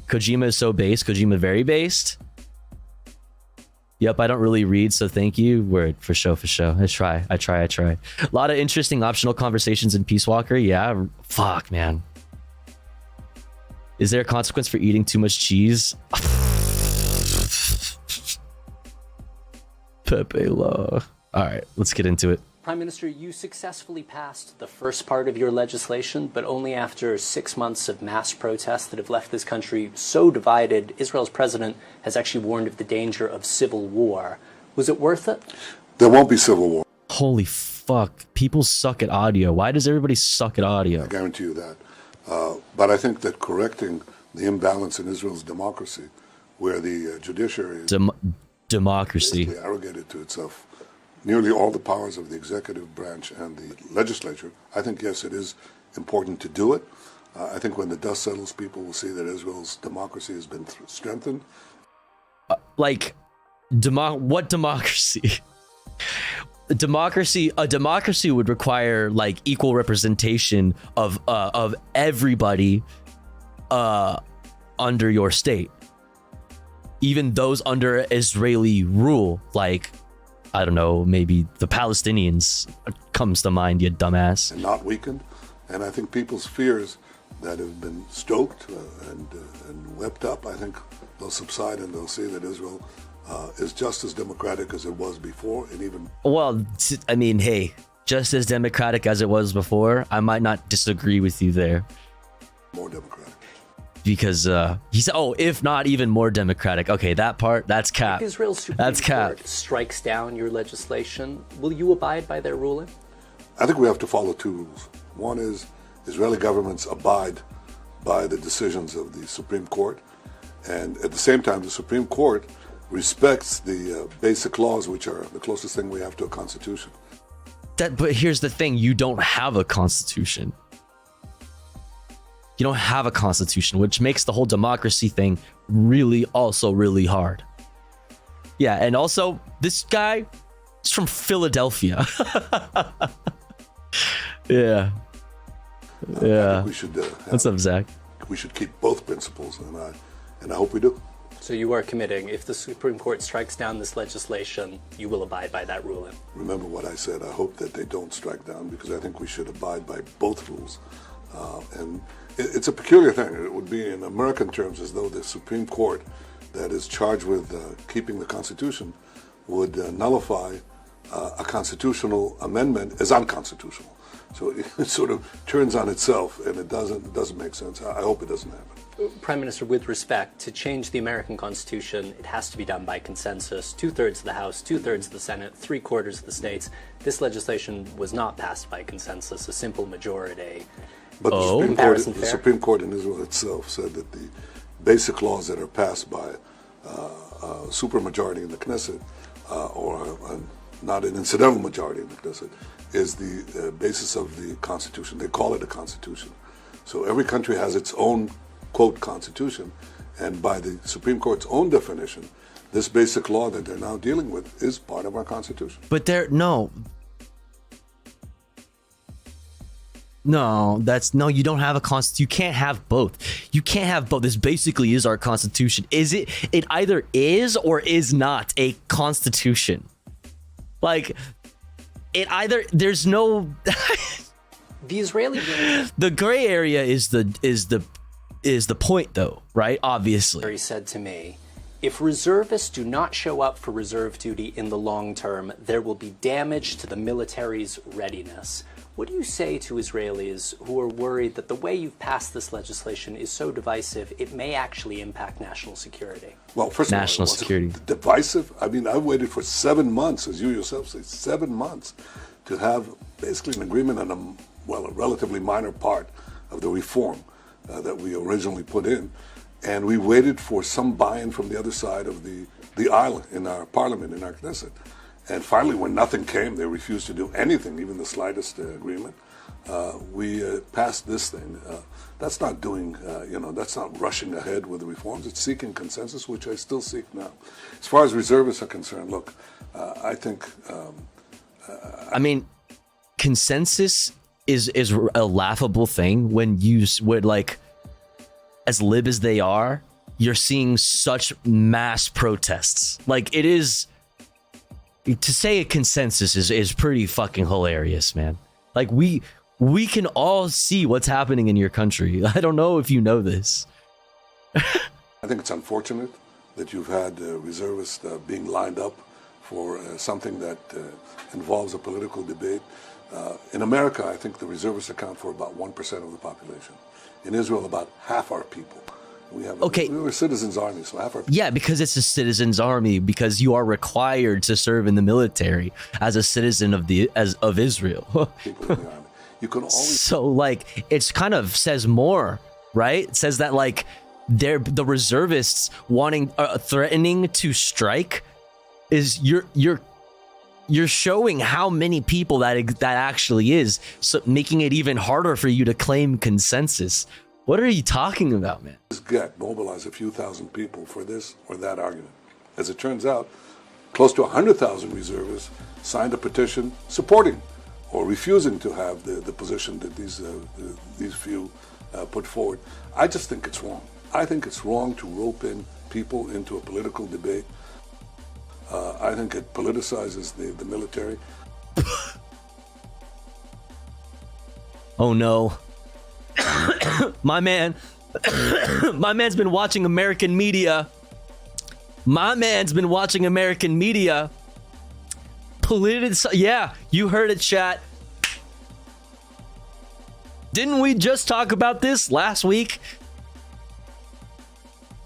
Kojima is so based. Kojima very based. Yep, I don't really read, so thank you. Word, for show. I try. A lot of interesting optional conversations in Peace Walker. Yeah, fuck, man. Is there a consequence for eating too much cheese? Pepe Law. All right, let's get into it. Prime Minister, you successfully passed the first part of your legislation, but only after 6 months of mass protests that have left this country so divided. Israel's president has actually warned of the danger of civil war. Was it worth it? There won't be civil war. Holy fuck. People suck at audio. Why does everybody suck at audio? I guarantee you that. But I think that correcting the imbalance in Israel's democracy, where the judiciary is democracy basically arrogated to itself nearly all the powers of the executive branch and the legislature, I think, yes, it is important to do it. I think when the dust settles, people will see that Israel's democracy has been strengthened. What democracy? A democracy would require like equal representation of everybody under your state, even those under Israeli rule. Like, I don't know, maybe the Palestinians comes to mind, you dumbass. And not weakened. And I think people's fears that have been stoked and wept up, I think they'll subside and they'll see that Israel is just as democratic as it was before, and even... Well, I mean, hey, just as democratic as it was before, I might not disagree with you there. More democratic. Because he said, oh, if not even more democratic. Okay, that part, that's cap. If Israel's Supreme That's cap. Court strikes down your legislation, will you abide by their ruling? I think we have to follow two rules. One is Israeli governments abide by the decisions of the Supreme Court, and at the same time, the Supreme Court respects the basic laws, which are the closest thing we have to a constitution. But here's the thing, you don't have a constitution. You don't have a constitution, which makes the whole democracy thing really hard. Yeah, and also, this guy is from Philadelphia. Yeah. I think we should What's up, Zach? We should keep both principles, and I hope we do. So you are committing, if the Supreme Court strikes down this legislation, you will abide by that ruling? Remember what I said. I hope that they don't strike down, because I think we should abide by both rules. And it's a peculiar thing. It would be, in American terms, as though the Supreme Court that is charged with keeping the Constitution would nullify a constitutional amendment as unconstitutional. So it sort of turns on itself, and it doesn't make sense. I hope it doesn't happen. Prime Minister, with respect, to change the American Constitution, it has to be done by consensus. 2/3 of the House, 2/3 of the Senate, 3/4 of the states. This legislation was not passed by consensus, a simple majority. But the Supreme Court in Israel itself said that the basic laws that are passed by a supermajority in the Knesset, or not an incidental majority in the Knesset, is the basis of the Constitution. They call it a Constitution. So every country has its own, quote, Constitution, and by the Supreme Court's own definition, this basic law that they're now dealing with is part of our Constitution. But you don't have a constitution. You can't have both. You can't have both. This basically is our Constitution. It either is or is not a constitution. Like, there's no the Israeli the gray area is the point, though, right? Obviously. He said to me, if reservists do not show up for reserve duty in the long term, there will be damage to the military's readiness. What do you say to Israelis who are worried that the way you've passed this legislation is so divisive, it may actually impact national security? Well, first of all, national security. Divisive? I mean, I waited for 7 months, as you yourself say, 7 months, to have basically an agreement on a relatively minor part of the reform that we originally put in. And we waited for some buy-in from the other side of the aisle in our parliament, in our Knesset. And finally, when nothing came, they refused to do anything, even the slightest agreement. We passed this thing. That's not doing, that's not rushing ahead with the reforms. It's seeking consensus, which I still seek now. As far as reservists are concerned, look, I think... I mean, consensus is a laughable thing when like, as lib as they are, you're seeing such mass protests. Like, it is... To say a consensus is pretty fucking hilarious, man. Like, we can all see what's happening in your country. I don't know if you know this. I think it's unfortunate that you've had reservists being lined up for something that involves a political debate. In America, I think the reservists account for about 1% of the population. In Israel, about half our people. We're a citizens' army, so half our people. Yeah, because it's a citizens' army, because you are required to serve in the military as a citizen of Israel. People in the army. You can always... So, like, it's kind of says more, right? It says that, like, the reservists threatening to strike is you're showing how many people that actually is, so making it even harder for you to claim consensus. What are you talking about, man? Mobilize a few thousand people for this or that argument. As it turns out, close to 100,000 reservists signed a petition supporting or refusing to have the position that these few put forward. I just think it's wrong. I think it's wrong to rope in people into a political debate. I think it politicizes the military. Oh no. My man's been watching American media. Yeah, you heard it, chat. Didn't we just talk about this last week?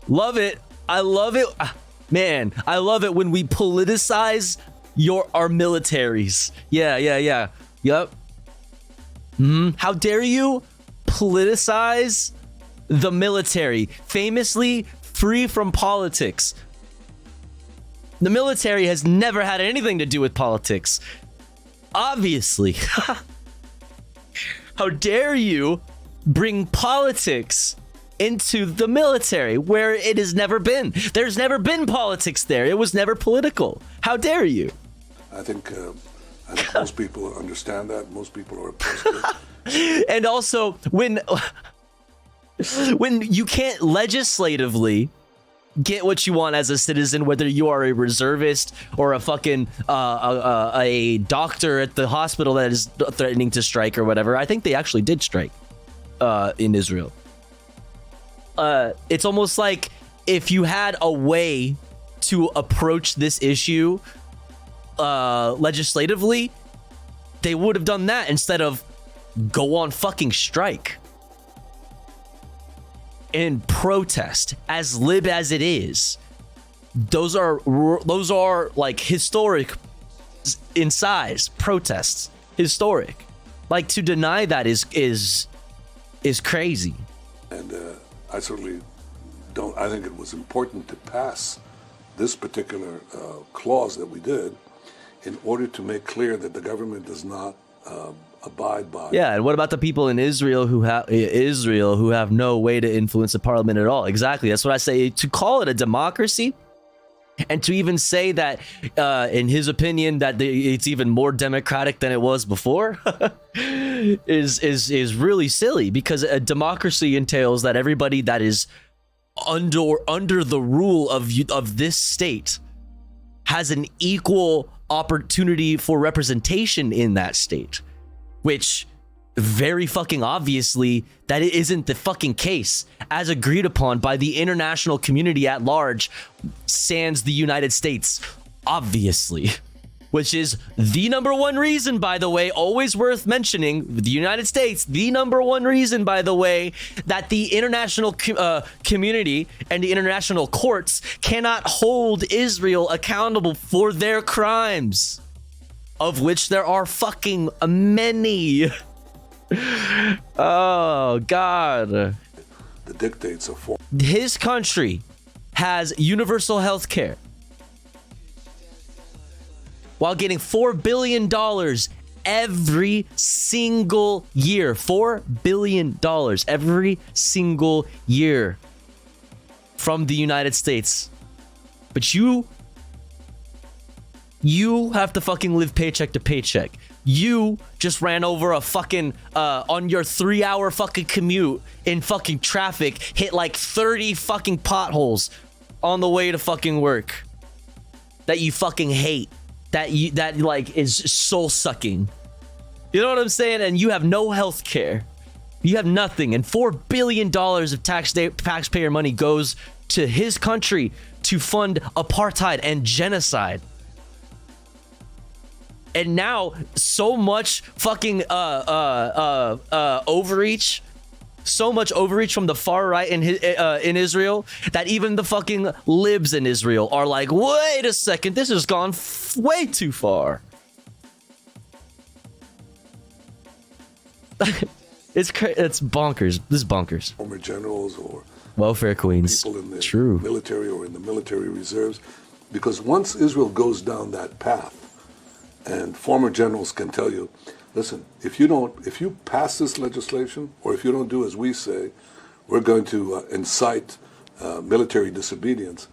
Love it. I love it. Man, I love it when we politicize our militaries. Yeah. Yep. How dare you politicize the military? Famously free from politics. The military has never had anything to do with politics. Obviously. How dare you bring politics into the military where it has never been? There's never been politics there. It was never political. How dare you? I think most people understand that. Most people are opposed to it. And also, when you can't legislatively get what you want as a citizen, whether you are a reservist or a fucking a doctor at the hospital that is threatening to strike or whatever. I think they actually did strike in Israel. It's almost like if you had a way to approach this issue legislatively, they would have done that instead of go on fucking strike and protest. As lib as it is, those are like historic in size. Protests, historic. Like, to deny that is crazy. And I certainly don't. I think it was important to pass this particular clause that we did in order to make clear that the government does not abide by. Yeah, and what about the people in Israel who have no way to influence the parliament at all? Exactly. That's what I say. To call it a democracy, and to even say that, in his opinion, that it's even more democratic than it was before, is really silly, because a democracy entails that everybody that is under the rule of this state has an equal opportunity for representation in that state, which very fucking obviously that it isn't the fucking case, as agreed upon by the international community at large, sans the United States, obviously. Which is the number one reason, by the way, always worth mentioning, the United States, the number one reason, by the way, that the international community and the international courts cannot hold Israel accountable for their crimes, of which there are fucking many. Oh, God. The dictates of form. His country has universal health care, while getting $4 billion every single year. $4 billion every single year from the United States. But you have to fucking live paycheck to paycheck. You just ran over a fucking, on your 3-hour fucking commute in fucking traffic, hit like 30 fucking potholes on the way to fucking work that you fucking hate. That like is soul sucking. You know what I'm saying? And you have no health care. You have nothing. And $4 billion of taxpayer money goes to his country to fund apartheid and genocide. And now so much fucking overreach. So much overreach from the far right in Israel that even the fucking libs in Israel are like, wait a second, this has gone way too far. It's bonkers. This is bonkers. Former generals or welfare queens. People in the True. military or in the military reserves, because once Israel goes down that path, and former generals can tell you, listen, if you pass this legislation, or if you don't do as we say, we're going to incite military disobedience,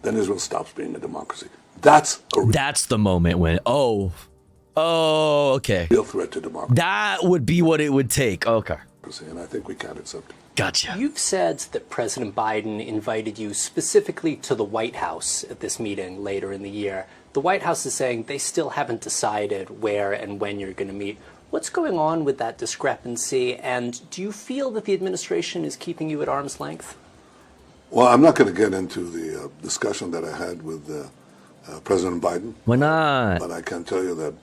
then Israel stops being a democracy. That's the moment when, okay. Real threat to democracy. That would be what it would take. Okay. And I think we can accept it. Gotcha. You've said that President Biden invited you specifically to the White House at this meeting later in the year. The White House is saying they still haven't decided where and when you're going to meet. What's going on with that discrepancy? And do you feel that the administration is keeping you at arm's length? Well, I'm not going to get into the discussion that I had with President Biden. Why not? But I can tell you that.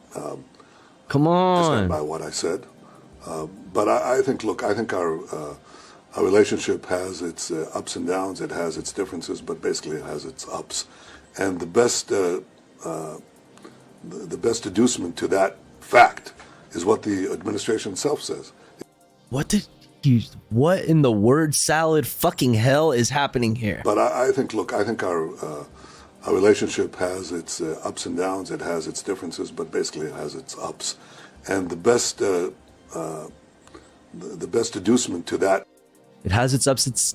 Come on. I stand by what I said. But I think, look, I think our relationship has its ups and downs. It has its differences, but basically it has its ups. And the best deducement to that fact is what the administration itself says. What in the word salad fucking hell is happening here? But I think, look, I think our relationship has its ups and downs. It has its differences, but basically it has its ups. And the best deducement to that. It has its ups, its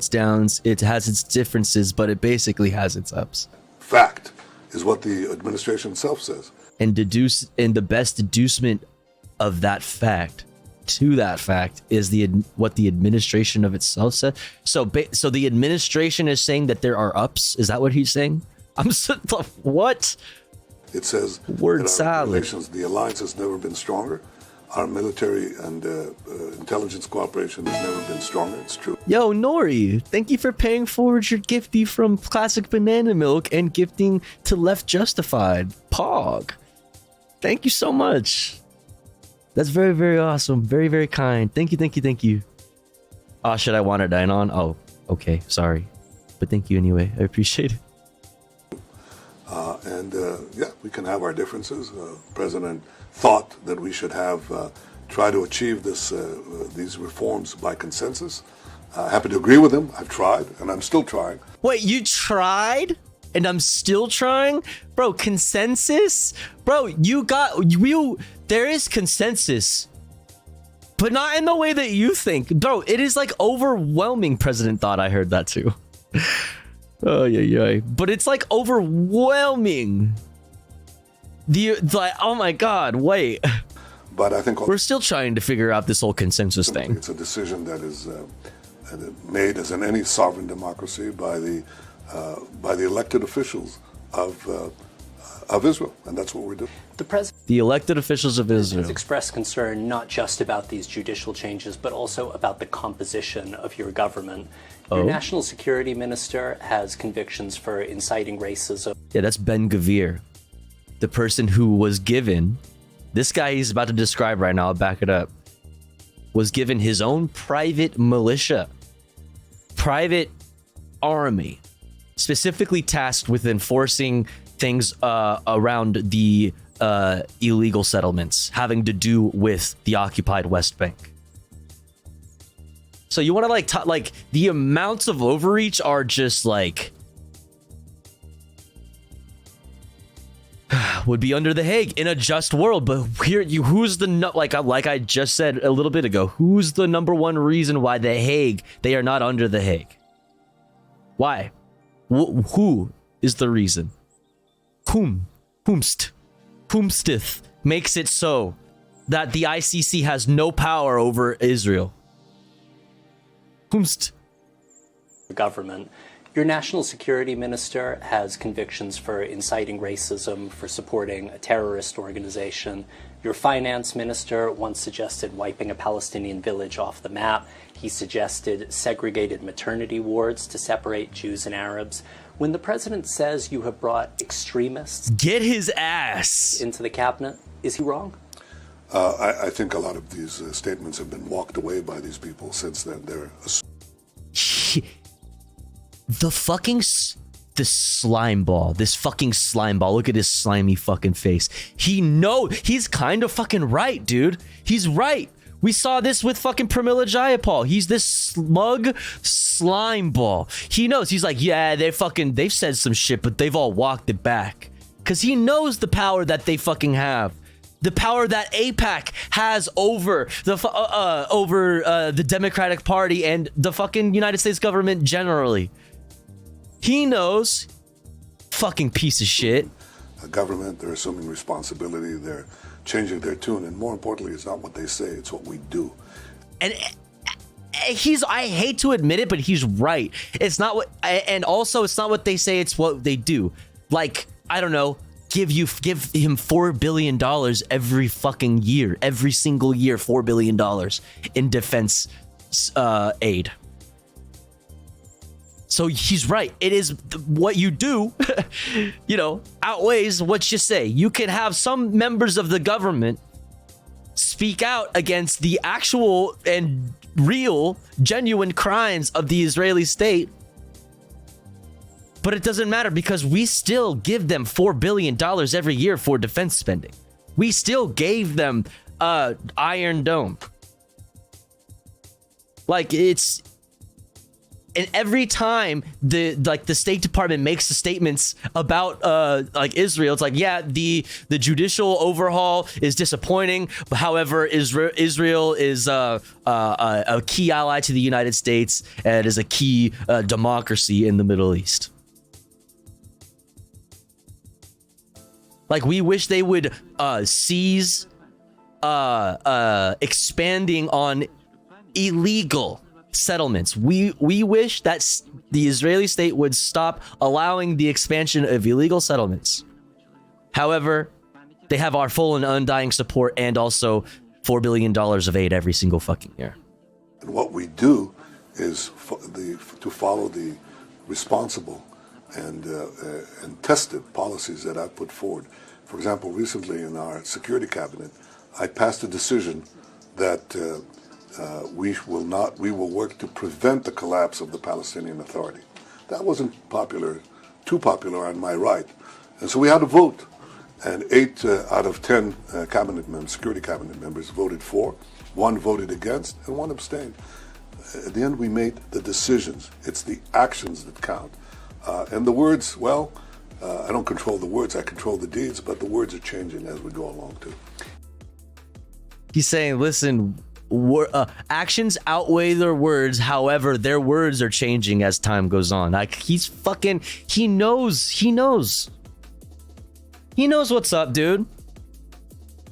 downs. It has its differences, but it basically has its ups. Fact is what the administration itself says. And the best deducement of that fact to that fact is what the administration of itself said. So the administration is saying that there are ups. Is that what he's saying? What? It says word salad. The alliance has never been stronger. Our military and intelligence cooperation has never been stronger. It's true. Yo, Nori, thank you for paying forward your gifty from Classic Banana Milk and gifting to Left Justified. Pog. Thank you so much. That's very, very awesome. Very, very kind. Thank you, thank you, thank you. Oh, should I want to dine on? Oh, okay. Sorry. But thank you anyway. I appreciate it. Yeah, we can have our differences. President thought that we should try to achieve these reforms by consensus. Happy to agree with him. I've tried, and I'm still trying. Wait, you tried? And I'm still trying? Bro, consensus? Bro, there is consensus. But not in the way that you think. Bro, it is like overwhelming. President thought I heard that too. Oh, yeah. But it's like overwhelming. Oh my God, wait. But I think we're still trying to figure out this whole consensus thing. It's a decision that is made, as in any sovereign democracy, by the elected officials of Israel, and that's what we're doing. The elected officials of Israel has expressed concern not just about these judicial changes, but also about the composition of your government. Your national security minister has convictions for inciting racism. Yeah, that's Ben Gvir, the person who was given, this guy he's about to describe right now, I'll back it up, was given his own private militia, private army, specifically tasked with enforcing things around the illegal settlements having to do with the occupied West Bank. So you want to like the amounts of overreach are just like would be under the Hague in a just world. But here, who's the like I just said a little bit ago, who's the number one reason why the Hague, they are not under the Hague? Why? Who is the reason? Whomstith makes it so that the ICC has no power over Israel. Government. Your national security minister has convictions for inciting racism, for supporting a terrorist organization. Your finance minister once suggested wiping a Palestinian village off the map. He suggested segregated maternity wards to separate Jews and Arabs. When the president says you have brought extremists, get his ass into the cabinet, is he wrong? I think a lot of these statements have been walked away by these people since then. They're the slime ball. This fucking slime ball. Look at his slimy fucking face. He's kind of fucking right, dude. He's right. We saw this with fucking Pramila Jayapal. He's this smug slime ball. He knows. He's like, yeah, they've said some shit, but they've all walked it back. Because he knows the power that they fucking have. The power that AIPAC has over the Democratic Party and the fucking United States government generally. He knows fucking piece of shit. Government, they're assuming responsibility, they're changing their tune, and more importantly, it's not what they say, it's what we do. And I hate to admit it, but he's right. It's not what, and also it's not what they say, it's what they do. Like, I don't know, give him $4 billion every fucking year, every single year, $4 billion in defense aid. So he's right. It is what you do, outweighs what you say. You can have some members of the government speak out against the actual and real, genuine crimes of the Israeli state. But it doesn't matter because we still give them $4 billion every year for defense spending. We still gave them Iron Dome. Like, it's... And every time the State Department makes the statements about Israel, it's like, yeah, the judicial overhaul is disappointing. But however, Israel is a key ally to the United States and is a key democracy in the Middle East. Like, we wish they would cease expanding on illegal settlements. We wish that the Israeli state would stop allowing the expansion of illegal settlements. However, they have our full and undying support and also $4 billion of aid every single fucking year. And what we do is to follow the responsible and tested policies that I've put forward. For example, recently in our security cabinet, I passed a decision that we will work to prevent the collapse of the Palestinian Authority. That wasn't too popular on my right. And so we had a vote. And 8 out of 10 security cabinet members voted for, 1 voted against, and 1 abstained. At the end, we made the decisions. It's the actions that count. And the words, well, I don't control the words, I control the deeds, but the words are changing as we go along too. He's saying, listen, actions outweigh their words. However, their words are changing as time goes on. Like, he knows what's up, dude.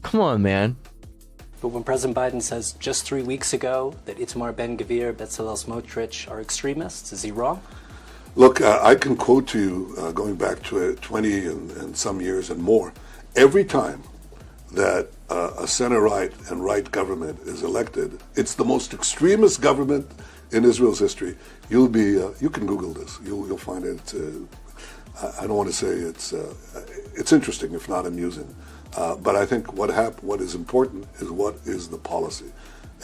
Come on, man. But when President Biden says just 3 weeks ago that Itamar Ben-Gvir, Bezalel Smotrich are extremists, is he wrong? Look, I can quote to you, going back to 20 and some years and more, every time that a center-right and right government is elected, it's the most extremist government in Israel's history. You can Google this. You'll find it. I don't want to say it's interesting, if not amusing. But I think what is important is what is the policy.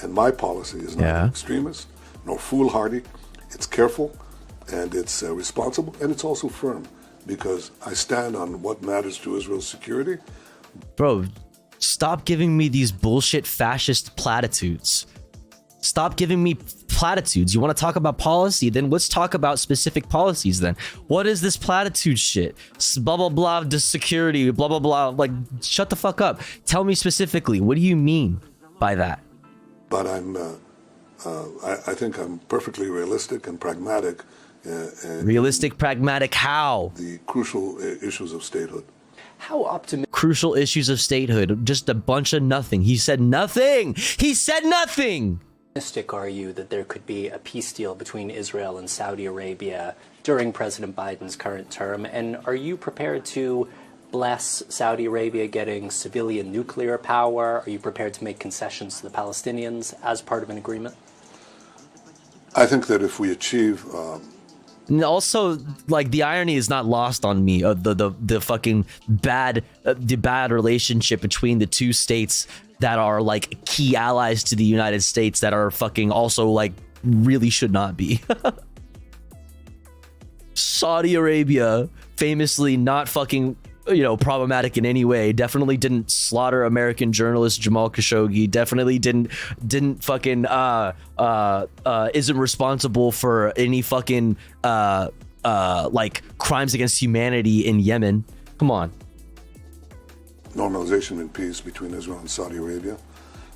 And my policy is not extremist nor foolhardy. It's careful and it's responsible and it's also firm because I stand on what matters to Israel's security. Bro, stop giving me these bullshit fascist platitudes. Stop giving me platitudes. You want to talk about policy? Then let's talk about specific policies then. What is this platitude shit? Blah, blah, blah, the security, blah, blah, blah. Like, shut the fuck up. Tell me specifically, what do you mean by that? But I think I'm perfectly realistic and pragmatic. Realistic, pragmatic, how? The crucial issues of statehood. How optimistic? Crucial issues of statehood. Just a bunch of nothing. He said nothing. He said nothing. Are you that there could be a peace deal between Israel and Saudi Arabia during President Biden's current term? And are you prepared to bless Saudi Arabia getting civilian nuclear power? Are you prepared to make concessions to the Palestinians as part of an agreement? I think that if we achieve... And also, like, the irony is not lost on me of the fucking bad relationship between the two states that are like key allies to the United States that are fucking also like really should not be. Saudi Arabia, famously not fucking, problematic in any way, definitely didn't slaughter American journalist Jamal Khashoggi, definitely didn't fucking isn't responsible for any fucking like crimes against humanity in Yemen. Come on. Normalization and peace between Israel and Saudi Arabia.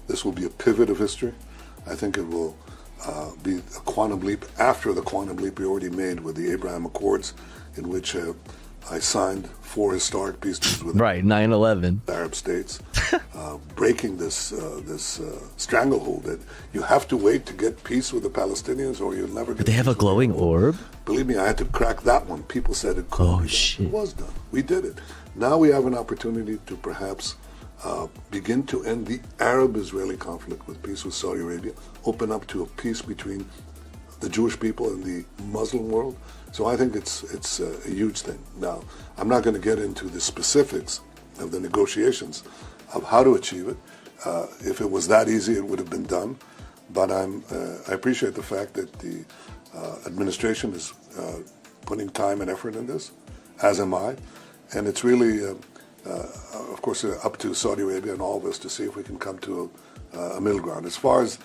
This will be a pivot of history. I think it will be a quantum leap after the quantum leap we already made with the Abraham Accords, in which I signed 4 historic peace deals with Right, 9/11. Arab states, breaking this stranglehold that you have to wait to get peace with the Palestinians or you'll never get. Did they have a glowing orb? Believe me, I had to crack that one. People said it couldn't be done. Shit. It was done. We did it. Now we have an opportunity to perhaps begin to end the Arab-Israeli conflict with peace with Saudi Arabia, open up to a peace between the Jewish people and the Muslim world. So I think it's a huge thing. Now, I'm not going to get into the specifics of the negotiations of how to achieve it. If it was that easy, it would have been done. But I appreciate the fact that the administration is putting time and effort in this, as am I. And it's really, of course, up to Saudi Arabia and all of us to see if we can come to a middle ground. As far as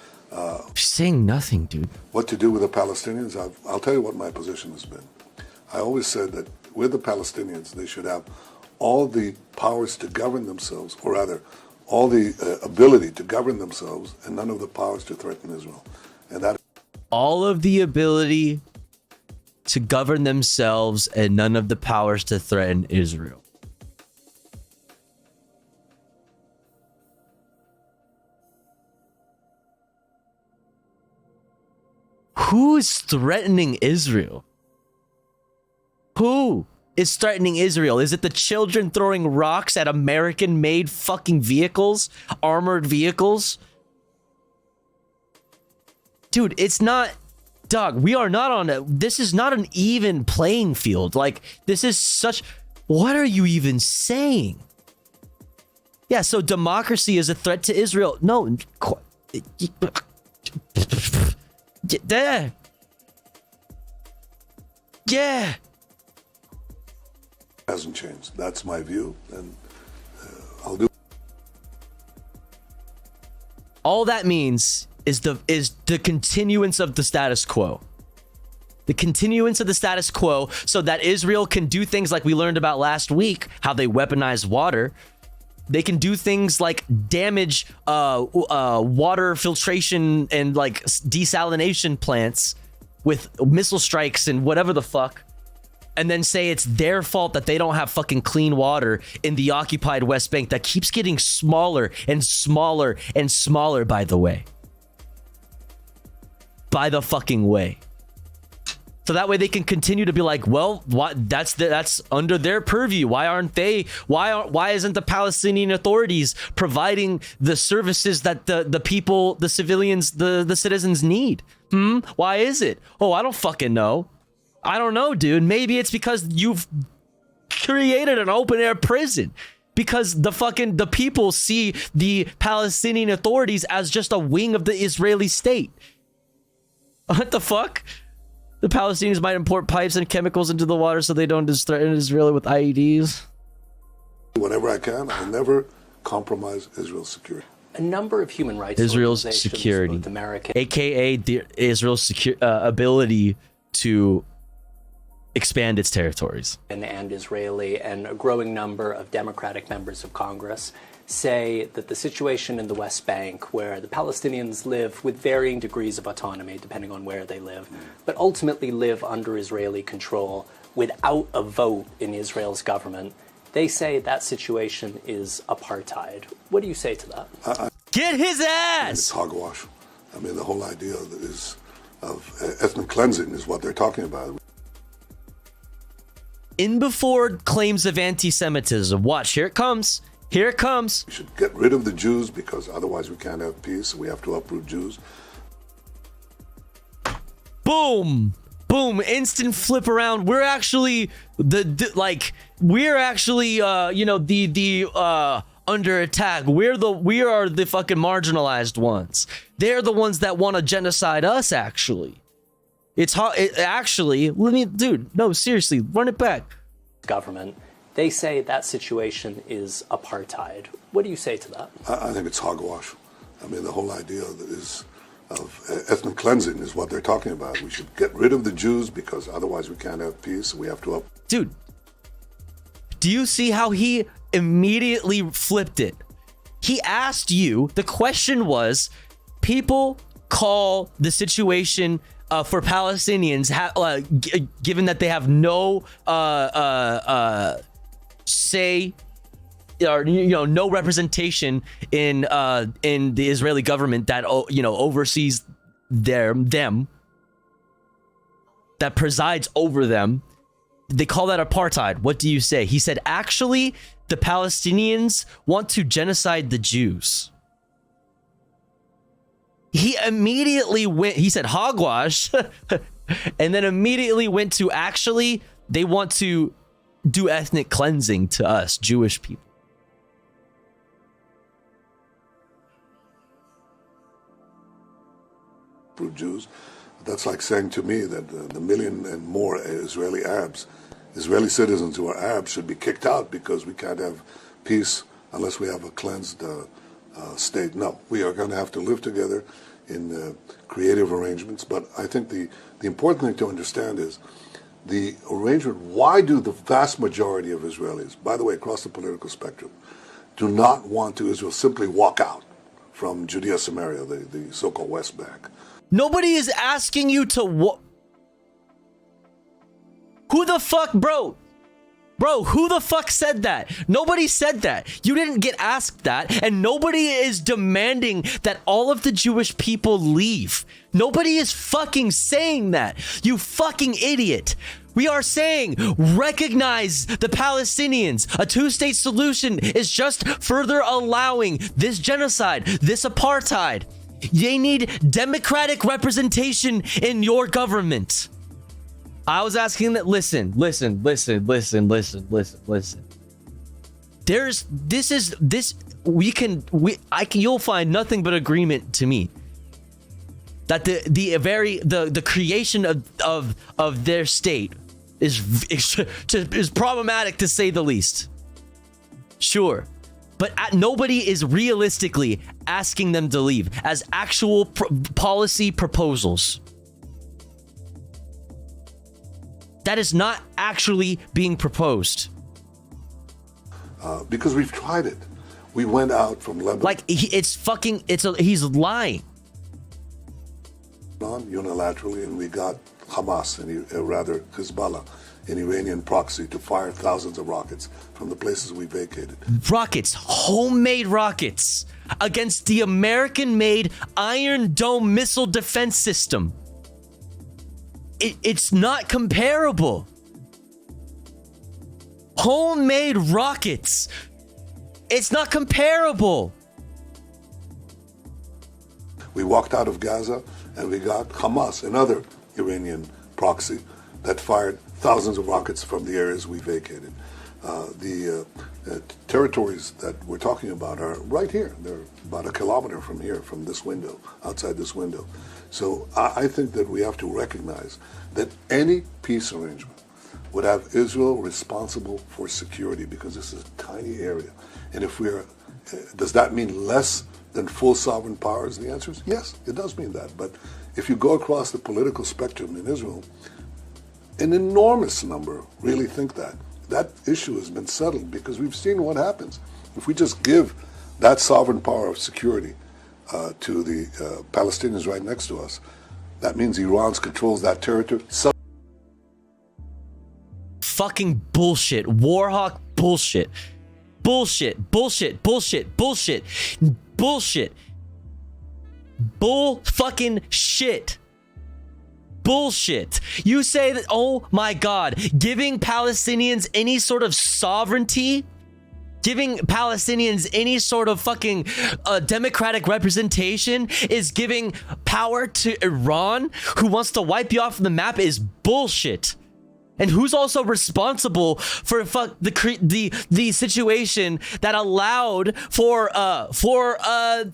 saying nothing, dude. What to do with the Palestinians? I'll tell you what my position has been. I always said that with the Palestinians, they should have all the powers to govern themselves, or rather, all the ability to govern themselves, and none of the powers to threaten Israel. And that all of the ability to govern themselves and none of the powers to threaten Israel. Who is threatening Israel? Who is threatening Israel? Is it the children throwing rocks at American-made fucking vehicles? Armored vehicles? Dude, it's not... Dog, we are not on a... This is not an even playing field. Like, this is such... What are you even saying? Yeah, so democracy is a threat to Israel. No. There. Yeah. hasn't changed. That's my view, and I'll do. All that means is the continuance of the status quo. The continuance of the status quo so that Israel can do things like we learned about last week, how they weaponize water. They can do things like damage water filtration and like desalination plants with missile strikes and whatever the fuck. And then say it's their fault that they don't have fucking clean water in the occupied West Bank that keeps getting smaller and smaller and smaller, by the way. By the fucking way. So that way they can continue to be like, well, what? That's under their purview. Why aren't they? Why isn't the Palestinian authorities providing the services that the people, the civilians, the citizens need? Why is it? Oh, I don't fucking know. I don't know, dude. Maybe it's because you've created an open air prison. Because the people see the Palestinian authorities as just a wing of the Israeli state. What the fuck? The Palestinians might import pipes and chemicals into the water so they don't threaten Israel with IEDs. Whenever I can, I never compromise Israel's security. A number of human rights Israel's organizations, security, both American, aka Israel's ability to expand its territories. and Israeli, and a growing number of Democratic members of Congress say that the situation in the West Bank, where the Palestinians live with varying degrees of autonomy depending on where they live, but ultimately live under Israeli control without a vote in Israel's government, they say that situation is apartheid. What do you say to that? Get his ass! It's hogwash. I mean, the whole idea of ethnic cleansing is what they're talking about. In before claims of anti-Semitism. Watch, here it comes. Here it comes. We should get rid of the Jews because otherwise we can't have peace. We have to uproot Jews. Boom. Boom. Instant flip around. We're actually under attack. We are the fucking marginalized ones. They're the ones that want to genocide us, actually. No, seriously, run it back. Government. They say that situation is apartheid. What do you say to that? I think it's hogwash. I mean, the whole idea of ethnic cleansing is what they're talking about. We should get rid of the Jews because otherwise we can't have peace. We have to Dude, do you see how he immediately flipped it? He asked you, the question was, people call the situation for Palestinians, given that they have no say or no representation in the Israeli government that oversees them, that presides over them, they call that apartheid. What do you say? He said, actually, the Palestinians want to genocide the Jews. He immediately went, he said hogwash, and then immediately went to, actually, they want to do ethnic cleansing to us, Jewish people. Jews. That's like saying to me that the million and more Israeli Arabs, Israeli citizens who are Arabs, should be kicked out because we can't have peace unless we have a cleansed state. No, we are going to have to live together in creative arrangements. But I think the important thing to understand is the arrangement. Why do the vast majority of Israelis, by the way, across the political spectrum, do not want to Israel simply walk out from Judea Samaria, the so-called West Bank? Nobody is asking you to Who the fuck, bro? Bro, who the fuck said that? Nobody said that. You didn't get asked that, and nobody is demanding that all of the Jewish people leave. Nobody is fucking saying that. You fucking idiot. We are saying, recognize the Palestinians. A two-state solution is just further allowing this genocide, this apartheid. They need democratic representation in your government. I was asking that. Listen. You'll find nothing but agreement to me that the creation of their state is problematic, to say the least. Sure. But nobody is realistically asking them to leave as actual policy proposals. That is not actually being proposed. Because we've tried it. We went out from Lebanon. He's lying. Unilaterally, and we got Hamas, rather Hezbollah, an Iranian proxy, to fire thousands of rockets from the places we vacated. Rockets, homemade rockets, against the American-made Iron Dome missile defense system. It's not comparable. Homemade rockets. It's not comparable. We walked out of Gaza and we got Hamas, another Iranian proxy, that fired thousands of rockets from the areas we vacated. The territories that we're talking about are right here. They're about a kilometer from here, from this window, outside this window. So I think that we have to recognize that any peace arrangement would have Israel responsible for security, because this is a tiny area. And if does that mean less than full sovereign powers? The answer is yes, it does mean that. But if you go across the political spectrum in Israel, an enormous number really think that. That issue has been settled because we've seen what happens. If we just give that sovereign power of security to the Palestinians right next to us, that means Iran controls that territory. Fucking bullshit. Warhawk bullshit. Bullshit. Bull fucking shit. Bullshit. You say that, oh my God, giving Palestinians any sort of sovereignty, giving Palestinians any sort of fucking democratic representation is giving power to Iran, who wants to wipe you off the map, is bullshit. And who's also responsible for the situation that allowed for a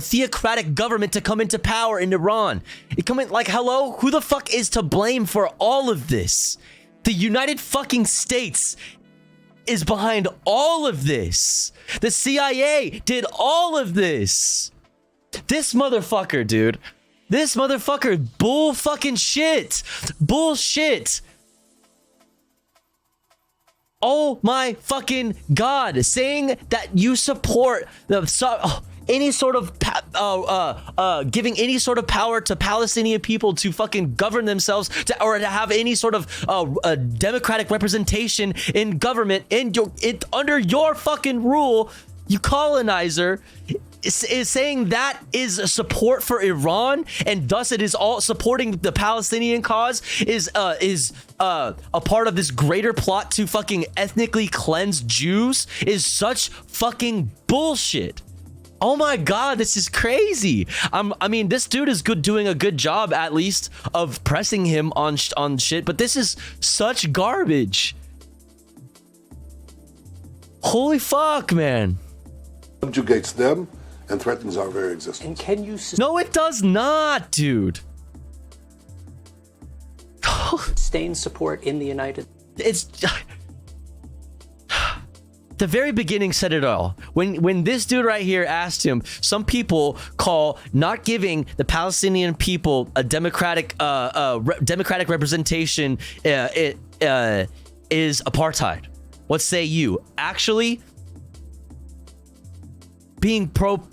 theocratic government to come into power in Iran? Hello? Who the fuck is to blame for all of this? The United fucking States is behind all of this. The CIA did all of this. This motherfucker, dude. This motherfucker, bull fucking shit. Bullshit. Oh my fucking God. Saying that you support any sort of giving any sort of power to Palestinian people to fucking govern themselves, or to have any sort of democratic representation in government under your fucking rule, you colonizer, is saying that is a support for Iran, and thus it is all supporting the Palestinian cause, is a part of this greater plot to fucking ethnically cleanse Jews, is such fucking bullshit. Oh my god, this is crazy. I mean, this dude is doing a good job at least of pressing him on shit, but this is such garbage. Holy fuck, man. Subjugates them and threatens our very existence. And can you No, it does not, dude. sustain support in the United It's the very beginning said it all. When this dude right here asked him, some people call not giving the Palestinian people a democratic democratic representation is apartheid. What say you? Actually, being supportive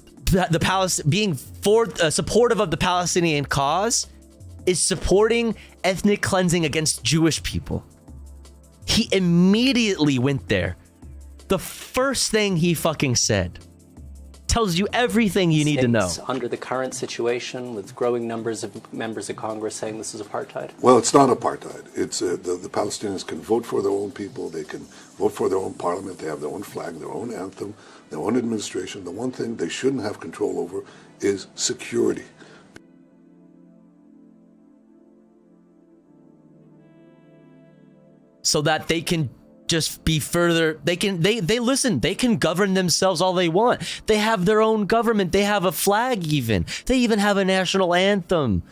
of the Palestinian cause is supporting ethnic cleansing against Jewish people. He immediately went there. The first thing he fucking said tells you everything you need to know. Under the current situation, with growing numbers of members of Congress saying this is apartheid? Well, it's not apartheid. It's the Palestinians can vote for their own people. They can vote for their own parliament. They have their own flag, their own anthem, their own administration. The one thing they shouldn't have control over is security. So that they can just be further, they listen, they can govern themselves all they want. They have their own government. They have a flag even. They even have a national anthem.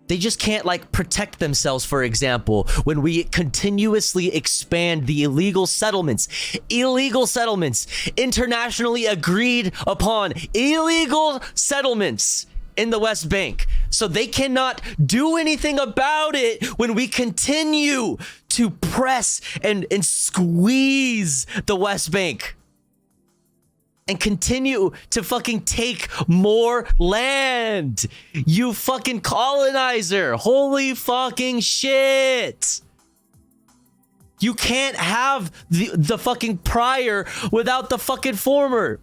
They just can't like protect themselves, for example, when we continuously expand the illegal settlements, internationally agreed upon illegal settlements in the West Bank. So they cannot do anything about it when we continue to press and squeeze the West Bank and continue to fucking take more land. You fucking colonizer. Holy fucking shit. You can't have the fucking prior without the fucking former.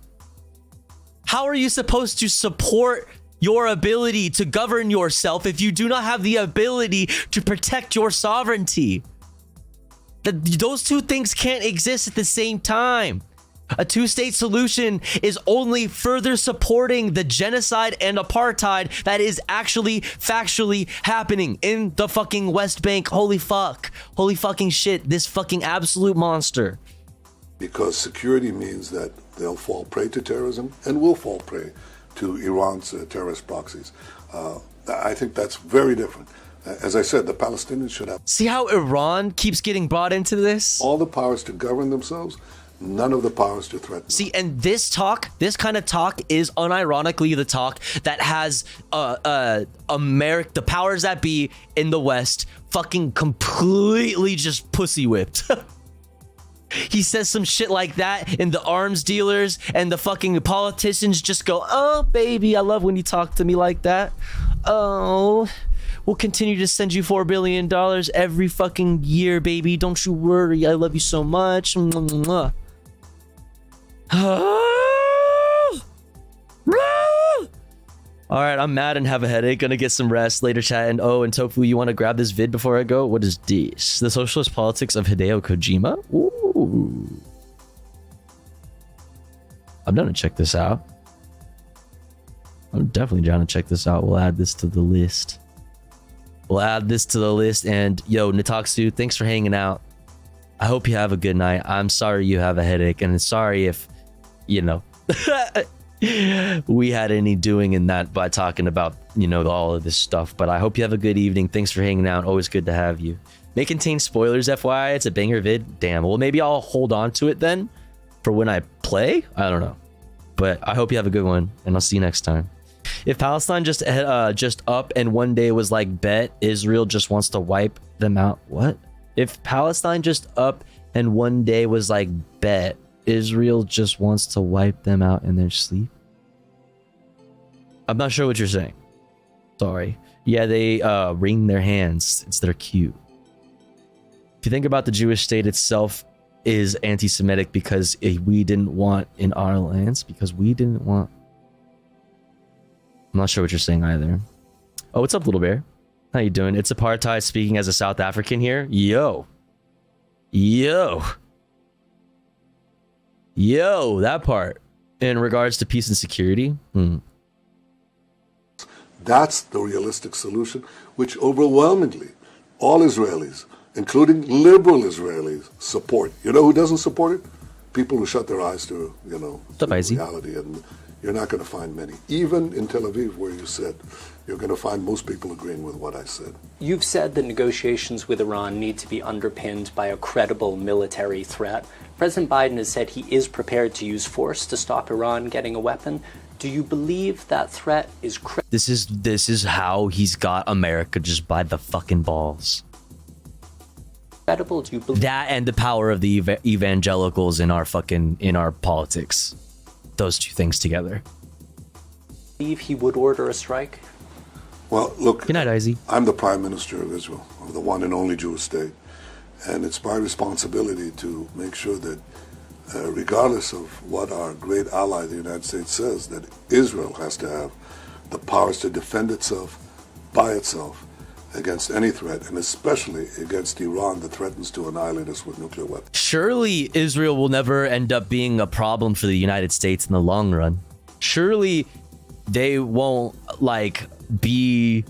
How are you supposed to support your ability to govern yourself if you do not have the ability to protect your sovereignty? Those two things can't exist at the same time. A two-state solution is only further supporting the genocide and apartheid that is actually factually happening in the fucking West Bank. Holy fuck. Holy fucking shit. This fucking absolute monster. Because security means that they'll fall prey to terrorism and will fall prey to Iran's terrorist proxies. I think that's very different. As I said, the Palestinians should have... See how Iran keeps getting brought into this? All the powers to govern themselves, none of the powers to threaten. See, and this kind of talk is unironically the talk that has the powers that be in the West fucking completely just pussy whipped. He says some shit like that, and the arms dealers and the fucking politicians just go, "Oh, baby, I love when you talk to me like that. Oh, we'll continue to send you $4 billion every fucking year, baby. Don't you worry. I love you so much." All right, I'm mad and have a headache. Gonna get some rest later, chat. And oh, and Tofu, you want to grab this vid before I go? What is this? The Socialist Politics of Hideo Kojima? Ooh. I'm down to check this out. I'm definitely down to check this out. We'll add this to the list. And yo, Nataxu, thanks for hanging out. I hope you have a good night. I'm sorry you have a headache, and sorry if, you know, we had any doing in that by talking about, you know, all of this stuff. But I hope you have a good evening. Thanks for hanging out. Always good to have you. May contain spoilers, FYI. It's a banger vid. Damn. Well, maybe I'll hold on to it then for when I play. I don't know. But I hope you have a good one, and I'll see you next time. If Palestine just up and one day was like, bet Israel just wants to wipe them out. What? If Palestine just up and one day was like, bet Israel just wants to wipe them out in their sleep. I'm not sure what you're saying. Sorry. Yeah, they wring their hands. It's their cue. If you think about the Jewish state itself is anti-Semitic because we didn't want in our lands, because we didn't want. I'm not sure what you're saying either. Oh, what's up, Little Bear? How you doing? It's apartheid speaking as a South African here. Yo, that part in regards to peace and security. That's the realistic solution, which overwhelmingly all Israelis, including liberal Israelis, support. You know who doesn't support it? People who shut their eyes to, to reality. And you're not going to find many. Even in Tel Aviv, where you said, you're going to find most people agreeing with what I said. You've said that negotiations with Iran need to be underpinned by a credible military threat. President Biden has said he is prepared to use force to stop Iran getting a weapon. Do you believe that threat is credible? This is how he's got America just by the fucking balls. Do you believe that, and the power of the evangelicals in our politics? Those two things together. Believe he would order a strike? Well, look, good night, Izzy. I'm the Prime Minister of Israel, of the one and only Jewish state, and it's my responsibility to make sure that, regardless of what our great ally, the United States, says, that Israel has to have the powers to defend itself by itself against any threat, and especially against Iran that threatens to annihilate us with nuclear weapons. Surely Israel will never end up being a problem for the United States in the long run. Surely they won't be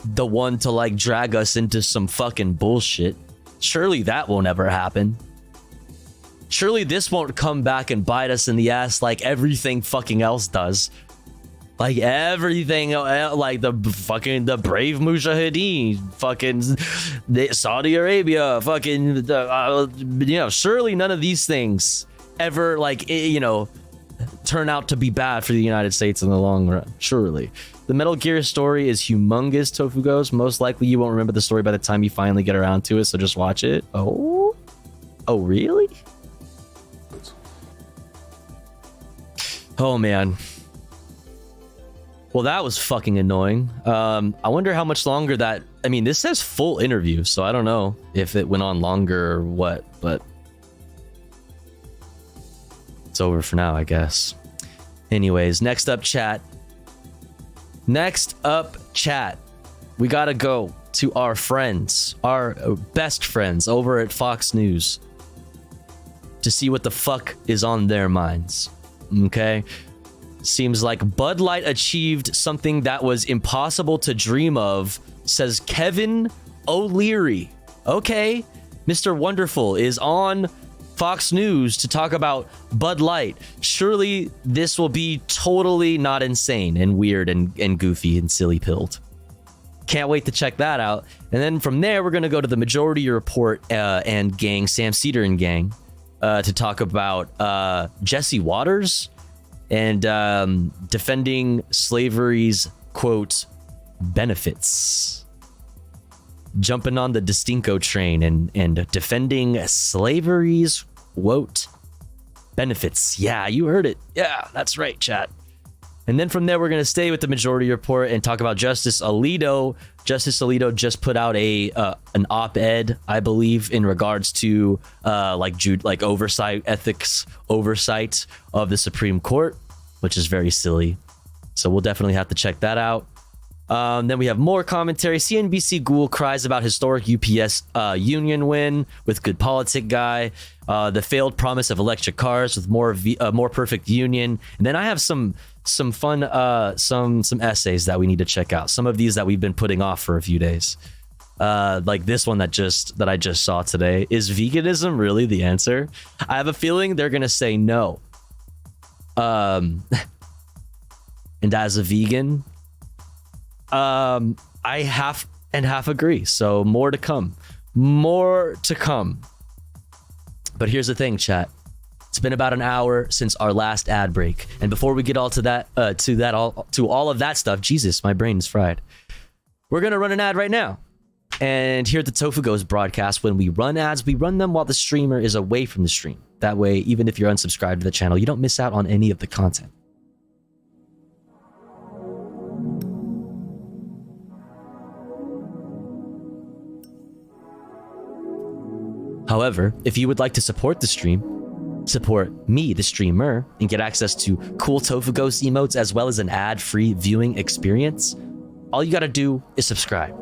the one to drag us into some fucking bullshit. Surely that won't ever happen. Surely this won't come back and bite us in the ass like everything fucking else does. Like everything, like the brave Mujahideen, fucking Saudi Arabia, fucking, surely none of these things ever, turn out to be bad for the United States in the long run. Surely. The Metal Gear story is humongous, Tofu Goes. Most likely you won't remember the story by the time you finally get around to it, so just watch it. Oh, really? Oh, man. Well, that was fucking annoying. I wonder how much longer that... I mean, this says full interview, so I don't know if it went on longer or what, but... it's over for now, I guess. Anyways, next up, chat. We gotta go to our friends, our best friends over at Fox News to see what the fuck is on their minds. Okay? Seems like Bud Light achieved something that was impossible to dream of, says Kevin O'Leary. Okay, Mr. Wonderful is on Fox News to talk about Bud Light. Surely this will be totally not insane and weird and goofy and silly pilled. Can't wait to check that out. And then from there, we're going to go to the Majority Report and gang, Sam Cedar and gang, to talk about Jesse Waters and defending slavery's, quote, benefits. Jumping on the Distinko train and defending slavery's, quote, benefits. Yeah, you heard it. Yeah, that's right, chat. And then from there, we're going to stay with the Majority Report and talk about Justice Alito. Justice Alito just put out an op-ed, I believe, in regards to oversight, ethics oversight of the Supreme Court, which is very silly. So we'll definitely have to check that out. Then we have more commentary. CNBC Ghoul cries about historic UPS union win with good politic guy. The failed promise of electric cars with more perfect union. And then I have some fun some essays that we need to check out. Some of these that we've been putting off for a few days. Like this one that I just saw today. Is veganism really the answer? I have a feeling they're gonna say no. And as a vegan, I half agree. So more to come. But here's the thing, chat. It's been about an hour since our last ad break, and before we get all to all of that stuff, Jesus, my brain is fried. We're gonna run an ad right now. And here at the Tofu Goes broadcast, when we run ads, we run them while the streamer is away from the stream. That way, even if you're unsubscribed to the channel, you don't miss out on any of the content. However, if you would like to support the stream, support me, the streamer, and get access to cool Tofu Ghost emotes as well as an ad-free viewing experience, all you gotta do is subscribe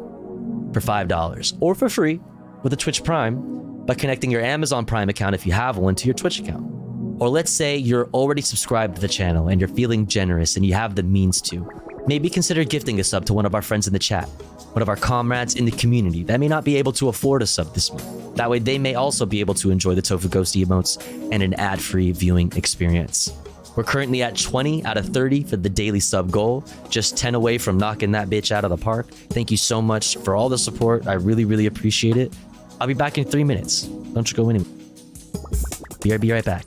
for $5 or for free with a Twitch Prime by connecting your Amazon Prime account if you have one to your Twitch account. Or let's say you're already subscribed to the channel and you're feeling generous and you have the means to. Maybe consider gifting a sub to one of our friends in the chat, one of our comrades in the community that may not be able to afford a sub this month. That way they may also be able to enjoy the Tofu Ghost emotes and an ad-free viewing experience. We're currently at 20 out of 30 for the daily sub goal, just 10 away from knocking that bitch out of the park. Thank you so much for all the support. I really, really appreciate it. I'll be back in 3 minutes. Don't you go anywhere. Be right back.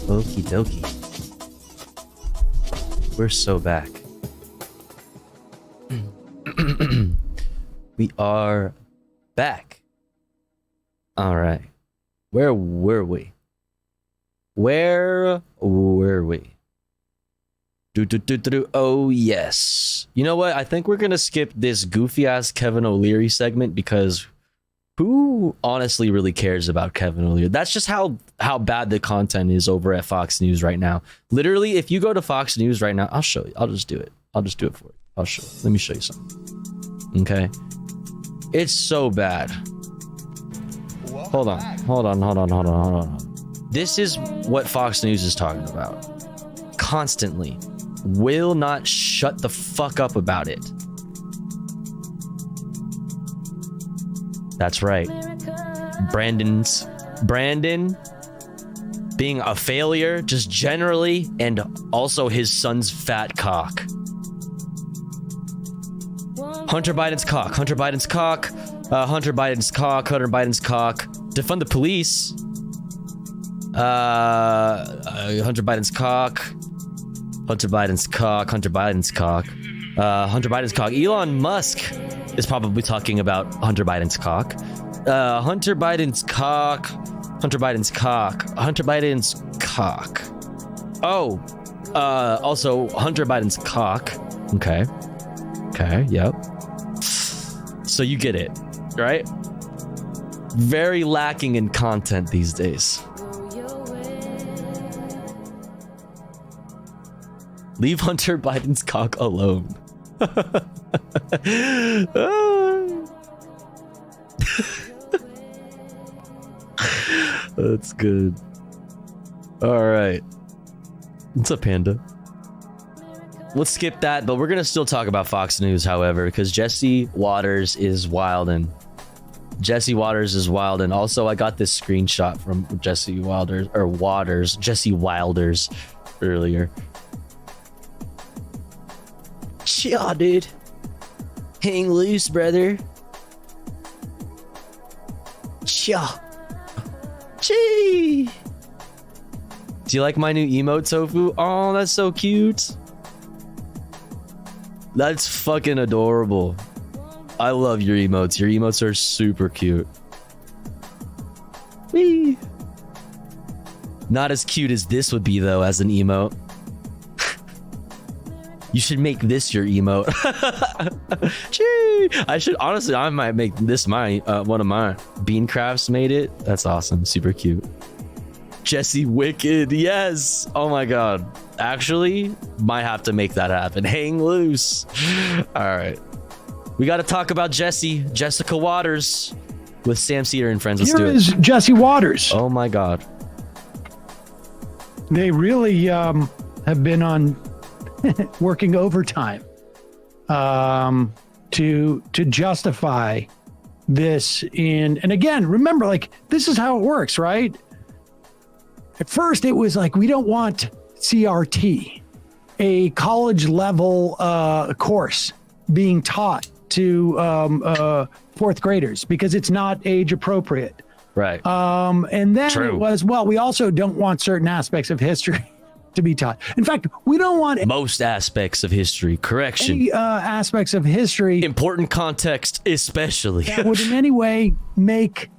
Okie dokie. We're so back. We are back. All right. Where were we? Where were we? Oh, yes. You know what? I think we're going to skip this goofy-ass Kevin O'Leary segment because who honestly really cares about Kevin O'Leary? That's just how bad the content is over at Fox News right now. Literally, if you go to Fox News right now, I'll show you. I'll just do it. I'll just do it for you. I'll show you. Let me show you something. Okay? It's so bad. Hold on. This is what Fox News is talking about. Constantly. Will not shut the fuck up about it. That's right. Brandon being a failure just generally, and also his son's fat cock. Hunter Biden's cock. Hunter Biden's cock. Hunter Biden's cock. Hunter Biden's cock. Defund the police. Hunter Biden's cock. Hunter Biden's cock. Hunter Biden's cock. Hunter Biden's cock. Elon Musk is probably talking about Hunter Biden's cock. Hunter Biden's cock. Hunter Biden's cock. Hunter Biden's cock. Oh, also Hunter Biden's cock. Okay, yep. So you get it, right? Very lacking in content these days. Leave Hunter Biden's cock alone. That's good. All right. What's up, Panda? Let's skip that, but we're going to still talk about Fox News, however, because Jesse Waters is wildin'. Jesse Waters is wildin'. Also, I got this screenshot from Jesse Wilders earlier. Yeah, dude. Hang loose, brother. Yeah. Gee. Do you like my new emote, Tofu? Oh, that's so cute. That's fucking adorable. I love your emotes. Your emotes are super cute. Whee. Not as cute as this would be, though, as an emote. You should make this your emote. Gee. I might make this my one of mine. Beancrafts made it. That's awesome. Super cute. Jesse Wicked. Yes. Oh my god. Actually, might have to make that happen. Hang loose. All right. We got to talk about Jessica Waters with Sam Cedar and friends. Let's do it. Here is Jesse Waters. Oh my god. They really have been on working overtime to justify this and again, remember, like, this is how it works, right? At first it was like, we don't want CRT, a college level course being taught to fourth graders because it's not age appropriate. Right. And then True. It was, well, we also don't want certain aspects of history to be taught. In fact, we don't want most aspects of history. Correction. any aspects of history. Important context, especially. That would in any way make,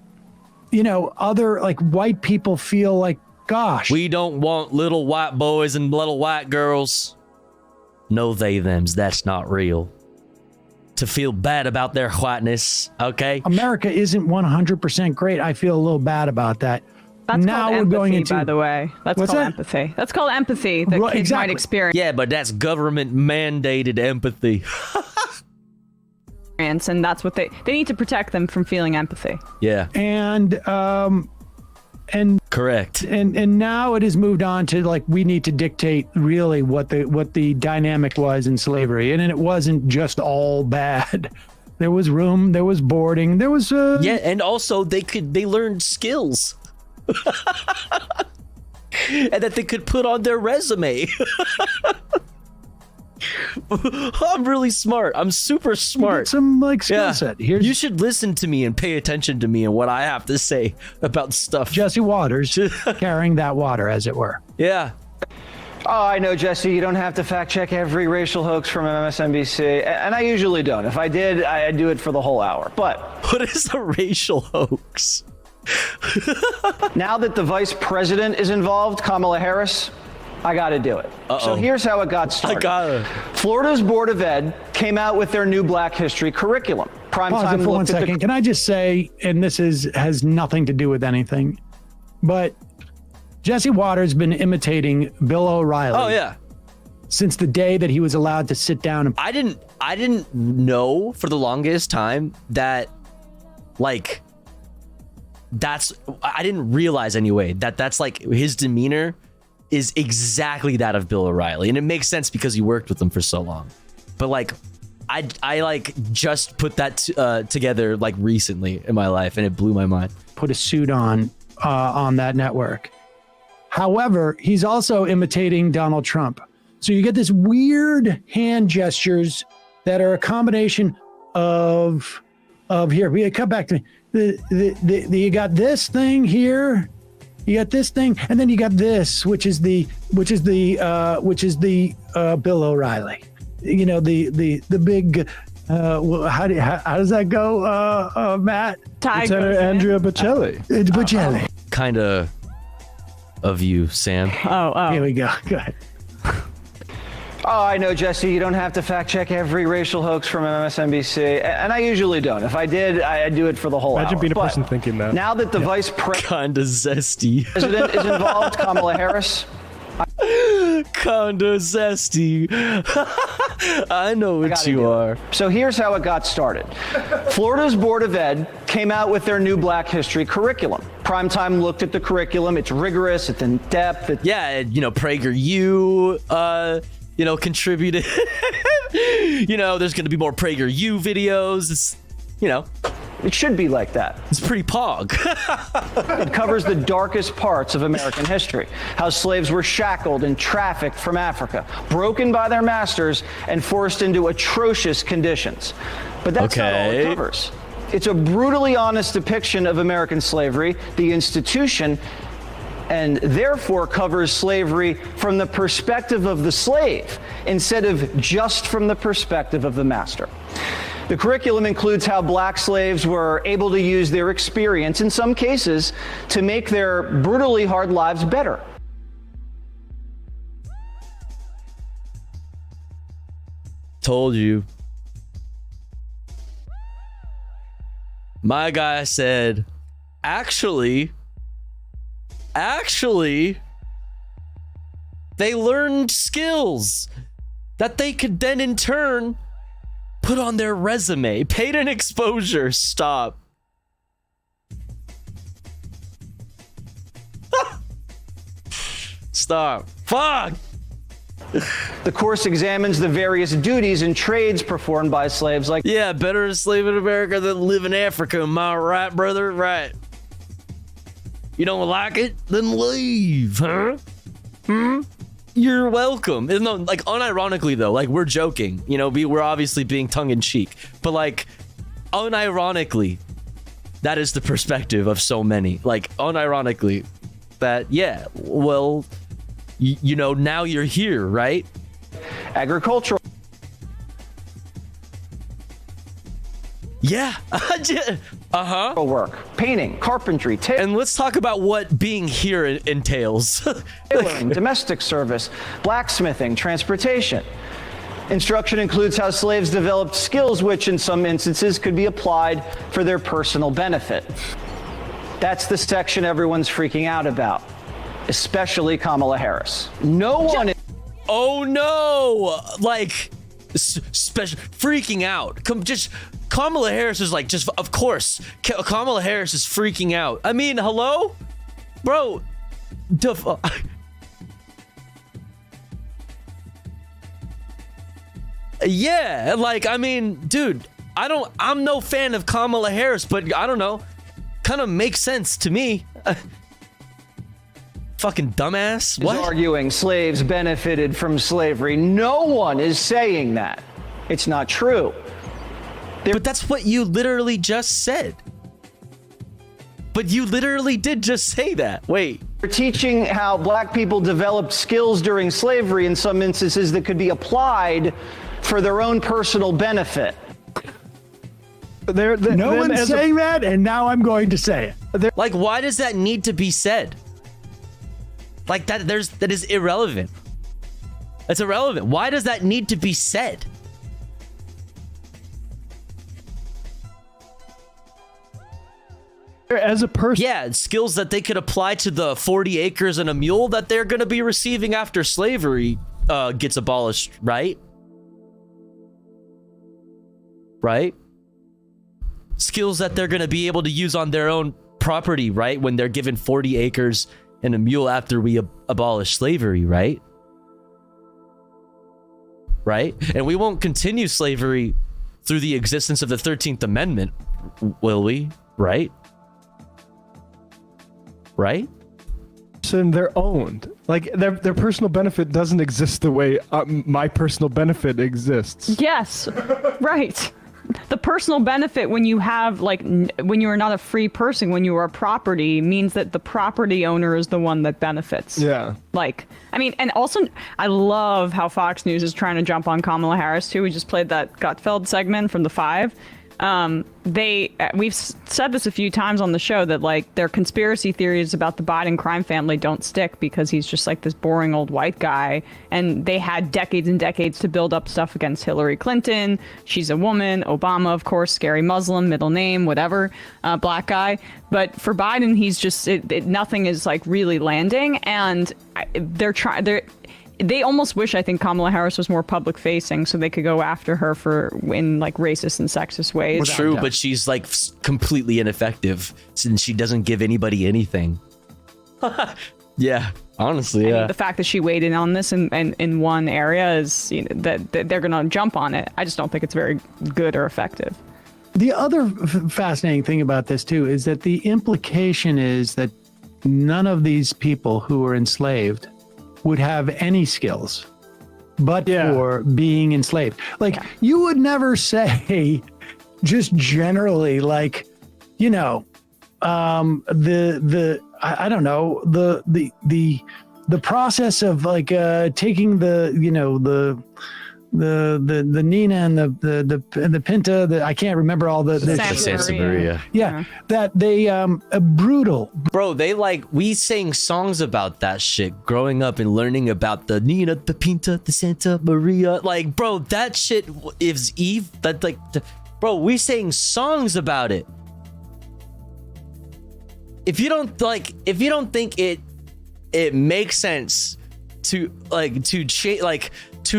other like white people feel like, gosh. We don't want little white boys and little white girls. No they thems. That's not real. To feel bad about their whiteness. Okay. America isn't 100% great. I feel a little bad about that. That's now called we're empathy, going into, by the way. That's What's called that? empathy. That's called empathy that Right, kids exactly. might experience. Yeah, but that's government mandated empathy. And that's what they need to protect them from feeling empathy. Yeah. And correct. And now it has moved on to like, we need to dictate really what the dynamic was in slavery. And it wasn't just all bad. There was room, there was boarding, there was yeah, and also they learned skills. And that they could put on their resume. I'm really smart. I'm super smart. Get some like skill set. Here's You should listen to me and pay attention to me and what I have to say about stuff. Jesse Waters carrying that water, as it were. Yeah. Oh, I know, Jesse, you don't have to fact check every racial hoax from MSNBC, and I usually don't. If I did, I'd do it for the whole hour. But what is a racial hoax? Now that the vice president is involved, Kamala Harris, I got to do it. So here's how it got started. Florida's Board of Ed came out with their new Black History curriculum. Pause it for 1 second. Can I just say, and this has nothing to do with anything, but Jesse Waters has been imitating Bill O'Reilly. Oh yeah. Since the day that he was allowed to sit down and I didn't know for the longest time that like I didn't realize anyway that's like his demeanor is exactly that of Bill O'Reilly, and it makes sense because he worked with him for so long. But like I like just put that together like recently in my life, and it blew my mind. Put a suit on that network. However, he's also imitating Donald Trump. So you get this weird hand gestures that are a combination of here. We come back to me. You got this thing here. You got this thing, and then you got this, which is the Bill O'Reilly. You know, the big. How does that go, Matt? Lieutenant Andrea Bocelli. Bocelli. Kind of you, Sam. Oh. Here we go. Go ahead. Oh, I know, Jesse, you don't have to fact check every racial hoax from MSNBC, and I usually don't. If I did, I'd do it for the whole hour. Imagine being a But person thinking that. Now that the vice Kinda zesty. president is involved, Kamala Harris, Kinda zesty. I know what you are. So here's how it got started. Florida's Board of Ed came out with their new Black History curriculum. Primetime looked at the curriculum. It's rigorous. It's in depth. Yeah, you know, PragerU, contributed. There's going to be more PragerU videos. It's, It should be like that. It's pretty pog. It covers the darkest parts of American history. How slaves were shackled and trafficked from Africa, broken by their masters, and forced into atrocious conditions. But that's not all it covers. It's a brutally honest depiction of American slavery, the institution, and therefore covers slavery from the perspective of the slave instead of just from the perspective of the master. The curriculum includes how black slaves were able to use their experience, in some cases, to make their brutally hard lives better. Told you. My guy said, actually, they learned skills that they could then in turn put on their resume. Paid an exposure. Stop. Stop. Fuck. The course examines the various duties and trades performed by slaves like... Yeah, better to slave in America than live in Africa. Am I right, brother? Right. You don't like it? Then leave, huh? You're welcome. No, like, unironically, though, like, we're joking. We're obviously being tongue-in-cheek. But, like, unironically, that is the perspective of so many. Like, unironically, that, yeah, well... now you're here, right? Agricultural. Yeah. Work, painting, carpentry, and let's talk about what being here entails. Tailoring, domestic service, blacksmithing, transportation. Instruction includes how slaves developed skills which in some instances could be applied for their personal benefit. That's the section everyone's freaking out about. Especially Kamala Harris. No one. Oh no! Like, special freaking out. Kamala Harris is like, just of course. Kamala Harris is freaking out. I mean, hello, bro. Yeah, like, I mean, dude. I'm no fan of Kamala Harris, but I don't know. Kind of makes sense to me. Fucking dumbass. Is What? arguing slaves benefited from slavery. No one is saying that. It's not true. But that's what you literally just said. But you literally did just say that. Wait. They're teaching how black people developed skills during slavery in some instances that could be applied for their own personal benefit. No one's saying that, and now I'm going to say it. Like, why does that need to be said? Like that is irrelevant. It's irrelevant. Why does that need to be said? As a person, yeah, skills that they could apply to the 40 acres and a mule that they're going to be receiving after slavery gets abolished, right? Right? Skills that they're going to be able to use on their own property, right? When they're given 40 acres and a mule after we abolish slavery, right? Right? And we won't continue slavery through the existence of the 13th Amendment, will we? Right? Right? And they're owned. Like their personal benefit doesn't exist the way my personal benefit exists. Yes, right. The personal benefit when you have, like, when you are not a free person, when you are a property, means that the property owner is the one that benefits. Yeah. Like, I mean, and also, I love how Fox News is trying to jump on Kamala Harris, too. We just played that Gutfeld segment from The Five. We've said this a few times on the show that, like, their conspiracy theories about the Biden crime family don't stick because he's just like this boring old white guy, and they had decades and decades to build up stuff against Hillary Clinton. She's a woman. Obama, of course, scary Muslim, middle name, whatever, black guy. But for Biden, he's just nothing is like really landing, and they almost wish, I think, Kamala Harris was more public facing so they could go after her in like racist and sexist ways. True, but she's like completely ineffective since she doesn't give anybody anything. Yeah, honestly, yeah. The fact that she weighed in on this in one area is, you know, that they're going to jump on it. I just don't think it's very good or effective. The other fascinating thing about this, too, is that the implication is that none of these people who were enslaved would have any skills but for being enslaved. Like, you would never say, just generally, like, you know, I don't know, the process of like taking the, you know, the Nina and the Pinta, I can't remember all the Santa Maria. Yeah, that they brutal. Bro, we sang songs about that shit growing up and learning about the Nina, the Pinta, the Santa Maria. Like, bro, that shit is Eve. That like, bro, we sang songs about it. If you don't think it makes sense to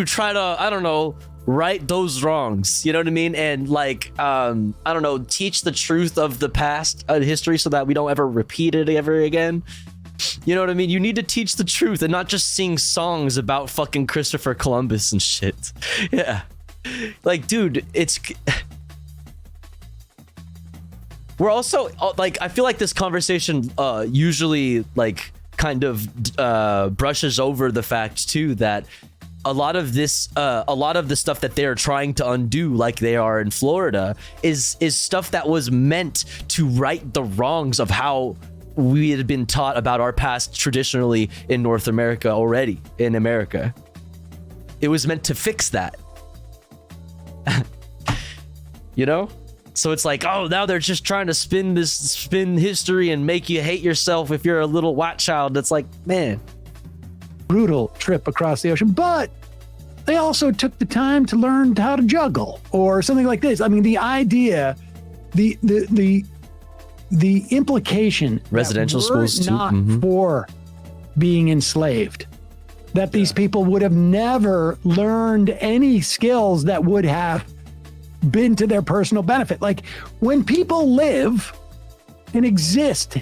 try to, I don't know, right those wrongs, you know what I mean? And like, I don't know, teach the truth of the past history so that we don't ever repeat it ever again. You know what I mean? You need to teach the truth and not just sing songs about fucking Christopher Columbus and shit. Yeah. Like, dude, we're also, like, I feel like this conversation usually, like, kind of brushes over the fact, too, that a lot of the stuff that they're trying to undo, like they are in Florida, is stuff that was meant to right the wrongs of how we had been taught about our past traditionally in North America already, in America. It was meant to fix that. You know? So it's like, oh, now they're just trying to spin history and make you hate yourself if you're a little white child. That's like, man. Brutal trip across the ocean, but they also took the time to learn how to juggle or something like this. I mean, the idea, the implication, residential schools too, not for being enslaved, that these people would have never learned any skills that would have been to their personal benefit. Like, when people live and exist,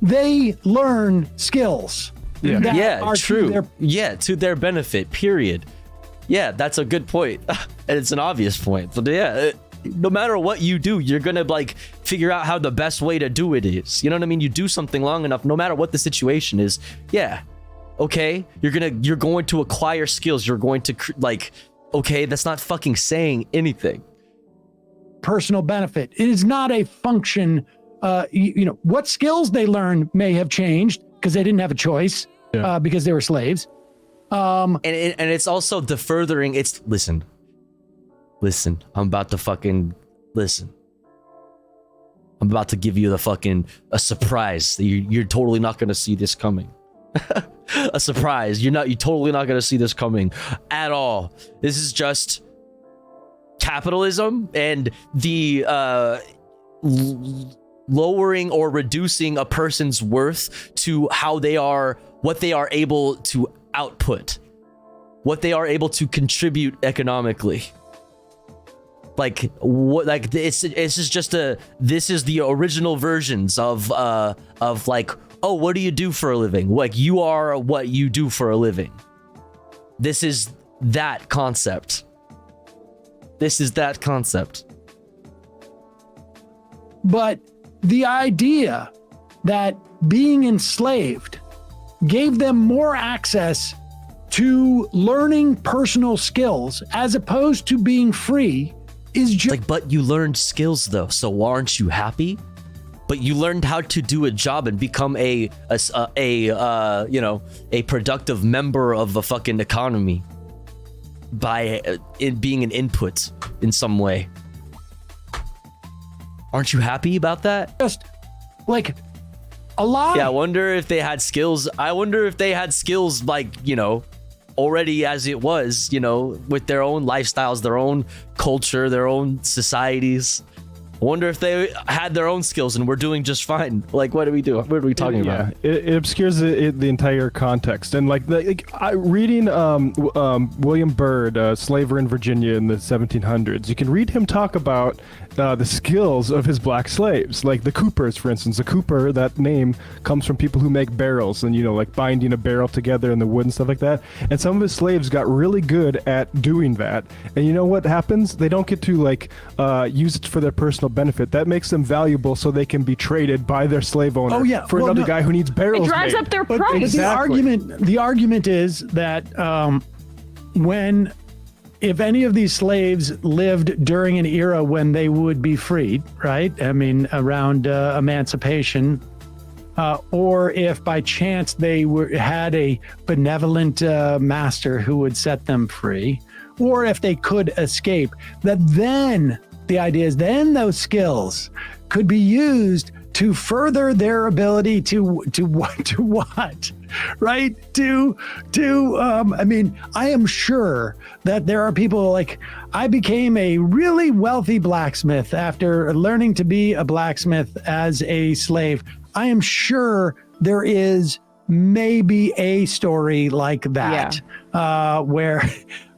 they learn skills. Yeah, true. To their benefit, period. Yeah, that's a good point. And it's an obvious point. But yeah, no matter what you do, you're gonna like figure out how the best way to do it is. You know what I mean? You do something long enough, no matter what the situation is. Yeah, okay, you're going to acquire skills. You're going to like, okay, that's not fucking saying anything. Personal benefit. It is not a function. You know what skills they learn may have changed because they didn't have a choice because they were slaves. And it's also the furthering. It's listen. I'm about to fucking listen. I'm about to give you a surprise. You're totally not gonna see this coming. A surprise. You're totally not gonna see this coming at all. This is just capitalism and the lowering or reducing a person's worth to what they are able to output, what they are able to contribute economically. Like what? Like this is the original versions of like, oh, what do you do for a living? Like you are what you do for a living. This is that concept. But the idea that being enslaved gave them more access to learning personal skills as opposed to being free is just like, but you learned skills though, so aren't you happy? But you learned how to do a job and become a productive member of the fucking economy by it being an input in some way. Aren't you happy about that? Just like a lot. Yeah, I wonder if they had skills. Like, you know, already as it was, you know, with their own lifestyles, their own culture, their own societies. I wonder if they had their own skills and we're doing just fine. Like, what are we doing? What are we talking about? It obscures the entire context. And reading William Byrd, Slaver in Virginia in the 1700s, you can read him talk about the skills of his black slaves, like the Coopers, for instance. The Cooper, that name comes from people who make barrels and, you know, like binding a barrel together in the wood and stuff like that. And some of his slaves got really good at doing that. And you know what happens? They don't get to like use it for their personal benefit. That makes them valuable so they can be traded by their slave owner for another guy who needs barrels. It drives up their price. Exactly. The argument is that if any of these slaves lived during an era when they would be freed, right? I mean, around emancipation, or if by chance they had a benevolent master who would set them free, or if they could escape, that then the idea is then those skills could be used to further their ability to what, right? I mean, I am sure that there are people like, I became a really wealthy blacksmith after learning to be a blacksmith as a slave. I am sure there is maybe a story like that, where,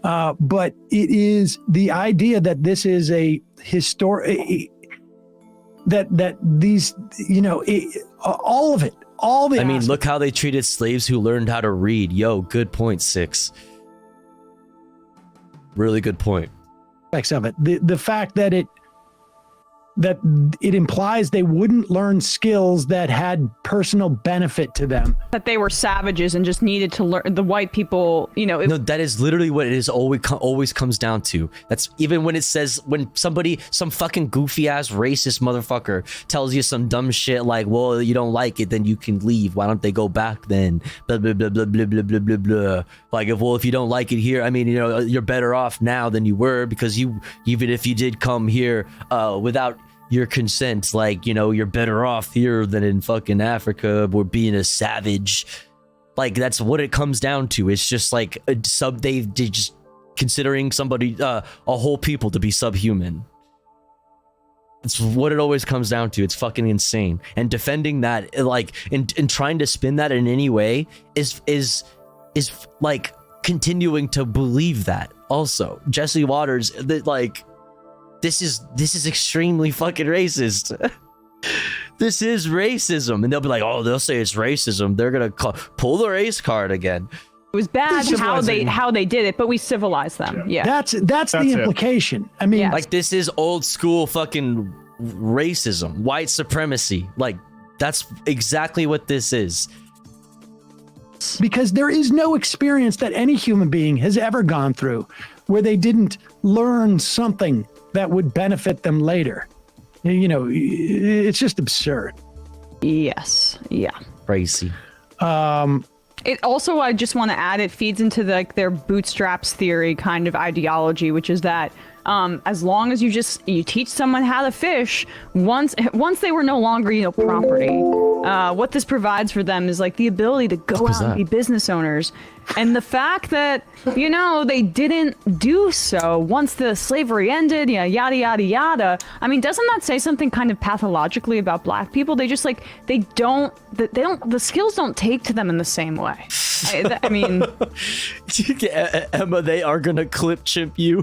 but it is the idea that this is a historic, that these, you know, all of it, all the. I mean, look how they treated slaves who learned how to read. Yo, good point, Six. Really good point. Of it, the fact that it implies they wouldn't learn skills that had personal benefit to them. That they were savages and just needed to learn. The white people, you know. No, that is literally what it is. Always comes down to. That's even when it says, when some fucking goofy ass racist motherfucker tells you some dumb shit like, well, you don't like it, then you can leave. Why don't they go back then? Blah blah blah blah blah blah blah blah blah. Like, if you don't like it here, I mean, you know, you're better off now than you were, because even if you did come here without your consent, like, you know, you're better off here than in fucking Africa or being a savage. Like, that's what it comes down to. It's just like they just considering somebody, a whole people to be subhuman. It's what it always comes down to. It's fucking insane. And defending that, like, and trying to spin that in any way is like continuing to believe that. Also, Jesse Waters, that, like, this is extremely fucking racist. This is racism. And they'll be like, oh, they'll say it's racism. They're gonna pull the race card again. It was bad Civilizing. how they did it, but we civilized them. Yeah. That's the it. implication. I mean, Like, this is old school fucking racism, white supremacy. Like, that's exactly what this is. because there is no experience that any human being has ever gone through where they didn't learn something that would benefit them later. You know, it's just absurd. Yes. Yeah. Crazy. It also, I just want to add, it feeds into their bootstraps theory kind of ideology, which is that as long as you teach someone how to fish, once they were no longer property, what this provides for them is like the ability to go out and be business owners. And the fact that, they didn't do so once the slavery ended, yada, yada, yada. I mean, doesn't that say something kind of pathologically about black people? They just the skills don't take to them in the same way. I mean, Emma, they are gonna clip chimp you.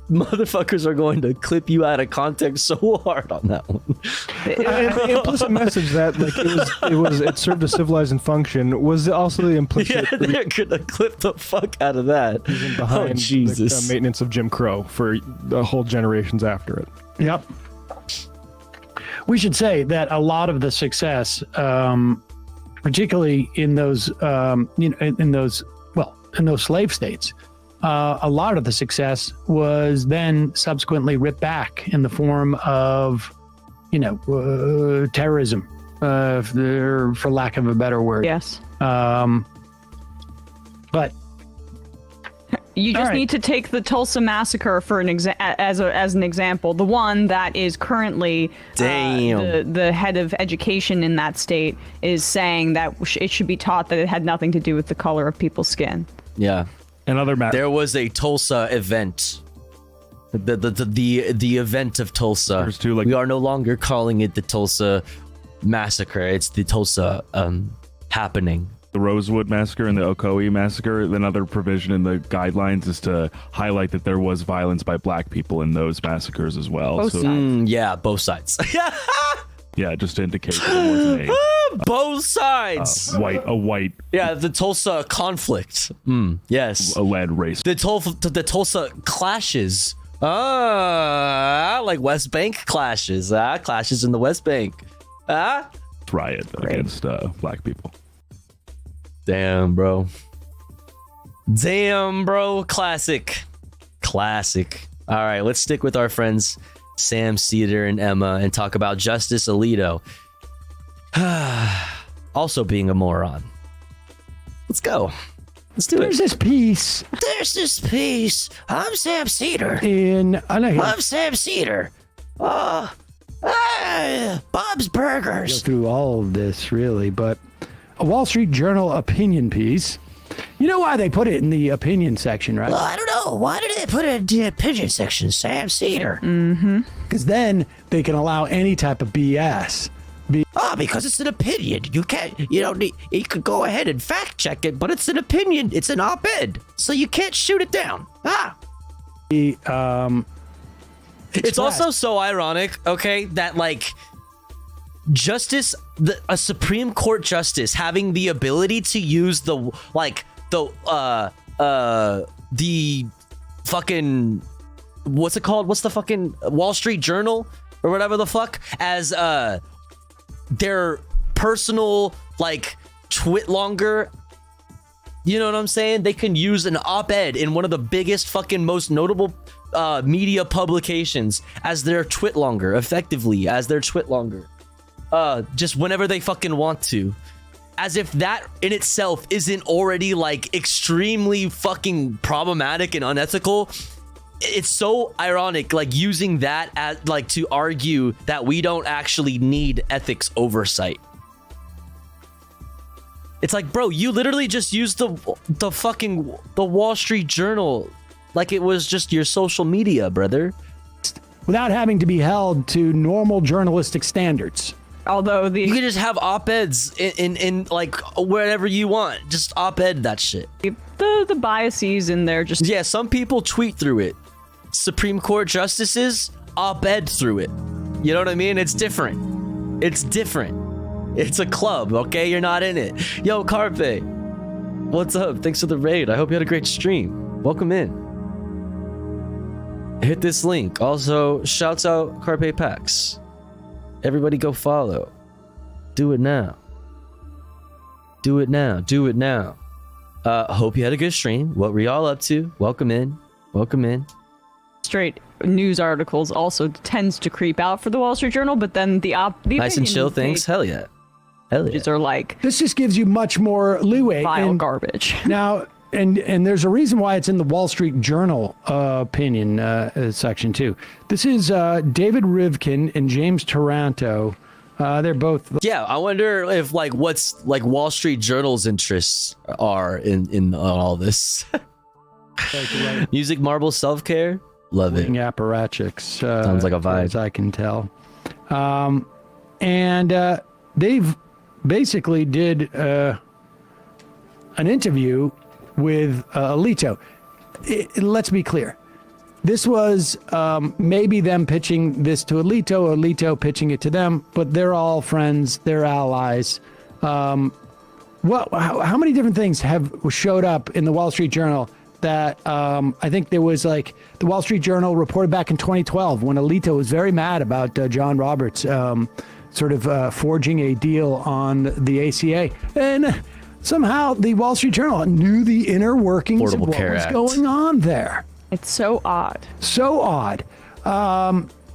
Motherfuckers are going to clip you out of context so hard on that one. The implicit message that it served a civilizing function was also the implicit. Yeah, they're gonna clip the fuck out of that. Behind Jesus. the maintenance of Jim Crow for the whole generations after it. Yep. We should say that a lot of the success, particularly in those, in those slave states, a lot of the success was then subsequently ripped back in the form of, terrorism, for lack of a better word. Yes. But you just need to take the Tulsa massacre for as an example. The one that is currently the head of education in that state is saying that it should be taught that it had nothing to do with the color of people's skin. Yeah. Another matter. There was a Tulsa event. The event of Tulsa. We are no longer calling it the Tulsa massacre. It's the Tulsa happening. The Rosewood Massacre and the Ocoee Massacre, another provision in the guidelines is to highlight that there was violence by black people in those massacres as well. Both sides. Yeah, both sides. Yeah, just to indicate that it wasn't both sides. A white. Yeah, the Tulsa conflict. Yes. A lead race. The Tulsa clashes. Like West Bank clashes. Clashes in the West Bank. Riot against black people. Damn, bro. Classic. All right, let's stick with our friends Sam Seder and Emma and talk about Justice Alito. Also being a moron. Let's go. Let's do There's this piece. I'm Sam Seder. I'm Sam Seder. Bob's Burgers. Go through all of this, really, but a Wall Street Journal opinion piece. You know why they put it in the opinion section, right? Well, I don't know. Why did they put it in the opinion section, Sam Seder? Because then they can allow any type of BS. Because it's an opinion. You can't, you could go ahead and fact check it, but it's an opinion. It's an op-ed. So you can't shoot it down. It's also so ironic, okay, that a Supreme Court justice having the ability to use the fucking, what's it called? What's the fucking Wall Street Journal or whatever the fuck as their personal twitlonger. You know what I'm saying? They can use an op-ed in one of the biggest fucking most notable media publications as their twitlonger, effectively as their twitlonger. Just whenever they fucking want to. As if that in itself isn't already extremely fucking problematic and unethical. It's so ironic, using that as to argue that we don't actually need ethics oversight. It's bro, you literally just used the Wall Street Journal like it was just your social media, brother. Without having to be held to normal journalistic standards. Although you can just have op-eds in wherever you want. Just op-ed that shit. The biases in there just... Yeah, some people tweet through it. Supreme Court justices op-ed through it. You know what I mean? It's different. It's a club, okay? You're not in it. Yo, Carpe. What's up? Thanks for the raid. I hope you had a great stream. Welcome in. Hit this link. Also, shouts out Carpe Pax. Everybody go follow. Do it now. Do it now. Do it now. Hope you had a good stream. What were y'all up to? Welcome in. Welcome in. Straight news articles also tends to creep out for the Wall Street Journal, but then the Nice and chill things. Hell yeah. Hell yeah. Are like, this just gives you much more leeway. Vile garbage. Now, and there's a reason why it's in the Wall Street Journal opinion section too. This is David Rivkin and James Taranto. They're both. Yeah, I wonder if like what's like Wall Street Journal's interests are in all this. Music, marble, self-care. Love it. Apparatchiks. Sounds like a vibe. As I can tell. And they've basically did an interview with Alito. Let's be clear. This was maybe them pitching this to Alito, Alito pitching it to them, but they're all friends, they're allies. How many different things have showed up in the Wall Street Journal that I think there was like the Wall Street Journal reported back in 2012 when Alito was very mad about John Roberts sort of forging a deal on the ACA. And somehow the Wall Street Journal knew the inner workings of what was going on there. It's so odd. So odd.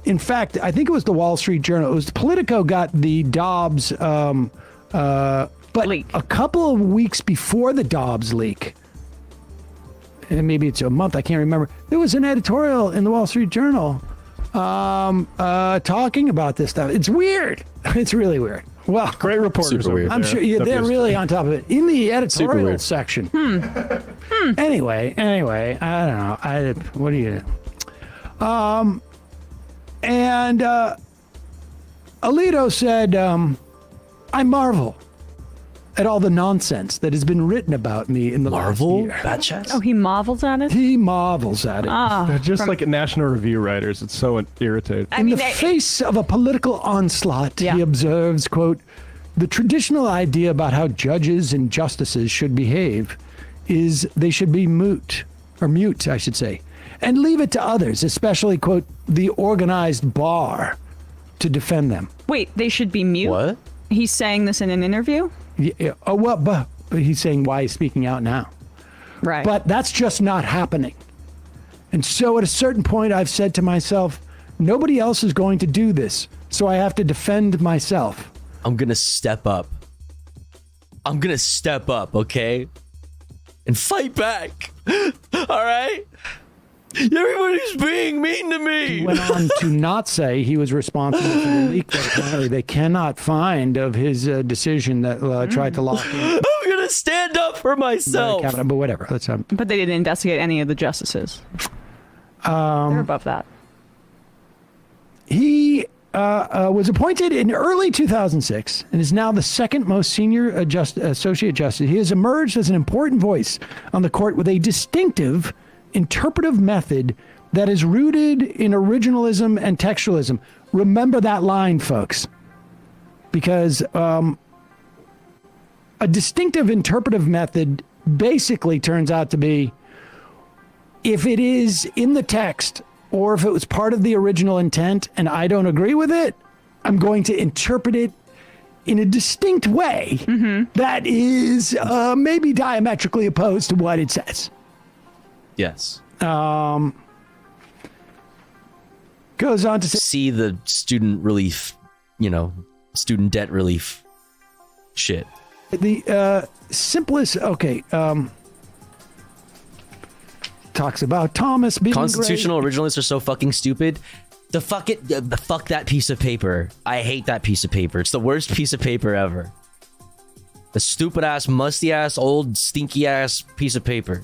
In fact, I think it was the Wall Street Journal. It was Politico got the Dobbs, but leak. A couple of weeks before the Dobbs leak, and maybe it's a month, I can't remember, there was an editorial in the Wall Street Journal talking about this stuff. It's weird. It's really weird. Well, great reporters. Super weird. I'm sure they're really on top of it. In the editorial section. Anyway, I don't know. What do you do? And Alito said, I marvel at all the nonsense that has been written about me in the last year. Bad chats? Oh, he marvels at it? He marvels at it. They're just like National Review writers. It's so irritating. In the face of a political onslaught, he observes, quote, the traditional idea about how judges and justices should behave is they should be mute, I should say, and leave it to others, especially, quote, the organized bar, to defend them. Wait, they should be mute? What? He's saying this in an interview? Yeah. Oh, well, but he's saying why he's speaking out now. Right. But that's just not happening. And so at a certain point, I've said to myself, nobody else is going to do this, so I have to defend myself. I'm going to step up. Okay? And fight back. All right? Everybody's being mean to me. He went on to not say he was responsible for the leak that apparently they cannot find of his decision that tried to lock in. I'm going to stand up for myself. But whatever. But they didn't investigate any of the justices. They're above that. He was appointed in early 2006 and is now the second most senior associate justice. He has emerged as an important voice on the court with a distinctive interpretive method that is rooted in originalism and textualism. Remember that line, folks, because a distinctive interpretive method basically turns out to be, if it is in the text or if it was part of the original intent and I don't agree with it, I'm going to interpret it in a distinct way that is maybe diametrically opposed to what it says. Yes. Goes on to say, see the student relief, student debt relief shit. The simplest, talks about Thomas being constitutional originalists are so fucking stupid. Fuck that piece of paper. I hate that piece of paper. It's the worst piece of paper ever. The stupid ass, musty ass, old, stinky ass piece of paper.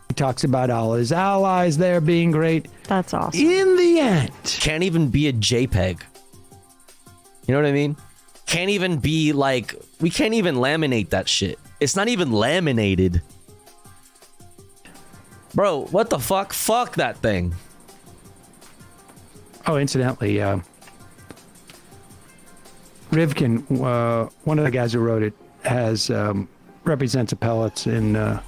He talks about all his allies there being great. That's awesome. In the end. Can't even be a JPEG. You know what I mean? Can't even be like, we can't even laminate that shit. It's not even laminated. Bro, what the fuck? Fuck that thing. Oh, incidentally, Rivkin, one of the guys who wrote it, has represents appellates in a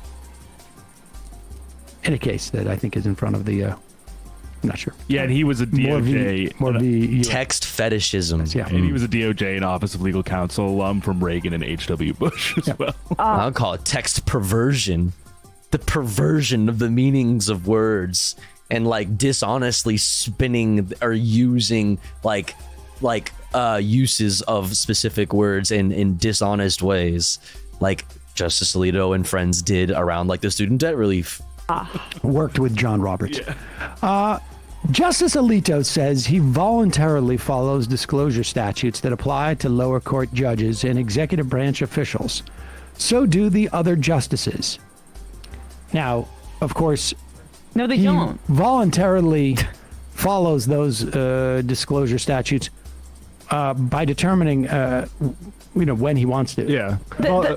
case that I think is in front of the. I'm not sure. Yeah, and he was a DOJ. Text fetishism. Yeah. And he was a DOJ and Office of Legal Counsel from Reagan and H.W. Bush as well. I'll call it text perversion. The perversion of the meanings of words and like dishonestly spinning or using like uses of specific words in dishonest ways, like Justice Alito and friends did around like the student debt relief. Worked with John Roberts. Justice Alito says he voluntarily follows disclosure statutes that apply to lower court judges and executive branch officials. So do the other justices. Now, of course, no, they don't. Voluntarily follows those disclosure statutes by determining, when he wants to. Yeah.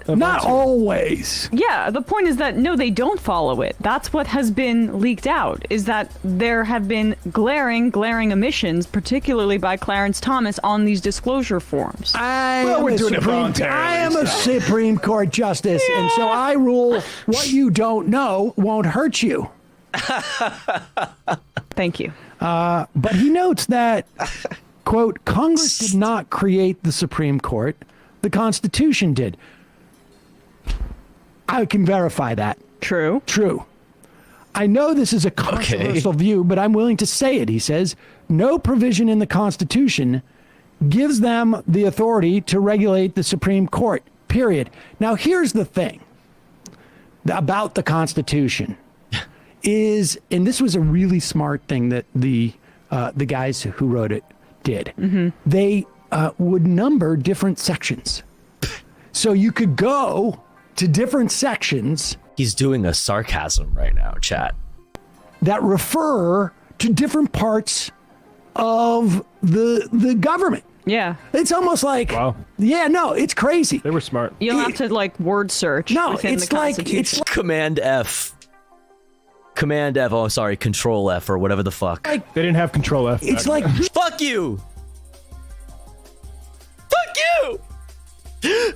Not always. Yeah, the point is that no, they don't follow it. That's what has been leaked out, is that there have been glaring omissions, particularly by Clarence Thomas, on these disclosure forms. I am a Supreme Court justice, and so I rule what you don't know won't hurt you. Thank you. But he notes that, quote, Congress did not create the Supreme Court. The Constitution did. I can verify that. True. I know this is a controversial view, but I'm willing to say it. He says, no provision in the Constitution gives them the authority to regulate the Supreme Court, period. Now, here's the thing about the Constitution is, and this was a really smart thing that the guys who wrote it did. Mm-hmm. They would number different sections. So you could go to different sections. He's doing a sarcasm right now, chat. That refer to different parts of the government. Yeah. It's almost like, yeah, no, it's crazy. They were smart. You don't have to like word search within the Constitution. It's Command F. Command F. Oh, sorry, Control F or whatever the fuck. They didn't have Control F. It's like, fuck you. Fuck you.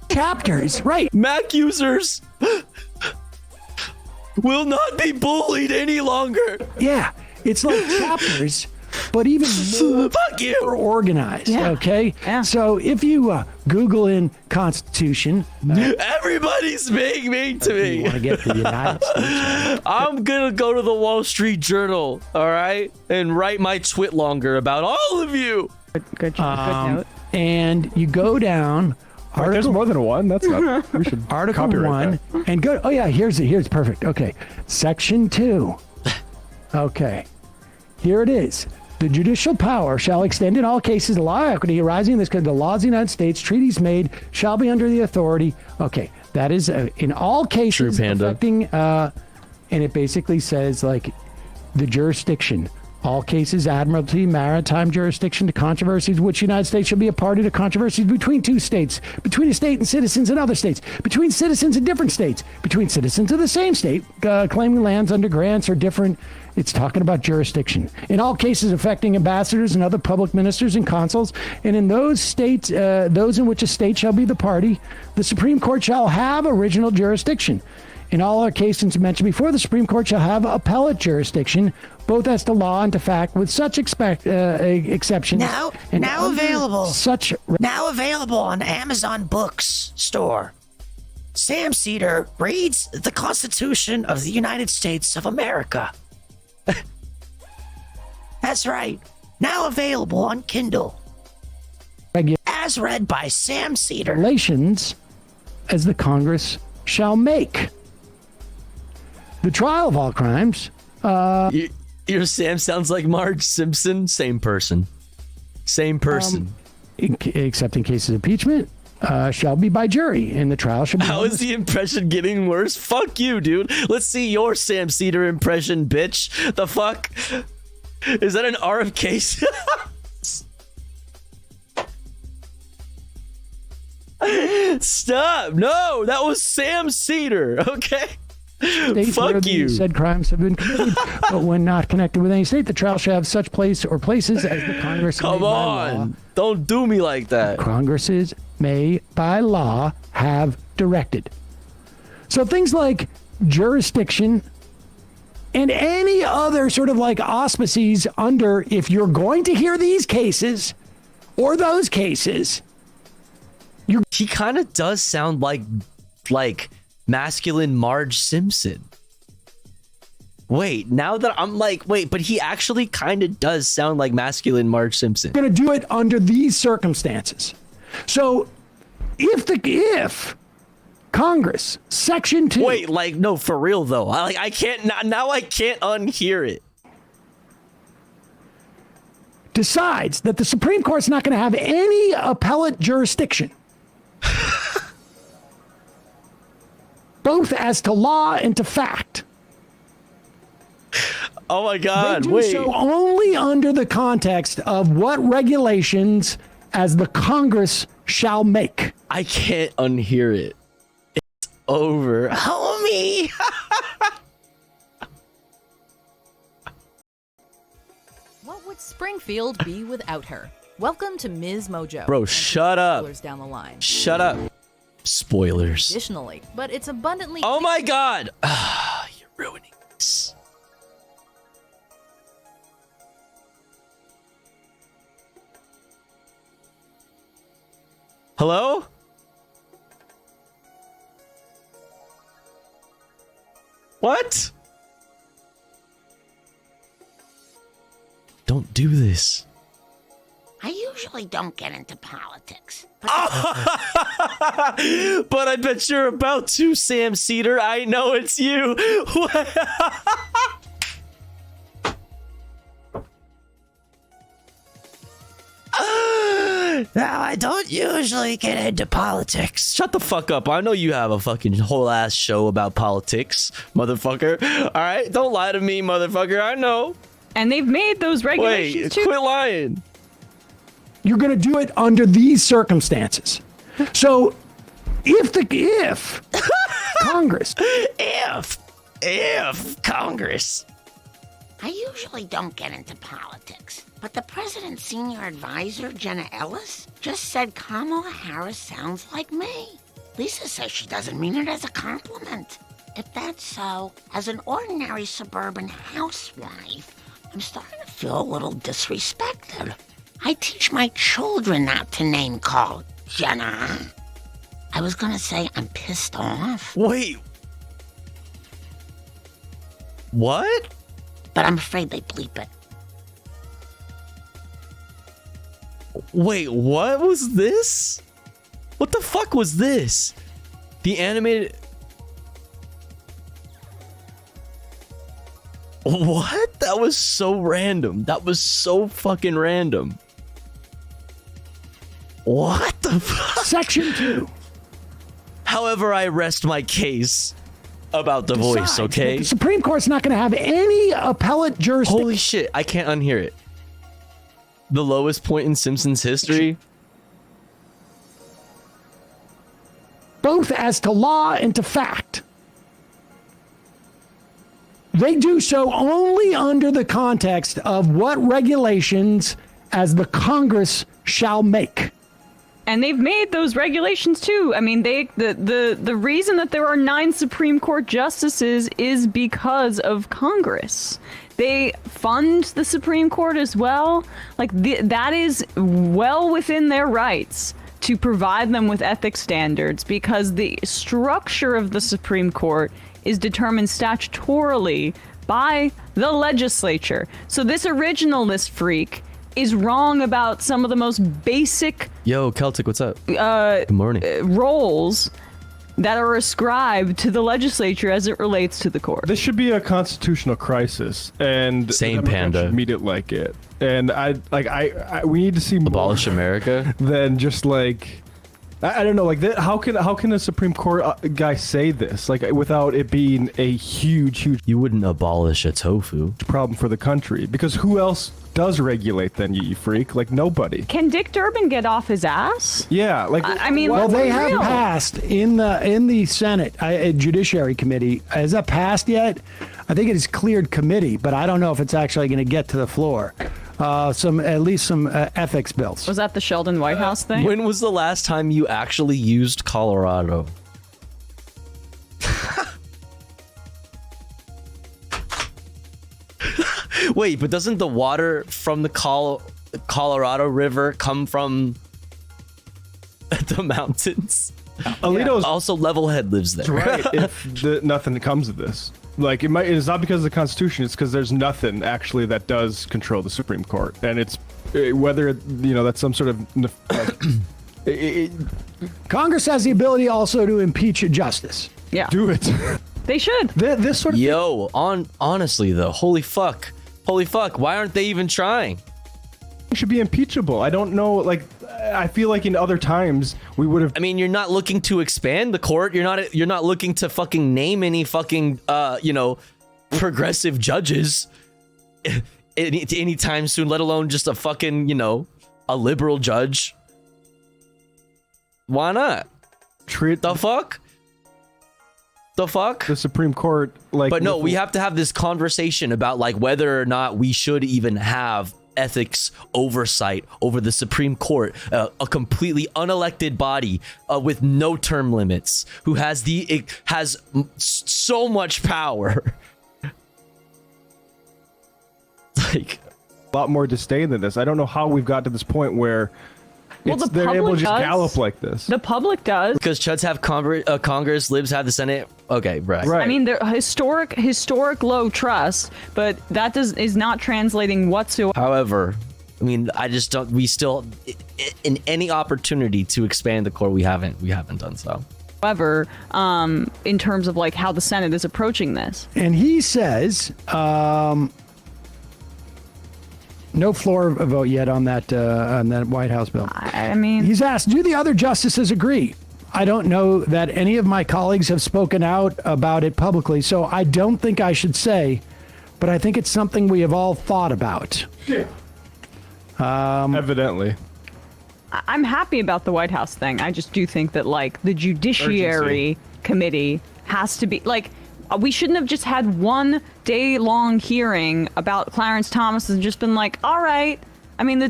Chapters, right? Mac users will not be bullied any longer. Yeah, it's like chapters, but even more fuck you organized. Yeah. Okay. Yeah. So if you Google in Constitution, everybody's being mean to me. You want to get the United States? I'm gonna go to the Wall Street Journal, all right, and write my twit longer about all of you. Good note. And you go down. There's more than one. That's not. We should Article copyright 1 and go. Oh yeah, here's perfect. Okay, Section 2. Okay, here it is. The judicial power shall extend in all cases of law, equity arising in this country, the laws of the United States, treaties made shall be under the authority. Okay, that is in all cases affecting. And it basically says like the jurisdiction. All cases, admiralty, maritime jurisdiction to controversies which the United States shall be a party to controversies between two states, between a state and citizens in other states, between citizens in different states, between citizens of the same state, claiming lands under grants or different. It's talking about jurisdiction. In all cases affecting ambassadors and other public ministers and consuls, and in those states, those in which a state shall be the party, the Supreme Court shall have original jurisdiction. In all other cases mentioned before, the Supreme Court shall have appellate jurisdiction, both as to law and to fact, with such exceptions. Now available on Amazon Books store. Sam Cedar reads the Constitution of the United States of America. That's right. Now available on Kindle. As read by Sam Cedar. Regulations as the Congress shall make. The trial of all crimes. Your Sam sounds like Marge Simpson. Same person. Except in cases of impeachment, shall be by jury, and the trial shall be. How is the impression getting worse? Fuck you, dude. Let's see your Sam Cedar impression, bitch. The fuck? Is that an RFK? Stop. No, that was Sam Cedar. Okay. Fuck you. Said crimes have been committed, but when not connected with any state, the trial shall have such place or places as the Congress. Come on, don't do me like that. Congress may by law have directed. So things like jurisdiction and any other sort of like auspices under, if you're going to hear these cases or those cases. He kind of does sound like masculine Marge Simpson. Wait, now that I'm like, wait, but he actually kind of does sound like masculine Marge Simpson. Going to do it under these circumstances. So if Congress, Section 2. Wait, like, no, for real though. I can't now. I can't unhear it. Decides that the Supreme Court's not going to have any appellate jurisdiction, both as to law and to fact. Oh my God! They do wait. so only under the context of what regulations as the Congress shall make. I can't unhear it. It's over, homie. What would Springfield be without her? Welcome to Ms. Mojo. Bro, And shut up. spoilers down the line. Shut up. Spoilers. Additionally, but it's abundantly. Oh my God! You're ruining this. Hello? What? Don't do this. I usually don't get into politics. But I bet you're about to, Sam Cedar. I know it's you. Now, I don't usually get into politics. Shut the fuck up. I know you have a fucking whole ass show about politics, motherfucker. All right? Don't lie to me, motherfucker. I know. And they've made those regulations Wait, too. quit lying. You're going to do it under these circumstances. So if Congress, if Congress. I usually don't get into politics, but the president's senior advisor, Jenna Ellis, just said Kamala Harris sounds like me. Lisa says she doesn't mean it as a compliment. If that's so, as an ordinary suburban housewife, I'm starting to feel a little disrespected. I teach my children not to name call Jenna. I was gonna say I'm pissed off. Wait. What? But I'm afraid they bleep it. Wait, what was this? What the fuck was this? The animated... What? That was so random. That was so fucking random. What the fuck? Section 2. However, I rest my case about the voice, decides that okay? the Supreme Court's not going to have any appellate jurisdiction. Holy shit, I can't unhear it. The lowest point in Simpsons history? Both as to law and to fact. They do so only under the context of what regulations as the Congress shall make. And they've made those regulations too. I mean, the reason that there are 9 Supreme Court justices is because of Congress. They fund the Supreme Court as well. Like that is well within their rights to provide them with ethics standards, because the structure of the Supreme Court is determined statutorily by the legislature. So this originalist freak is wrong about some of the most basic Yo, Celtic, what's up? Good morning. roles that are ascribed to the legislature as it relates to the court. This should be a constitutional crisis, and Same, the Democrats Panda. should meet it like it. And we need to see more Abolish America than just like I don't know, like that. How can a Supreme Court guy say this like without it being a huge You wouldn't abolish a tofu problem for the country, because who else does regulate then, you freak? Like nobody. Can Dick Durbin get off his ass? Yeah, like I mean, well, they for have real. passed in the Senate Judiciary Committee. Has that passed yet? I think it has cleared committee, but I don't know if it's actually going to get to the floor. at least some ethics bills. Was that the Sheldon Whitehouse thing? When was the last time you actually used Colorado? Wait, but doesn't the water from the Colorado River come from the mountains? Alito's also Levelhead lives there. right. If nothing comes of this, like it's not because of the Constitution. It's because there's nothing actually that does control the Supreme Court, and it's whether that's some sort of. Congress has the ability also to impeach a justice. Yeah, do it. They should. This sort of honestly though, holy fuck, why aren't they even trying? Should be impeachable. I don't know. Like, I feel like in other times we would have. I mean, you're not looking to expand the court. You're not looking to fucking name any fucking progressive judges anytime soon. Let alone just a fucking a liberal judge. Why not? The fuck. The Supreme Court, like. But no, we have to have this conversation about like whether or not we should even have ethics oversight over the Supreme Court, a completely unelected body with no term limits, who has so much power. Like a lot more disdain than this. I don't know how we've got to this point where they're able to just gallop like this. The public does. Because chuds have Congress, libs have the Senate. Okay, right. I mean, they're historic low trust, but that is not translating whatsoever. However, I mean, I just don't. We still, in any opportunity to expand the court, we haven't done so. However, in terms of like how the Senate is approaching this, and he says. No floor vote yet on that White House bill. I mean, he's asked, do the other justices agree? I don't know that any of my colleagues have spoken out about it publicly, so I don't think I should say, but I think it's something we have all thought about. Evidently. I'm happy about the White House thing. I just do think that like the Judiciary Committee has to be like. We shouldn't have just had one day-long hearing about Clarence Thomas and just been like, all right. I mean, the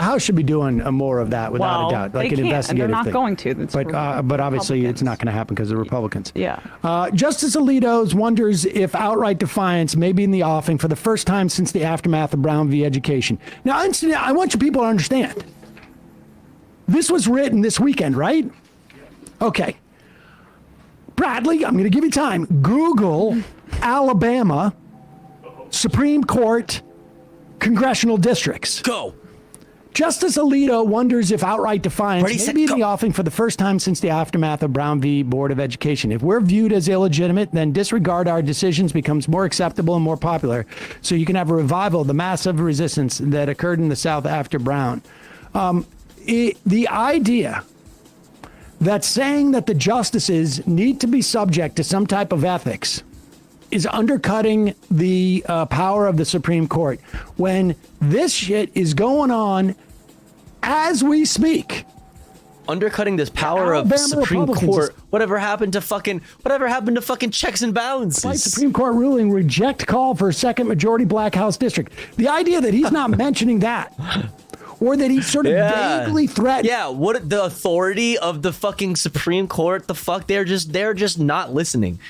House should be doing more of that without a doubt, like an investigative and they're not thing. Going to. But obviously, it's not going to happen because of Republicans. Yeah. Justice Alito wonders if outright defiance may be in the offing for the first time since the aftermath of Brown v. Education. Now, I want you people to understand. This was written this weekend, right? Okay. Bradley, I'm going to give you time. Google Alabama Supreme Court congressional districts. Go. Justice Alito wonders if outright defiance may be in the offing for the first time since the aftermath of Brown v. Board of Education. If we're viewed as illegitimate, then disregard our decisions becomes more acceptable and more popular. So you can have a revival of the massive resistance that occurred in the South after Brown. The idea that saying that the justices need to be subject to some type of ethics is undercutting the power of the Supreme Court when this shit is going on as we speak. Undercutting this power of the Supreme Court. Whatever happened to fucking checks and balances? Supreme Court ruling reject call for a second majority black House district. The idea that he's not mentioning that. Or that he sort of vaguely threatened. Yeah, what the authority of the fucking Supreme Court? The fuck, they're just not listening.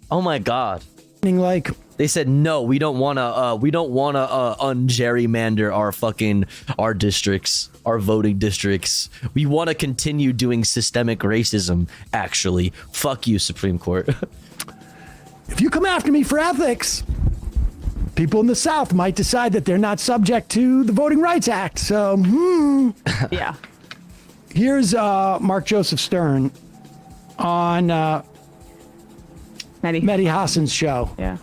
Oh my god. Like they said, no, we don't want to ungerrymander our districts, our voting districts. We want to continue doing systemic racism. Actually, fuck you, Supreme Court. If you come after me for ethics, people in the South might decide that they're not subject to the Voting Rights Act. So, yeah. Here's Mark Joseph Stern on Mehdi Hassan's show. Yeah.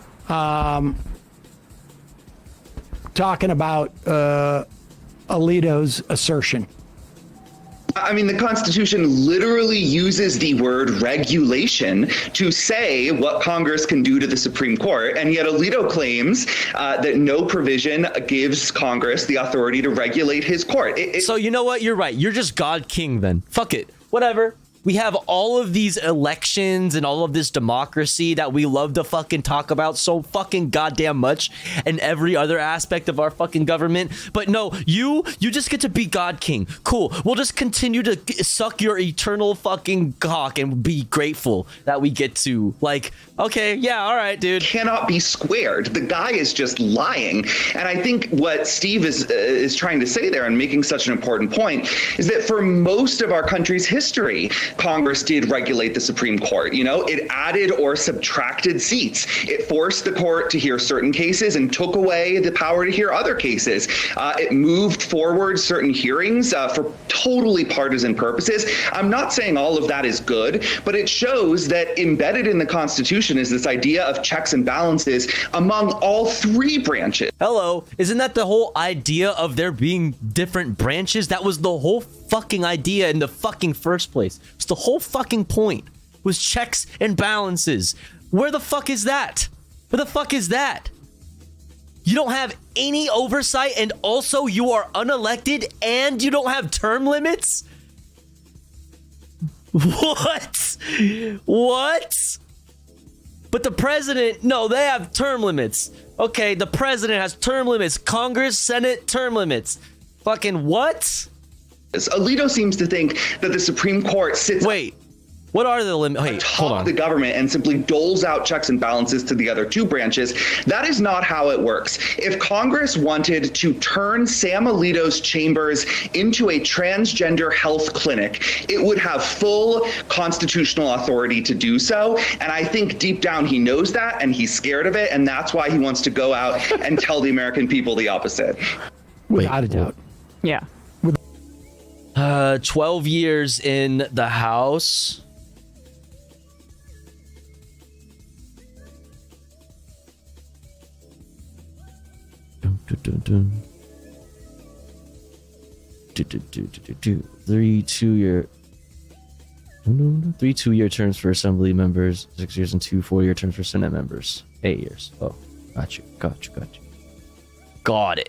Talking about Alito's assertion. I mean, the Constitution literally uses the word regulation to say what Congress can do to the Supreme Court, and yet Alito claims that no provision gives Congress the authority to regulate his court. So you know what? You're right. You're just God King then. Fuck it. Whatever. We have all of these elections and all of this democracy that we love to fucking talk about so fucking goddamn much in every other aspect of our fucking government. But no, you just get to be God King. Cool. We'll just continue to suck your eternal fucking cock and be grateful that we get to, like, okay, yeah, all right, dude. Cannot be squared. The guy is just lying. And I think what Steve is trying to say there and making such an important point is that for most of our country's history, Congress did regulate the Supreme Court. You know, it added or subtracted seats. It forced the court to hear certain cases and took away the power to hear other cases. It moved forward certain hearings for totally partisan purposes. I'm not saying all of that is good, but it shows that embedded in the Constitution is this idea of checks and balances among all three branches. Hello, isn't that the whole idea of there being different branches? That was the whole fucking idea in the fucking first place. It's the whole fucking point was checks and balances. Where the fuck is that? Where the fuck is that? You don't have any oversight, and also you are unelected and you don't have term limits? What? What? But the president, no, they have term limits. Okay, the president has term limits. Congress, Senate, term limits. Fucking what? Alito seems to think that the Supreme Court sits... Wait, what are the limits? Wait, hold on. The government and simply doles out checks and balances to the other two branches. That is not how it works. If Congress wanted to turn Sam Alito's chambers into a transgender health clinic, it would have full constitutional authority to do so. And I think deep down he knows that and he's scared of it. And that's why he wants to go out and tell the American people the opposite. Without a doubt. Yeah. 12 years in the House. Three 2-year terms for assembly members, 6 years, and 2 4-year terms for Senate members. 8 years. Oh, got you. Got it.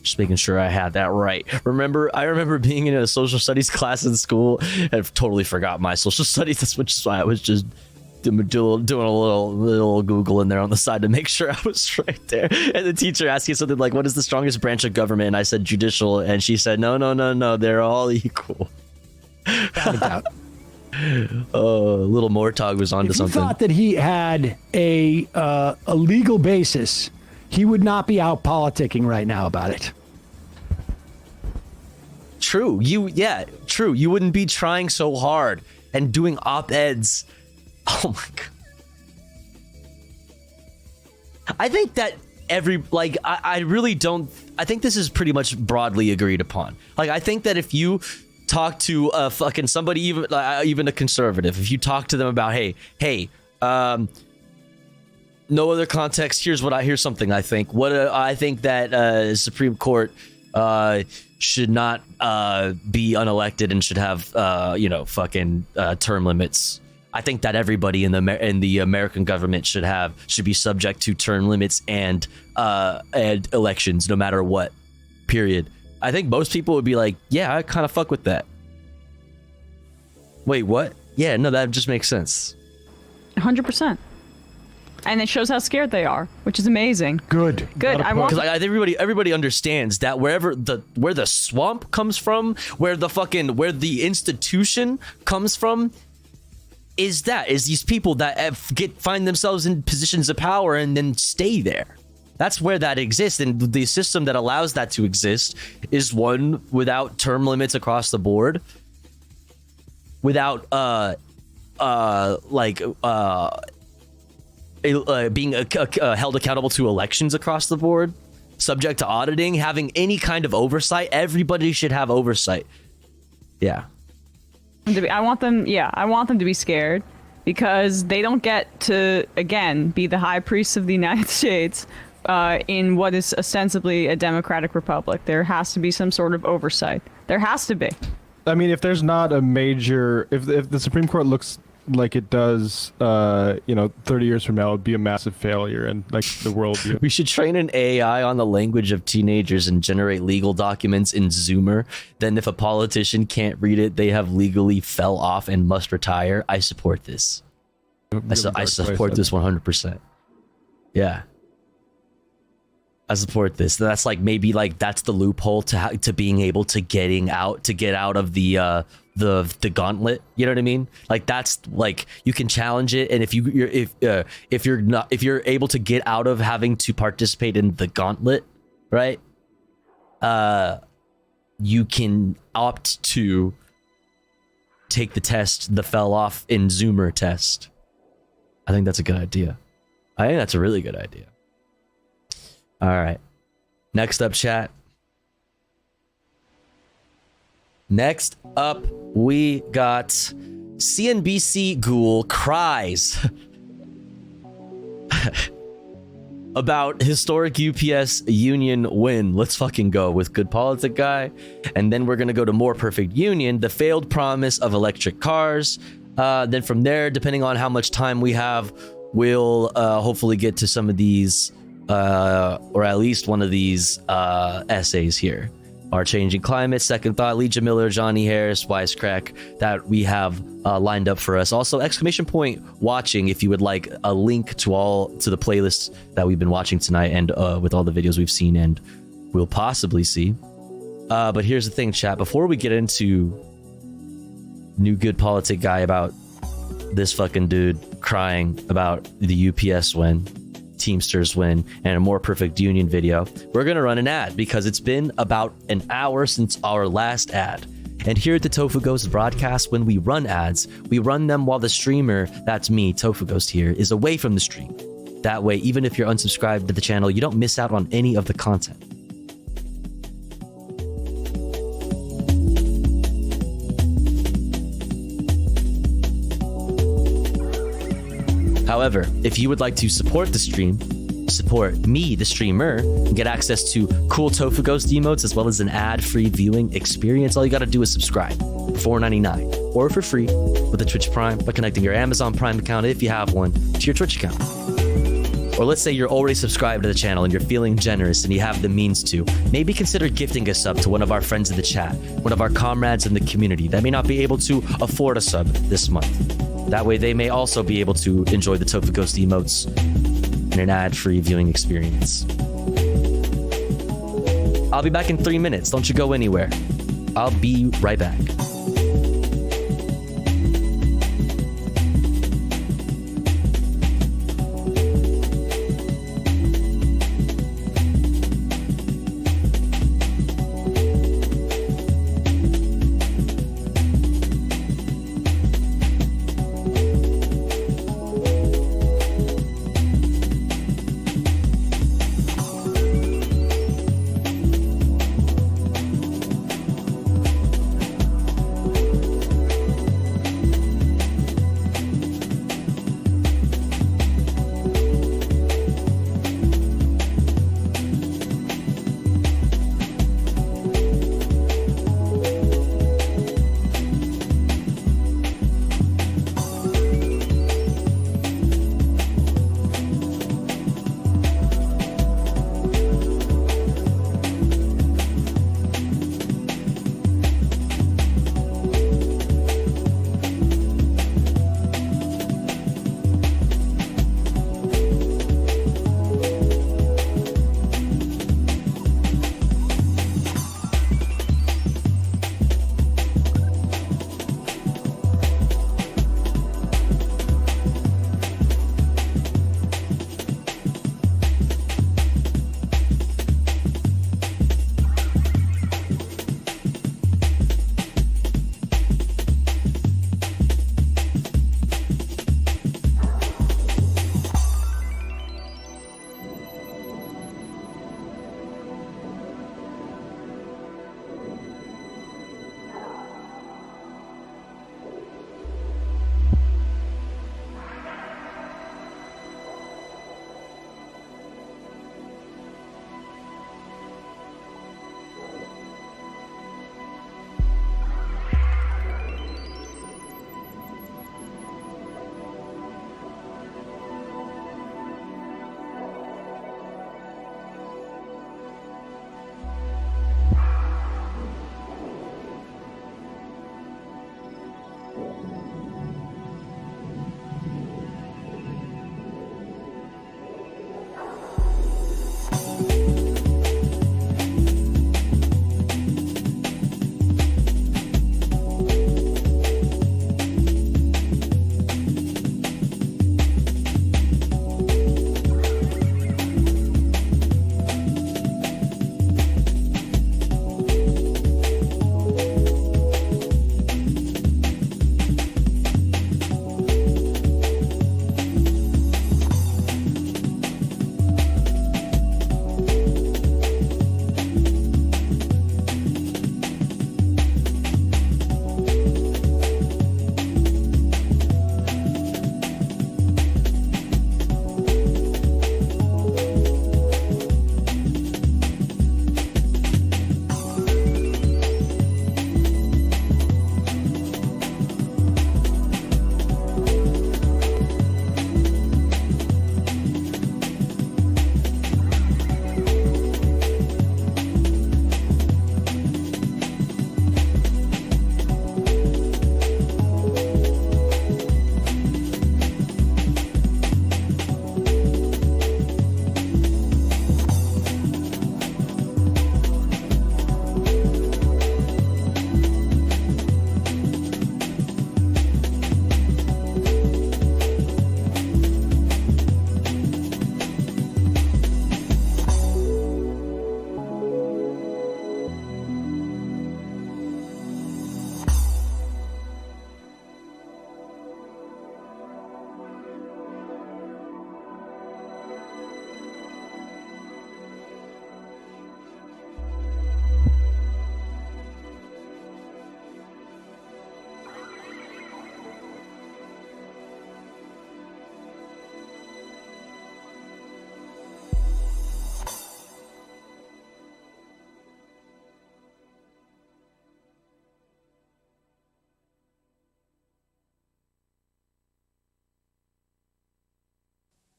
Just making sure I had that right. I remember being in a social studies class in school. I've totally forgot my social studies. That's why I was just doing a little Google in there on the side to make sure I was right there. And the teacher asked me something like, "What is the strongest branch of government?" And I said judicial, and she said, "No, they're all equal." Little Mortog was onto something. If you thought that he had a legal basis, he would not be out politicking right now about it. True. True. You wouldn't be trying so hard and doing op-eds. Oh my god. I think that I really don't. I think this is pretty much broadly agreed upon. Like, I think that if you talk to a fucking somebody, even a conservative, if you talk to them about, hey, no other context, here's something I think. I think that Supreme Court should not be unelected and should have fucking term limits. I think that everybody in the American government should be subject to term limits and elections, no matter what. Period. I think most people would be like, yeah, I kind of fuck with that. Wait, what? Yeah, no, that just makes sense. 100%. And it shows how scared they are, which is amazing. Good. Because everybody understands that where the swamp comes from, where the institution comes from, is these people that find themselves in positions of power and then stay there. That's where that exists, and the system that allows that to exist is one without term limits across the board, without being held accountable to elections across the board, subject to auditing, having any kind of oversight. Everybody should have oversight. Yeah. I want them to be scared, because they don't get to, again, be the high priests of the United States in what is ostensibly a democratic republic. There has to be some sort of oversight. There has to be. I mean, if there's not a major, if the Supreme Court looks like it does, 30 years from now, it'd be a massive failure, and like the world. We should train an AI on the language of teenagers and generate legal documents in Zoomer. Then, if a politician can't read it, they have legally fell off and must retire. I support this. I support this 100%. Yeah. I support this. That's like maybe like that's the loophole to being able to get out of the gauntlet. You know what I mean? Like that's like you can challenge it, and if you're able to get out of having to participate in the gauntlet, right? You can opt to take the test, the fell off in Zoomer test. I think that's a good idea. I think that's a really good idea. All right. Next up, chat. Next up, we got CNBC Ghoul cries about historic UPS union win. Let's fucking go with Good Politic Guy. And then we're going to go to More Perfect Union, the failed promise of electric cars. Then from there, depending on how much time we have, we'll hopefully get to some of these or at least one of these essays here. Our Changing Climate, Second Thought, Legion Miller, Johnny Harris, Wisecrack, that we have lined up for us. Also, exclamation point watching if you would like a link to the playlists that we've been watching tonight and with all the videos we've seen and we'll possibly see. But here's the thing, chat. Before we get into New Good Politic Guy about this fucking dude crying about the UPS win, Teamsters win, and a More Perfect Union video, we're gonna run an ad because it's been about an hour since our last ad. And here at the Tofu Ghost broadcast, when we run ads, we run them while the streamer, that's me, Tofu Ghost here, is away from the stream. That way, even if you're unsubscribed to the channel, you don't miss out on any of the content. However, if you would like to support the stream, support me, the streamer, and get access to cool Tofu Ghost emotes as well as an ad-free viewing experience, all you gotta do is subscribe for $4.99 or for free with a Twitch Prime by connecting your Amazon Prime account, if you have one, to your Twitch account. Or let's say you're already subscribed to the channel and you're feeling generous and you have the means to, maybe consider gifting a sub to one of our friends in the chat, one of our comrades in the community that may not be able to afford a sub this month. That way they may also be able to enjoy the Tofu Ghost emotes in an ad-free viewing experience. I'll be back in 3 minutes. Don't you go anywhere. I'll be right back.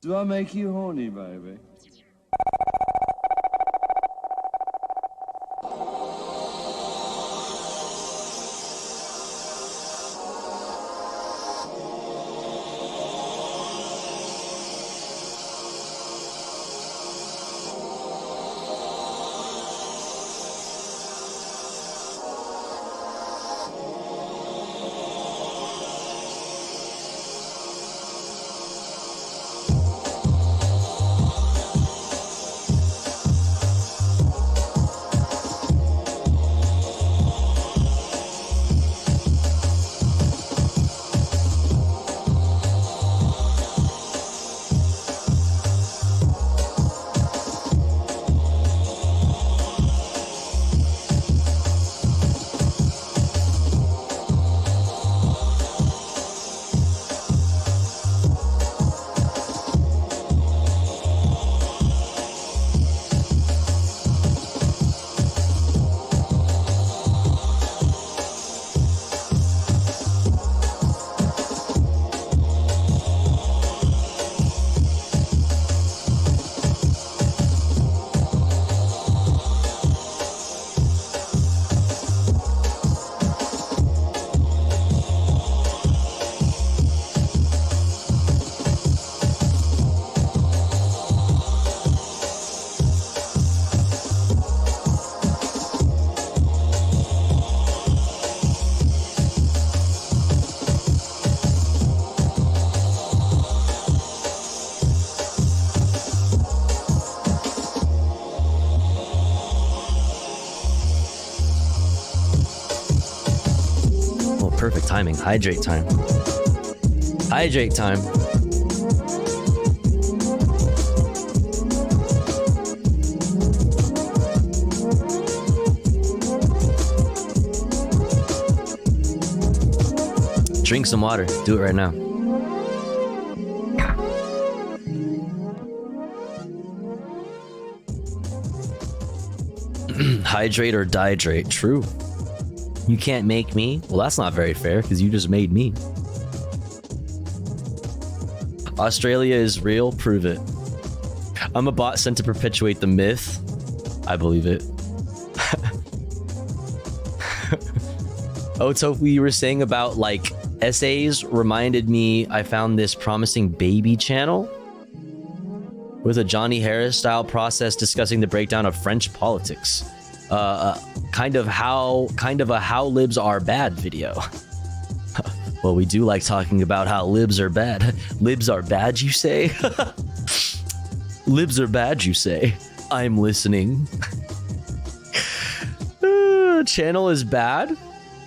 Do I make you horny, baby? Perfect timing. Hydrate time. Hydrate time. Drink some water. Do it right now. Hydrate or dihydrate. True. You can't make me. Well, that's not very fair because you just made me. Australia is real. Prove it. I'm a bot sent to perpetuate the myth. I believe it. Oh, Tofu, you were saying about like essays reminded me I found this promising baby channel with a Johnny Harris style process discussing the breakdown of French politics. Kind of a how libs are bad video. Well, we do like talking about how libs are bad. Libs are bad, you say? Libs are bad, you say? I'm listening. Channel is bad?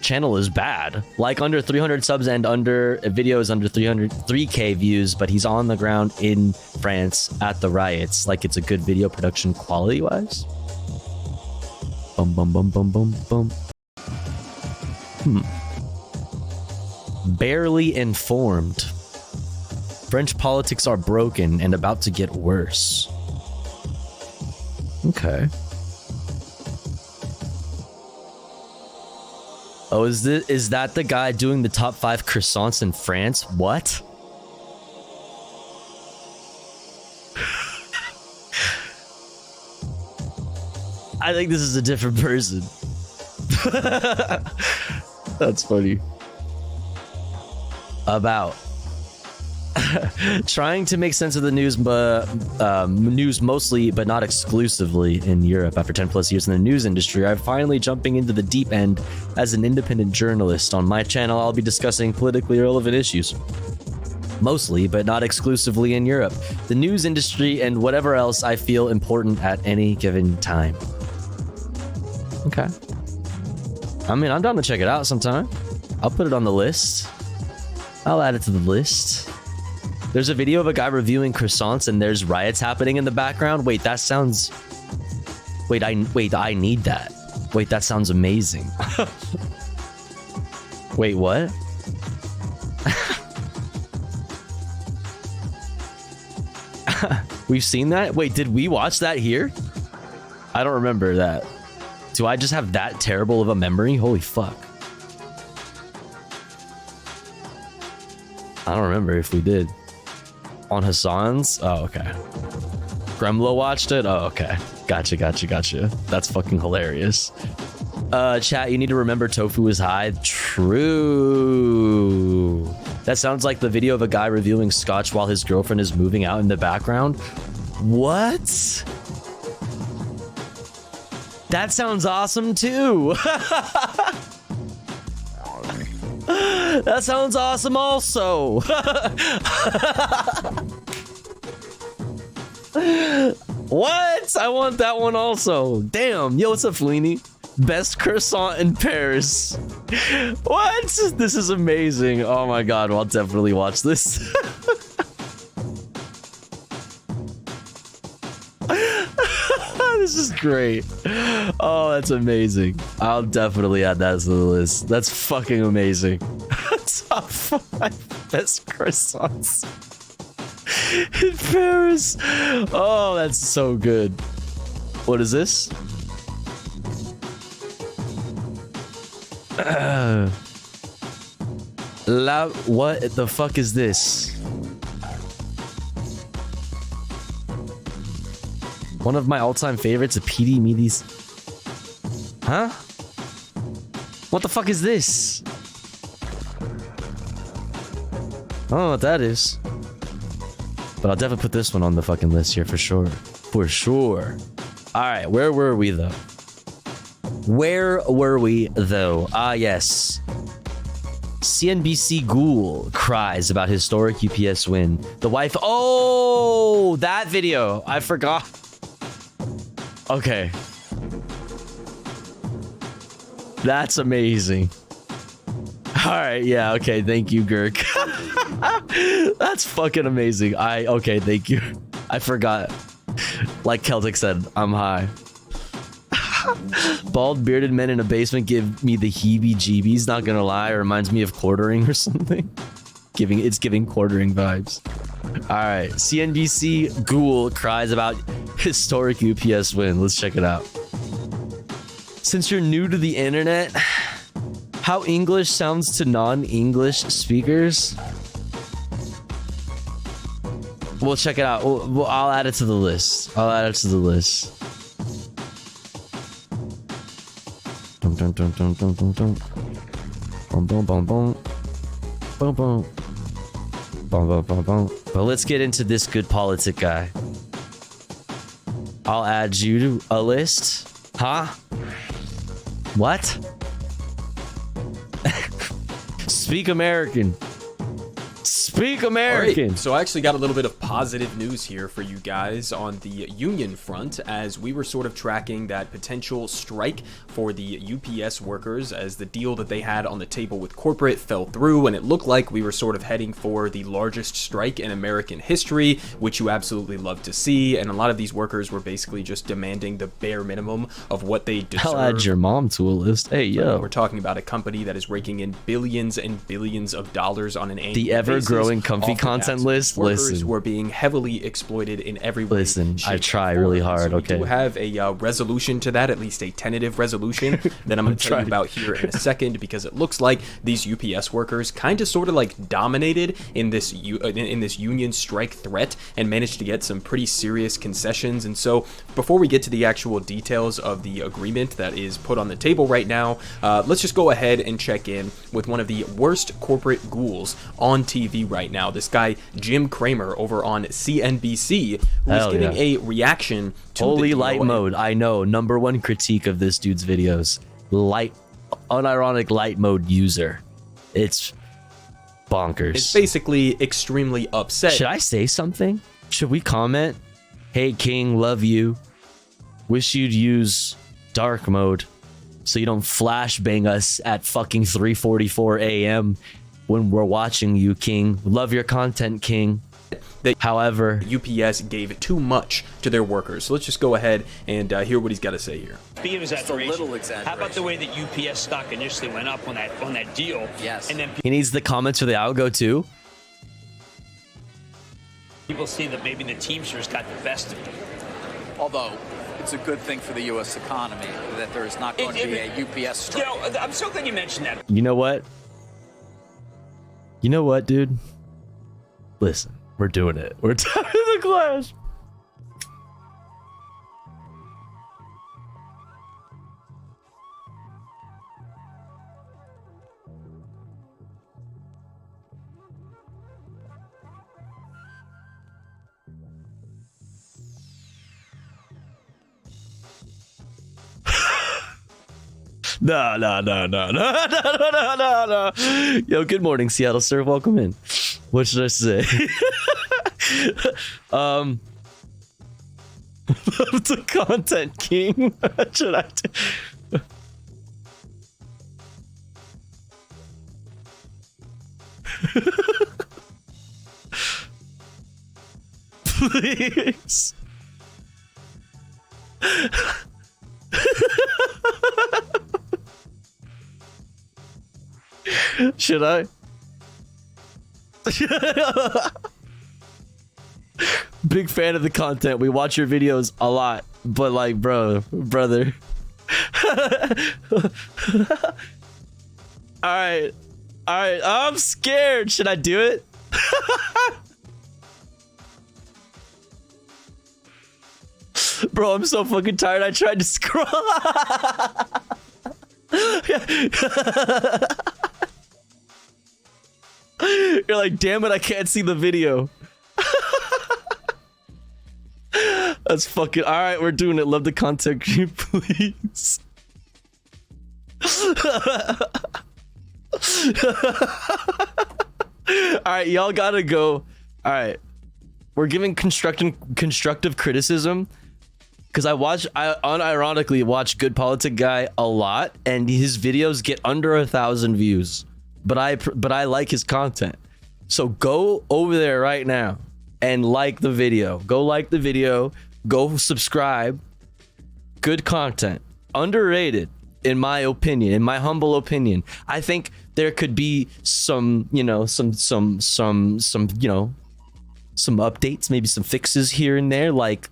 Channel is bad. Like under 300 subs and under videos under 3K views, but he's on the ground in France at the riots. Like it's a good video production quality wise. Bum bum bum bum bum bum. Barely informed. French politics are broken and about to get worse. Okay. Oh, is that the guy doing the top 5 croissants in France? What? I think this is a different person. That's funny. About trying to make sense of the news, but news mostly, but not exclusively in Europe. After 10 plus years in the news industry, I'm finally jumping into the deep end as an independent journalist. On my channel, I'll be discussing politically relevant issues. Mostly, but not exclusively in Europe, the news industry, and whatever else I feel important at any given time. Okay. I mean, I'm down to check it out sometime. I'll put it on the list. I'll add it to the list. There's a video of a guy reviewing croissants and there's riots happening in the background. Wait, that sounds... Wait, I need that. Wait, that sounds amazing. Wait, what? We've seen that? Wait, did we watch that here? I don't remember that. Do I just have that terrible of a memory? Holy fuck. I don't remember if we did. On Hassan's? Oh, okay. Gremlo watched it? Oh, okay. Gotcha. That's fucking hilarious. Chat, you need to remember tofu is high. True. That sounds like the video of a guy reviewing scotch while his girlfriend is moving out in the background. What? That sounds awesome too. That sounds awesome also. What? I want that one also. Damn. Yo, what's up, Fellini? Best croissant in Paris. What? This is amazing. Oh my god, well, I'll definitely watch this. This is great. Oh, that's amazing. I'll definitely add that to the list. That's fucking amazing. Top 5 best croissants in Paris. Oh, that's so good. What is this? What the fuck is this? One of my all-time favorites, a PD Meaties. Huh? What the fuck is this? I don't know what that is. But I'll definitely put this one on the fucking list here for sure. For sure. Alright, where were we though? Ah, yes. CNBC Ghoul cries about historic UPS win. The wife... Oh! That video! I forgot. Okay. That's amazing. Alright, yeah, okay. Thank you, Girk. That's fucking amazing. Okay, thank you. I forgot. Like Celtic said, I'm high. Bald bearded men in a basement give me the heebie-jeebies, not gonna lie. It reminds me of quartering or something. It's giving quartering vibes. Alright, CNBC Ghoul cries about historic UPS win. Let's check it out. Since you're new to the internet, how English sounds to non-English speakers? We'll check it out. I'll add it to the list. Dum dum dum dum dum dum dum. Boom boom boom boom. Boom boom. Boom boom boom boom. But let's get into this good politic guy. I'll add you to a list. Huh? What? Speak American. Speak American. Right, so I actually got a little bit of positive news here for you guys on the union front, as we were sort of tracking that potential strike for the UPS workers as the deal that they had on the table with corporate fell through, and it looked like we were sort of heading for the largest strike in American history, which you absolutely love to see. And a lot of these workers were basically just demanding the bare minimum of what they deserve. I'll add your mom to a list. Hey, yo. We're talking about a company that is raking in billions and billions of dollars on an annual basis. The ever-growing comfy content list. Workers were being heavily exploited in every way. Listen, I try really hard. So okay. We do have a resolution to that, at least a tentative resolution that I'm going to tell you about here in a second, because it looks like these UPS workers kind of sort of like dominated in this union strike threat and managed to get some pretty serious concessions. And so before we get to the actual details of the agreement that is put on the table right now, let's just go ahead and check in with one of the worst corporate ghouls on TV right now. This guy, Jim Cramer, over on CNBC, who's giving a reaction to Holy light mode. I know. #1 critique of this dude's videos. Unironic light mode user. It's bonkers. It's basically extremely upset. Should I say something? Should we comment? Hey, King, love you. Wish you'd use dark mode so you don't flashbang us at fucking 3:44 a.m. when we're watching you, King. Love your content, King. However, UPS gave too much to their workers. So let's just go ahead and hear what he's got to say here. Be an exaggeration. How about the way that UPS stock initially went up on that deal? Yes. And then he needs the comments for the algo too. People see that maybe the Teamsters got the best of them. Although it's a good thing for the U.S. economy that there is not going to be a UPS strike. You know, I'm so glad you mentioned that. You know what? You know what, dude? Listen. We're doing it. We're down in the clash. No. Yo, good morning, Seattle, sir. Welcome in. What should I say? The content king. What should I do? Please. Should I? Big fan of the content. We watch your videos a lot, but like, brother. All right. I'm scared. Should I do it? Bro, I'm so fucking tired. I tried to scroll. You're like, damn it, I can't see the video. That's fucking... Alright, we're doing it. Love the content cream, please. Alright, y'all gotta go. Alright. We're giving constructive criticism. Because I unironically watch Good Politic Guy a lot, and his videos get under 1,000 views. But I like his content. So go over there right now and like the video. Go like the video. Go subscribe. Good content. Underrated, in my opinion, in my humble opinion. I think there could be some, you know, some updates, maybe some fixes here and there, like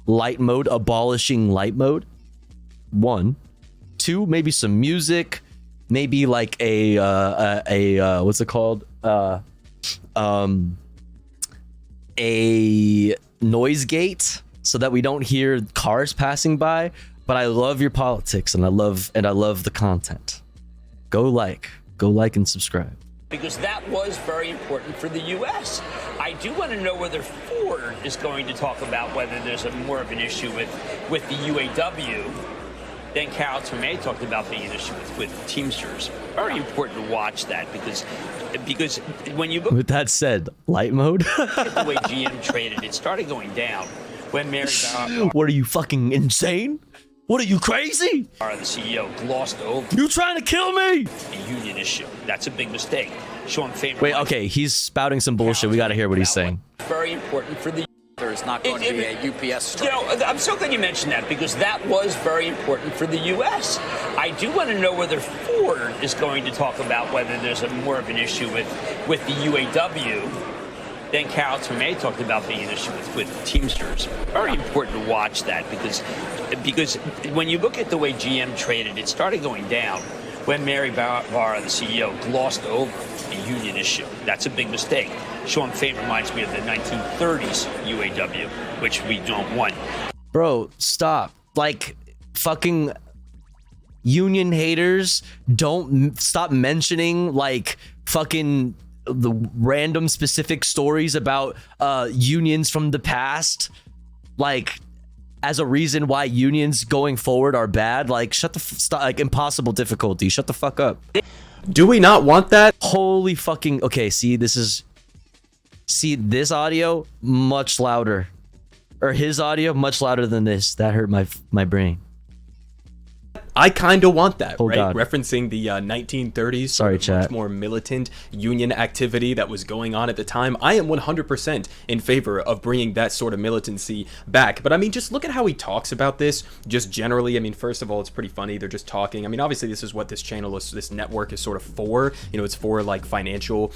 light mode, abolishing light mode. 1. 2, maybe some music. Maybe like a what's it called? A noise gate, so that we don't hear cars passing by. But I love your politics, and I love the content. Go like and subscribe. Because that was very important for the U.S. I do want to know whether Ford is going to talk about whether there's more of an issue with the UAW. Then Carol Tomei talked about being an issue with Teamsters. Very important to watch that because when you look... With that said, light mode? at the way GM traded, it started going down when Mary Barra... What are you, fucking insane? What are you, crazy? The CEO glossed over... You trying to kill me? ...a union issue. That's a big mistake. Sean Faber... Wait, okay, he's spouting some bullshit. We gotta hear what he's saying. Very important for the... There is not going to be a UPS strike. You know, I'm so glad you mentioned that because that was very important for the U.S. I do want to know whether Ford is going to talk about whether there's more of an issue with the UAW. Then Carol Tomei talked about being an issue with Teamsters. Very important to watch that because when you look at the way GM traded, it started going down when Mary Barra, the CEO, glossed over the union issue. That's a big mistake. Sean Faber reminds me of the 1930s UAW, which we don't want. Bro, stop. Like, fucking union haters don't stop mentioning, like, fucking the random specific stories about unions from the past. Like, as a reason why unions going forward are bad. Like, stop, like, impossible difficulty. Shut the fuck up. Do we not want that? Holy fucking... Okay, see, this audio much louder, or his audio much louder than this. That hurt my brain. I kind of want that, Oh, right? God. Referencing the 1930s, Sorry, much chat. more militant union activity that was going on at the time. I am 100% in favor of bringing that sort of militancy back. But I mean, just look at how he talks about this, just generally. I mean, first of all, it's pretty funny. They're just talking. I mean, obviously, this is what this channel is, this network is sort of for. You know, it's for like financial,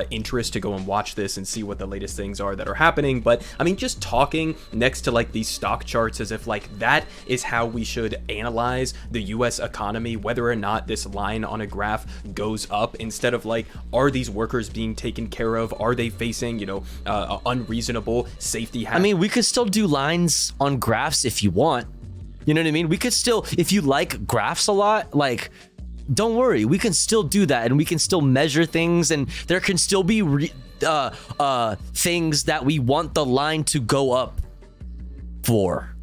interest to go and watch this and see what the latest things are that are happening. But I mean, just talking next to like these stock charts as if like that is how we should analyze the the US economy, whether or not this line on a graph goes up, instead of like, are these workers being taken care of? Are they facing, unreasonable safety hazards? I mean, we could still do lines on graphs if you want. You know what I mean? We could still, if you like graphs a lot, like, don't worry, we can still do that, and we can still measure things, and there can still be things that we want the line to go up for.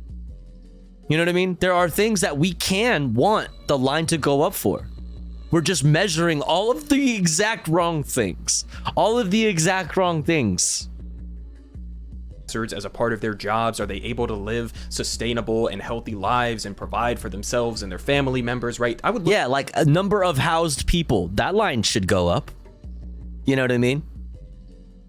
You know what I mean? There are things that we can want the line to go up for. We're just measuring all of the exact wrong things. All of the exact wrong things. As a part of their jobs, are they able to live sustainable and healthy lives and provide for themselves and their family members, right? I would yeah, like a number of housed people. That line should go up. You know what I mean?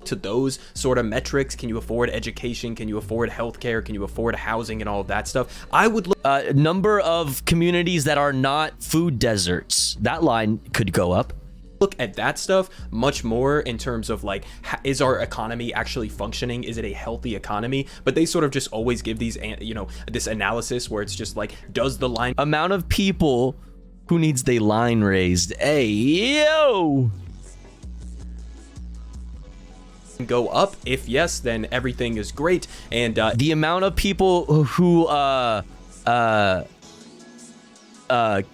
To those sort of metrics. Can you afford education? Can you afford healthcare? Can you afford housing and all of that stuff? I would look number of communities that are not food deserts. That line could go up. Look at that stuff much more in terms of like, is our economy actually functioning? Is it a healthy economy? But they sort of just always give these, this analysis where it's just like, does the line amount of people who needs the line raised? Hey, yo! Go up? If yes, then everything is great. And the amount of people who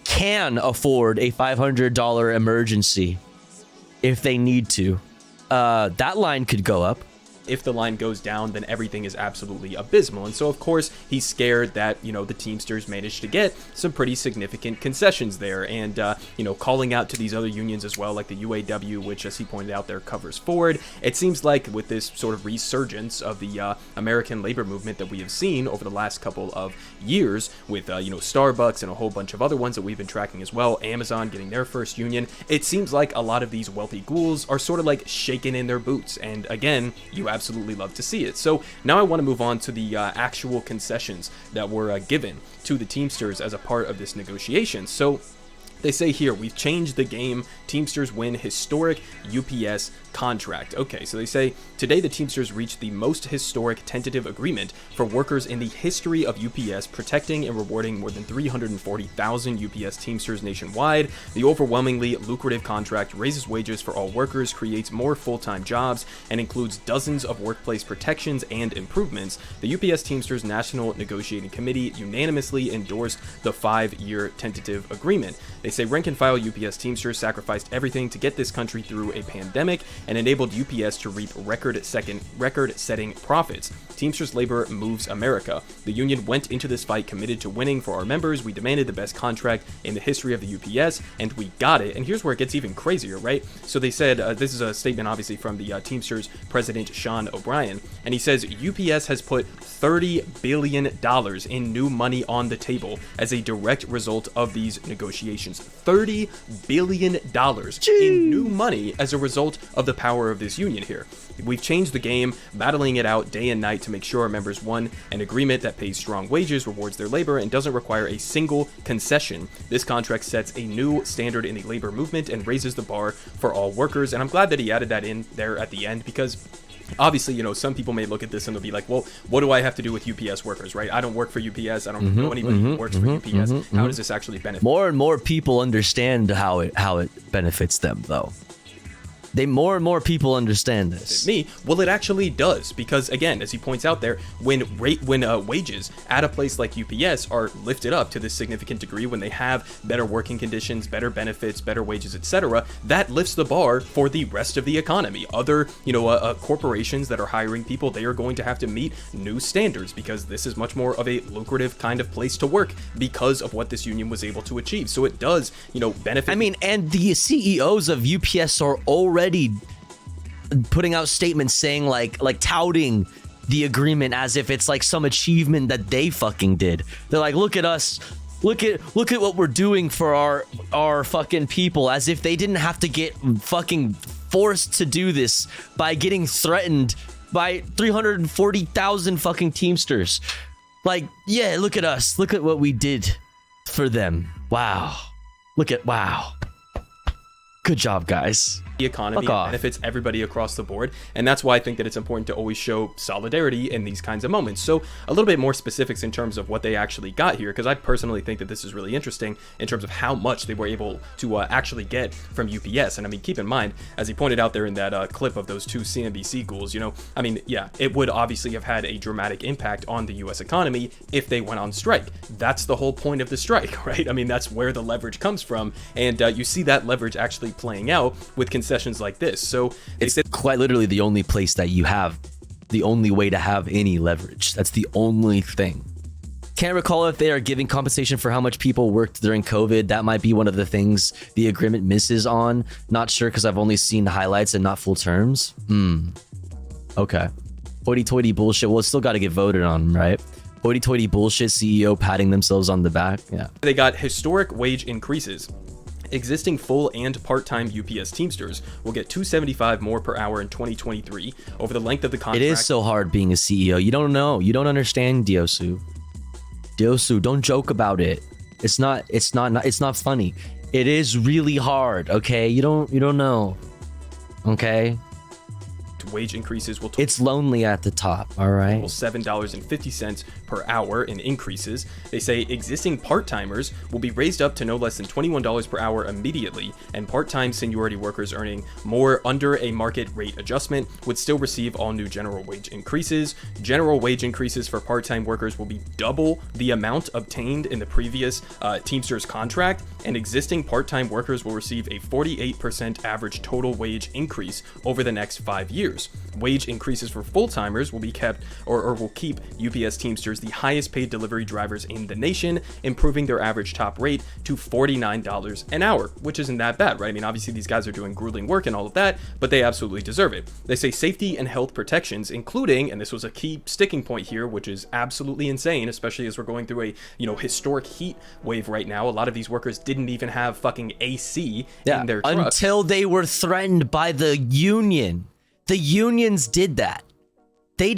can afford a $500 emergency if they need to, that line could go up. If the line goes down, then everything is absolutely abysmal. And so, of course, he's scared that, the Teamsters managed to get some pretty significant concessions there. And, calling out to these other unions as well, like the UAW, which, as he pointed out there, covers Ford. It seems like with this sort of resurgence of the American labor movement that we have seen over the last couple of years with, Starbucks and a whole bunch of other ones that we've been tracking as well, Amazon getting their first union, it seems like a lot of these wealthy ghouls are sort of like shaking in their boots. And again, you absolutely love to see it. So now I want to move on to the actual concessions that were given to the Teamsters as a part of this negotiation. So they say here, we've changed the game. Teamsters win historic UPS contract. Okay, so they say, today the Teamsters reached the most historic tentative agreement for workers in the history of UPS, protecting and rewarding more than 340,000 UPS Teamsters nationwide. The overwhelmingly lucrative contract raises wages for all workers, creates more full-time jobs, and includes dozens of workplace protections and improvements. The UPS Teamsters National Negotiating Committee unanimously endorsed the 5-year tentative agreement. They say rank-and-file UPS Teamsters sacrificed everything to get this country through a pandemic and enabled UPS to reap record-setting profits. Teamsters Labor moves America. The union went into this fight committed to winning for our members. We demanded the best contract in the history of the UPS, and we got it. And here's where it gets even crazier, right? So they said, this is a statement obviously from the Teamsters president, Sean O'Brien, and he says, UPS has put $30 billion in new money on the table as a direct result of these negotiations. $30 billion in new money as a result of the power of this union here. We've changed the game, battling it out day and night to make sure our members won an agreement that pays strong wages, rewards their labor, and doesn't require a single concession. This contract sets a new standard in the labor movement and raises the bar for all workers. And I'm glad that he added that in there at the end, because obviously, some people may look at this and they'll be like, well, what do I have to do with UPS workers, right? I don't work for UPS. I don't know anybody who works for UPS. How does this actually benefit? More and more people understand how it benefits them, though. More and more people understand this. Well, it actually does, because again, as he points out there, when wages at a place like UPS are lifted up to this significant degree, when they have better working conditions, better benefits, better wages, etc., that lifts the bar for the rest of the economy. Other, corporations that are hiring people, they are going to have to meet new standards, because this is much more of a lucrative kind of place to work because of what this union was able to achieve. So it does, benefit. I mean, and the CEOs of UPS are already putting out statements saying like touting the agreement as if it's like some achievement that they fucking did. They're like, look at us, look at what we're doing for our fucking people, as if they didn't have to get fucking forced to do this by getting threatened by 340,000 fucking Teamsters. Like, yeah, look at us, look at what we did for them. Wow. Good job, guys. the economy, benefits everybody across the board, and that's why I think that it's important to always show solidarity in these kinds of moments. So a little bit more specifics in terms of what they actually got here, because I personally think that this is really interesting in terms of how much they were able to actually get from UPS. And I mean, keep in mind, as he pointed out there in that clip of those two CNBC ghouls, you know, I mean, yeah, it would obviously have had a dramatic impact on the US economy if they went on strike. That's the whole point of the strike, right? I mean, that's where the leverage comes from, and you see that leverage actually playing out with concessions like this. So it's quite literally the only place that you have, the only way to have any leverage. That's the only thing. Can't recall if they are giving compensation for how much people worked during COVID. That might be one of the things the agreement misses on. Not sure, because I've only seen highlights and not full terms. Okay. Hoity-toity bullshit. Well, it's still got to get voted on, right? Hoity-toity bullshit, CEO patting themselves on the back. Yeah. They got historic wage increases. Existing full and part-time UPS Teamsters will get $2.75 more per hour in 2023 over the length of the contract. It is so hard being a CEO. You don't know. You don't understand, Diosu. Diosu, don't joke about it. It's not funny. It is really hard, okay? You don't know. Okay? Wage increases will it's lonely at the top, all right? $7.50 per hour in increases. They say existing part-timers will be raised up to no less than $21 per hour immediately, and part-time seniority workers earning more under a market rate adjustment would still receive all new general wage increases. General wage increases for part-time workers will be double the amount obtained in the previous Teamsters contract, and existing part-time workers will receive a 48% average total wage increase over the next 5 years. Wage increases for full-timers will be kept or will keep UPS Teamsters the highest paid delivery drivers in the nation, improving their average top rate to $49 an hour, which isn't that bad, right? I mean, obviously these guys are doing grueling work and all of that, but they absolutely deserve it. They say safety and health protections, including, and this was a key sticking point here, which is absolutely insane, especially as we're going through a, you know, historic heat wave right now. A lot of these workers didn't even have fucking AC in their trucks. Until they were threatened by the union. The unions did that. They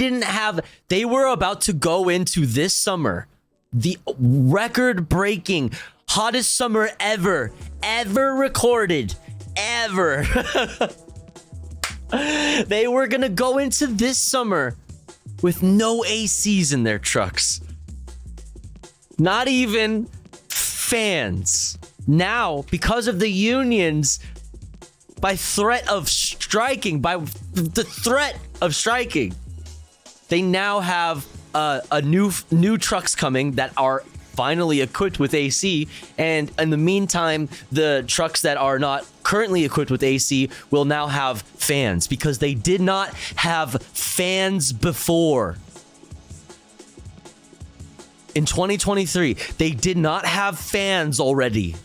were about to go into this summer, the record-breaking hottest summer ever recorded, ever. They were gonna go into this summer with no ACs in their trucks. Not even fans. Now, because of the unions, by the threat of striking, they now have new trucks coming that are finally equipped with AC, and in the meantime, the trucks that are not currently equipped with AC will now have fans, because they did not have fans before. In 2023, they did not have fans already.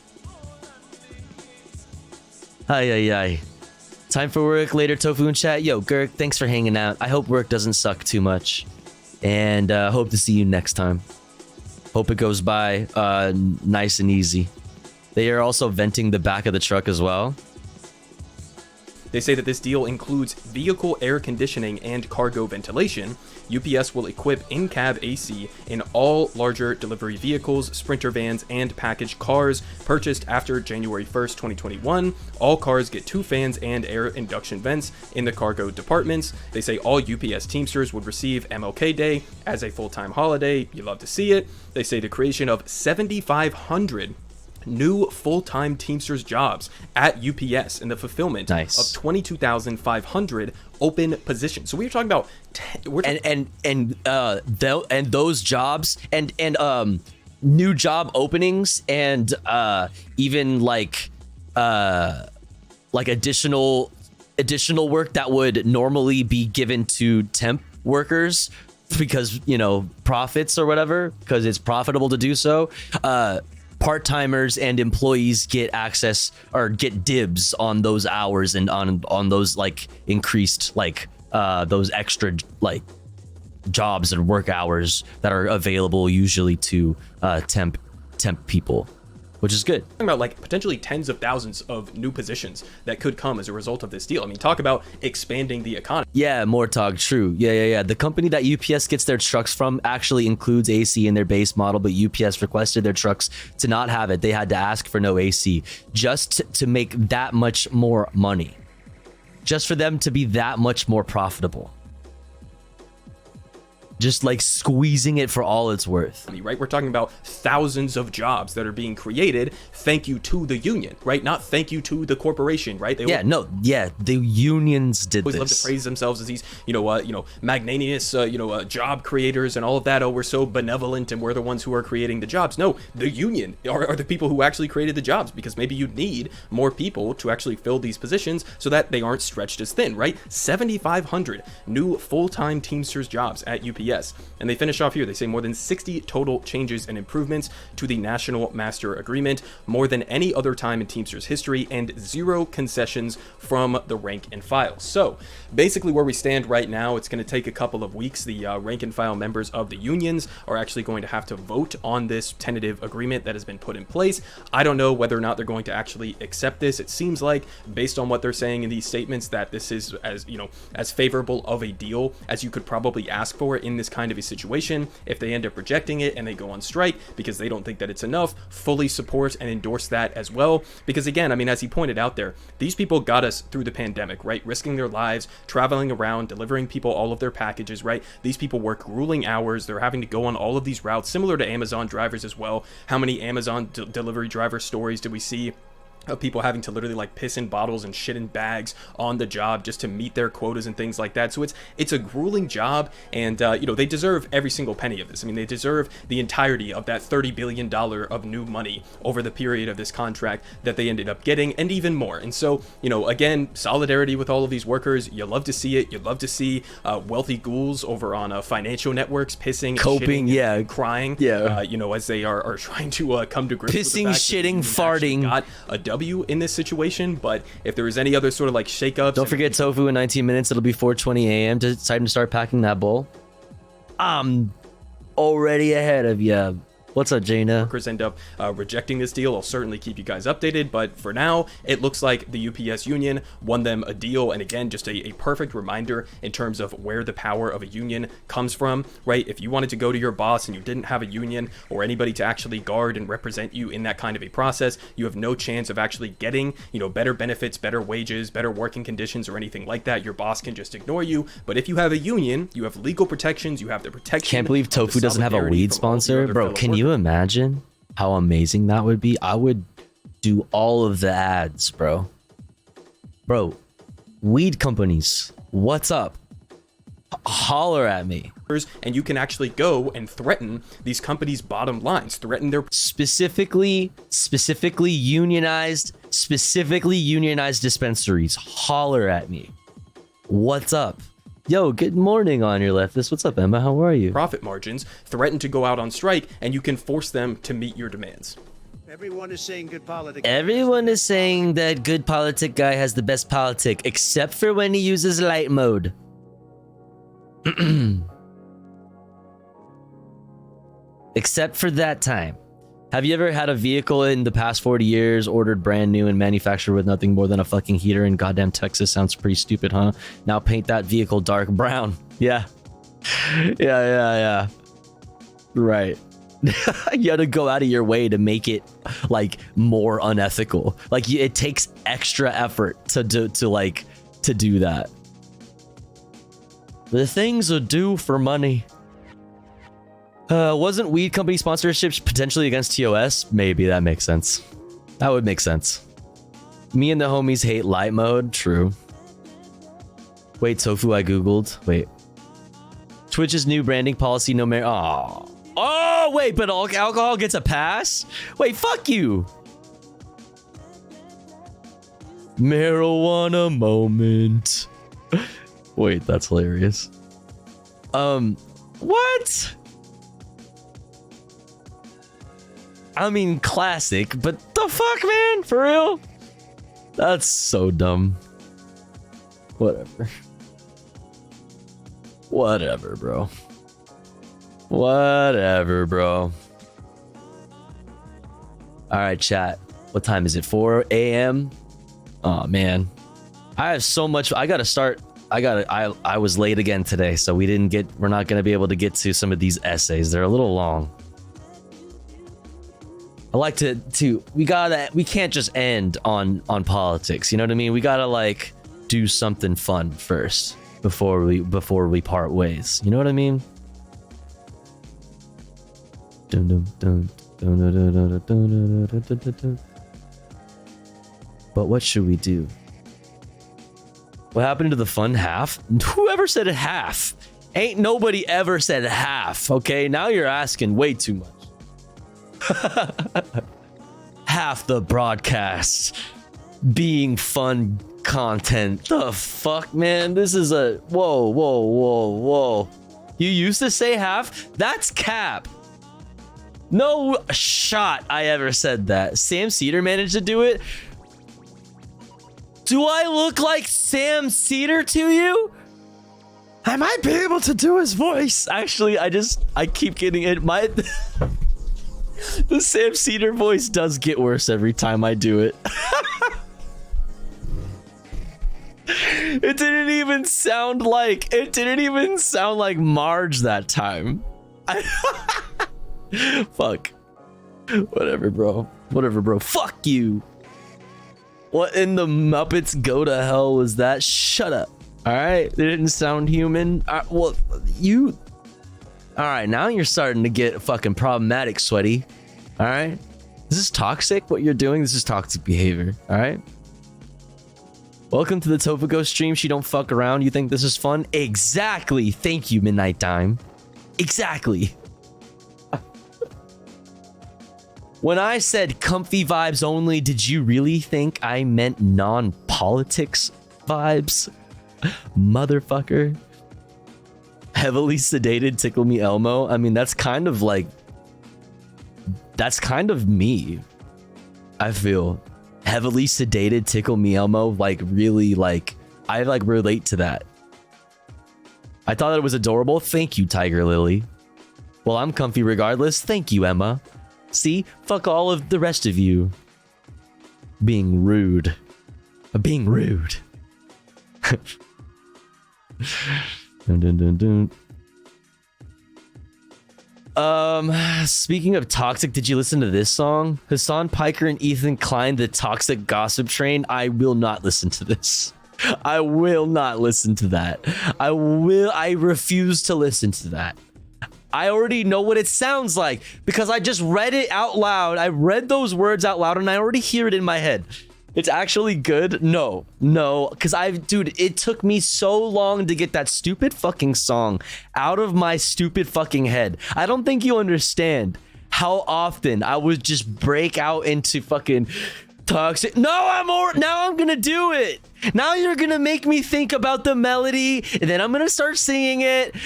Ay. Time for work later, Tofu and chat. Yo, Girk, thanks for hanging out. I hope work doesn't suck too much. And hope to see you next time. Hope it goes by nice and easy. They are also venting the back of the truck as well. They say that this deal includes vehicle air conditioning and cargo ventilation. UPS will equip in-cab AC in all larger delivery vehicles, Sprinter vans, and package cars purchased after January 1st, 2021. All cars get 2 fans and air induction vents in the cargo departments. They say all UPS Teamsters would receive MLK Day as a full-time holiday. You love to see it. They say the creation of 7,500 new full-time Teamsters jobs at UPS and the fulfillment of 22,500 open positions. So we were talking about those jobs and new job openings and even like additional work that would normally be given to temp workers because, you know, profits or whatever, because it's profitable to do so. Part-timers and employees get access or get dibs on those hours and on those like increased like those extra like jobs and work hours that are available usually to temp people, which is good. Talking about like potentially tens of thousands of new positions that could come as a result of this deal. I mean, talk about expanding the economy. Yeah, Mortog, true. Yeah. The company that UPS gets their trucks from actually includes AC in their base model, but UPS requested their trucks to not have it. They had to ask for no AC just to make that much more money. just for them to be that much more profitable. Just like squeezing it for all it's worth. Right? We're talking about thousands of jobs that are being created. Thank you to the union, right? Not thank you to the corporation, right? The unions did always this. love to praise themselves as these, magnanimous, job creators and all of that. Oh, we're so benevolent and we're the ones who are creating the jobs. No, the union are the people who actually created the jobs, because maybe you need more people to actually fill these positions so that they aren't stretched as thin, right? 7,500 new full-time Teamsters jobs at UPS. And they finish off here. They say more than 60 total changes and improvements to the National Master Agreement, more than any other time in Teamsters history, and 0 concessions from the rank and file. So basically where we stand right now, it's going to take a couple of weeks. The rank and file members of the unions are actually going to have to vote on this tentative agreement that has been put in place. I don't know whether or not they're going to actually accept this. It seems like, based on what they're saying in these statements, that this is as favorable of a deal as you could probably ask for in this kind of a situation. If they end up rejecting it and they go on strike because they don't think that it's enough, fully support and endorse that as well. Because again, I mean, as he pointed out there, these people got us through the pandemic, right? Risking their lives, traveling around, delivering people all of their packages, right? These people work grueling hours. They're having to go on all of these routes, similar to Amazon drivers as well. How many Amazon delivery driver stories did we see of people having to literally like piss in bottles and shit in bags on the job just to meet their quotas and things like that? So it's a grueling job, and they deserve every single penny of this. I mean, they deserve the entirety of that $30 billion of new money over the period of this contract that they ended up getting, and even more. And so, again, solidarity with all of these workers. You love to see it. You love to see wealthy ghouls over on financial networks pissing, coping, and crying, as they are trying to come to grips pissing, with the fact shitting, farting. got a W in this situation. But if there is any other sort of like shakeups, don't forget Tofu in 19 minutes. It'll be 4:20 a.m. Time to start packing that bowl. I'm already ahead of you. What's up, Jaina? Workers end up rejecting this deal. I'll certainly keep you guys updated, but for now, it looks like the UPS union won them a deal. And again, just a perfect reminder in terms of where the power of a union comes from, right? If you wanted to go to your boss and you didn't have a union or anybody to actually guard and represent you in that kind of a process, you have no chance of actually getting, better benefits, better wages, better working conditions, or anything like that. Your boss can just ignore you. But if you have a union, you have legal protections, you have the protection. Can't believe Tofu doesn't have a weed sponsor, bro. Can you imagine how amazing that would be? I would do all of the ads, bro. Weed companies, what's up? Holler at me. And you can actually go and threaten these companies' bottom lines, threaten their specifically unionized dispensaries. Holler at me. What's up? Yo, good morning on your leftist. What's up, Emma? How are you? Profit margins, threaten to go out on strike, and you can force them to meet your demands. Everyone is saying good politic. Everyone is saying that good politic guy has the best politic, except for when he uses light mode. Except for that time. Have you ever had a vehicle in the past 40 years ordered brand new and manufactured with nothing more than a fucking heater in goddamn Texas? Sounds pretty stupid, huh? Now paint that vehicle dark brown. Yeah. Yeah. Right. You had to go out of your way to make it like more unethical. Like it takes extra effort to do that. The things are due for money. Wasn't weed company sponsorships potentially against TOS? Maybe that makes sense. That would make sense. Me and the homies hate light mode. True. Wait, Tofu, I googled. Wait. Twitch's new branding policy, no matter. Oh, wait, but alcohol gets a pass? Wait, fuck you. Marijuana moment. Wait, that's hilarious. What? I mean, classic, but the fuck, man? For real? That's so dumb. Whatever. Whatever, bro. Whatever, bro. All right, chat. What time is it? 4 a.m.? Oh, man. I have so much. I gotta start. I was late again today, so we're not gonna be able to get to some of these essays. They're a little long. I like to we can't just end on politics, you know what I mean? We gotta do something fun first before we part ways. You know what I mean? Dun, dun, dun, dun, dun, dun, dun, dun, dun, dun, dun, dun, dun. But what should we do? What happened to the fun half? Whoever said half? Ain't nobody ever said half, okay? Now you're asking way too much. Half the broadcast being fun content. The fuck, man? This is a... Whoa. You used to say half? That's cap. No shot I ever said that. Sam Cedar managed to do it. Do I look like Sam Cedar to you? I might be able to do his voice. Actually, I keep getting it. The Sam Cedar voice does get worse every time I do it. It didn't even sound like Marge that time. Fuck. Whatever, bro. Fuck you. What in the Muppets Go to Hell was that? Shut up. All right, it didn't sound human. Well, you. All right, now you're starting to get fucking problematic, sweaty. All right, this is toxic. What you're doing, this is toxic behavior. All right. Welcome to the Tofugo stream. She don't fuck around. You think this is fun? Exactly. Thank you, Midnight Dime. Exactly. When I said comfy vibes only, did you really think I meant non-politics vibes? Motherfucker. Heavily sedated Tickle Me Elmo. I mean, that's kind of me. I feel heavily sedated Tickle Me Elmo, like really, like I like relate to that. I thought it was adorable. Thank you, Tiger Lily. Well, I'm comfy regardless. Thank you, Emma. See, fuck all of the rest of you. Being rude. Being rude. Dun, dun, dun, dun. Speaking of toxic, did you listen to this song? Hassan Piker and Ethan Klein, The Toxic Gossip Train. I will not listen to this. I will not listen to that. I refuse to listen to that. I already know what it sounds like because I just read it out loud. I read those words out loud and I already hear it in my head. It's actually good. No, because dude, it took me so long to get that stupid fucking song out of my stupid fucking head. I don't think you understand how often I would just break out into fucking toxic. Now I'm gonna do it. Now you're gonna make me think about the melody and then I'm gonna start singing it.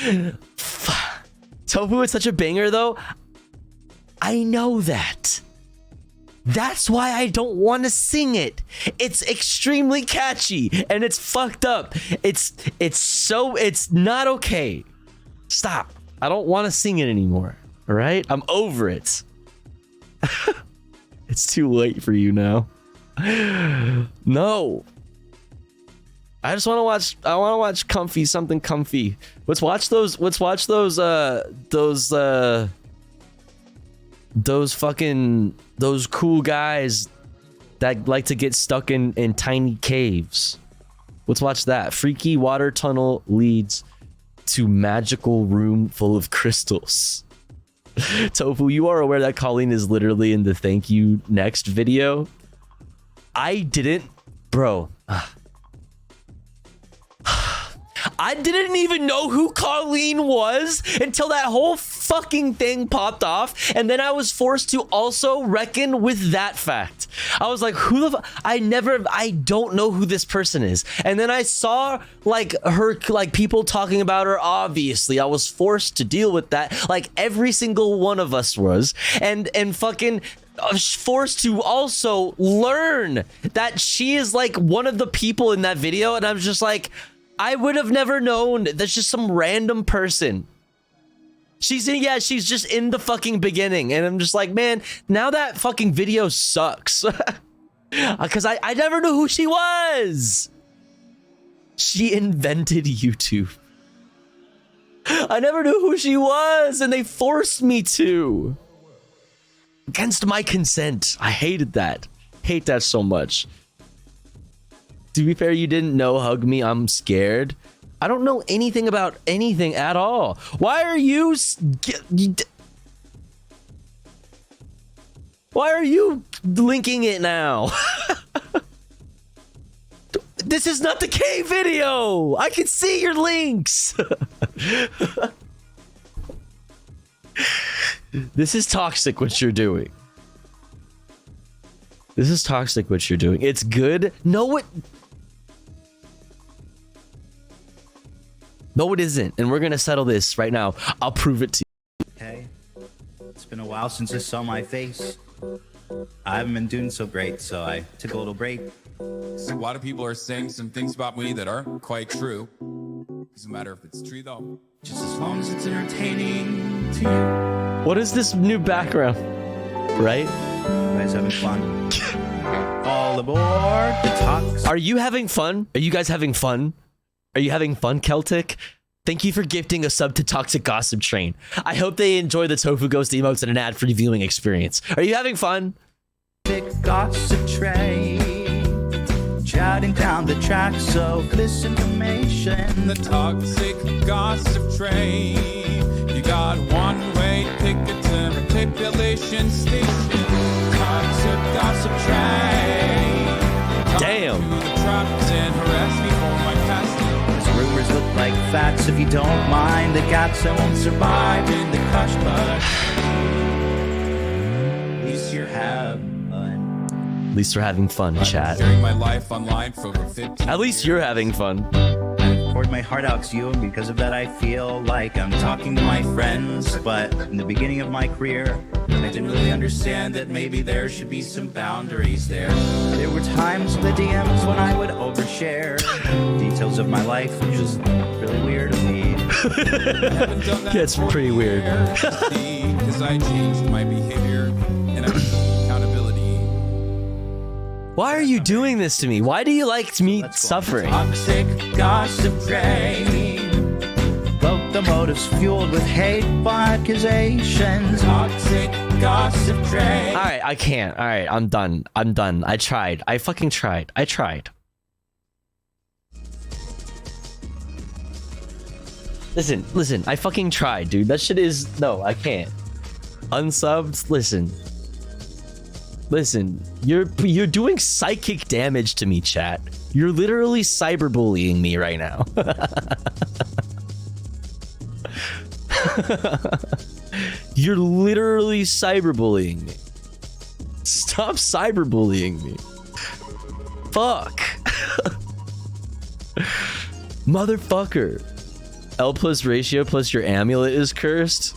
Tofu is such a banger though. I know that. That's why I don't want to sing it. It's extremely catchy and it's fucked up. It's not okay. Stop. I don't want to sing it anymore. All right? I'm over it. It's too late for you now. No. I just want to watch comfy, something comfy. Let's watch those cool guys that like to get stuck in tiny caves. Let's watch that. Freaky water tunnel leads to magical room full of crystals. Tofu, you are aware that Colleen is literally in the thank you next video? I didn't, bro. I didn't even know who Colleen was until that whole fucking thing popped off, and then I was forced to also reckon with that fact. I was like, who the I don't know who this person is. And then I saw like her, like people talking about her. Obviously I was forced to deal with that, like every single one of us was, and fucking forced to also learn that she is like one of the people in that video. And I'm just like, I would have never known. That's just some random person. She's just in the fucking beginning. And I'm just like, man, now that fucking video sucks. Because I never knew who she was. She invented YouTube. I never knew who she was, and they forced me to. Against my consent. I hated that. Hate that so much. To be fair, you didn't know hug me, I'm scared. I don't know anything about anything at all. Why are you... Why are you linking it now? This is not the K video. I can see your links. This is toxic what you're doing. This is toxic what you're doing. It's good. No, it isn't. And we're going to settle this right now. I'll prove it to you. Hey, it's been a while since I saw my face. I haven't been doing so great, so I took a little break. So a lot of people are saying some things about me that aren't quite true. Doesn't matter if it's true though. Just as long as it's entertaining to you. What is this new background? Right? You guys having fun? All aboard the Talks. Are you having fun? Are you guys having fun? Are you having fun, Celtic? Thank you for gifting a sub to Toxic Gossip Train. I hope they enjoy the Tofu Ghost emotes and an ad-free viewing experience. Are you having fun? Toxic Gossip Train. Chatting down the track, so this information. The Toxic Gossip Train. You got one-way ticket to Manipulation Station. Toxic Gossip Train. Damn. To the trucks and harass me for my past. These rumors look like facts. If you don't mind the gaps, I won't survive in the crush, but at least you're having fun. At least we're having fun, chat. Sharing my life online for over 15 At least you're having fun. I poured my heart out to you, and because of that I feel like I'm talking to my friends. But in the beginning of my career, I didn't really understand that maybe there should be some boundaries there. There were times in the DMs when I would overshare details of my life, which was really weird of me. Yeah, it's pretty weird. Because I changed my behavior and I took accountability. Why are you doing this to me? Why do you like me suffering? Toxic Gossip Train. Both the motives fueled with hateful accusations. Toxic Gossip Train. All right, I can't. All right, I'm done. I'm done. I tried. I fucking tried. I tried. Listen. I fucking tried, dude. That shit is... No, I can't. Unsubbed? Listen, you're doing psychic damage to me, chat. You're literally cyberbullying me right now. You're literally cyberbullying me. Stop cyberbullying me. Fuck. Motherfucker. L plus ratio plus your amulet is cursed?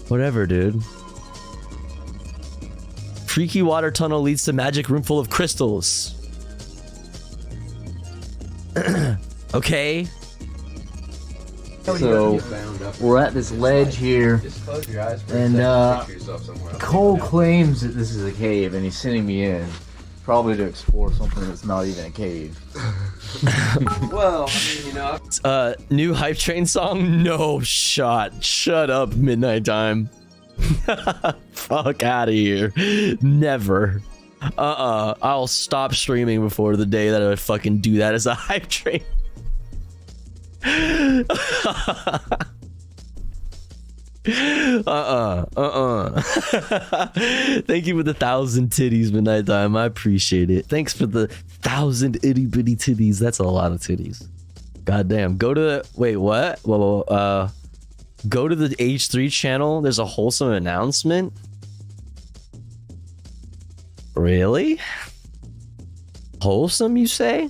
Whatever, dude. Freaky water tunnel leads to magic room full of crystals. Okay. So we're at this ledge here, and Cole claims that this is a cave, and he's sending me in, probably to explore something that's not even a cave. Well, I mean, you know. New Hype Train song? No shot. Shut up, Midnight Time. Fuck out of here. Never. I'll stop streaming before the day that I fucking do that as a Hype Train. Thank you for the 1,000 titties, Midnight Time. I appreciate it. Thanks for the 1,000 itty bitty titties. That's a lot of titties. Goddamn. Go to the... Wait, what? Whoa. Go to the H3 channel. There's a wholesome announcement. Really? Wholesome, you say?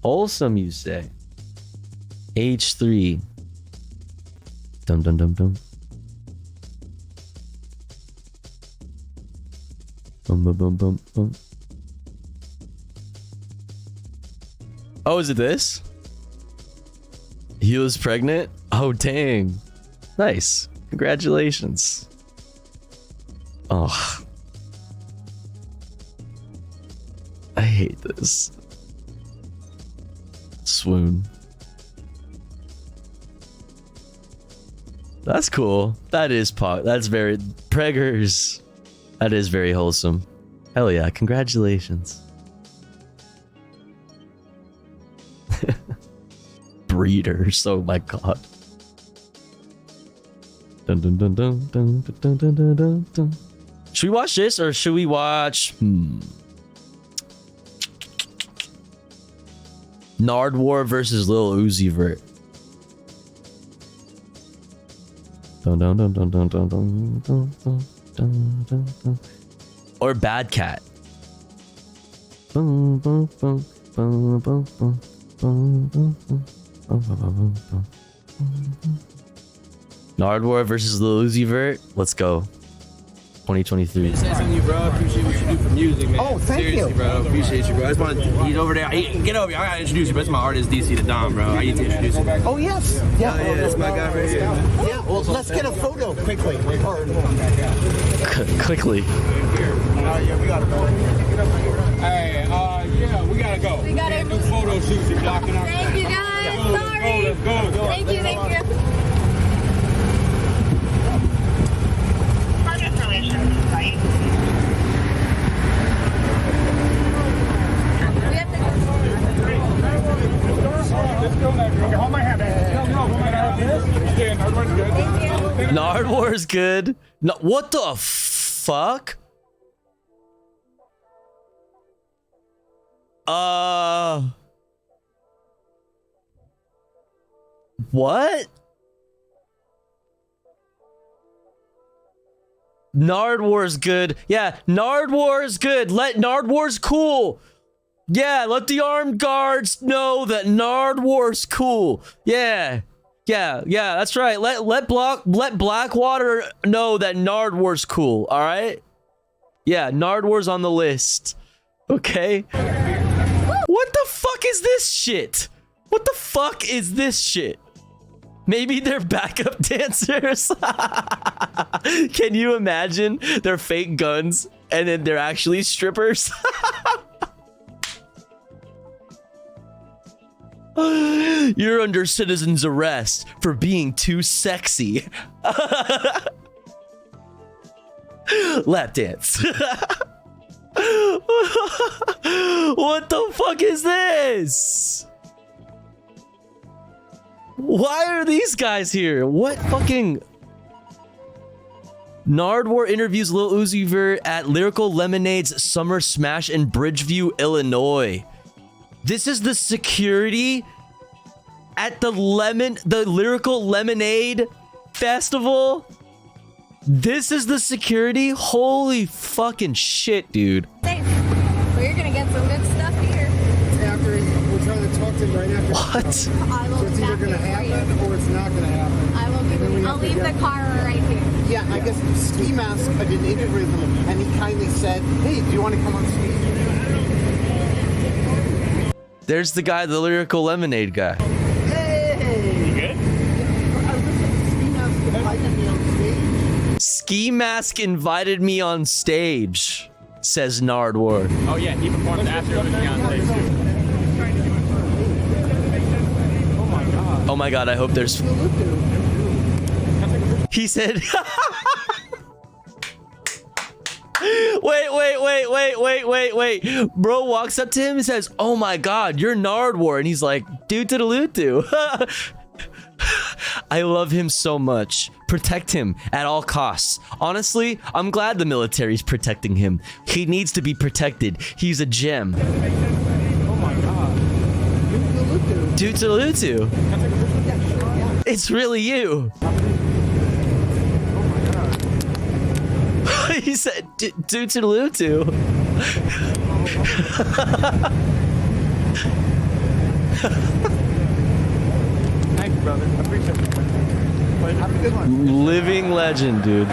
Wholesome, you say? H3. Dum dum dum dum. Bum bum bum bum bum. Oh, is it this? He was pregnant? Oh, dang. Nice. Congratulations. Oh. I hate this. Swoon. That's cool. That is that's very... Preggers. That is very wholesome. Hell yeah, congratulations. Breeders, oh my god. Dun, dun, dun, dun, dun, dun, dun, dun, dun, dun. Should we watch this or should we watch Nardwuar versus Lil Uzi Vert? Dun, dun, dun, dun, dun, dun, dun, dun, dun, dun, dun, dun. Or Bad Cat. Bum, bum, bum, bum, bum, bum, bum, bum, bum, bum, bum, bum. Nardwuar versus Lil Uzi Vert. Let's go. 2023. Thank you, bro. I appreciate what you do for music, man. Oh, thank Seriously, you. bro. I appreciate you, bro. I just want to, he's over there. Get over here. I gotta introduce you, but it's my artist, DC the Dom, bro. I need to introduce you. Oh, yes. Yeah. Yeah, that's my guy right here. Yeah, well, let's get a photo quickly. Quickly. Yeah, we gotta go. Hey, yeah, we gotta go. We gotta do photo shoots and blocking out. Thank you, guys. Sorry. Let's go. Thank you. Nardwuar is good. No, what the fuck? What? Nardwuar's good. Yeah, Nardwuar's good. Nardwuar's cool. Yeah, let the armed guards know that Nardwuar's cool. Yeah, that's right. Let Blackwater know that Nardwuar's cool. All right. Yeah, Nardwuar's on the list. Okay. What the fuck is this shit? What the fuck is this shit? Maybe they're backup dancers. Can you imagine? They're fake guns and then they're actually strippers. You're under citizen's arrest for being too sexy. Lap dance. What the fuck is this? Why are these guys here? What fucking... Nardwuar interviews Lil Uzi Vert at Lyrical Lemonade's Summer Smash in Bridgeview, Illinois. This is the security at the Lyrical Lemonade Festival. This is the security? Holy fucking shit, dude. Well, you're gonna get some good stuff here. After we're trying to talk to him right after. What? So it's either gonna happen or it's not gonna happen. I will give you. I'll leave the car right here. Yeah, I guess Ski Mask. I did an interview with him, and he kindly said, "Hey, do you want to come on stage?" There's the guy, the Lyrical Lemonade guy. Hey. Ski Mask invited me on stage, says Nardwuar. Oh yeah, he performed after it was Beyonce too. Oh my god, I hope there's... He said... Wait. Bro walks up to him and says, "Oh my god, you're Nardwuar." And he's like, "Doo-to-the-loo-to." I love him so much. Protect him at all costs. Honestly, I'm glad the military's protecting him. He needs to be protected. He's a gem. Oh my god. Doo-to-the-loo-to. It's really you. He said, "Doo-to-the-loo-to." Thank you, brother. I appreciate it. Have a good one. Living legend, dude.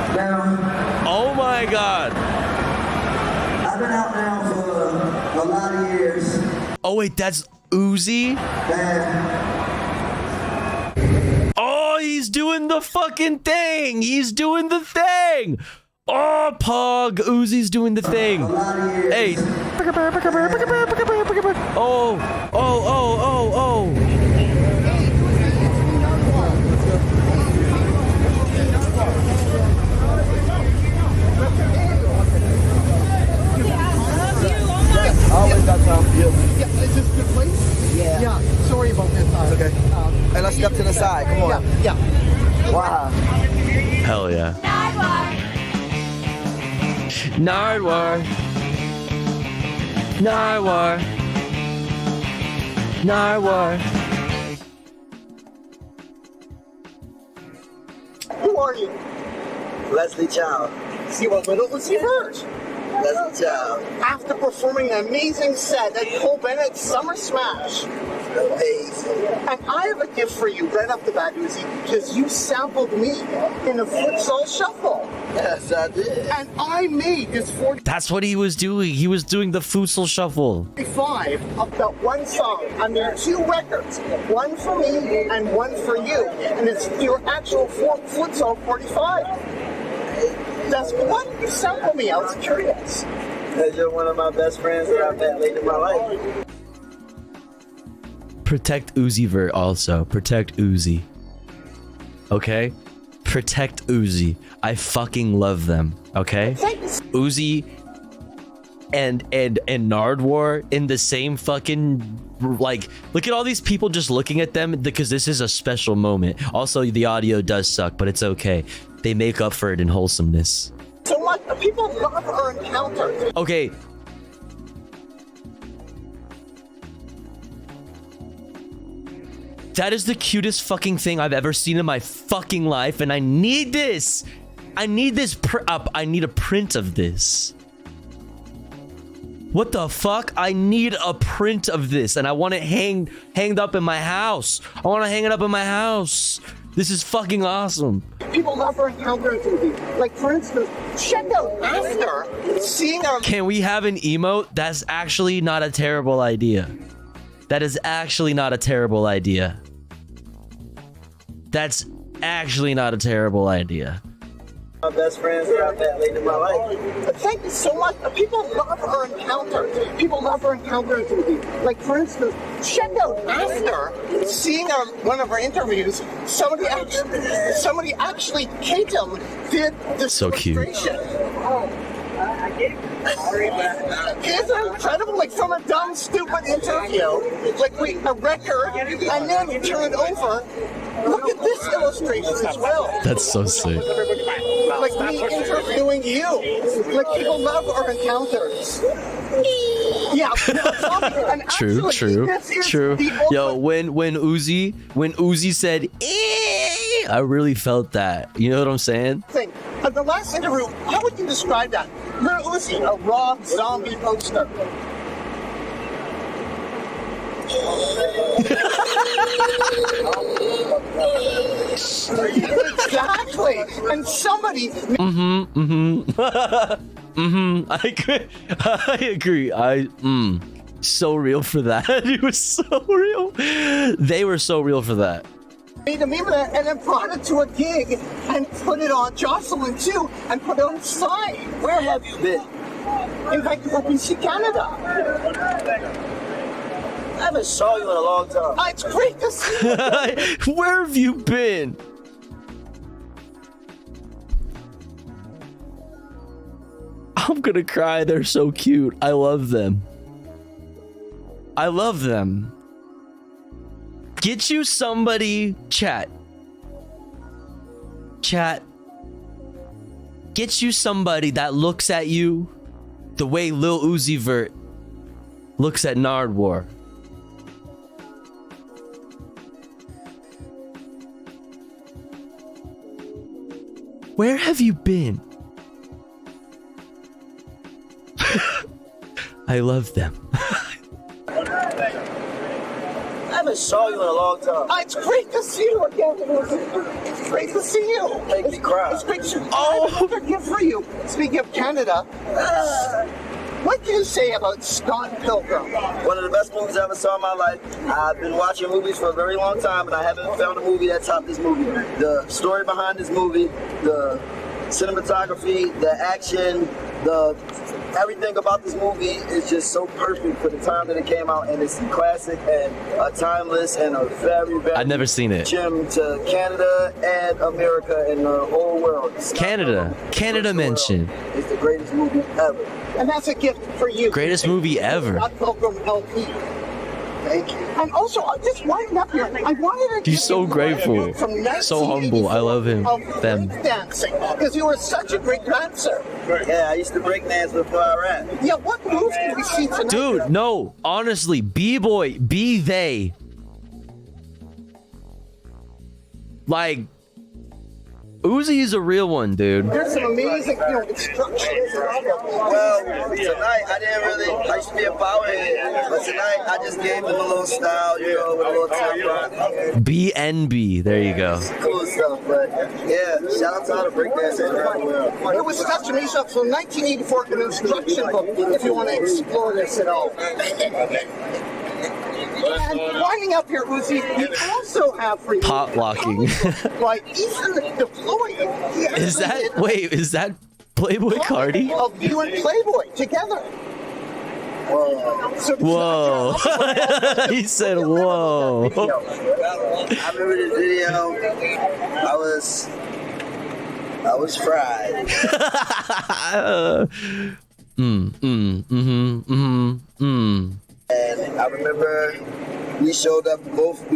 Oh my god. I've been out now for a lot of years. Oh wait, that's Uzi? Oh, he's doing the fucking thing. He's doing the thing. Oh, Pog. Uzi's doing the thing. Hey. Oh. got time. Yeah, is this a good place? Yeah. Yeah, sorry about this. It's okay. Hey, let's step to the side. Come on. Yeah. Wow. Hell yeah. Nardwar. Nardwar. Nardwar. Who are you? Leslie Chow. See what little was he heard? Leslie Chow. After performing an amazing set at Cole Bennett's Summer Smash. Amazing. And I have a gift for you right off the bat, Uzi, because you sampled me in a futsal shuffle. Yes, I did. And I made this 45 That's what he was doing. He was doing the futsal shuffle. of that one song. I made 2 records, one for me and one for you. And it's your actual futsal 45. That's what you sampled me. I was curious. Because you're one of my best friends that I've met late in my life. Protect Uzi Vert also. Protect Uzi. Okay? Protect Uzi. I fucking love them. Okay? Uzi and Nardwar in the same fucking, like, look at all these people just looking at them because this is a special moment. Also, the audio does suck, but it's okay. They make up for it in wholesomeness. So much people love our encounter. Okay. That is the cutest fucking thing I've ever seen in my fucking life, and I need this. I need this I need a print of this. What the fuck? I need a print of this, and I want it hanged up in my house. I want to hang it up in my house. This is fucking awesome. People love our encounter movie. Like, for instance, check out after seeing our. Can we have an emote? That's actually not a terrible idea. That is actually not a terrible idea. That's actually not a terrible idea. My best friends that I've met late in my life. Thank you so much. People love our encounter. People love our encounter movie. Like, for instance, check out after seeing one of our interviews, somebody actually, Katem, did the So cute. It's incredible, like from a dumb, stupid interview, like a record, and then you turn it over. Look at this illustration as well. That's so sick. Like me interviewing you. Like people love our encounters. Yeah. And True, actually, this is true. the Yo, when Uzi said, I really felt that. You know what I'm saying? thing. The last interview, how would you describe that? You're Uzi, a raw zombie poster. Exactly. And somebody. I agree. So real for that. It was so real. They were so real for that. Made a meme of that and then brought it to a gig and put it on Jocelyn too and put it on the side. Where have you been? In Vancouver, BC, Canada. I haven't saw you in a long time. It's great to see you. Where have you been? I'm gonna cry. They're so cute. I love them. I love them. Get you somebody, chat. Get you somebody that looks at you the way Lil Uzi Vert looks at Nardwar. Where have you been? I love them. I haven't saw you in a long time. It's great to see you again. It's great to see you. Make me cry. It's great to see you. Oh, I have a gift for you. Speaking of Canada, what do you say about Scott Pilgrim? One of the best movies I ever saw in my life. I've been watching movies for a very long time, and I haven't found a movie that topped this movie. The story behind this movie, the cinematography, the action, the everything about this movie is just so perfect for the time that it came out, and it's classic and timeless and a very, very I've never seen it. gem to Canada and America and the whole world. Canada mention. It's the greatest movie ever. And that's a gift for you. Greatest movie ever. Scott Pilgrim LP. Thank you. And also, just winding up here, I wanted to He's so grateful. So humble. I love him. Them. dancing, because you were such a great dancer. Yeah, I used to break dance before I rap. Yeah, what moves did we see tonight? Dude, no. Honestly, B-boy, be they. Like, Uzi's a real one, dude. There's some amazing, instructions. Well, tonight I used to be a power head, but tonight I just gave them a little style, with a little tempo. BNB. There you go. Cool stuff, but yeah, shout out to all the breakdancers around the world. It was such amazing stuff. So 1984, an instruction book, if you want to explore this at all. And winding up here, Uzi, we also have for you Pot locking. by Ethan DeFloyd. Is that Playboy Cardi? Of you and Playboy together. Whoa. So Whoa. He said, whoa. I remember this video. I was fried. And I remember we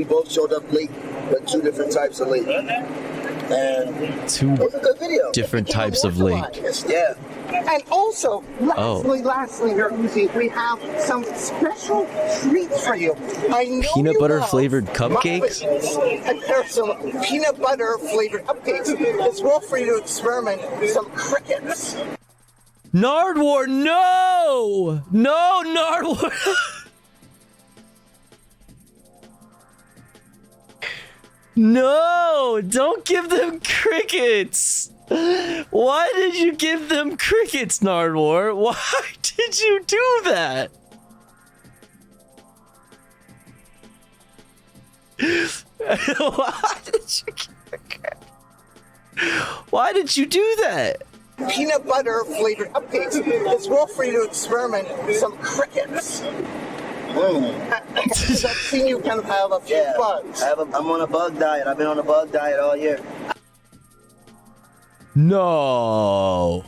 both showed up late, but two different types of late. And Two it was a good video. different types of lake. Yeah. And also, lastly here, Uzi, we have some special treats for you. I know Peanut you butter love flavored cupcakes? muffins, and there's some peanut butter flavored cupcakes as well for you to experiment with some crickets. Nardwar, no! No, Nardwar! No! Don't give them crickets! Why did you give them crickets, Nardwar? Why did you do that? Why did you do that? Peanut butter flavored cupcakes as well for you to experiment with some crickets. I've seen you kind of have a few bugs. I'm on a bug diet. I've been on a bug diet all year. No.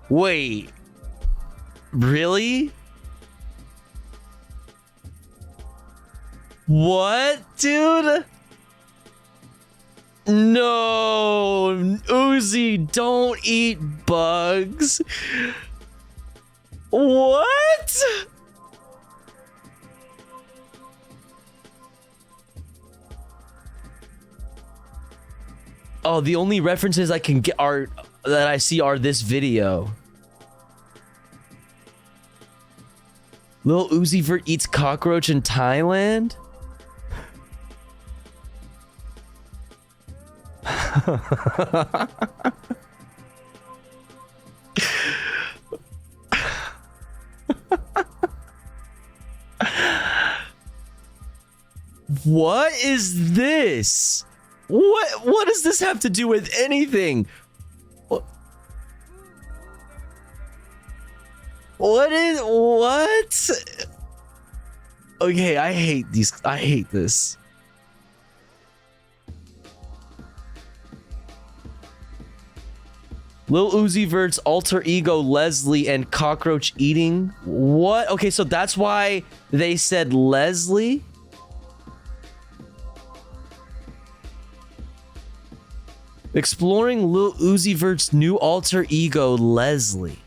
Wait. Really? What, dude? No, Uzi, don't eat bugs. What? Oh, the only references I can get that I see are this video. Lil Uzi Vert eats cockroach in Thailand? What is this? What does this have to do with anything? What? Okay, I hate this. Lil Uzi Vert's alter ego Leslie and cockroach eating. What? Okay, so that's why they said Leslie? Exploring Lil Uzi Vert's new alter ego Leslie.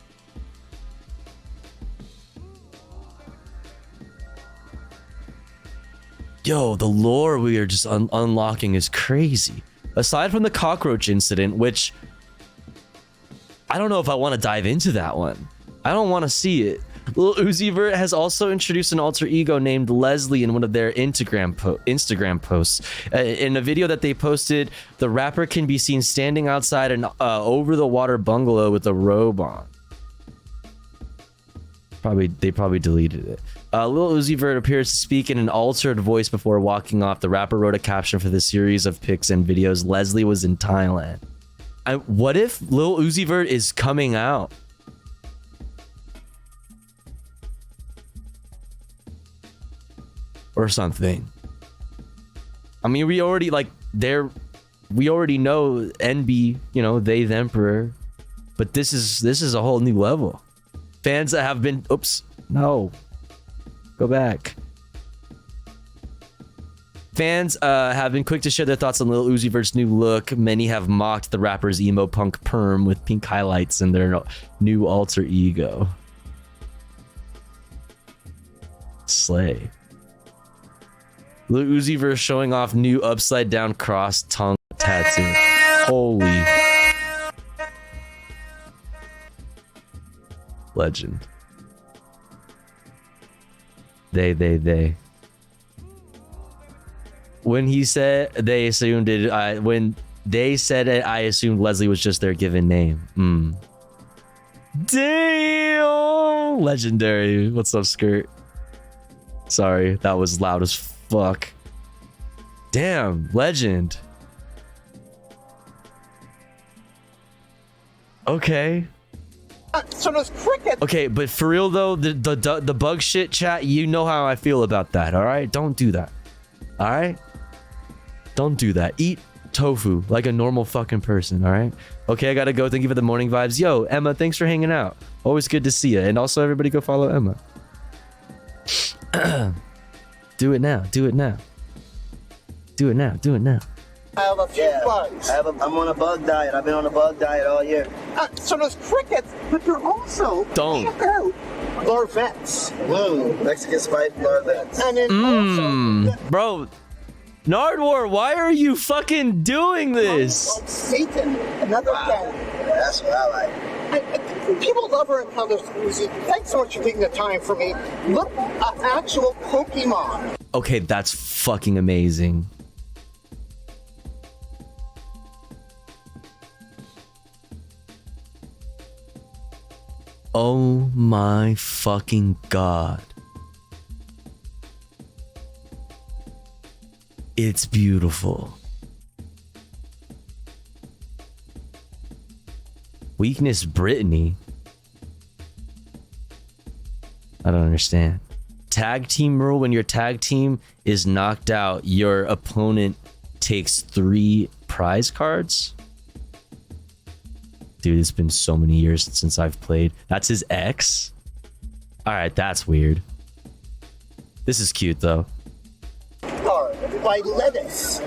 Yo, the lore we are just unlocking is crazy. Aside from the cockroach incident, which I don't know if I want to dive into that one. I don't want to see it. Lil Uzi Vert has also introduced an alter ego named Leslie in one of their Instagram posts. In a video that they posted, the rapper can be seen standing outside an over-the-water bungalow with a robe on. They probably deleted it. Lil Uzi Vert appears to speak in an altered voice before walking off. The rapper wrote a caption for the series of pics and videos. Leslie was in Thailand. What if Lil Uzi Vert is coming out? Or something. I mean, we already know NB, you know, they the emperor, but this is a whole new level. Fans that have been, oops, no, go back. Fans have been quick to share their thoughts on Lil Uzi Vert's new look. Many have mocked the rapper's emo punk perm with pink highlights and their new alter ego. Slay. Lil Uzi Vert showing off new upside down cross tongue tattoo. Holy. Legend. They. When he said they assumed it, when they said it, I assumed Leslie was just their given name. Damn! Legendary. What's up, Skirt? Sorry, that was loud as fuck. Damn, legend. Okay. So does cricket. Okay, but for real though, the bug shit chat, you know how I feel about that, all right? Don't do that. All right? Don't do that. Eat tofu like a normal fucking person, all right? Okay, I gotta go. Thank you for the morning vibes. Yo, Emma, thanks for hanging out. Always good to see you. And also, everybody go follow Emma. Do it now. Do it now. Do it now. Do it now. I have a few bugs. I'm on a bug diet. I've been on a bug diet all year. So does crickets, but they're also check out larvettes. Mexican spiked larvettes. And then Bro, Nardwar, why are you fucking doing this? Satan, another guy. That's what I like. People love her encounters Uzi. Thanks so much for taking the time for me. Look, actual Pokemon. Okay, that's fucking amazing. Oh my fucking god. It's beautiful. Weakness Brittany. I don't understand. Tag team rule: when your tag team is knocked out, your opponent takes 3 prize cards. Dude, it's been so many years since I've played. That's his ex? Alright, that's weird. This is cute though. By Lettuce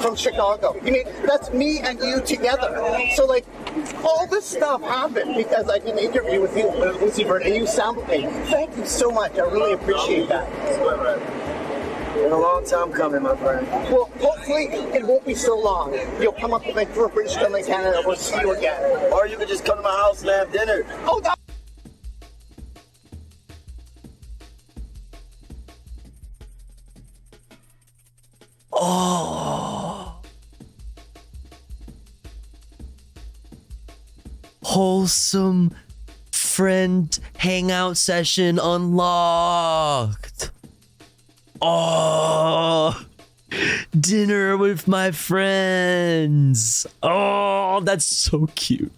from Chicago. You mean, that's me and you together. So, like, all this stuff happened because I did an interview with you, Uzi Vert, and you sampled me. Thank you so much. I really appreciate that. Been a long time coming, my friend. Well, hopefully it won't be so long. You'll come up to Vancouver, British Columbia, Canada. We'll see you again. Or you could just come to my house and have dinner. Oh, that. Oh. Wholesome friend hangout session unlocked. Oh. Dinner with my friends. Oh, that's so cute.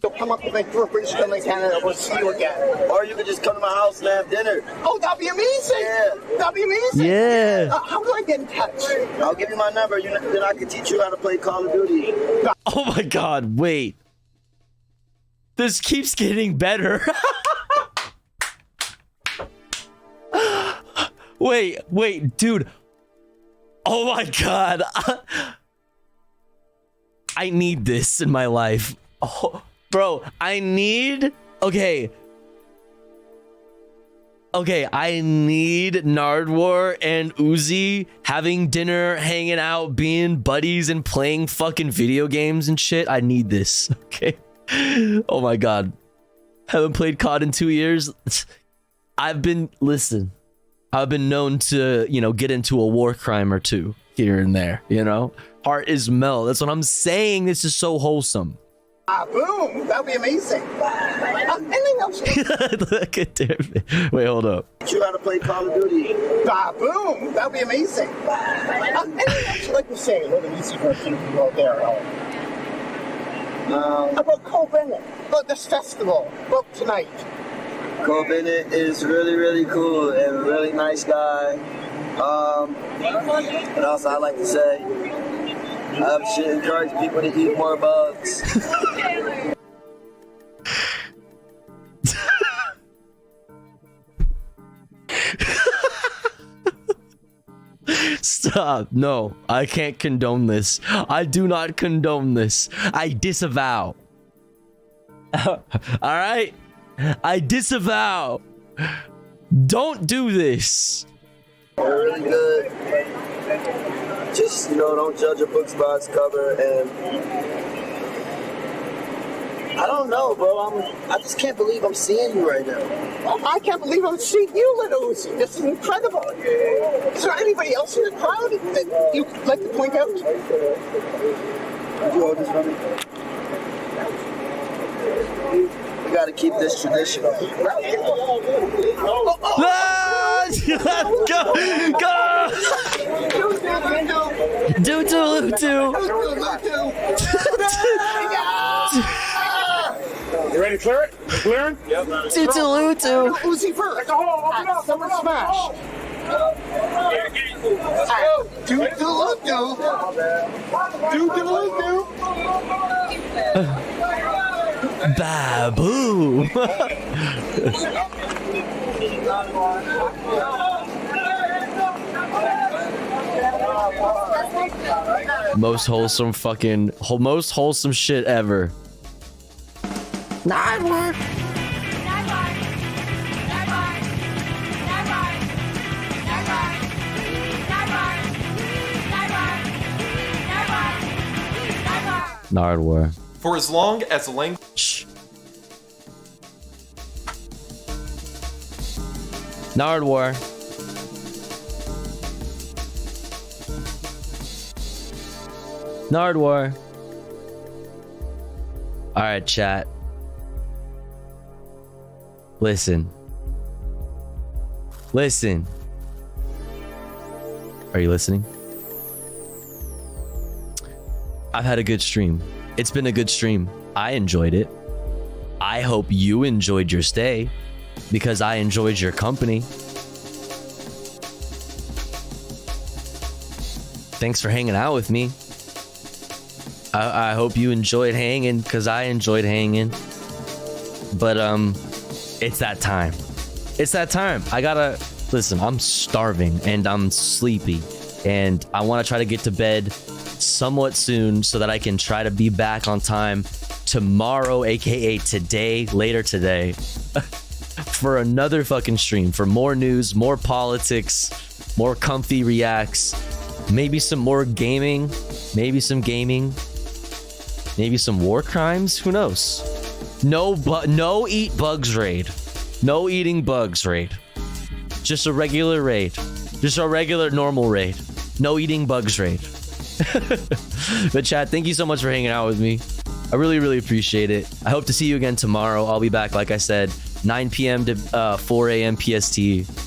You'll come up to Vancouver, British Columbia, Canada. We'll see you again. Or you could just come to my house and have dinner. Oh, that'd be amazing. Yeah. That'd be amazing. Yeah. How do I get in touch? I'll give you my number. Then I can teach you how to play Call of Duty. Oh my god, wait. This keeps getting better. Wait, dude. Oh my god. I need this in my life. Oh, bro, I need... Okay, I need Nardwar and Uzi having dinner, hanging out, being buddies, and playing fucking video games and shit. I need this, okay? Oh my god. Haven't played COD in 2 years. I've been known to, you know, get into a war crime or two here and there, you know? Heart is melt. That's what I'm saying. This is so wholesome. Boom! That'd be amazing. Anything else? Wait, hold up. Teach you how to play Call of Duty. Boom! That'd be amazing. Anything else you'd like to say? What an easy person you out there. About Cole Bennett, about this festival, about tonight. Cole Bennett is really, really cool and a really nice guy. What else I like to say? I should encourage people to eat more bugs. Stop. No, I can't condone this. I do not condone this. I disavow. All right? I disavow. Don't do this. They're really good. Just, don't judge a book's by its cover. And I don't know, bro. I just can't believe I'm seeing you right now. I can't believe I'm seeing you, Little Uzi. This is incredible. Is there anybody else in the crowd that you'd like to point out? Would you hold this for me? We gotta keep this tradition. Let's go! Go! You ready to clear it? You clearing? Yep. Uzi first. Summer Smash. Babu. Most wholesome shit ever. Nardwar. Nardwar. For as long as the language. Nardwar. Nardwar. All right, chat. Listen. Are you listening? I've had a good stream. It's been a good stream. I enjoyed it. I hope you enjoyed your stay because I enjoyed your company. Thanks for hanging out with me. I hope you enjoyed hanging because I enjoyed hanging. But it's that time. I gotta listen. I'm starving and I'm sleepy and I want to try to get to bed somewhat soon so that I can try to be back on time tomorrow, aka today, later today, for another fucking stream, for more news, more politics, more comfy reacts, maybe some more gaming, maybe some war crimes, who knows. No eat bugs raid. No eating bugs raid. Just a regular raid. Just a regular normal raid. No eating bugs raid. But chat, thank you so much for hanging out with me. I really, really appreciate it. I hope to see you again tomorrow. I'll be back, like I said, 9 p.m. to 4 a.m. PST.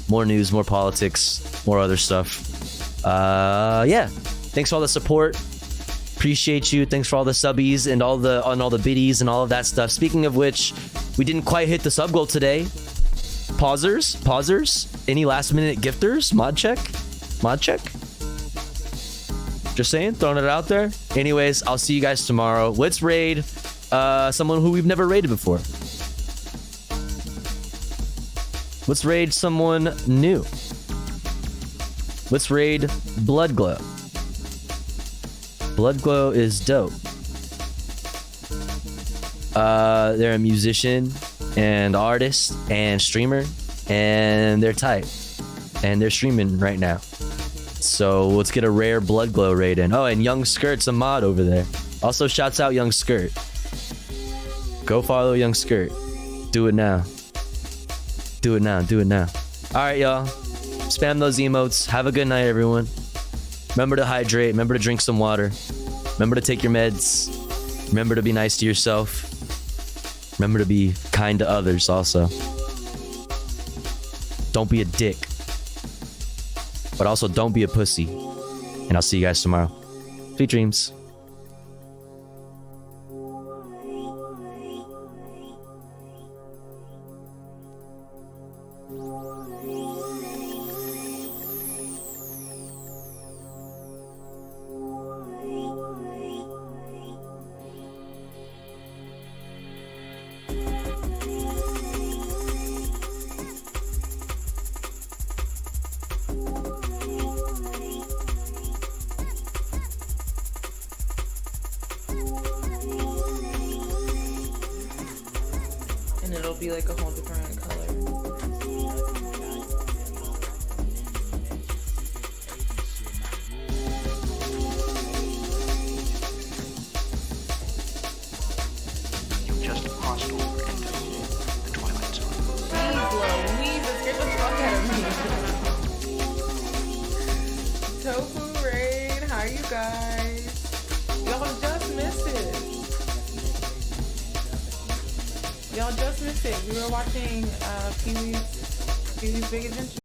More news, more politics, more other stuff. Yeah. Thanks for all the support. Appreciate you. Thanks for all the subbies and all the biddies and all of that stuff. Speaking of which, we didn't quite hit the sub goal today. Pausers. Any last minute gifters? Mod check. Just saying, throwing it out there. Anyways, I'll see you guys tomorrow. Let's raid someone who we've never raided before. Let's raid someone new. Let's raid Bloodglow. Bloodglow is dope. They're a musician and artist and streamer, and they're tight. And they're streaming right now. So let's get a rare Bloodglow raid in. Oh, and Young Skirt's a mod over there. Also, shouts out Young Skirt. Go follow Young Skirt. Do it now. Do it now. All right, y'all. Spam those emotes. Have a good night, everyone. Remember to hydrate. Remember to drink some water. Remember to take your meds. Remember to be nice to yourself. Remember to be kind to others also. Don't be a dick. But also don't be a pussy. And I'll see you guys tomorrow. Sweet dreams. And it'll be like a whole different color. You just crossed over into the Twilight Zone. Please, Louise, get the fuck out of me. Tofu Raid, how you guys? Y'all just missed it. Y'all just missed it. We were watching Pee-wee's Big Adventure.